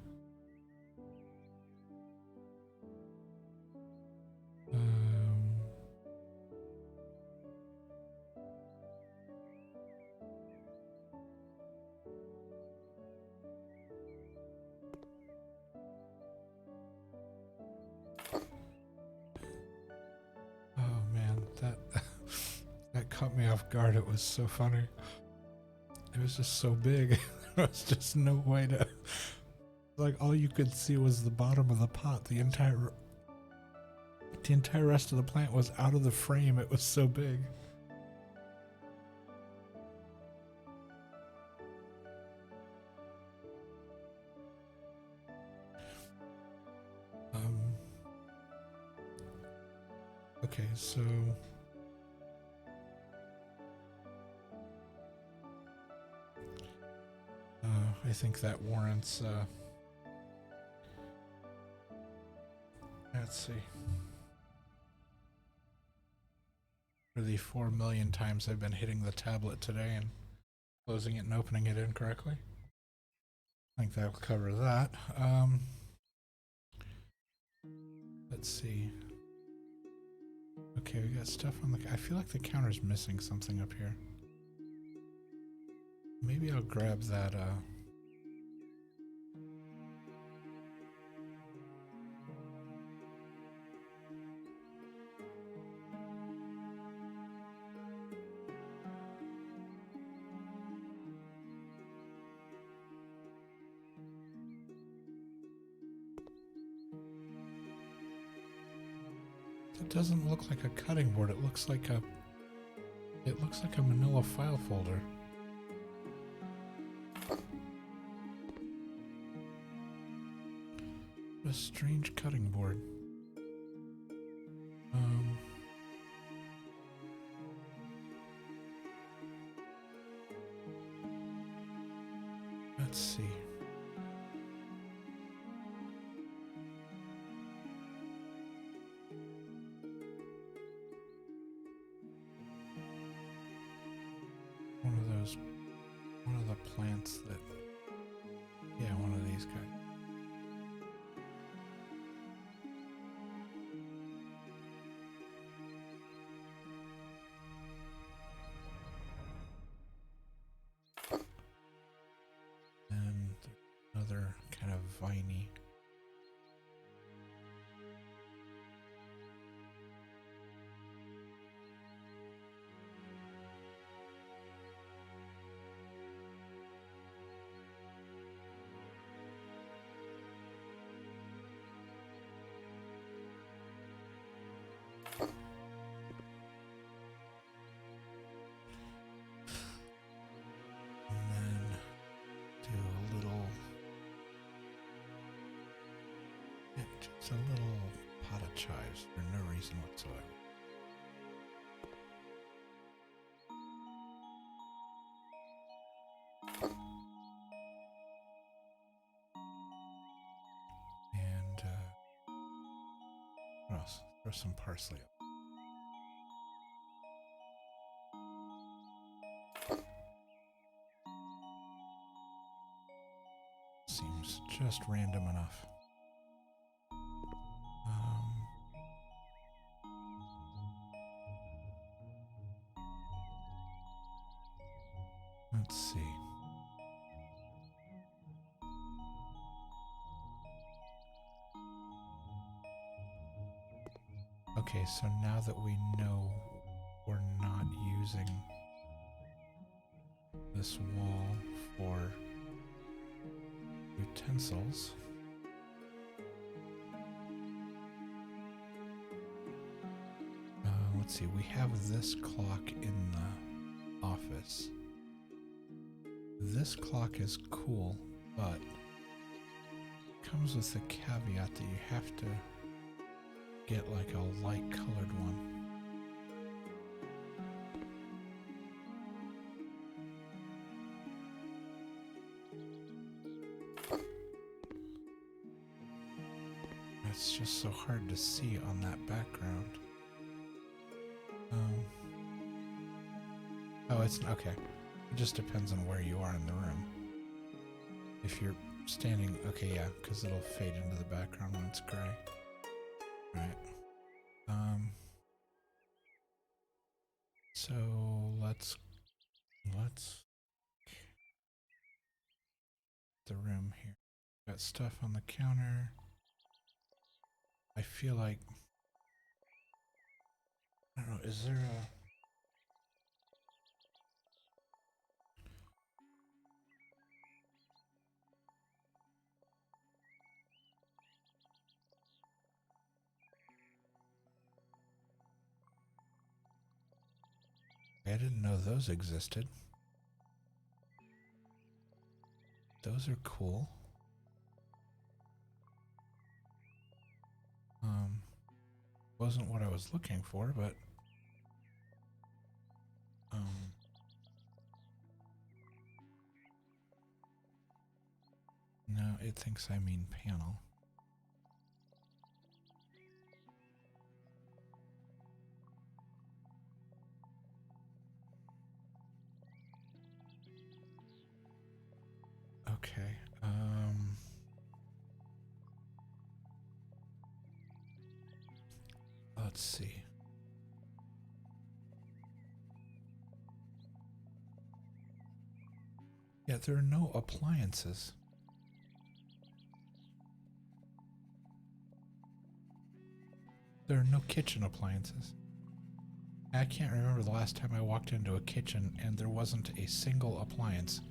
Caught me off guard. It was so funny. It was just so big. There was just no way to, like, all you could see was the bottom of the pot. The entire rest of the plant was out of the frame. It was so big. Okay, so I think that warrants, let's see, for the 4 million times I've been hitting the tablet today and closing it and opening it incorrectly. I think that'll cover that. Let's see. Okay, we got stuff on the, I feel like the counter's missing something up here. Maybe I'll grab that, It doesn't look like a cutting board. It looks like a manila file folder. A strange cutting board. Let's see. One of the plants that, yeah, one of these guys. And another kind of viney. Just a little pot of chives for no reason whatsoever. And what else? Throw some parsley up. Seems just random enough. Let's see. Okay, so now that we know we're not using this wall for utensils, let's see, we have this clock in the office. This clock is cool, but it comes with the caveat that you have to get like a light colored one. It's just so hard to see on that background. Oh, it's okay. It just depends on where you are in the room. If you're standing, okay, yeah, because it'll fade into the background when it's gray. Right. So let's the room here. Got stuff on the counter. I feel like, I don't know, is there a I didn't know those existed. Those are cool. Wasn't what I was looking for, but no, it thinks I mean panel. Okay. Let's see. Yeah, there are no appliances. There are no kitchen appliances. I can't remember the last time I walked into a kitchen and there wasn't a single appliance.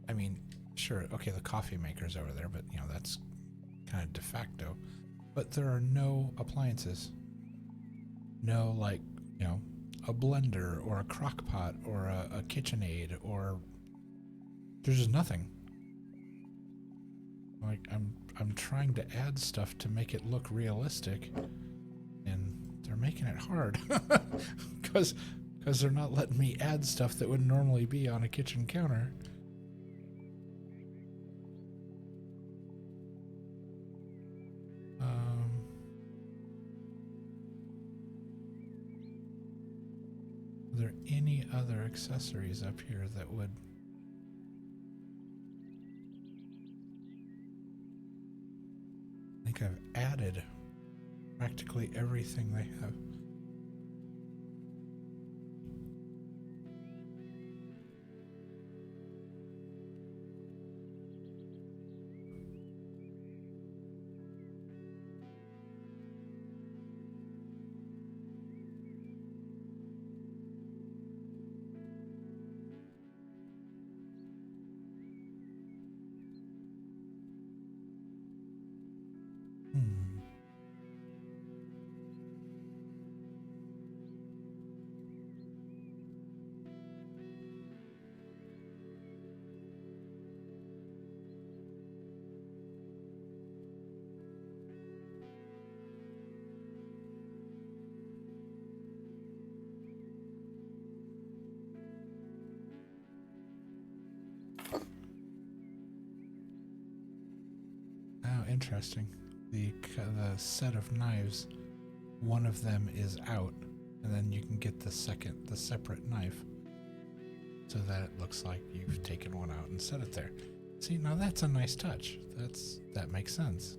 I mean, sure, okay, the coffee maker's over there, but you know, that's kind of de facto. but there are no appliances. No, like, you know, a blender or a crock pot or a KitchenAid, or there's just nothing. Like, I'm trying to add stuff to make it look realistic, and they're making it hard because they're not letting me add stuff that would normally be on a kitchen counter. Are there any other accessories up here that would... I think I've added practically everything they have. Oh, interesting. The set of knives, one of them is out, and then you can get the separate knife, so that it looks like you've taken one out and set it there. See, now that's a nice touch. That makes sense.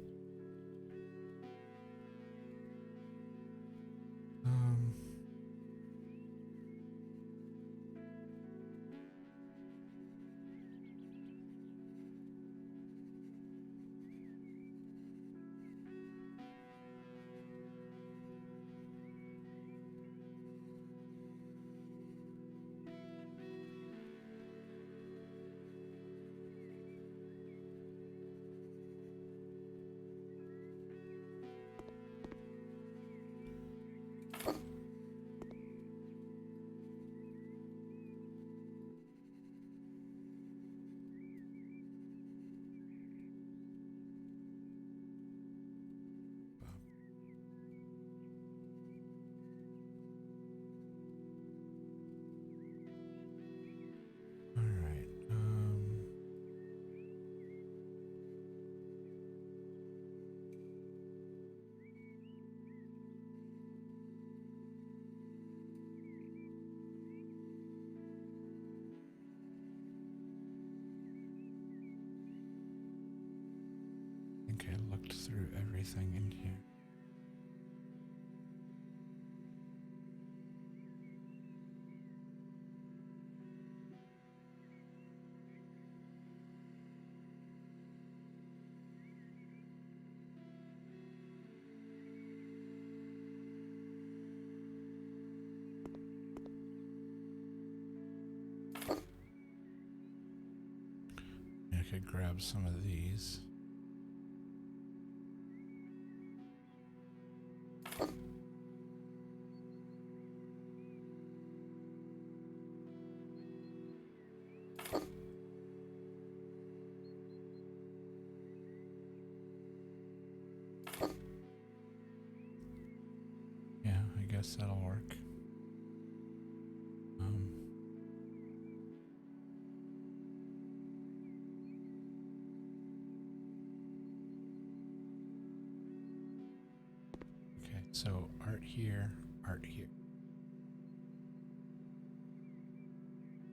Okay, looked through everything in here. I could grab some of these. Yeah, I guess that'll work. Okay, so art here, art here.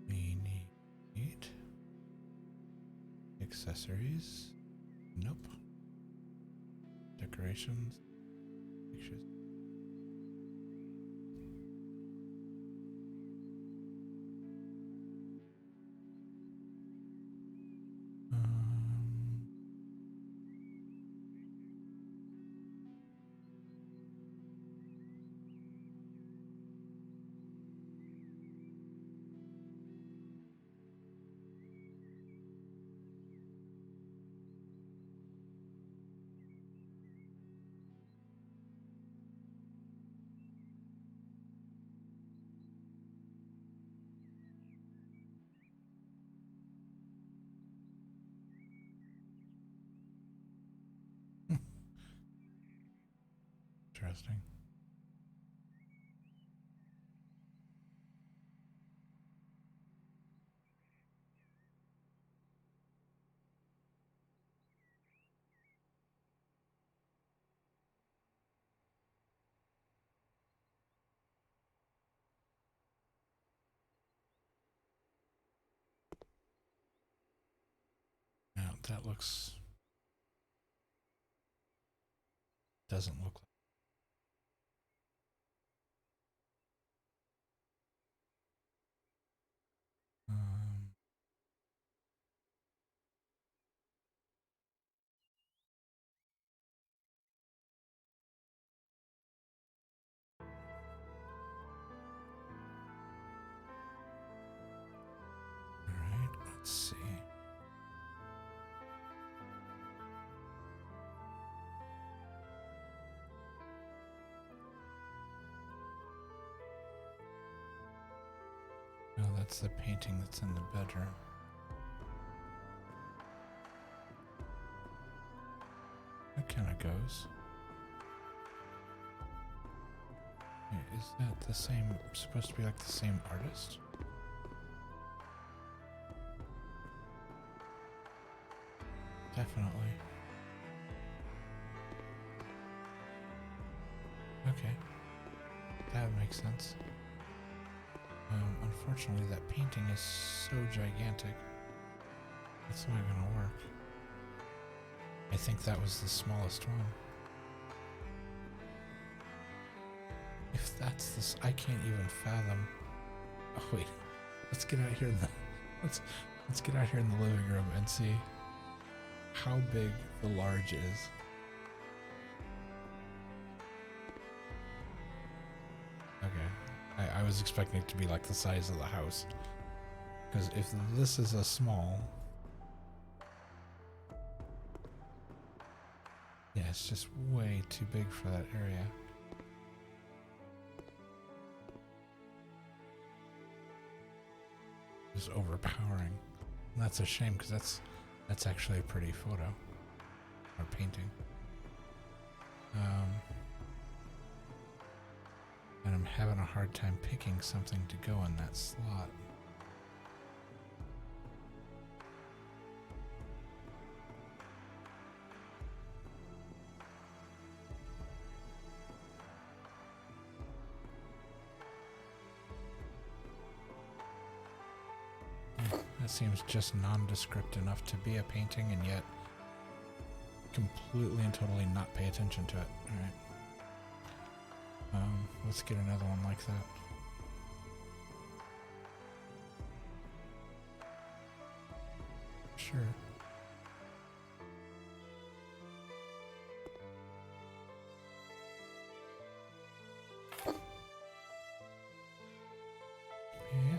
We need accessories. Nope. Decorations. Pictures. interesting. Now that doesn't look like. Um, all right, let's see. No, that's the painting that's in the bedroom. That kind of goes. Wait, is that the same, supposed to be like the same artist? Definitely. Okay. That makes sense. Unfortunately, that painting is so gigantic. It's not gonna work. I think that was the smallest one. If that's this, I can't even fathom. Oh wait, let's get out here in the let's get out here in the living room and see how big the large is. Okay, I was expecting it to be like the size of the house, because if this is a small, yeah, it's just way too big for that area. It's overpowering. And that's a shame, because that's actually a pretty photo or painting. And I'm having a hard time picking something to go in that slot. That seems just nondescript enough to be a painting, and yet completely and totally not pay attention to it. Alright. Let's get another one like that. Sure. Yeah.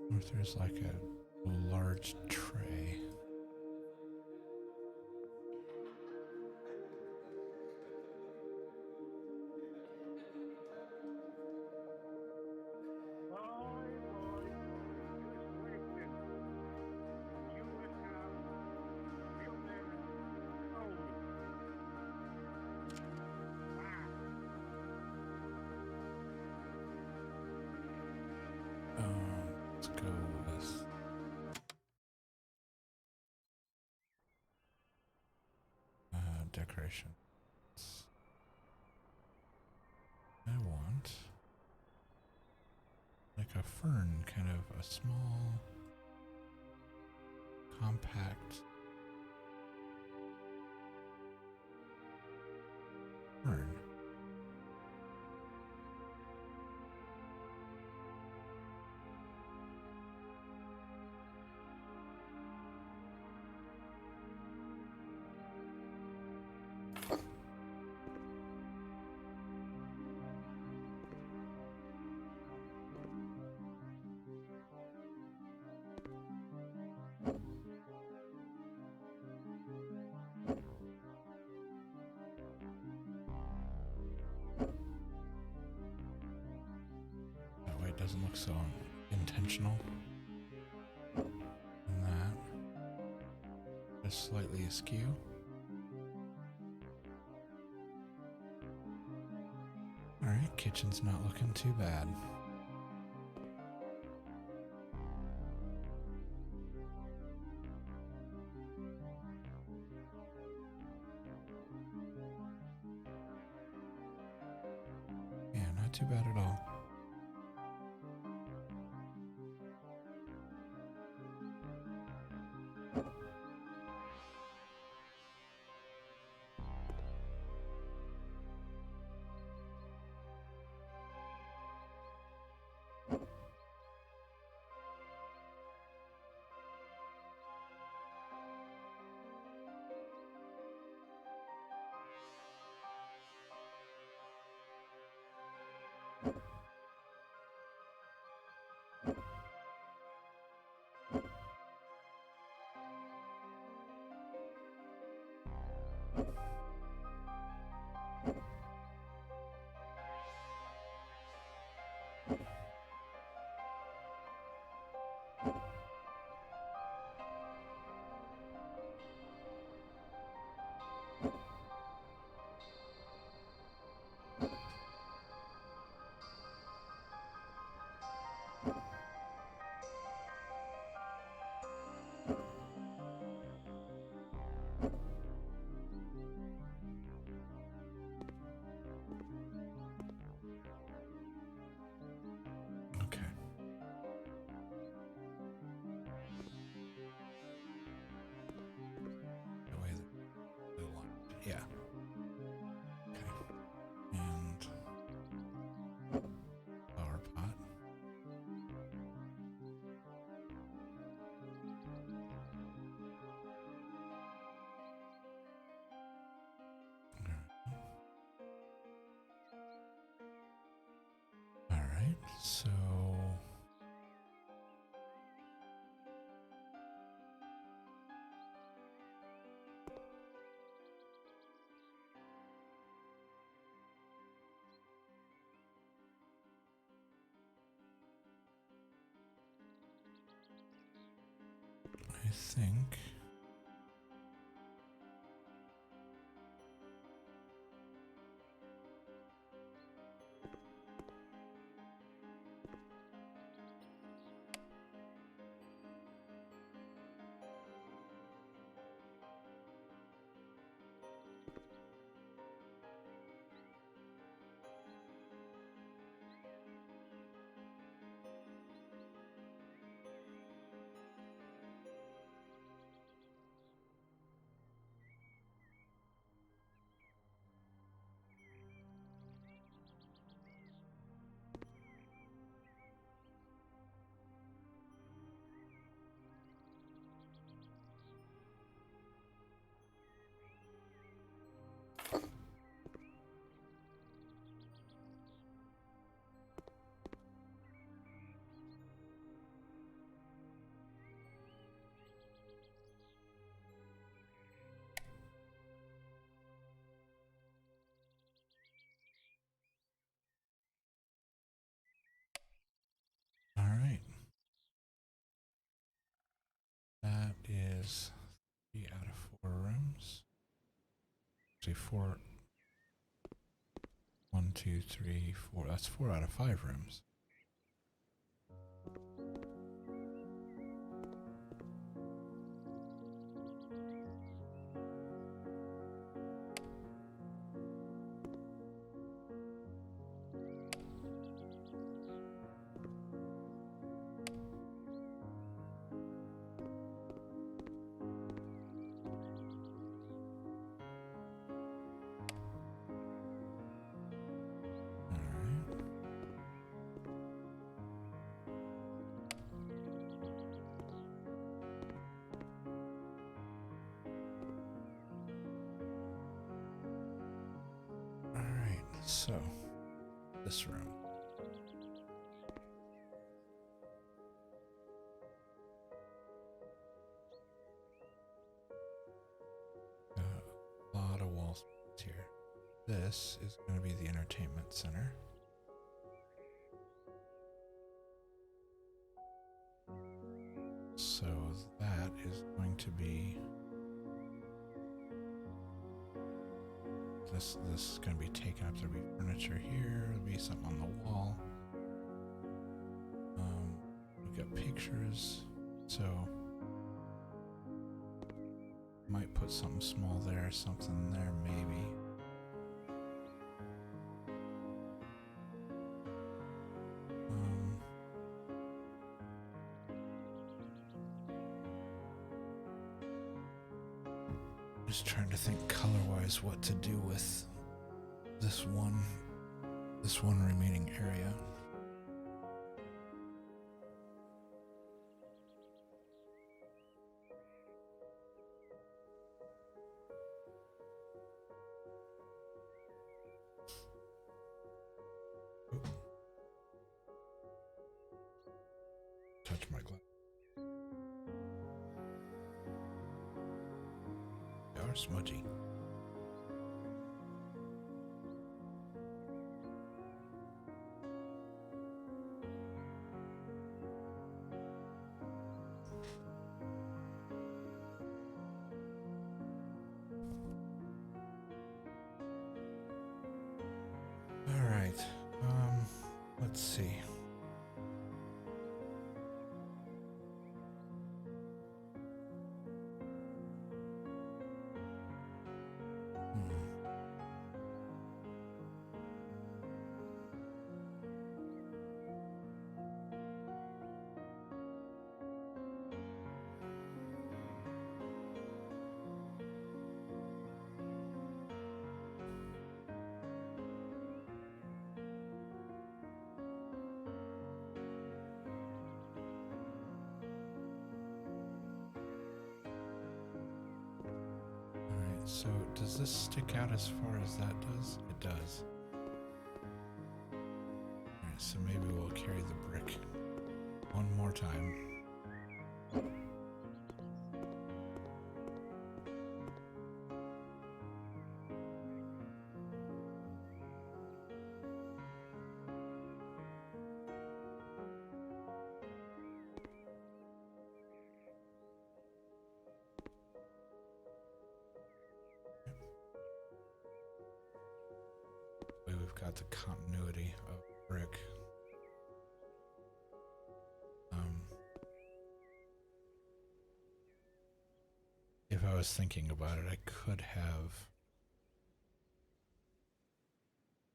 Or if there's like a large tray. Let's go with decoration. I want like a fern, kind of a small, compact fern. That way it doesn't look so intentional. And that just slightly askew. Alright, kitchen's not looking too bad. Yeah, not too bad at all. Okay. The way the line. Yeah. Okay. And flower pot. All right. So I think all right. That is 3 out of 4 rooms. Actually, 4. 1, 2, 3, 4. That's 4 out of 5 rooms. So, this room. A lot of wall space here. This is going to be the entertainment center. So that is going to be this is going to be taken up. There'll be furniture here, there'll be something on the wall. We've got pictures, so might put something small there, something there maybe. Just trying to think color-wise what to do with this one remaining area. Oop. Touch my glass. They are smudgy. All right. Let's see. So does this stick out as far as that does? It does. Alright, so maybe we'll carry the brick one more time. We've got the continuity of brick. If I was thinking about it, I could have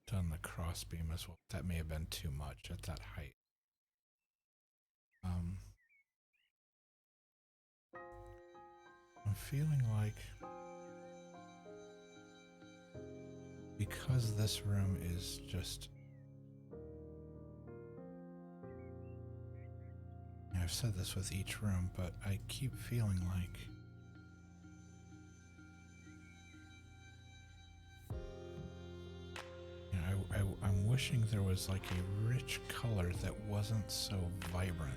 done the crossbeam as well. That may have been too much at that height. I'm feeling like because this room is just, I've said this with each room, but I keep feeling like I'm wishing there was like a rich color that wasn't so vibrant.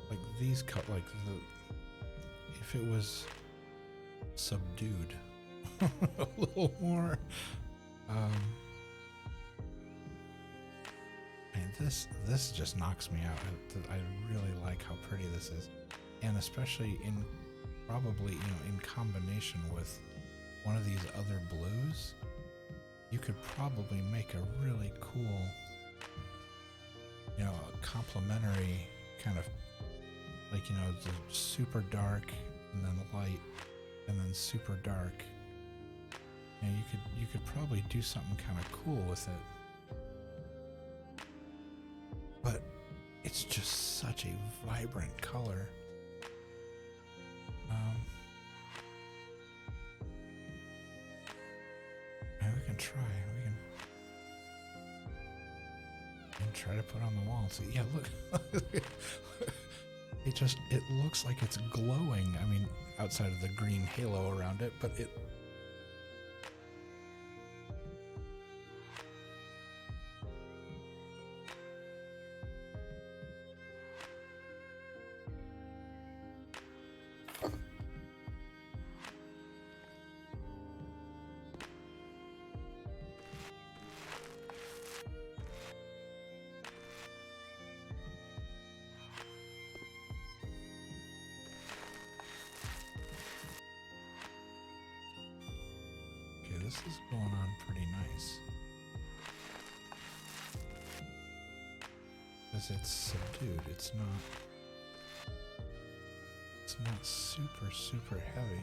Like these if it was subdued a little more. And this just knocks me out. I really like how pretty this is, and especially in probably in combination with one of these other blues, you could probably make a really cool, a complementary kind of like the super dark and then light and then super dark. And you could probably do something kind of cool with it. But it's just such a vibrant color. And we can try. We can try to put it on the wall and see. Yeah, look. It looks like it's glowing. I mean, outside of the green halo around it, but this is going on pretty nice. Because it's subdued, it's not super, super heavy.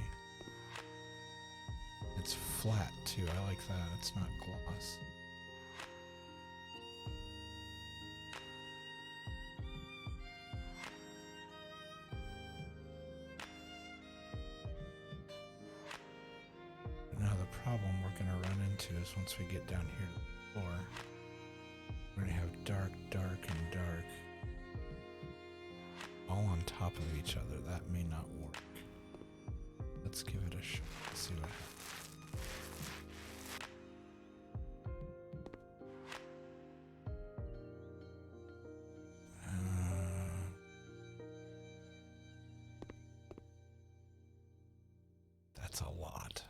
It's flat too, I like that, it's not gloss. Now the problem we're going to run into is once we get down here to the floor, we're going to have dark, dark, and dark all on top of each other. That may not work. Let's give it a shot and see what happens. That's a lot.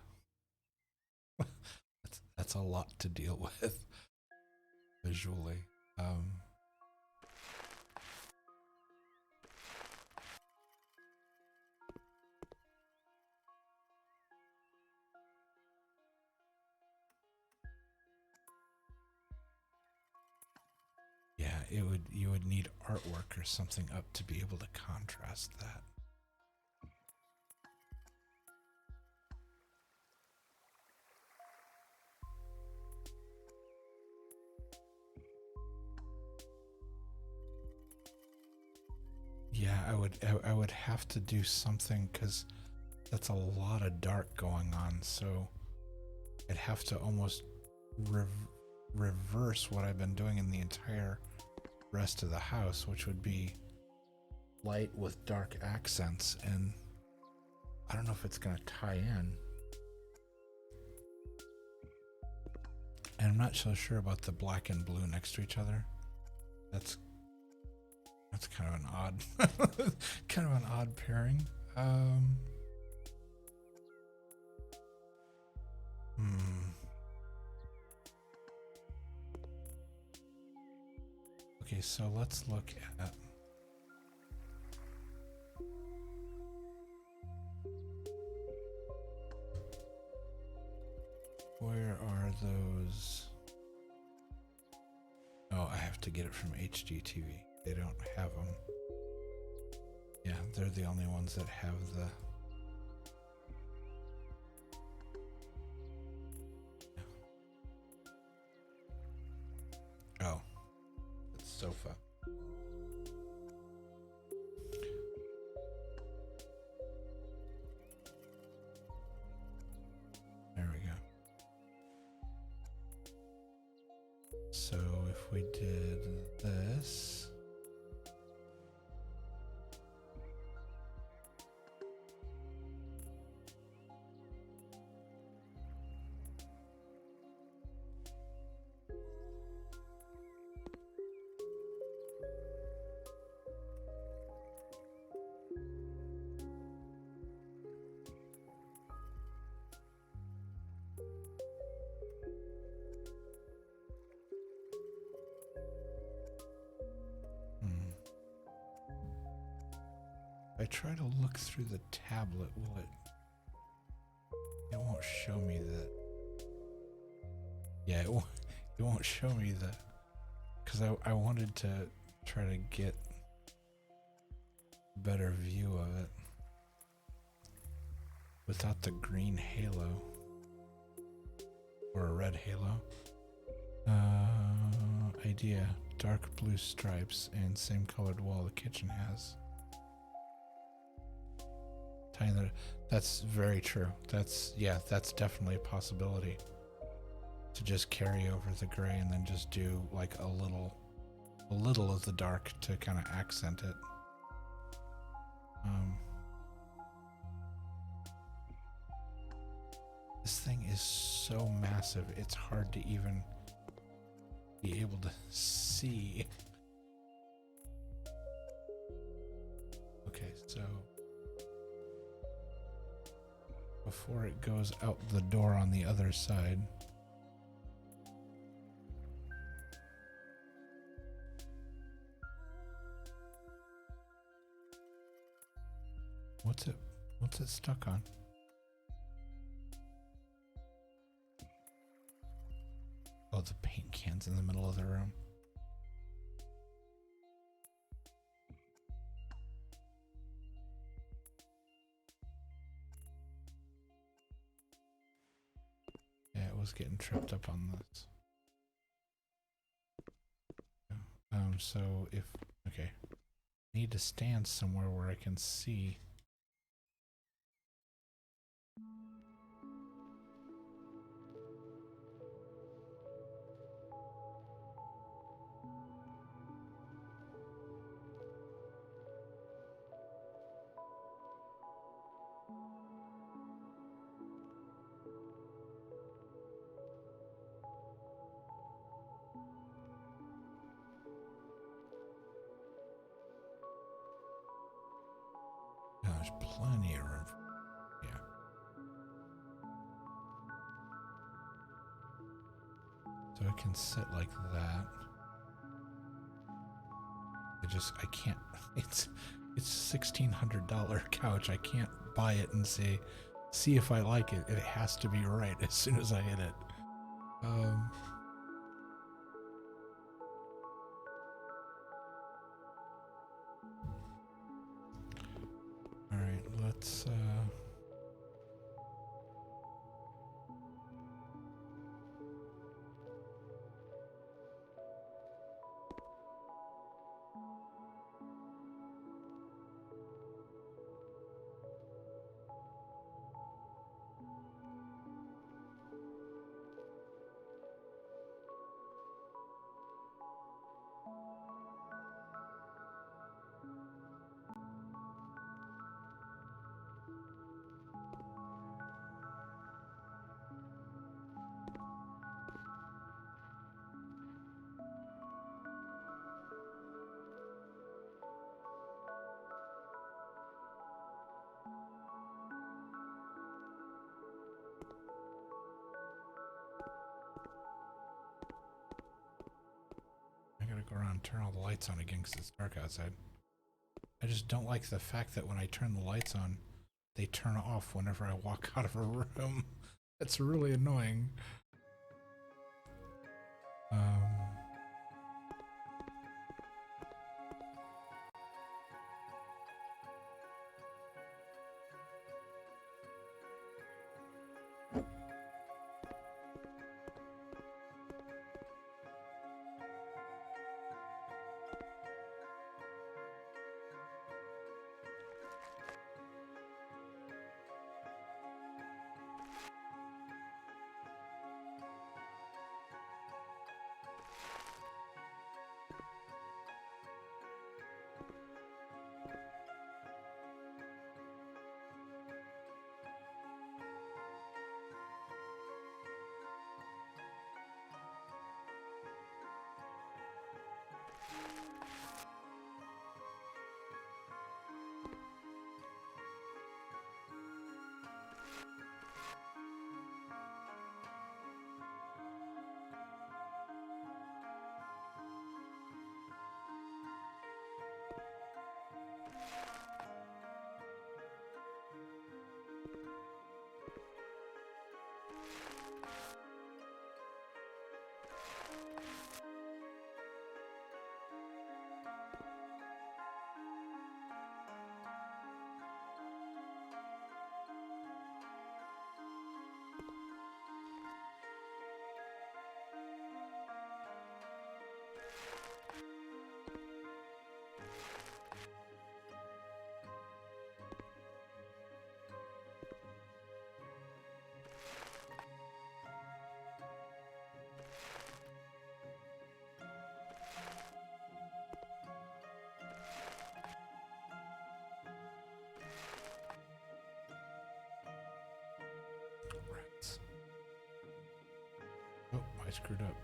That's a lot to deal with visually. Yeah, you would need artwork or something up to be able to contrast that. Yeah, I would have to do something because that's a lot of dark going on, so I'd have to almost reverse what I've been doing in the entire rest of the house, which would be light with dark accents, and I don't know if it's gonna tie in. And I'm not so sure about the black and blue next to each other. That's kind of an odd pairing. Okay, so let's look at where are those? Oh, I have to get it from HGTV. They don't have them. Yeah, they're the only ones that have the... Oh, it's sofa. There we go. So if we did this... I try to look through the tablet, will it won't show me that. Yeah, it won't show me that, because I wanted to try to get a better view of it without the green halo or a red halo. Idea, dark blue stripes and same colored wall the kitchen has. That's very true. That's definitely a possibility. To just carry over the gray and then just do like a little of the dark to kind of accent it. This thing is so massive, it's hard to even be able to see. Okay, so before it goes out the door on the other side. What's it stuck on? Oh, the paint can's in the middle of the room. Yeah, it was getting tripped up on this. So if, okay. I need to stand somewhere where I can see. Oh, there's plenty of room. Yeah. So I can sit like that. I can't, it's $1,600 couch. I can't buy it and see if I like it. It has to be right as soon as I hit it. All right, let's, I gotta go around and turn all the lights on again because it's dark outside. I just don't like the fact that when I turn the lights on, they turn off whenever I walk out of a room. That's really annoying. Rats. Oh, I screwed up.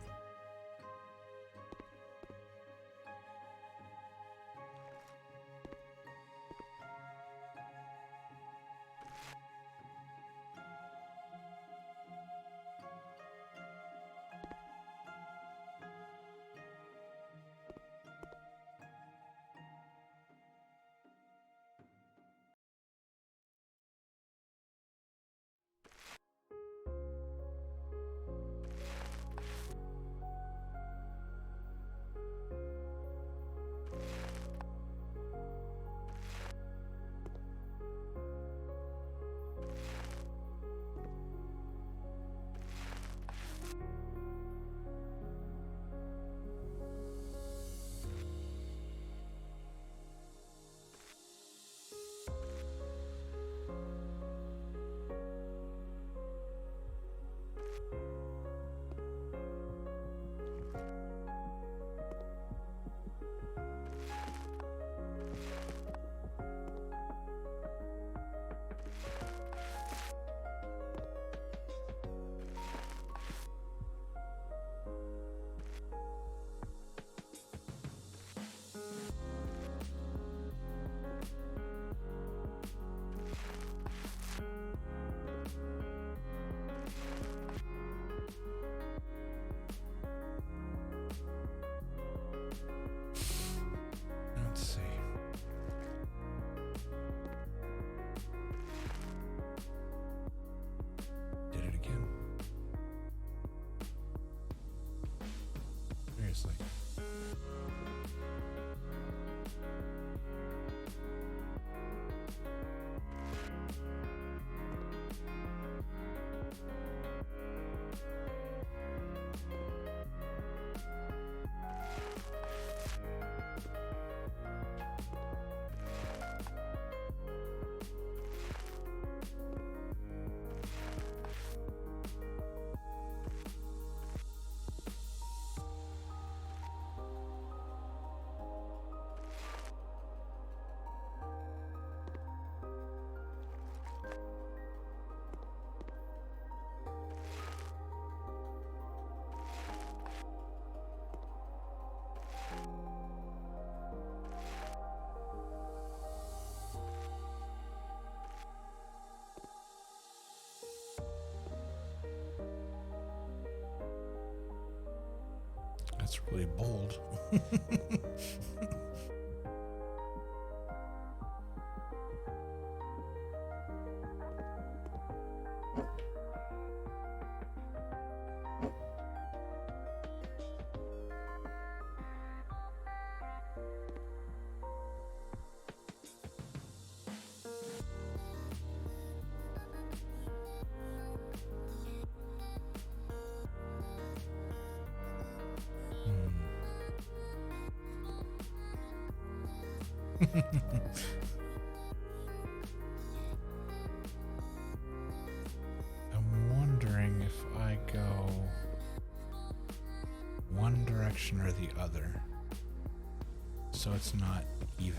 That's really bold. I'm wondering if I go one direction or the other, so it's not even.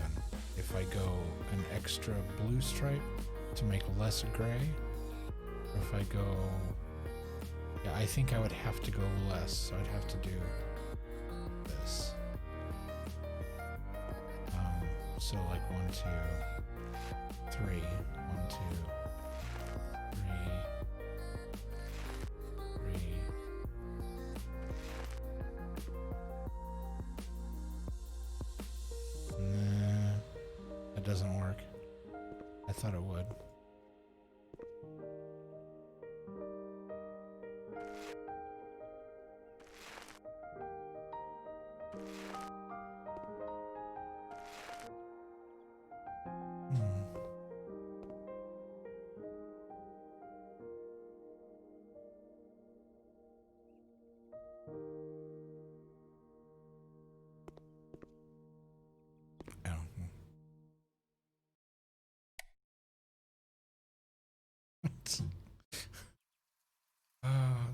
If I go an extra blue stripe to make less gray, or if I go, yeah, I think I would have to go less, so I'd have to do this. So like 1, 2, 3, 1, 2, 3, 3. Nah, that doesn't work. I thought it would.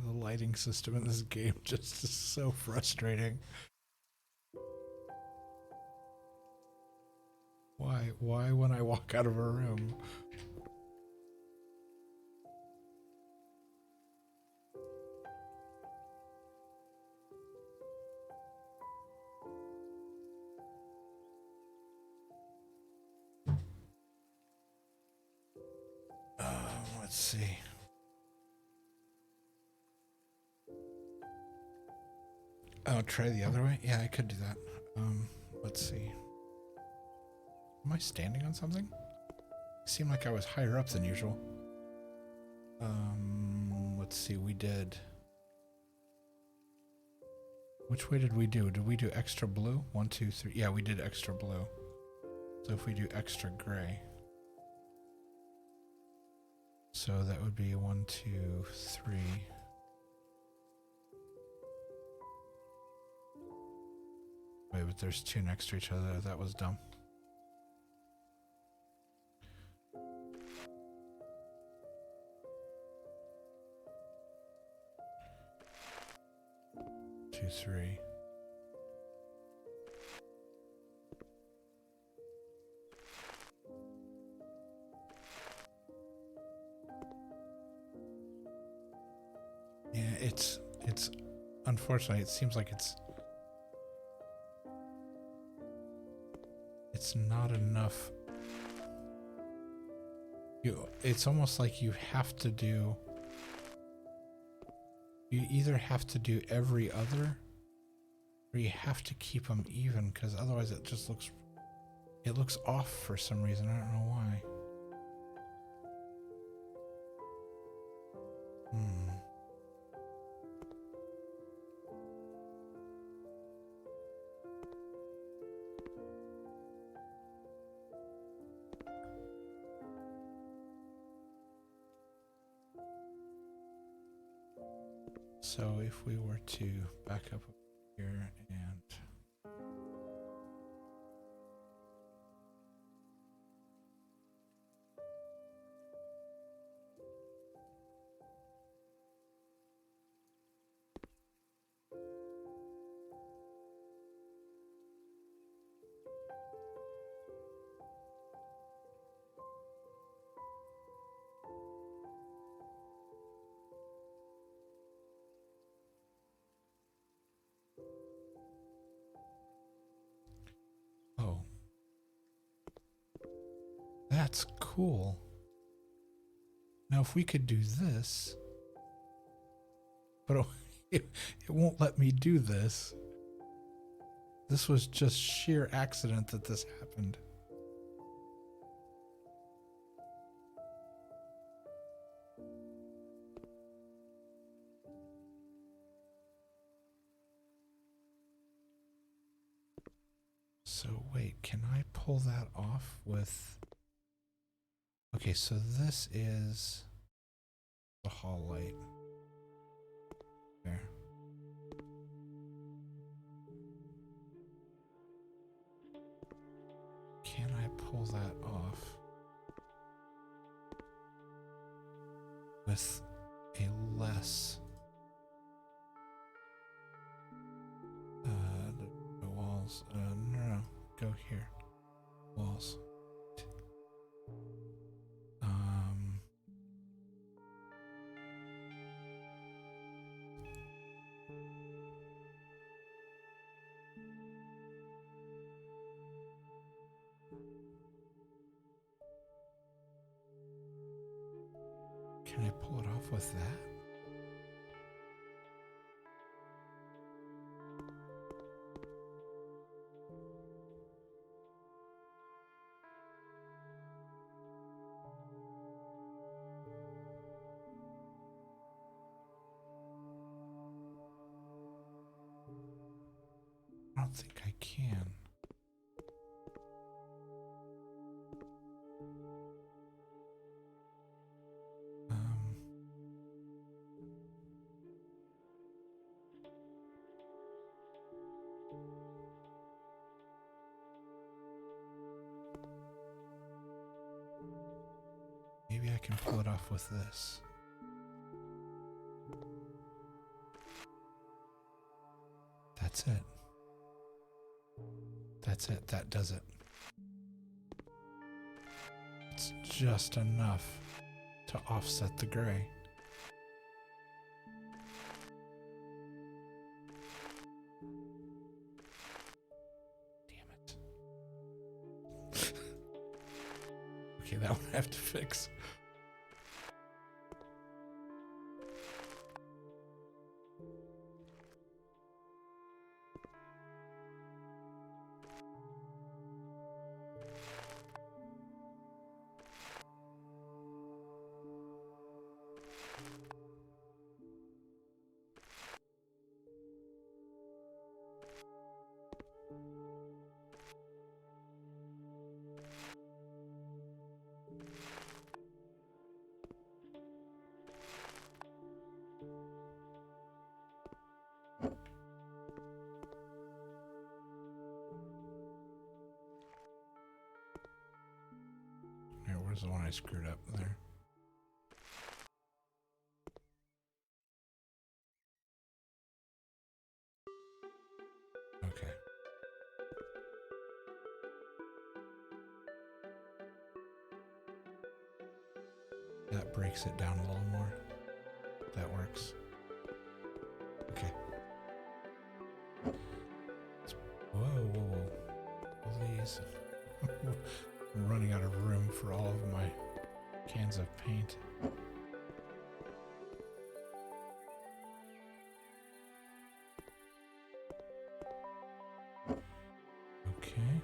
The lighting system in this game just is so frustrating. Why when I walk out of a room? Let's see. Oh, try the other way? Yeah, I could do that. Let's see. Am I standing on something? It seemed like I was higher up than usual. Let's see, we did... Which way did we do? Did we do extra blue? 1, 2, 3. Yeah, we did extra blue. So if we do extra gray... So that would be 1, 2, 3... Wait, but there's 2 next to each other. That was dumb. Two, 3. Yeah, it's unfortunately, it seems like it's not enough. It's almost like you have to do, you either have to do every other or you have to keep them even, because otherwise it just looks off for some reason. I don't know why. So if we were to back up here and that's cool. Now if we could do this, but it won't let me do this. This was just sheer accident that this happened. So wait, can I pull that off with... Okay, so this is the hall light. There. Can I pull that off with a less the walls? No, go here. Walls. Can I pull it off with that? I don't think I can. Maybe I can pull it off with this. That's it. That's it. That does it. It's just enough to offset the gray. Damn it. Okay, that one I have to fix. Where's the one I screwed up there? Okay. That breaks it down a little more. That works. Okay. Whoa, whoa, whoa. Please. I'm running out of room for all of my cans of paint. Okay.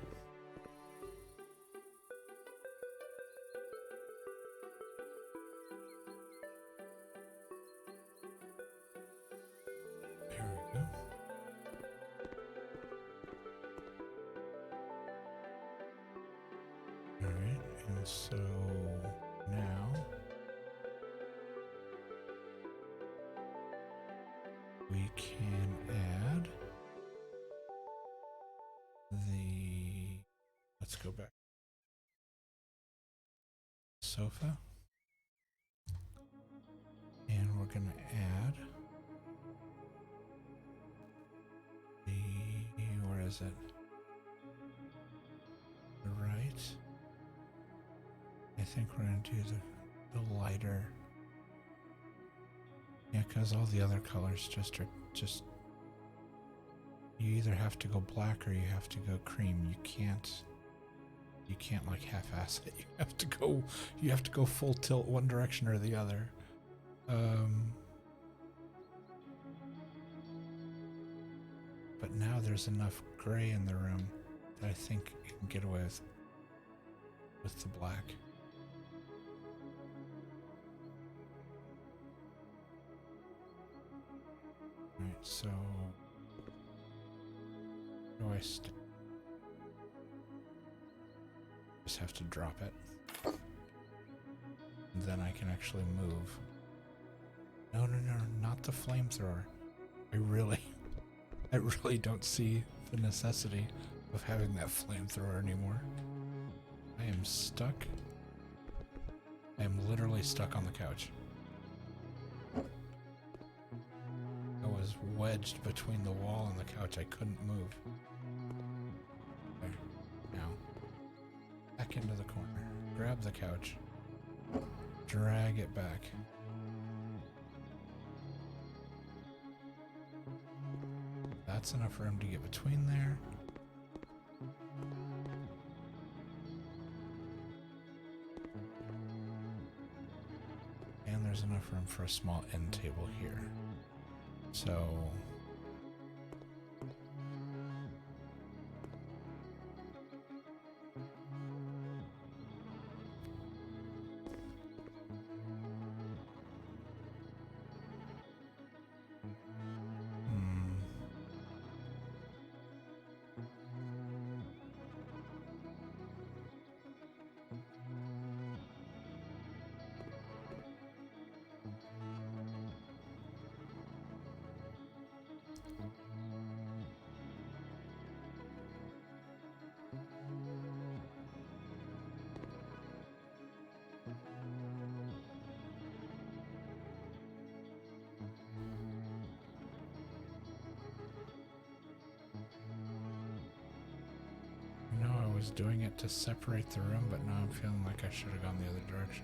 There we go. All right, and so now we can add the, let's go back, sofa, and we're going to add the, where is it? The right. I think we're going to do the lighter. Yeah, because all the other colors just are just, you either have to go black or you have to go cream. You can't like half-ass it. You have to go full tilt one direction or the other. But now there's enough gray in the room that I think you can get away with the black. Alright, so where do I stick? Just have to drop it. And then I can actually move. No, no, no, not the flamethrower. I really don't see the necessity of having that flamethrower anymore. I am stuck. I am literally stuck on the couch. I was wedged between the wall and the couch. I couldn't move. There. Now. Back into the corner. Grab the couch. Drag it back. That's enough room to get between there. And there's enough room for a small end table here. So I was doing it to separate the room, but now I'm feeling like I should have gone the other direction.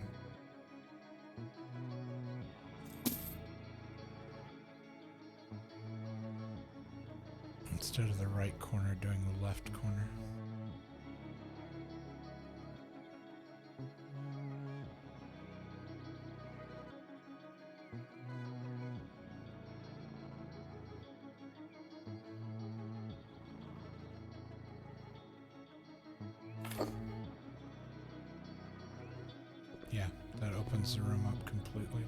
Instead of the right corner, doing the left corner. Yeah, that opens the room up completely.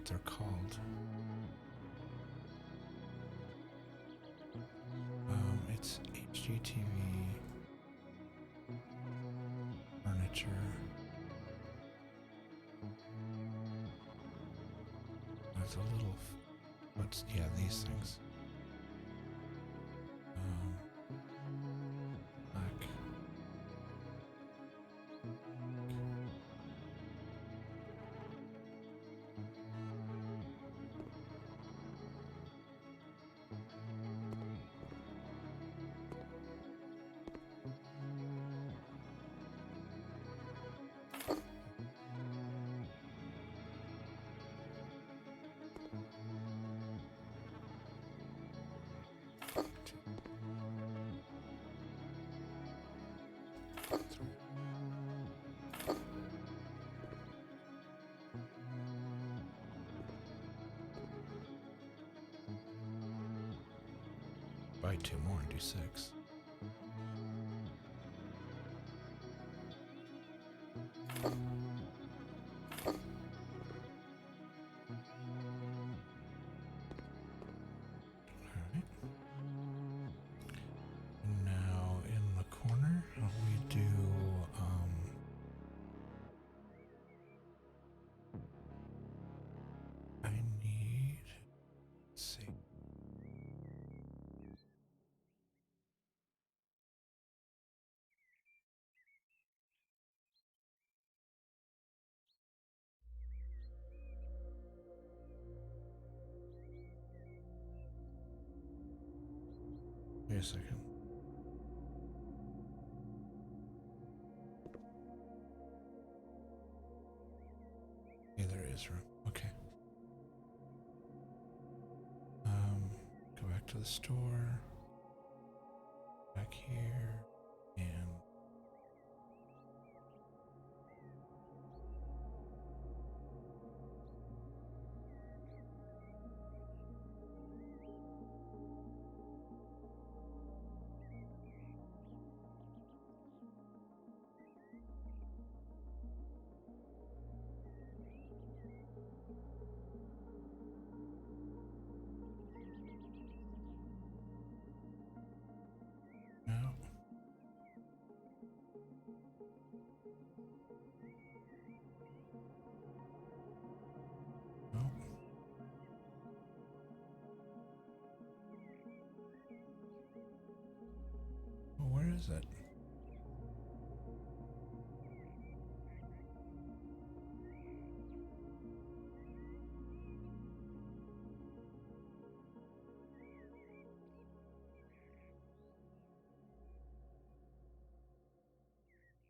They're called. It's HGTV, furniture. There's a little, yeah, these things. Black. Buy 2 more and do 6. Wait a second. Okay, there is room. Okay. Go back to the store. Back here. And no. No. Well, where is it?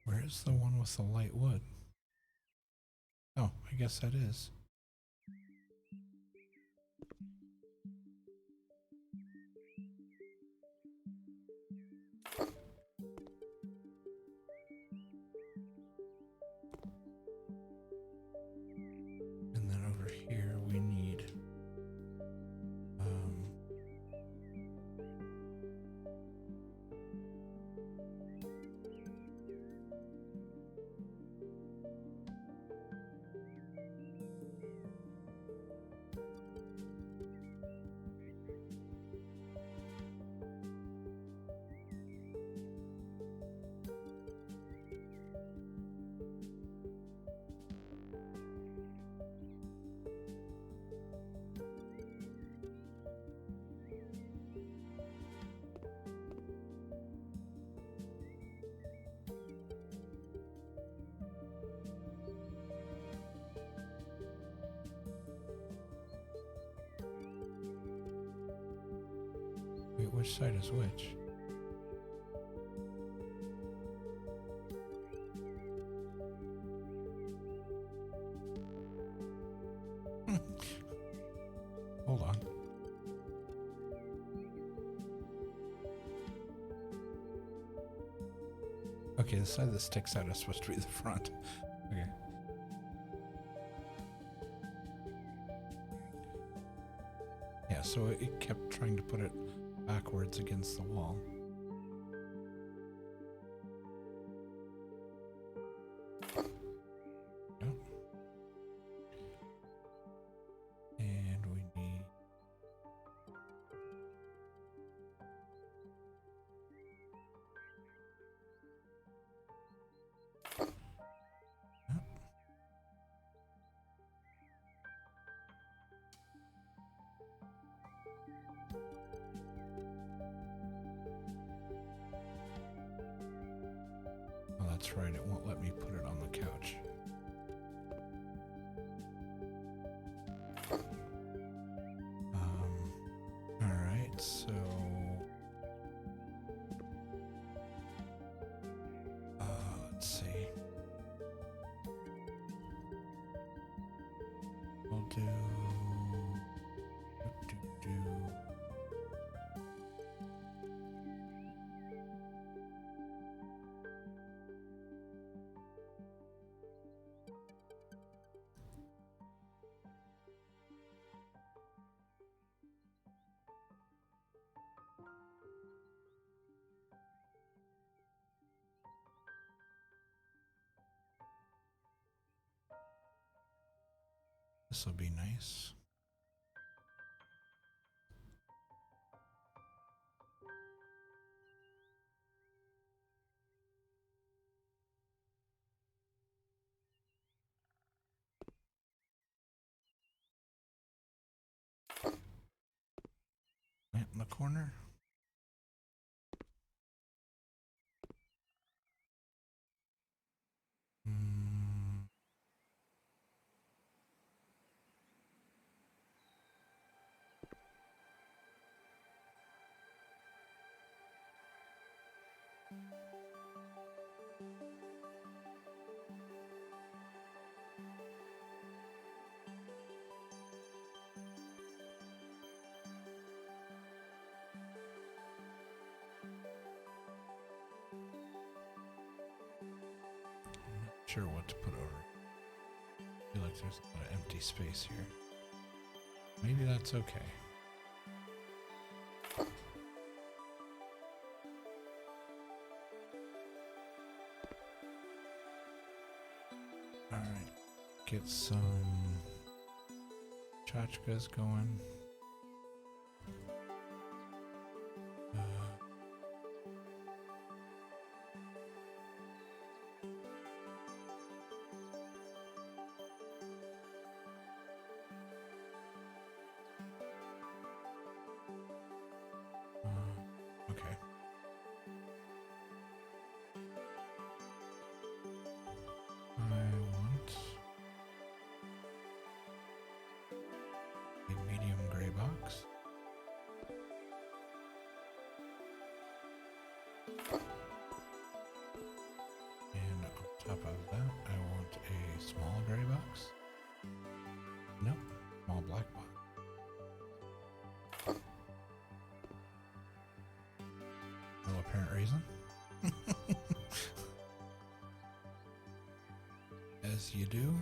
Where's the one with the light wood? Oh, I guess that is. And then over here we need wait, which side is which? Hold on. Okay, the side that sticks out is supposed to be the front. Okay. Yeah, so it kept trying to put it backwards against the wall. Yep. And we need... Yep. Oh, that's right, it won't let me put it on the couch. Alright, so... let's see. We'll do... This will be nice. Plant in the corner. I'm not sure what to put over. I feel like there's a lot of empty space here. Maybe that's okay. Alright, get some tchotchkes going. Okay. I want a medium gray box. And on top of that, I want a small gray box. Nope, small black box. No apparent reason. As you do.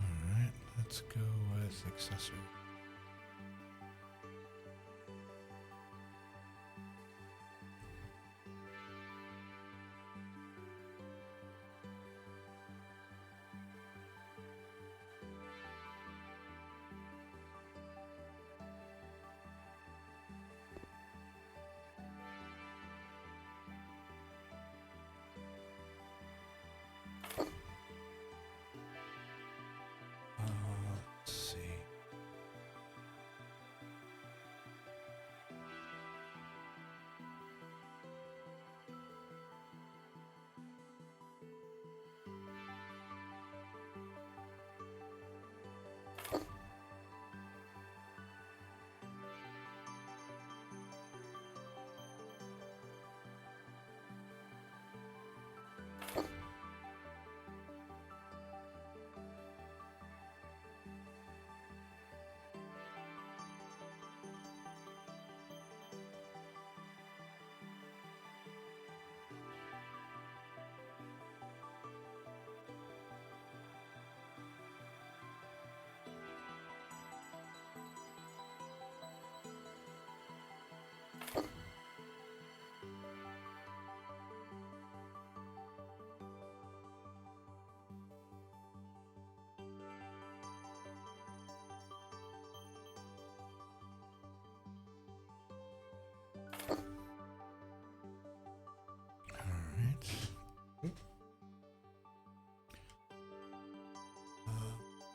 Alright, let's go with accessory. Let's see.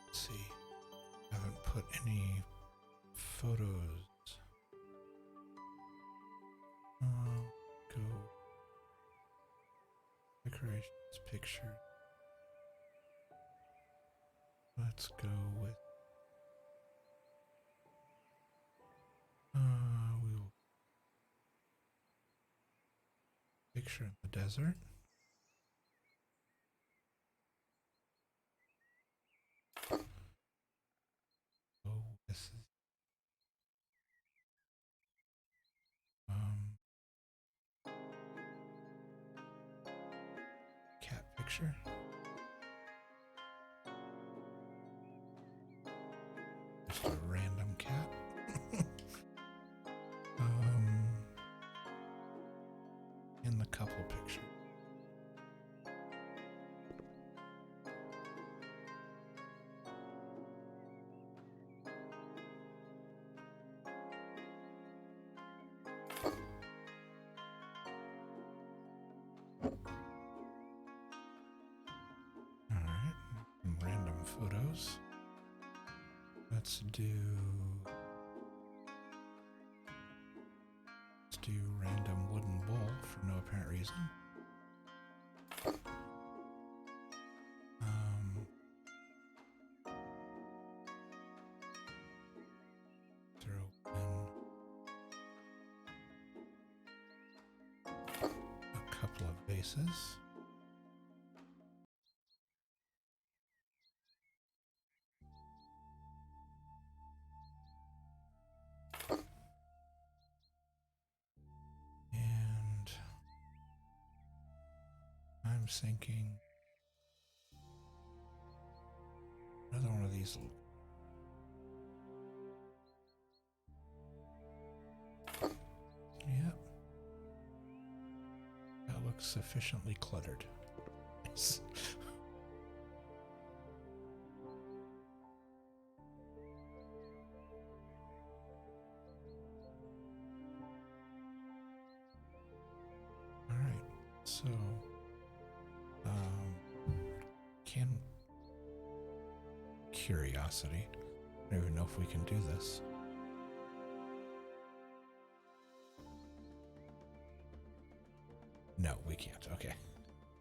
Let's see. I haven't put any photos. Go decorations, pictures. Let's go with. We will picture in the desert. Go with cat picture. Just a random cat. In the couple picture. Alright, some random photos. Let's do random wooden bowl for no apparent reason. Throw in a couple of vases. I'm thinking another one of these. Yep. That looks sufficiently cluttered. Nice. Alright, so can curiosity. I don't even know if we can do this. No, we can't. Okay.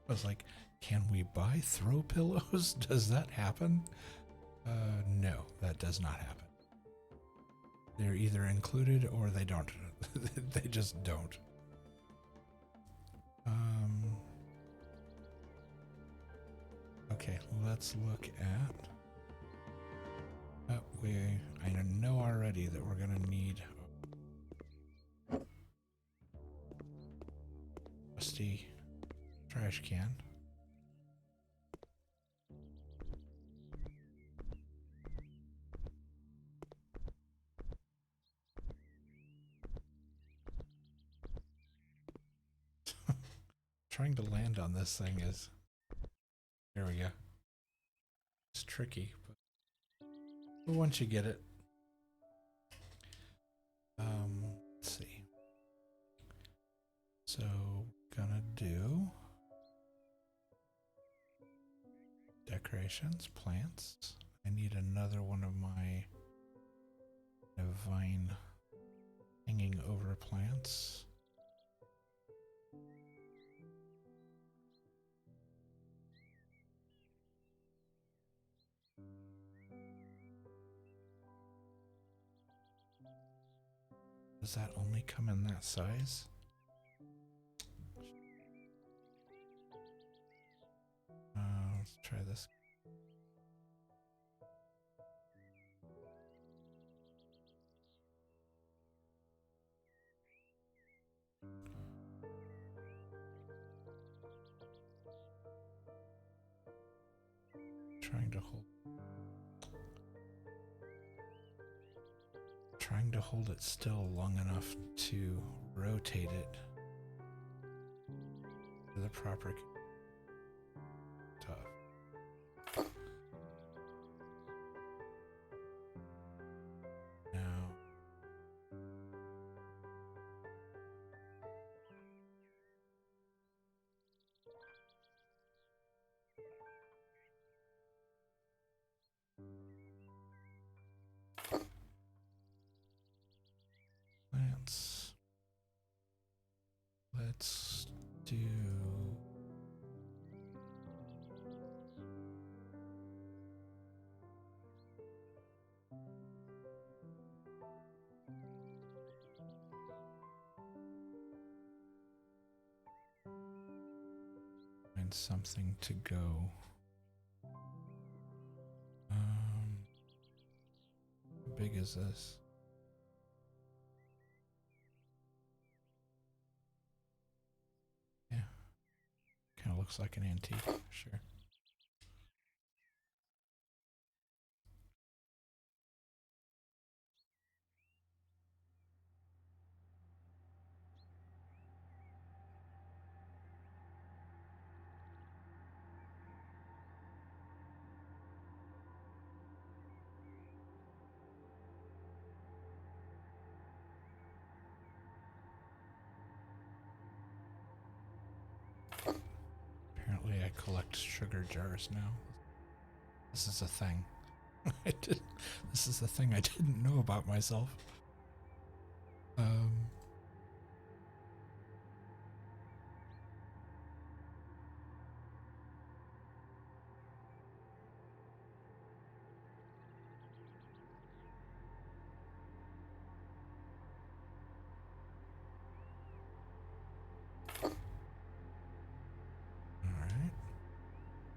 I was like, can we buy throw pillows? Does that happen? No, that does not happen. They're either included or they don't. They just don't. Okay, let's look at. I know already that we're gonna need rusty trash can. Trying to land on this thing is. There we go. It's tricky, but once you get it. Let's see. So, gonna do decorations, plants. I need another one of my vine hanging over plants. Does that only come in that size? Let's try this. Trying to hold it still long enough to rotate it to the proper. Tough. Now let's do find something to go. How big is this? Kind of looks like an antique, sure. Apparently I collect sugar jars now. This is a thing. This is a thing I didn't know about myself. Alright.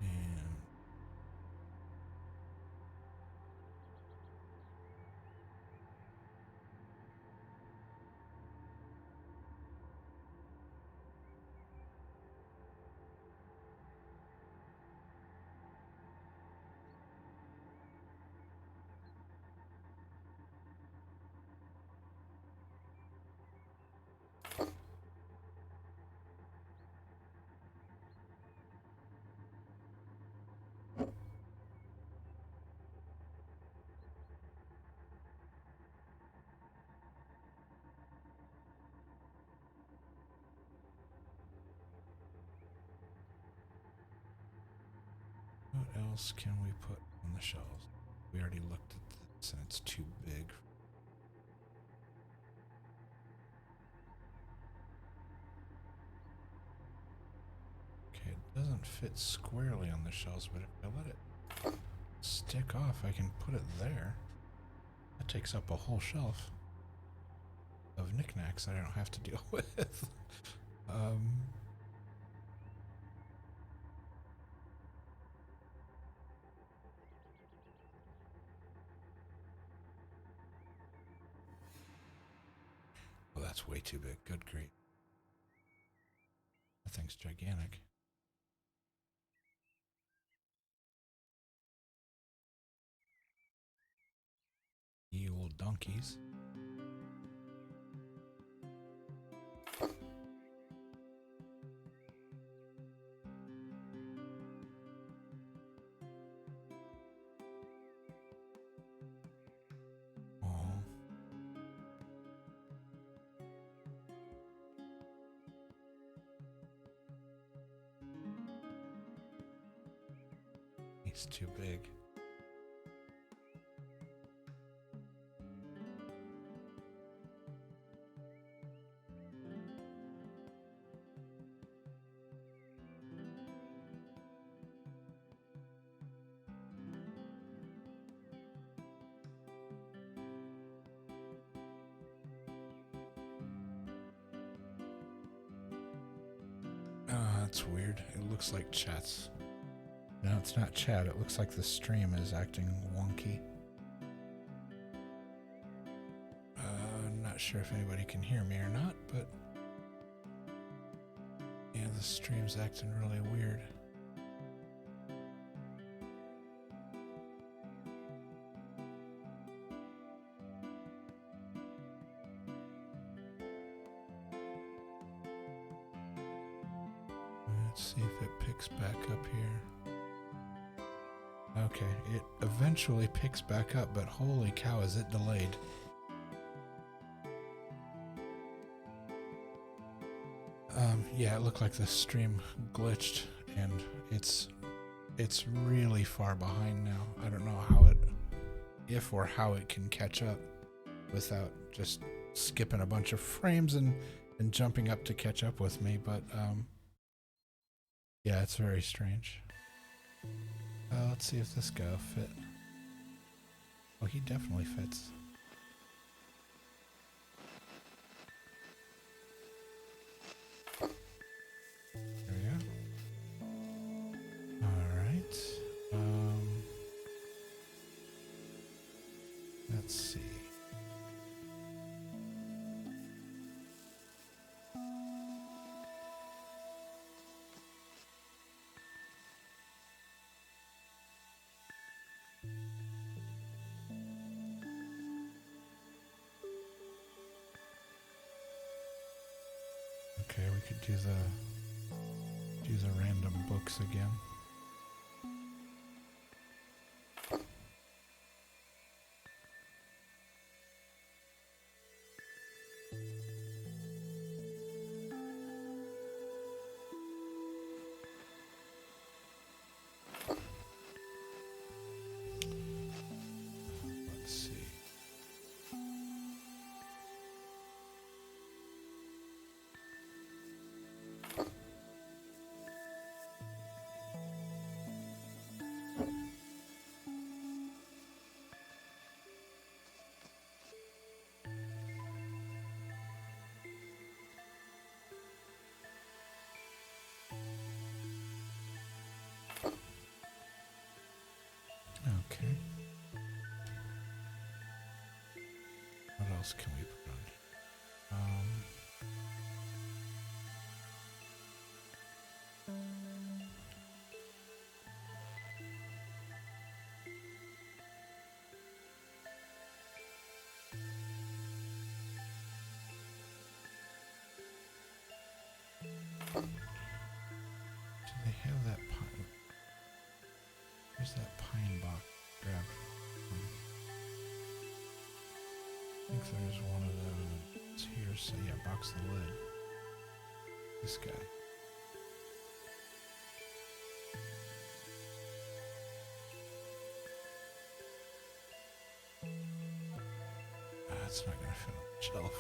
And What else can we put on the shelves? We already looked at this and it's too big. Okay, it doesn't fit squarely on the shelves, but if I let it stick off, I can put it there. That takes up a whole shelf of knickknacks that I don't have to deal with. Oh, that's way too big. Good grief. That thing's gigantic. You old donkeys. He's too big. That's weird. It looks like chat's. No, it's not chat. It looks like the stream is acting wonky. I'm not sure if anybody can hear me or not, but yeah, the stream's acting really weird. Let's see if it picks back up here. Okay, it eventually picks back up, but holy cow, is it delayed. Yeah, it looked like the stream glitched, and it's really far behind now. I don't know how if or how it can catch up without just skipping a bunch of frames and jumping up to catch up with me, but yeah, it's very strange. Let's see if this guy will fit. Oh, he definitely fits. There we go. Alright. Let's see. Okay, we could do the random books again. Let's see. Okay. What else can we put on here? Do they have that pine? Where's that pine box? Grab. I think there's one of those here. So yeah, box the lid. This guy. That's not gonna fit on the shelf.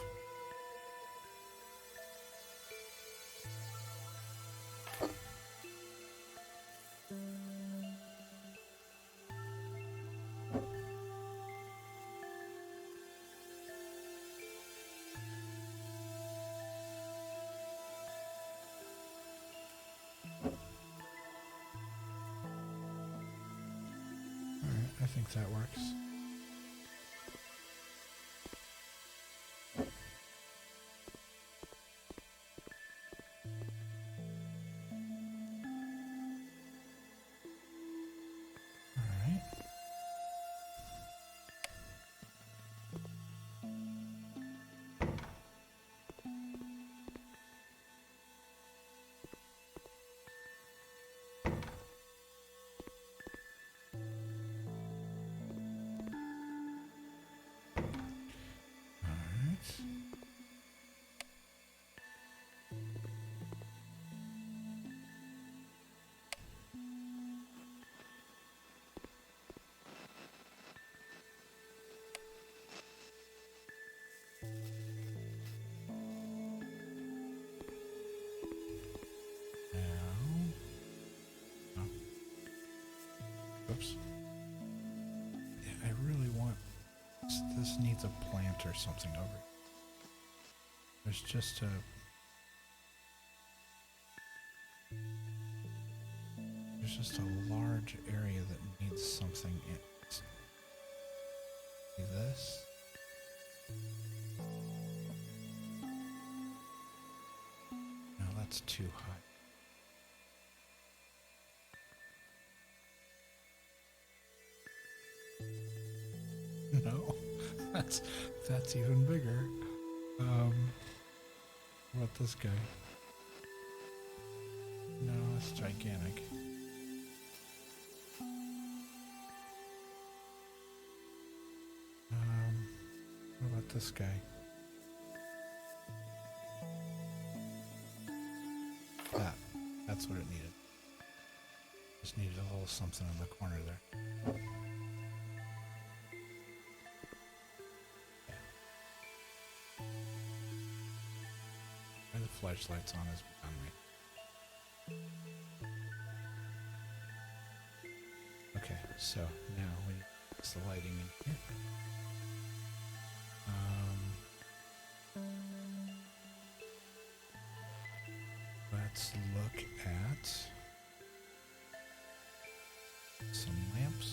Alright, I think that works. Oops. Yeah, I really want... This needs a plant or something over it. There's just a... There's just a large area that needs something in it. See this? No, that's too high. No, that's even bigger. What about this guy? No, it's gigantic. What about this guy? That's what it needed. Just needed a little something in the corner there. The flashlight's on is beyond me. Okay, so now we need the lighting in here. Let's look at some lamps.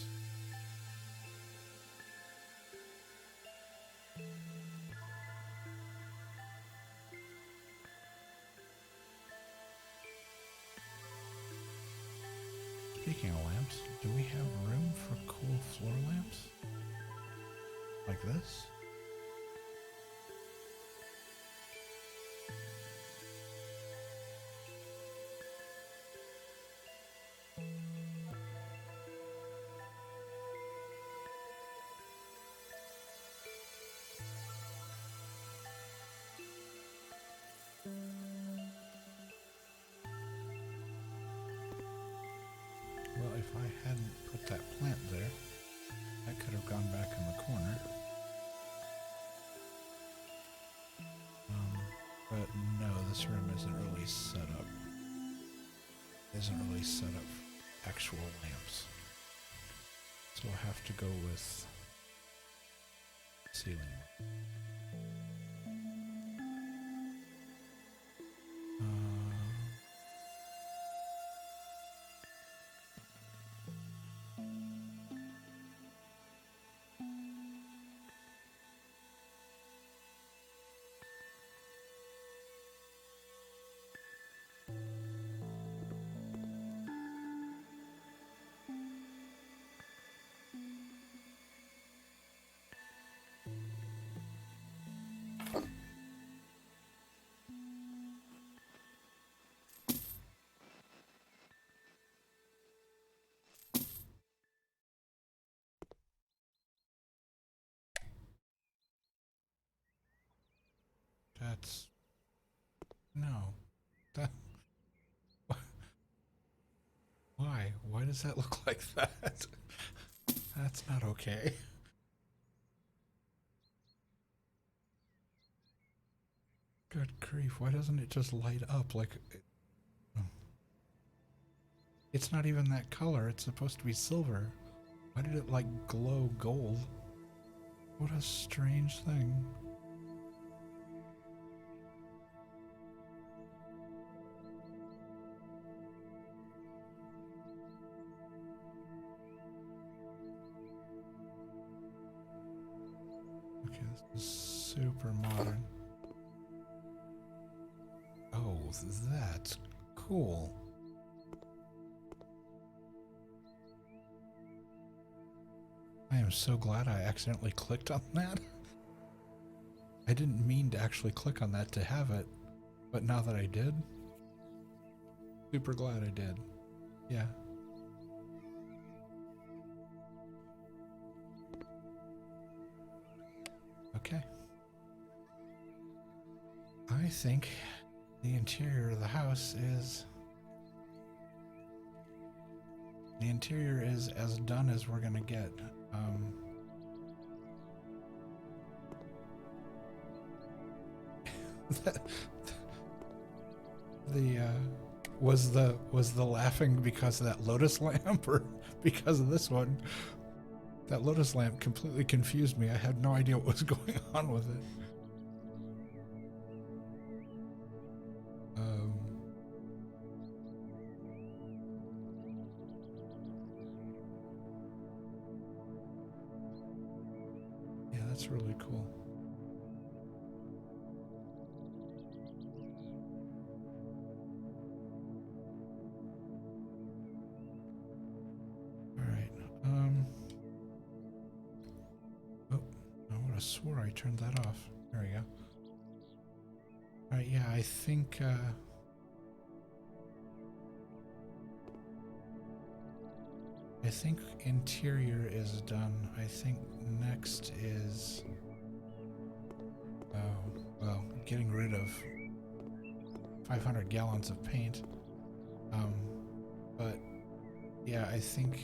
Speaking of lamps, do we have room for cool floor lamps? Like this? Well, if I hadn't put that plant there, I could have gone back in the corner. But no, this room isn't really set up. Isn't really set up for actual lamps. So we'll have to go with ceiling. That's... No. That... Why? Why does that look like that? That's not okay. Good grief, why doesn't it just light up like... It's not even that color, it's supposed to be silver. Why did it like glow gold? What a strange thing. Okay, this is super modern. Oh, that's cool. I am so glad I accidentally clicked on that. I didn't mean to actually click on that to have it, but now that I did, super glad I did. Yeah. Okay. I think the interior of the house is... The interior is as done as we're gonna get. Was the laughing because of that lotus lamp or because of this one? That lotus lamp completely confused me. I had no idea what was going on with it. Yeah, that's really cool. I swore I turned that off. There we go. Alright, yeah, I think interior is done. I think next is getting rid of 500 gallons of paint. But yeah, I think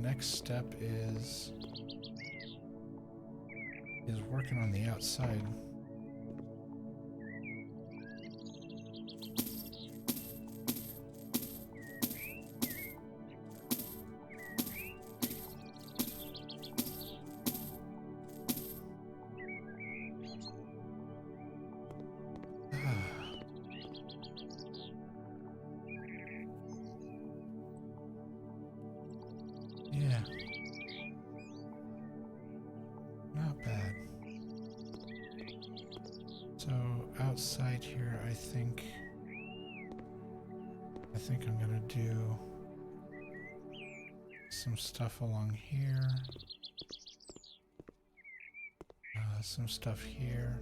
next step is working on the outside. Yeah. Not bad. So outside here, I think I'm gonna do some stuff along here, some stuff here.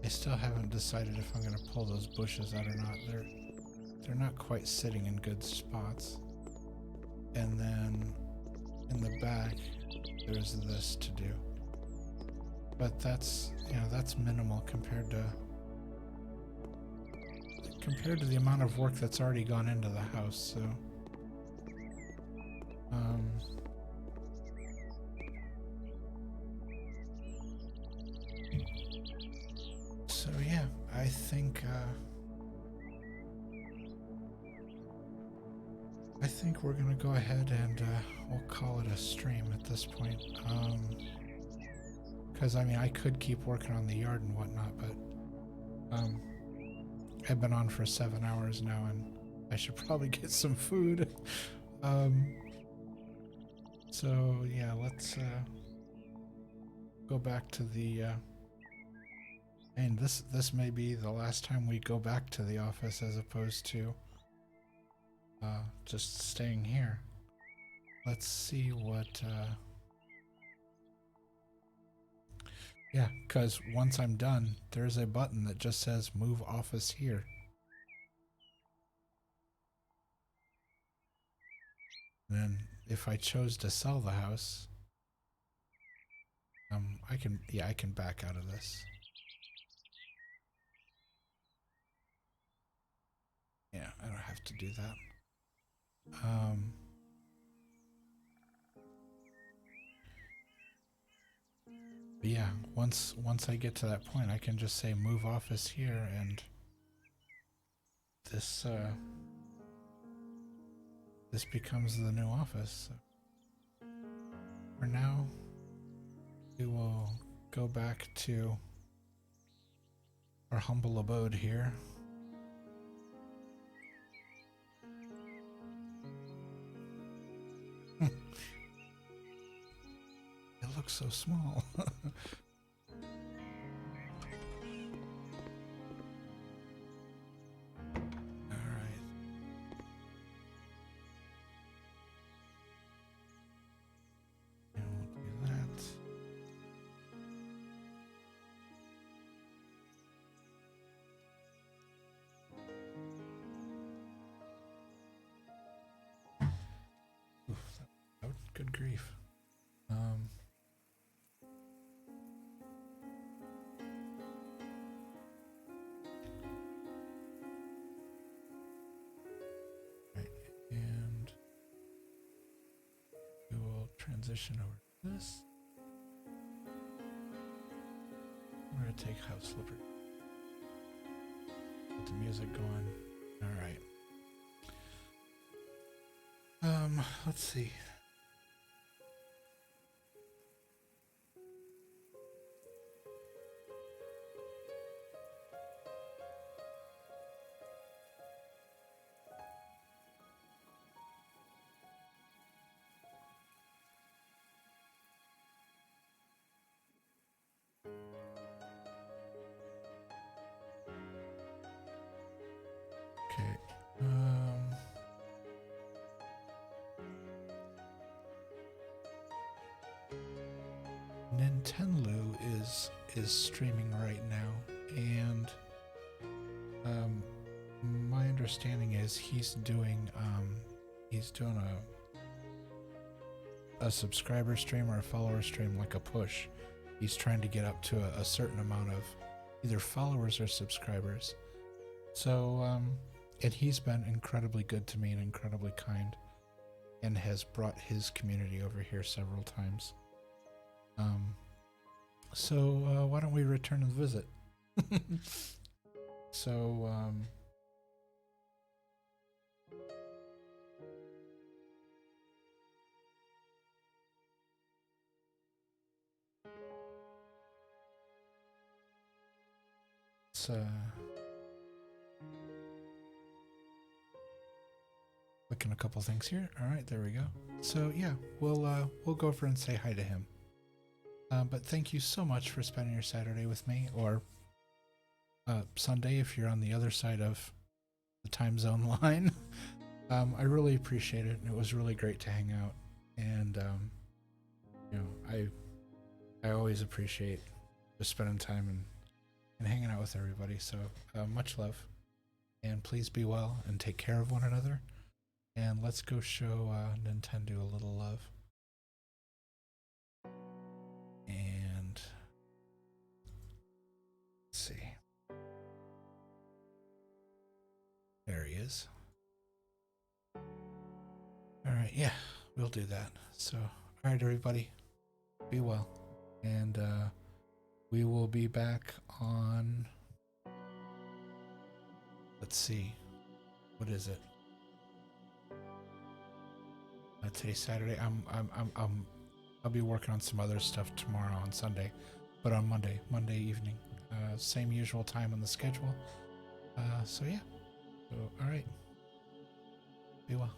I still haven't decided if I'm gonna pull those bushes out or not. They're not quite sitting in good spots. And then in the back, there's this to do. But that's, that's minimal compared to the amount of work that's already gone into the house, so yeah, I think we're gonna go ahead and we'll call it a stream at this point. Because I mean, I could keep working on the yard and whatnot, but I've been on for 7 hours now, and I should probably get some food. So yeah, let's go back to the. And this may be the last time we go back to the office, as opposed to just staying here. Let's see what. Yeah, because once I'm done, there's a button that just says move office here. And then if I chose to sell the house, I can back out of this. Yeah, I don't have to do that. But yeah, once I get to that point, I can just say move office here, and this this becomes the new office. So for now, we will go back to our humble abode here. It looks so small. Alright. And we'll do that. Oof, that would, good grief. Right, and we will transition over to this. I'm gonna take house slipper. Get the music going. Alright. Let's see. Okay. Nintendo is streaming right now, and my understanding is he's doing a subscriber stream or a follower stream, like a push. He's trying to get up to a certain amount of either followers or subscribers. So and he's been incredibly good to me and incredibly kind, and has brought his community over here several times. So why don't we return and visit? So let's clicking a couple things here. All right, there we go. So yeah, we'll go over and say hi to him. But thank you so much for spending your Saturday with me, or Sunday if you're on the other side of the time zone line. I really appreciate it, and it was really great to hang out. And you know, I always appreciate just spending time and hanging out with everybody. So much love, and please be well and take care of one another. And let's go show Nintendo a little love. And let's see. There he is. Alright, yeah, we'll do that. So, alright everybody, be well. And we will be back on, let's see, what is it? Today's Saturday. I'll be working on some other stuff tomorrow on Sunday, but on Monday evening, same usual time on the schedule. So yeah. So all right. Be well.